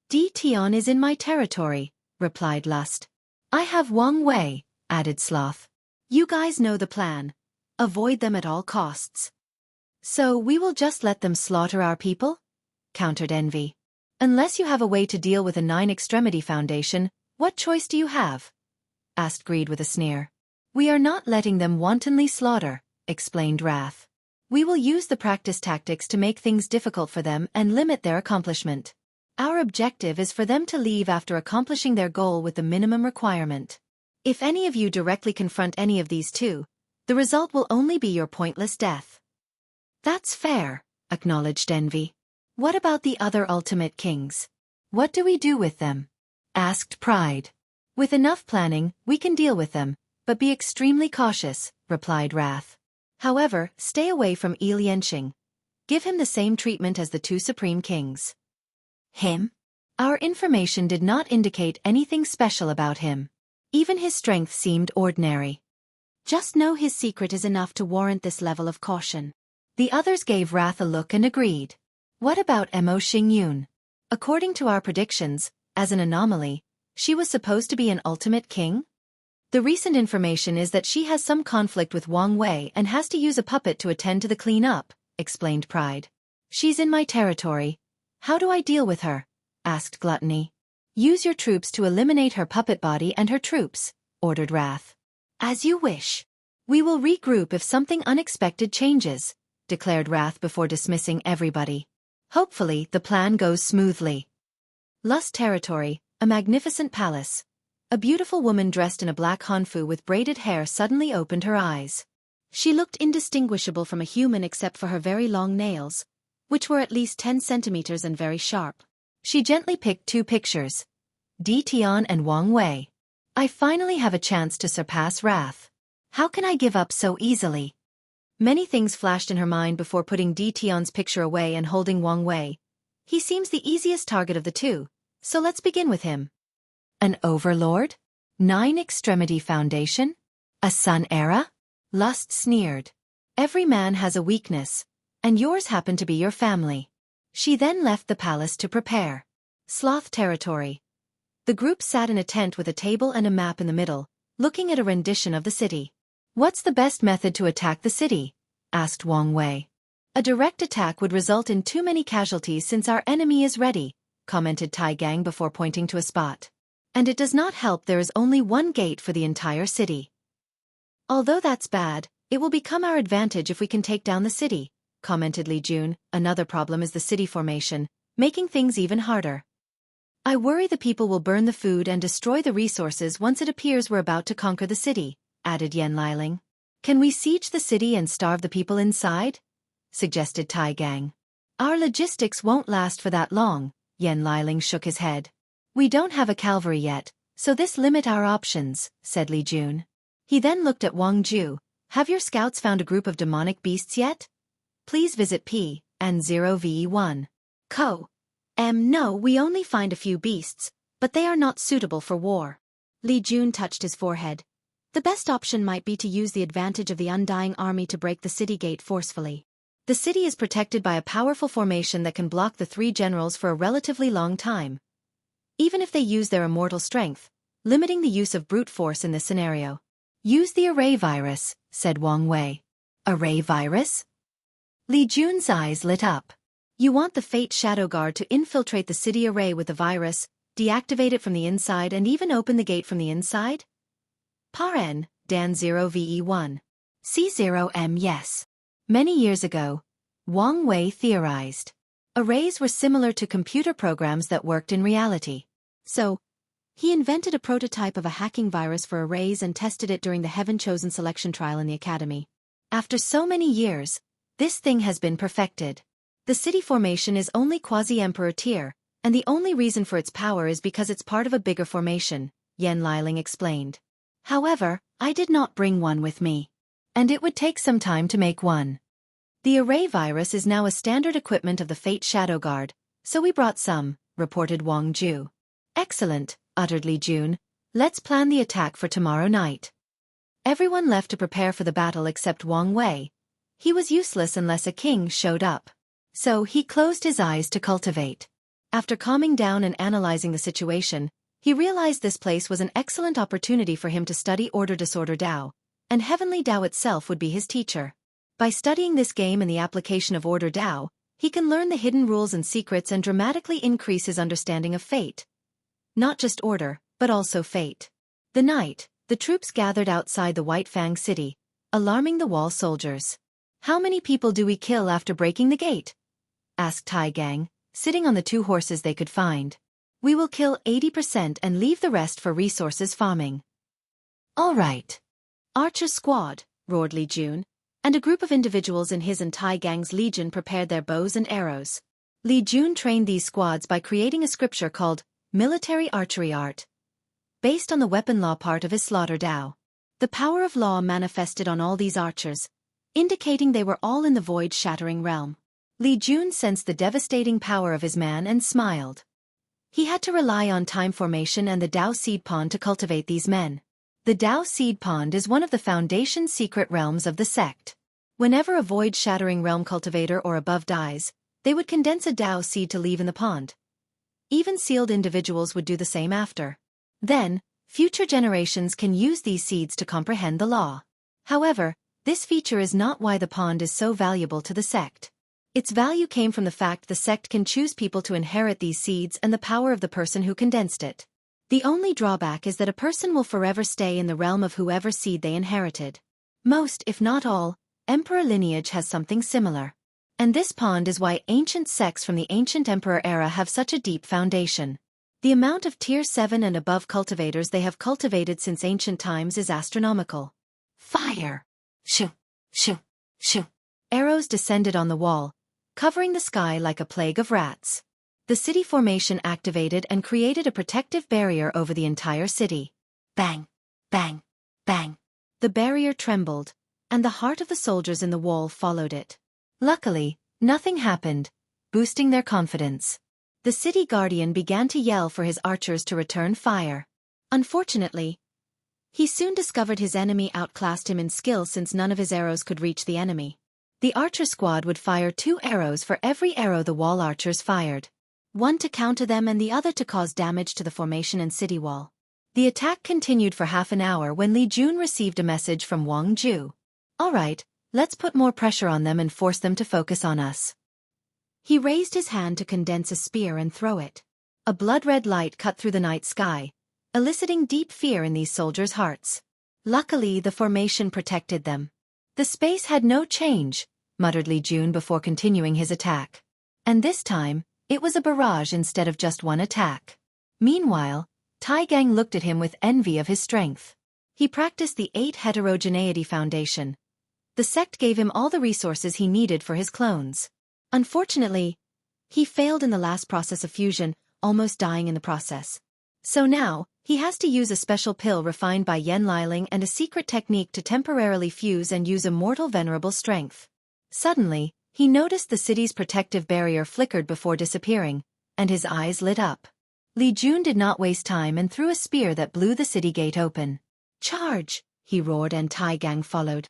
Di Tian is in my territory, replied Lust. I have Wang Wei, added Sloth. You guys know the plan. Avoid them at all costs. So we will just let them slaughter our people? Countered Envy. Unless you have a way to deal with a 9-extremity foundation, what choice do you have? Asked Greed with a sneer. We are not letting them wantonly slaughter, explained Wrath. We will use the practice tactics to make things difficult for them and limit their accomplishment. Our objective is for them to leave after accomplishing their goal with the minimum requirement. If any of you directly confront any of these two, the result will only be your pointless death. That's fair, acknowledged Envy. What about the other ultimate kings? What do we do with them? Asked Pride. With enough planning, we can deal with them, but be extremely cautious, replied Wrath. However, stay away from Yi Lianxing. Give him the same treatment as the two supreme kings. Him? Our information did not indicate anything special about him. Even his strength seemed ordinary. Just know his secret is enough to warrant this level of caution. The others gave Wrath a look and agreed. What about Mo Xingyun? According to our predictions, as an anomaly, she was supposed to be an ultimate king? The recent information is that she has some conflict with Wang Wei and has to use a puppet to attend to the clean-up, explained Pride. She's in my territory. How do I deal with her? Asked Gluttony. Use your troops to eliminate her puppet body and her troops, ordered Wrath. As you wish. We will regroup if something unexpected changes, declared Wrath before dismissing everybody. Hopefully, the plan goes smoothly. Lust Territory, a magnificent palace. A beautiful woman dressed in a black hanfu with braided hair suddenly opened her eyes. She looked indistinguishable from a human except for her very long nails, which were at least 10 centimeters and very sharp. She gently picked 2 pictures. Di Tian and Wang Wei. I finally have a chance to surpass Wrath. How can I give up so easily? Many things flashed in her mind before putting Di Tian's picture away and holding Wang Wei. He seems the easiest target of the two, so let's begin with him. An overlord? 9-extremity foundation? A Sun era? Lust sneered. Every man has a weakness, and yours happen to be your family. She then left the palace to prepare. Sloth Territory. The group sat in a tent with a table and a map in the middle, looking at a rendition of the city. What's the best method to attack the city? Asked Wang Wei. A direct attack would result in too many casualties since our enemy is ready, commented Tai Gang before pointing to a spot. And it does not help there is only one gate for the entire city. Although that's bad, it will become our advantage if we can take down the city, commented Li Jun. Another problem is the city formation, making things even harder. I worry the people will burn the food and destroy the resources once it appears we're about to conquer the city, added Yen Liling. Can we siege the city and starve the people inside? Suggested Tai Gang. Our logistics won't last for that long, Yen Liling shook his head. We don't have a cavalry yet, so this limit our options, said Li Jun. He then looked at Wang Ju. Have your scouts found a group of demonic beasts yet? Please visit P and 0VE1. No, we only find a few beasts, but they are not suitable for war. Li Jun touched his forehead. The best option might be to use the advantage of the Undying Army to break the city gate forcefully. The city is protected by a powerful formation that can block the 3 generals for a relatively long time. Even if they use their immortal strength, limiting the use of brute force in this scenario. Use the array virus, said Wang Wei. Array virus? Li Jun's eyes lit up. You want the Fate Shadow Guard to infiltrate the city array with the virus, deactivate it from the inside and even open the gate from the inside? Paren, Dan 0VE1. C0M yes. Many years ago, Wang Wei theorized. Arrays were similar to computer programs that worked in reality. So, he invented a prototype of a hacking virus for arrays and tested it during the Heaven-Chosen selection trial in the Academy. After so many years, this thing has been perfected. The city formation is only quasi-emperor tier, and the only reason for its power is because it's part of a bigger formation, Yen Liling explained. However, I did not bring one with me. And it would take some time to make one. The array virus is now a standard equipment of the Fate Shadow Guard, so we brought some, reported Wang Ju. Excellent, uttered Li Jun. Let's plan the attack for tomorrow night. Everyone left to prepare for the battle except Wang Wei. He was useless unless a king showed up. So he closed his eyes to cultivate. After calming down and analyzing the situation, he realized this place was an excellent opportunity for him to study Order Disorder Tao, and Heavenly Tao itself would be his teacher. By studying this game and the application of Order Tao, he can learn the hidden rules and secrets and dramatically increase his understanding of fate. Not just order, but also fate. The night, the troops gathered outside the White Fang city, alarming the wall soldiers. "How many people do we kill after breaking the gate?" asked Tai Gang, sitting on the 2 horses they could find. "We will kill 80% and leave the rest for resources farming." "All right." "Archer squad," roared Li Jun, and a group of individuals in his and Tai Gang's legion prepared their bows and arrows. Li Jun trained these squads by creating a scripture called Military Archery Art, based on the weapon law part of his slaughter Tao. The power of law manifested on all these archers, indicating they were all in the void-shattering realm. Li Jun sensed the devastating power of his man and smiled. He had to rely on time formation and the Tao Seed Pond to cultivate these men. The Tao Seed Pond is one of the foundation secret realms of the sect. Whenever a void-shattering realm cultivator or above dies, they would condense a Tao seed to leave in the pond. Even sealed individuals would do the same after. Then, future generations can use these seeds to comprehend the law. However, this feature is not why the pond is so valuable to the sect. Its value came from the fact the sect can choose people to inherit these seeds and the power of the person who condensed it. The only drawback is that a person will forever stay in the realm of whoever seed they inherited. Most, if not all, emperor lineage has something similar. And this pond is why ancient sects from the ancient emperor era have such a deep foundation. The amount of tier 7 and above cultivators they have cultivated since ancient times is astronomical. Fire. Shoo, shoo, shoo. Arrows descended on the wall, covering the sky like a plague of rats. The city formation activated and created a protective barrier over the entire city. Bang, bang, bang. The barrier trembled, and the heart of the soldiers in the wall followed it. Luckily, nothing happened, boosting their confidence. The city guardian began to yell for his archers to return fire. Unfortunately, he soon discovered his enemy outclassed him in skill since none of his arrows could reach the enemy. The archer squad would fire 2 arrows for every arrow the wall archers fired. One to counter them and the other to cause damage to the formation and city wall. The attack continued for half an hour when Li Jun received a message from Wang Ju. "All right, let's put more pressure on them and force them to focus on us." He raised his hand to condense a spear and throw it. A blood-red light cut through the night sky, eliciting deep fear in these soldiers' hearts. Luckily, the formation protected them. "The space had no change," muttered Li Jun before continuing his attack. And this time, it was a barrage instead of just one attack. Meanwhile, Tai Gang looked at him with envy of his strength. He practiced the 8 Heterogeneity Foundation. The sect gave him all the resources he needed for his clones. Unfortunately, he failed in the last process of fusion, almost dying in the process. So now, he has to use a special pill refined by Yen Liling and a secret technique to temporarily fuse and use immortal venerable strength. Suddenly, he noticed the city's protective barrier flickered before disappearing, and his eyes lit up. Li Jun did not waste time and threw a spear that blew the city gate open. "Charge!" he roared and Tai Gang followed.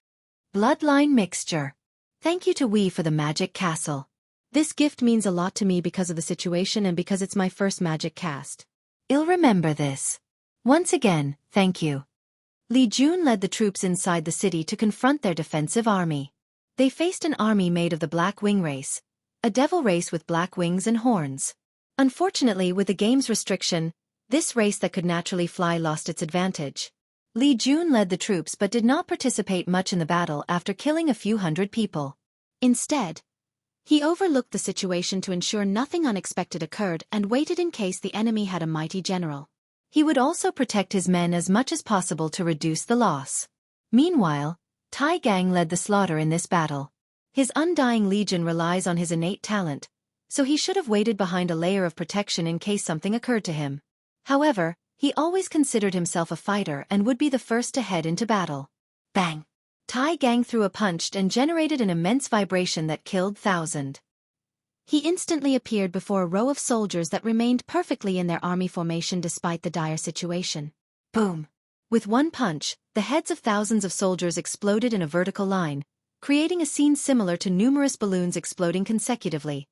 Bloodline mixture. Thank you to Wei for the magic castle. This gift means a lot to me because of the situation and because it's my first magic cast. I'll remember this. Once again, thank you. Li Jun led the troops inside the city to confront their defensive army. They faced an army made of the Black Wing race, a devil race with black wings and horns. Unfortunately, with the game's restriction, this race that could naturally fly lost its advantage. Li Jun led the troops but did not participate much in the battle after killing a few hundred people. Instead, he overlooked the situation to ensure nothing unexpected occurred and waited in case the enemy had a mighty general. He would also protect his men as much as possible to reduce the loss. Meanwhile, Tai Gang led the slaughter in this battle. His undying legion relies on his innate talent, so he should have waited behind a layer of protection in case something occurred to him. However, he always considered himself a fighter and would be the first to head into battle. Bang! Tai Gang threw a punch and generated an immense vibration that killed thousands. He instantly appeared before a row of soldiers that remained perfectly in their army formation despite the dire situation. Boom! With one punch, the heads of thousands of soldiers exploded in a vertical line, creating a scene similar to numerous balloons exploding consecutively.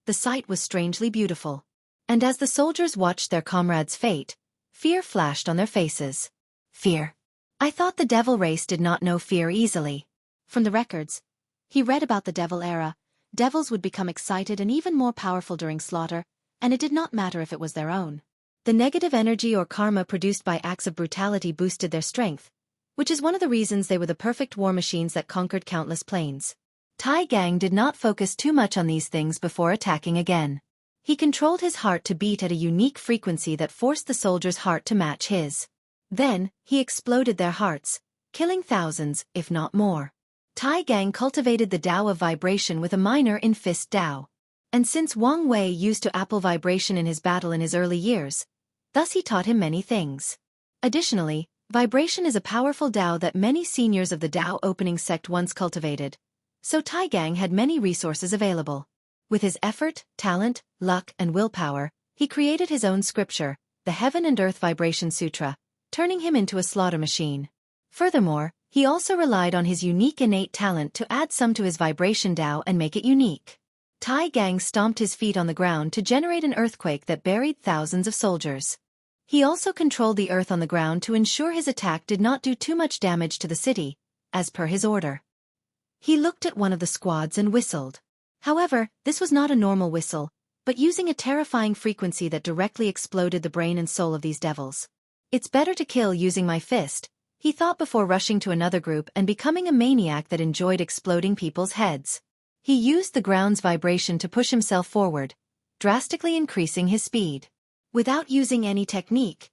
The sight was strangely beautiful. And as the soldiers watched their comrades' fate, fear flashed on their faces. Fear. I thought the devil race did not know fear easily. From the records, he read about the devil era. Devils would become excited and even more powerful during slaughter, and it did not matter if it was their own. The negative energy or karma produced by acts of brutality boosted their strength, which is one of the reasons they were the perfect war machines that conquered countless planes. Tai Gang did not focus too much on these things before attacking again. He controlled his heart to beat at a unique frequency that forced the soldier's heart to match his. Then, he exploded their hearts, killing thousands, if not more. Tai Gang cultivated the Tao of vibration with a minor in fist Tao. And since Wang Wei used to apple vibration in his battle in his early years, thus he taught him many things. Additionally, vibration is a powerful Tao that many seniors of the Tao opening sect once cultivated, so Tai Gang had many resources available. With his effort, talent, luck, and willpower, he created his own scripture, the Heaven and Earth Vibration Sutra, turning him into a slaughter machine. Furthermore, he also relied on his unique innate talent to add some to his vibration Tao and make it unique. Tai Gang stomped his feet on the ground to generate an earthquake that buried thousands of soldiers. He also controlled the earth on the ground to ensure his attack did not do too much damage to the city, as per his order. He looked at one of the squads and whistled. However, this was not a normal whistle, but using a terrifying frequency that directly exploded the brain and soul of these devils. It's better to kill using my fist, he thought before rushing to another group and becoming a maniac that enjoyed exploding people's heads. He used the ground's vibration to push himself forward, drastically increasing his speed. Without using any technique,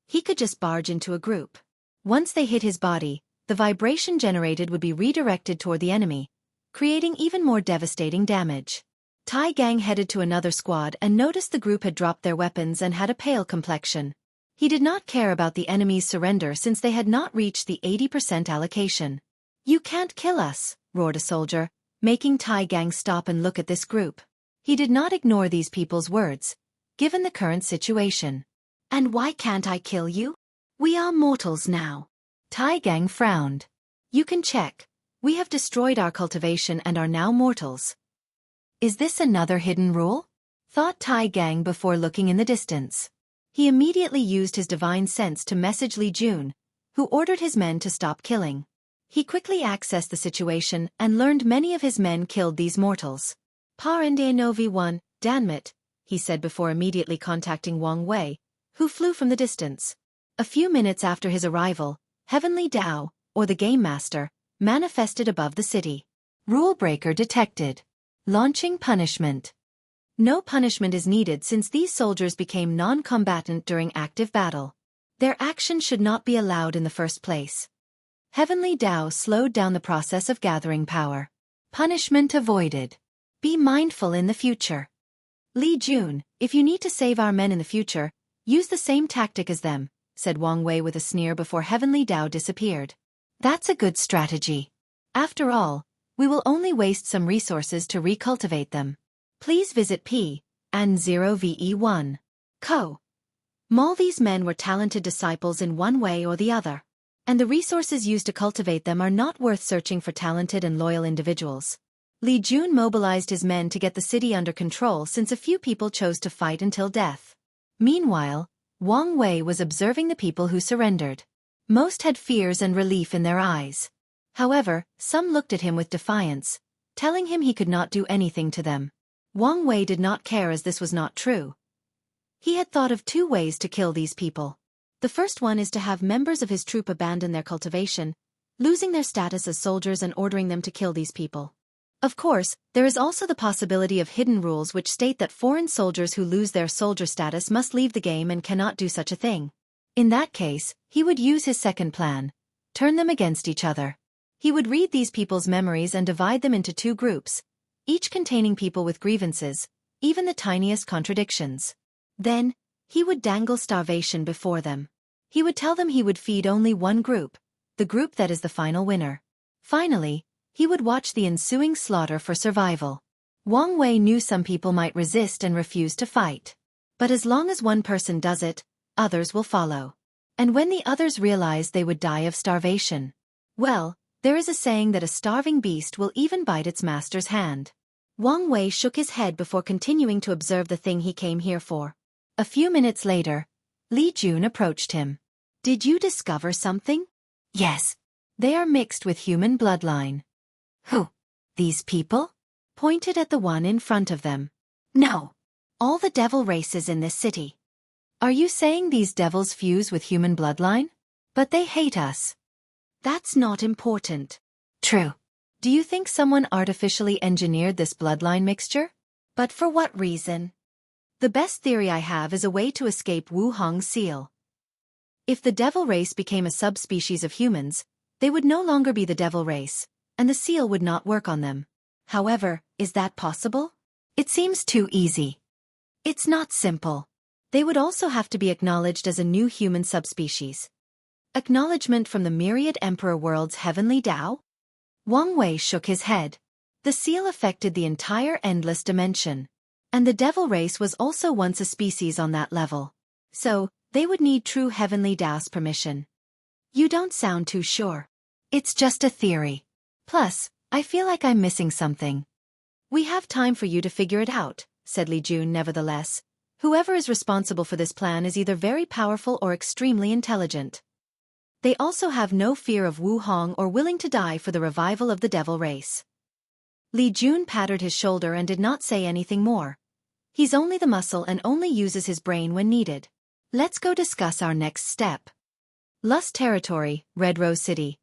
he could just barge into a group. Once they hit his body, the vibration generated would be redirected toward the enemy, creating even more devastating damage. Tai Gang headed to another squad and noticed the group had dropped their weapons and had a pale complexion. He did not care about the enemy's surrender since they had not reached the 80% allocation. "You can't kill us," roared a soldier, making Tai Gang stop and look at this group. He did not ignore these people's words, given the current situation. "And why can't I kill you? We are mortals now." Tai Gang frowned. "You can check. We have destroyed our cultivation and are now mortals." Is this another hidden rule? Thought Tai Gang before looking in the distance. He immediately used his divine sense to message Li Jun, who ordered his men to stop killing. He quickly accessed the situation and learned many of his men killed these mortals. "Par Novi 1, Danmit," he said before immediately contacting Wang Wei, who flew from the distance. A few minutes after his arrival, Heavenly Tao, or the Game Master, manifested above the city. Rule breaker detected. Launching punishment. No punishment is needed since these soldiers became non-combatant during active battle. Their action should not be allowed in the first place. Heavenly Tao slowed down the process of gathering power. Punishment avoided. Be mindful in the future. Li Jun, if you need to save our men in the future, use the same tactic as them, said Wang Wei with a sneer before Heavenly Tao disappeared. That's a good strategy. After all, we will only waste some resources to recultivate them. Please visit P&0VE1. Co. All these men were talented disciples in one way or the other, and the resources used to cultivate them are not worth searching for talented and loyal individuals. Li Jun mobilized his men to get the city under control since a few people chose to fight until death. Meanwhile, Wang Wei was observing the people who surrendered. Most had fears and relief in their eyes. However, some looked at him with defiance, telling him he could not do anything to them. Wang Wei did not care as this was not true. He had thought of two ways to kill these people. The first one is to have members of his troop abandon their cultivation, losing their status as soldiers and ordering them to kill these people. Of course, there is also the possibility of hidden rules which state that foreign soldiers who lose their soldier status must leave the game and cannot do such a thing. In that case, he would use his second plan, turn them against each other. He would read these people's memories and divide them into two groups, each containing people with grievances, even the tiniest contradictions. Then, he would dangle starvation before them. He would tell them he would feed only one group, the group that is the final winner. Finally, he would watch the ensuing slaughter for survival. Wang Wei knew some people might resist and refuse to fight. But as long as one person does it, others will follow. And when the others realized they would die of starvation. Well, there is a saying that a starving beast will even bite its master's hand. Wang Wei shook his head before continuing to observe the thing he came here for. A few minutes later, Li Jun approached him. Did you discover something? Yes. They are mixed with human bloodline. Who? These people? Pointed at the one in front of them. No. All the devil races in this city. Are you saying these devils fuse with human bloodline? But they hate us. That's not important. True. Do you think someone artificially engineered this bloodline mixture? But for what reason? The best theory I have is a way to escape Wu Hong's seal. If the devil race became a subspecies of humans, they would no longer be the devil race, and the seal would not work on them. However, is that possible? It seems too easy. It's not simple. They would also have to be acknowledged as a new human subspecies. Acknowledgement from the myriad emperor world's heavenly Tao? Wang Wei shook his head. The seal affected the entire endless dimension. And the devil race was also once a species on that level. So, they would need true heavenly Tao's permission. You don't sound too sure. It's just a theory. Plus, I feel like I'm missing something. We have time for you to figure it out, said Li Jun nevertheless. Whoever is responsible for this plan is either very powerful or extremely intelligent. They also have no fear of Wu Hong or willing to die for the revival of the devil race. Li Jun patted his shoulder and did not say anything more. He's only the muscle and only uses his brain when needed. Let's go discuss our next step. Lust Territory, Red Rose City.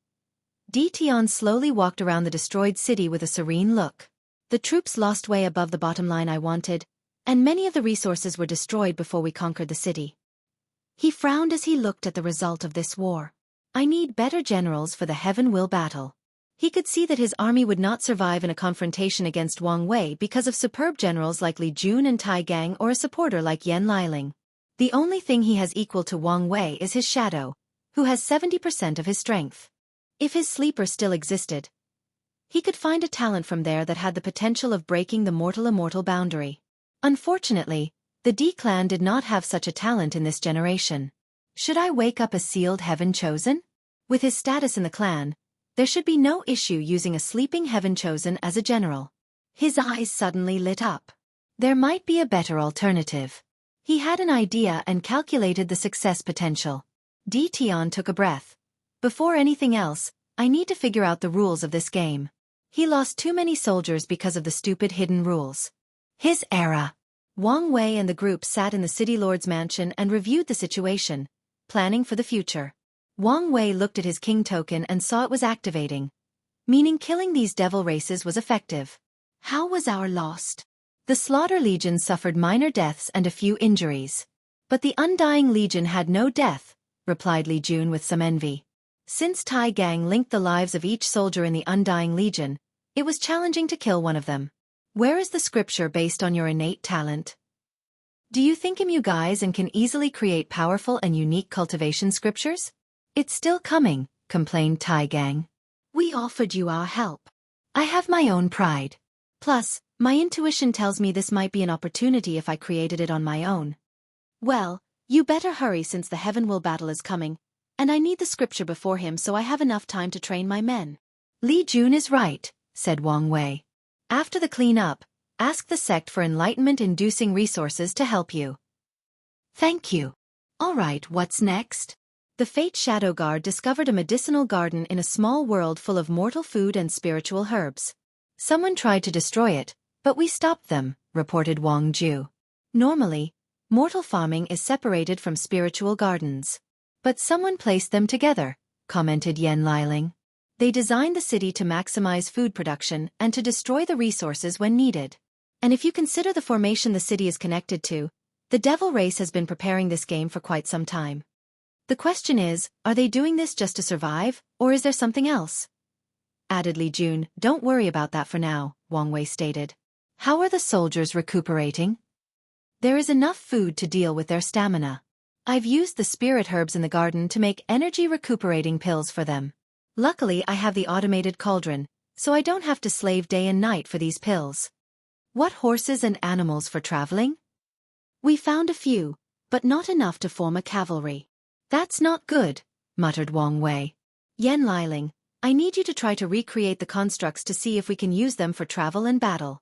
Tion slowly walked around the destroyed city with a serene look. The troops lost way above the bottom line I wanted, and many of the resources were destroyed before we conquered the city. He frowned as he looked at the result of this war. I need better generals for the Heaven Will battle. He could see that his army would not survive in a confrontation against Wang Wei because of superb generals like Li Jun and Tai Gang or a supporter like Yan Liling. The only thing he has equal to Wang Wei is his shadow, who has 70% of his strength. If his sleeper still existed, he could find a talent from there that had the potential of breaking the mortal-immortal boundary. Unfortunately, the D clan did not have such a talent in this generation. Should I wake up a sealed heaven chosen? With his status in the clan, there should be no issue using a sleeping heaven chosen as a general. His eyes suddenly lit up. There might be a better alternative. He had an idea and calculated the success potential. Tion took a breath. Before anything else, I need to figure out the rules of this game. He lost too many soldiers because of the stupid hidden rules. His era. Wang Wei and the group sat in the city lord's mansion and reviewed the situation, planning for the future. Wang Wei looked at his king token and saw it was activating, meaning killing these devil races was effective. How was our lost? The Slaughter Legion suffered minor deaths and a few injuries. But the Undying Legion had no death, replied Li Jun with some envy. Since Tai Gang linked the lives of each soldier in the Undying Legion, it was challenging to kill one of them. Where is the scripture based on your innate talent? Do you think you guys and can easily create powerful and unique cultivation scriptures? It's still coming, complained Tai Gang. We offered you our help. I have my own pride. Plus, my intuition tells me this might be an opportunity if I created it on my own. Well, you better hurry since the Heaven Will battle is coming, and I need the scripture before him so I have enough time to train my men. Li Jun is right, said Wang Wei. After the cleanup, ask the sect for enlightenment-inducing resources to help you. Thank you. All right, what's next? The Fate Shadow Guard discovered a medicinal garden in a small world full of mortal food and spiritual herbs. Someone tried to destroy it, but we stopped them, reported Wang Ju. Normally, mortal farming is separated from spiritual gardens. But someone placed them together, commented Yan Liling. They designed the city to maximize food production and to destroy the resources when needed. And if you consider the formation the city is connected to, the devil race has been preparing this game for quite some time. The question is, are they doing this just to survive, or is there something else? Added Li Jun, don't worry about that for now, Wang Wei stated. How are the soldiers recuperating? There is enough food to deal with their stamina. I've used the spirit herbs in the garden to make energy-recuperating pills for them. Luckily I have the automated cauldron, so I don't have to slave day and night for these pills. What horses and animals for traveling? We found a few, but not enough to form a cavalry. That's not good, muttered Wang Wei. Yan Liling, I need you to try to recreate the constructs to see if we can use them for travel and battle.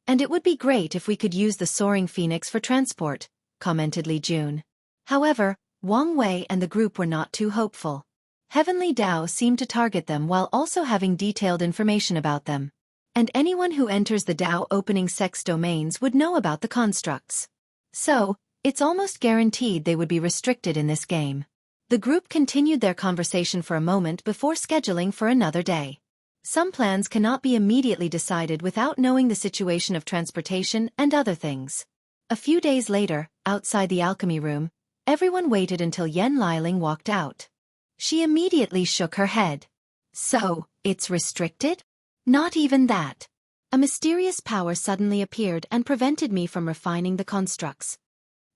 And it would be great if we could use the soaring phoenix for transport, commented Li Jun. However, Wang Wei and the group were not too hopeful. Heavenly Dao seemed to target them while also having detailed information about them. And anyone who enters the Dao opening sex domains would know about the constructs. So, it's almost guaranteed they would be restricted in this game. The group continued their conversation for a moment before scheduling for another day. Some plans cannot be immediately decided without knowing the situation of transportation and other things. A few days later, outside the alchemy room, everyone waited until Yan Liling walked out. She immediately shook her head. So, it's restricted? Not even that. A mysterious power suddenly appeared and prevented me from refining the constructs.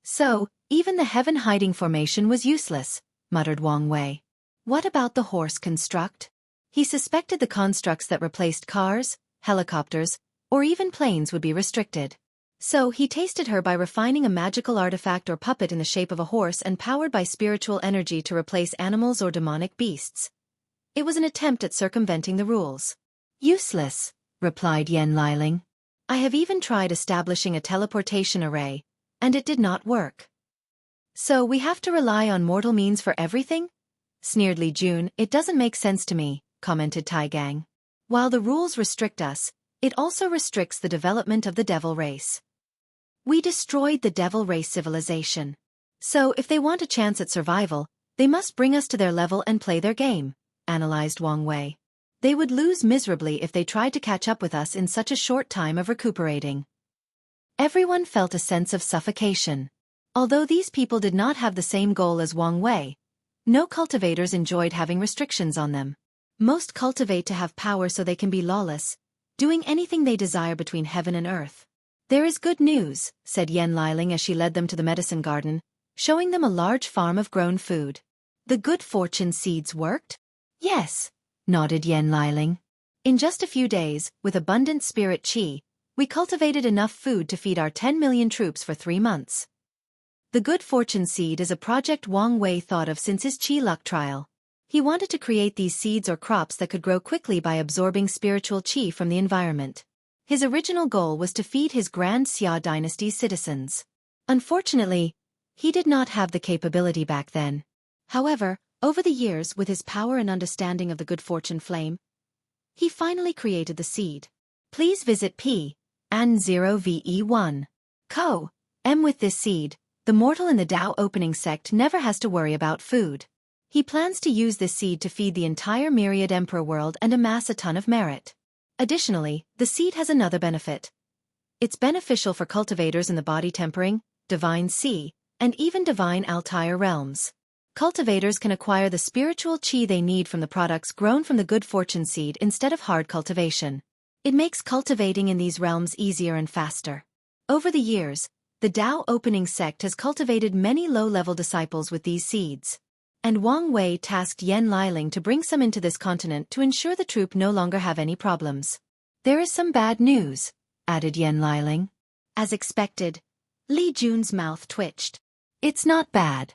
So, even the heaven-hiding formation was useless, muttered Wang Wei. What about the horse construct? He suspected the constructs that replaced cars, helicopters, or even planes would be restricted. So he tasted her by refining a magical artifact or puppet in the shape of a horse and powered by spiritual energy to replace animals or demonic beasts. It was an attempt at circumventing the rules. Useless, replied Yan Liling. I have even tried establishing a teleportation array, and it did not work. So we have to rely on mortal means for everything? Sneered Li Jun. It doesn't make sense to me, commented Tai Gang. While the rules restrict us, it also restricts the development of the devil race. We destroyed the devil race civilization. So if they want a chance at survival, they must bring us to their level and play their game, analyzed Wang Wei. They would lose miserably if they tried to catch up with us in such a short time of recuperating. Everyone felt a sense of suffocation. Although these people did not have the same goal as Wang Wei, no cultivators enjoyed having restrictions on them. Most cultivate to have power so they can be lawless, doing anything they desire between heaven and earth. There is good news, said Yan Liling as she led them to the medicine garden, showing them a large farm of grown food. The good fortune seeds worked? Yes, nodded Yan Liling. In just a few days, with abundant spirit qi, we cultivated enough food to feed our 10 million troops for 3 months. The good fortune seed is a project Wang Wei thought of since his qi luck trial. He wanted to create these seeds or crops that could grow quickly by absorbing spiritual qi from the environment. His original goal was to feed his Grand Xia dynasty's citizens. Unfortunately, he did not have the capability back then. However, over the years, with his power and understanding of the good fortune flame, he finally created the seed. Please visit P&0VE1. Co. M. With this seed, the mortal in the Dao opening sect never has to worry about food. He plans to use this seed to feed the entire myriad emperor world and amass a ton of merit. Additionally, the seed has another benefit. It's beneficial for cultivators in the body tempering, divine sea, and even divine Altair realms. Cultivators can acquire the spiritual qi they need from the products grown from the good fortune seed instead of hard cultivation. It makes cultivating in these realms easier and faster. Over the years, the Dao opening sect has cultivated many low-level disciples with these seeds. And Wang Wei tasked Yan Liling to bring some into this continent to ensure the troop no longer have any problems. There is some bad news, added Yan Liling. As expected, Li Jun's mouth twitched. It's not bad.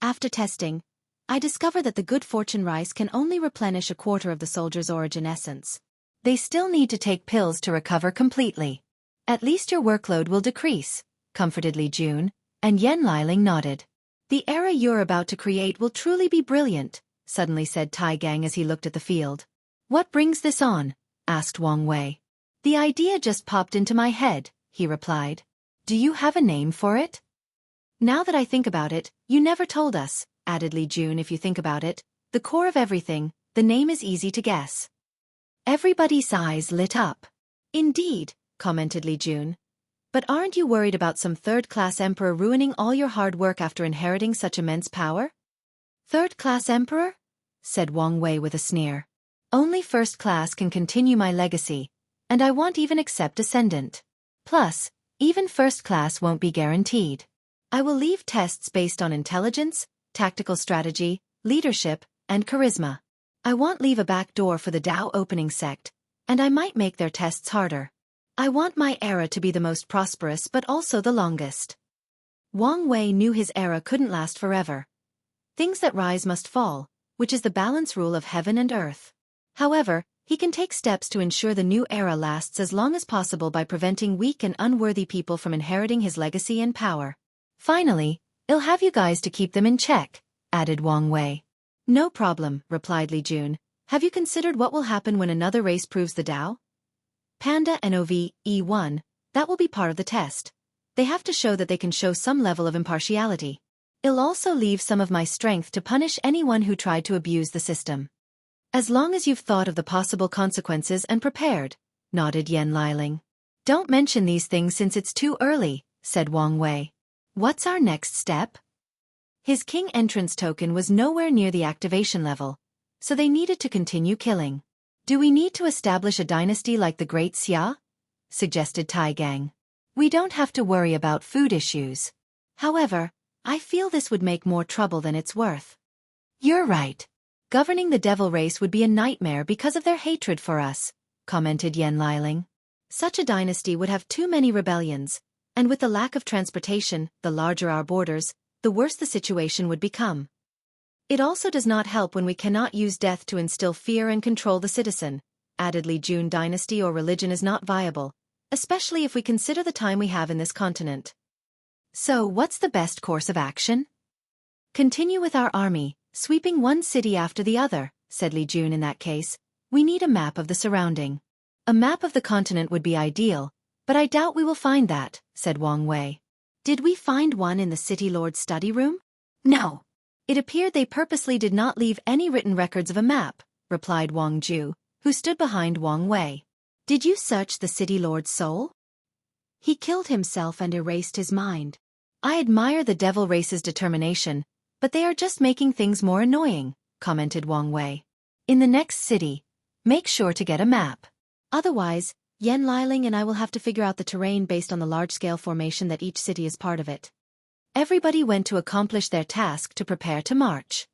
After testing, I discovered that the good fortune rice can only replenish a quarter of the soldier's origin essence. They still need to take pills to recover completely. At least your workload will decrease, comforted Li Jun, and Yan Liling nodded. The era you're about to create will truly be brilliant, suddenly said Tai Gang as he looked at the field. What brings this on? Asked Wang Wei. The idea just popped into my head, he replied. Do you have a name for it? Now that I think about it, you never told us, added Li Jun. If you think about it, the core of everything, the name is easy to guess. Everybody's eyes lit up. Indeed, commented Li Jun. But aren't you worried about some third-class emperor ruining all your hard work after inheriting such immense power? Third-class emperor? Said Wang Wei with a sneer. Only first class can continue my legacy, and I won't even accept ascendant. Plus, even first class won't be guaranteed. I will leave tests based on intelligence, tactical strategy, leadership, and charisma. I won't leave a back door for the Dao opening sect, and I might make their tests harder. I want my era to be the most prosperous but also the longest. Wang Wei knew his era couldn't last forever. Things that rise must fall, which is the balance rule of heaven and earth. However, he can take steps to ensure the new era lasts as long as possible by preventing weak and unworthy people from inheriting his legacy and power. Finally, I'll have you guys to keep them in check, added Wang Wei. No problem, replied Li Jun. Have you considered what will happen when another race proves the Tao? Panda NOV E1, that will be part of the test. They have to show that they can show some level of impartiality. I'll also leave some of my strength to punish anyone who tried to abuse the system. As long as you've thought of the possible consequences and prepared, nodded Yan Liling. Don't mention these things since it's too early, said Wang Wei. What's our next step? His king entrance token was nowhere near the activation level, so they needed to continue killing. Do we need to establish a dynasty like the Great Xia? Suggested Tai Gang. We don't have to worry about food issues. However, I feel this would make more trouble than it's worth. You're right. Governing the devil race would be a nightmare because of their hatred for us, commented Yan Liling. Such a dynasty would have too many rebellions, and with the lack of transportation, the larger our borders, the worse the situation would become. It also does not help when we cannot use death to instill fear and control the citizen. Added Li Jun, dynasty or religion is not viable, especially if we consider the time we have in this continent. So what's the best course of action? Continue with our army, sweeping one city after the other, said Li Jun. In that case, we need a map of the surrounding. A map of the continent would be ideal, but I doubt we will find that, said Wang Wei. Did we find one in the city lord's study room? No. It appeared they purposely did not leave any written records of a map, replied Wang Ju, who stood behind Wang Wei. Did you search the city lord's soul? He killed himself and erased his mind. I admire the devil race's determination, but they are just making things more annoying, commented Wang Wei. In the next city, make sure to get a map. Otherwise, Yan Liling and I will have to figure out the terrain based on the large-scale formation that each city is part of it. Everybody went to accomplish their task to prepare to march.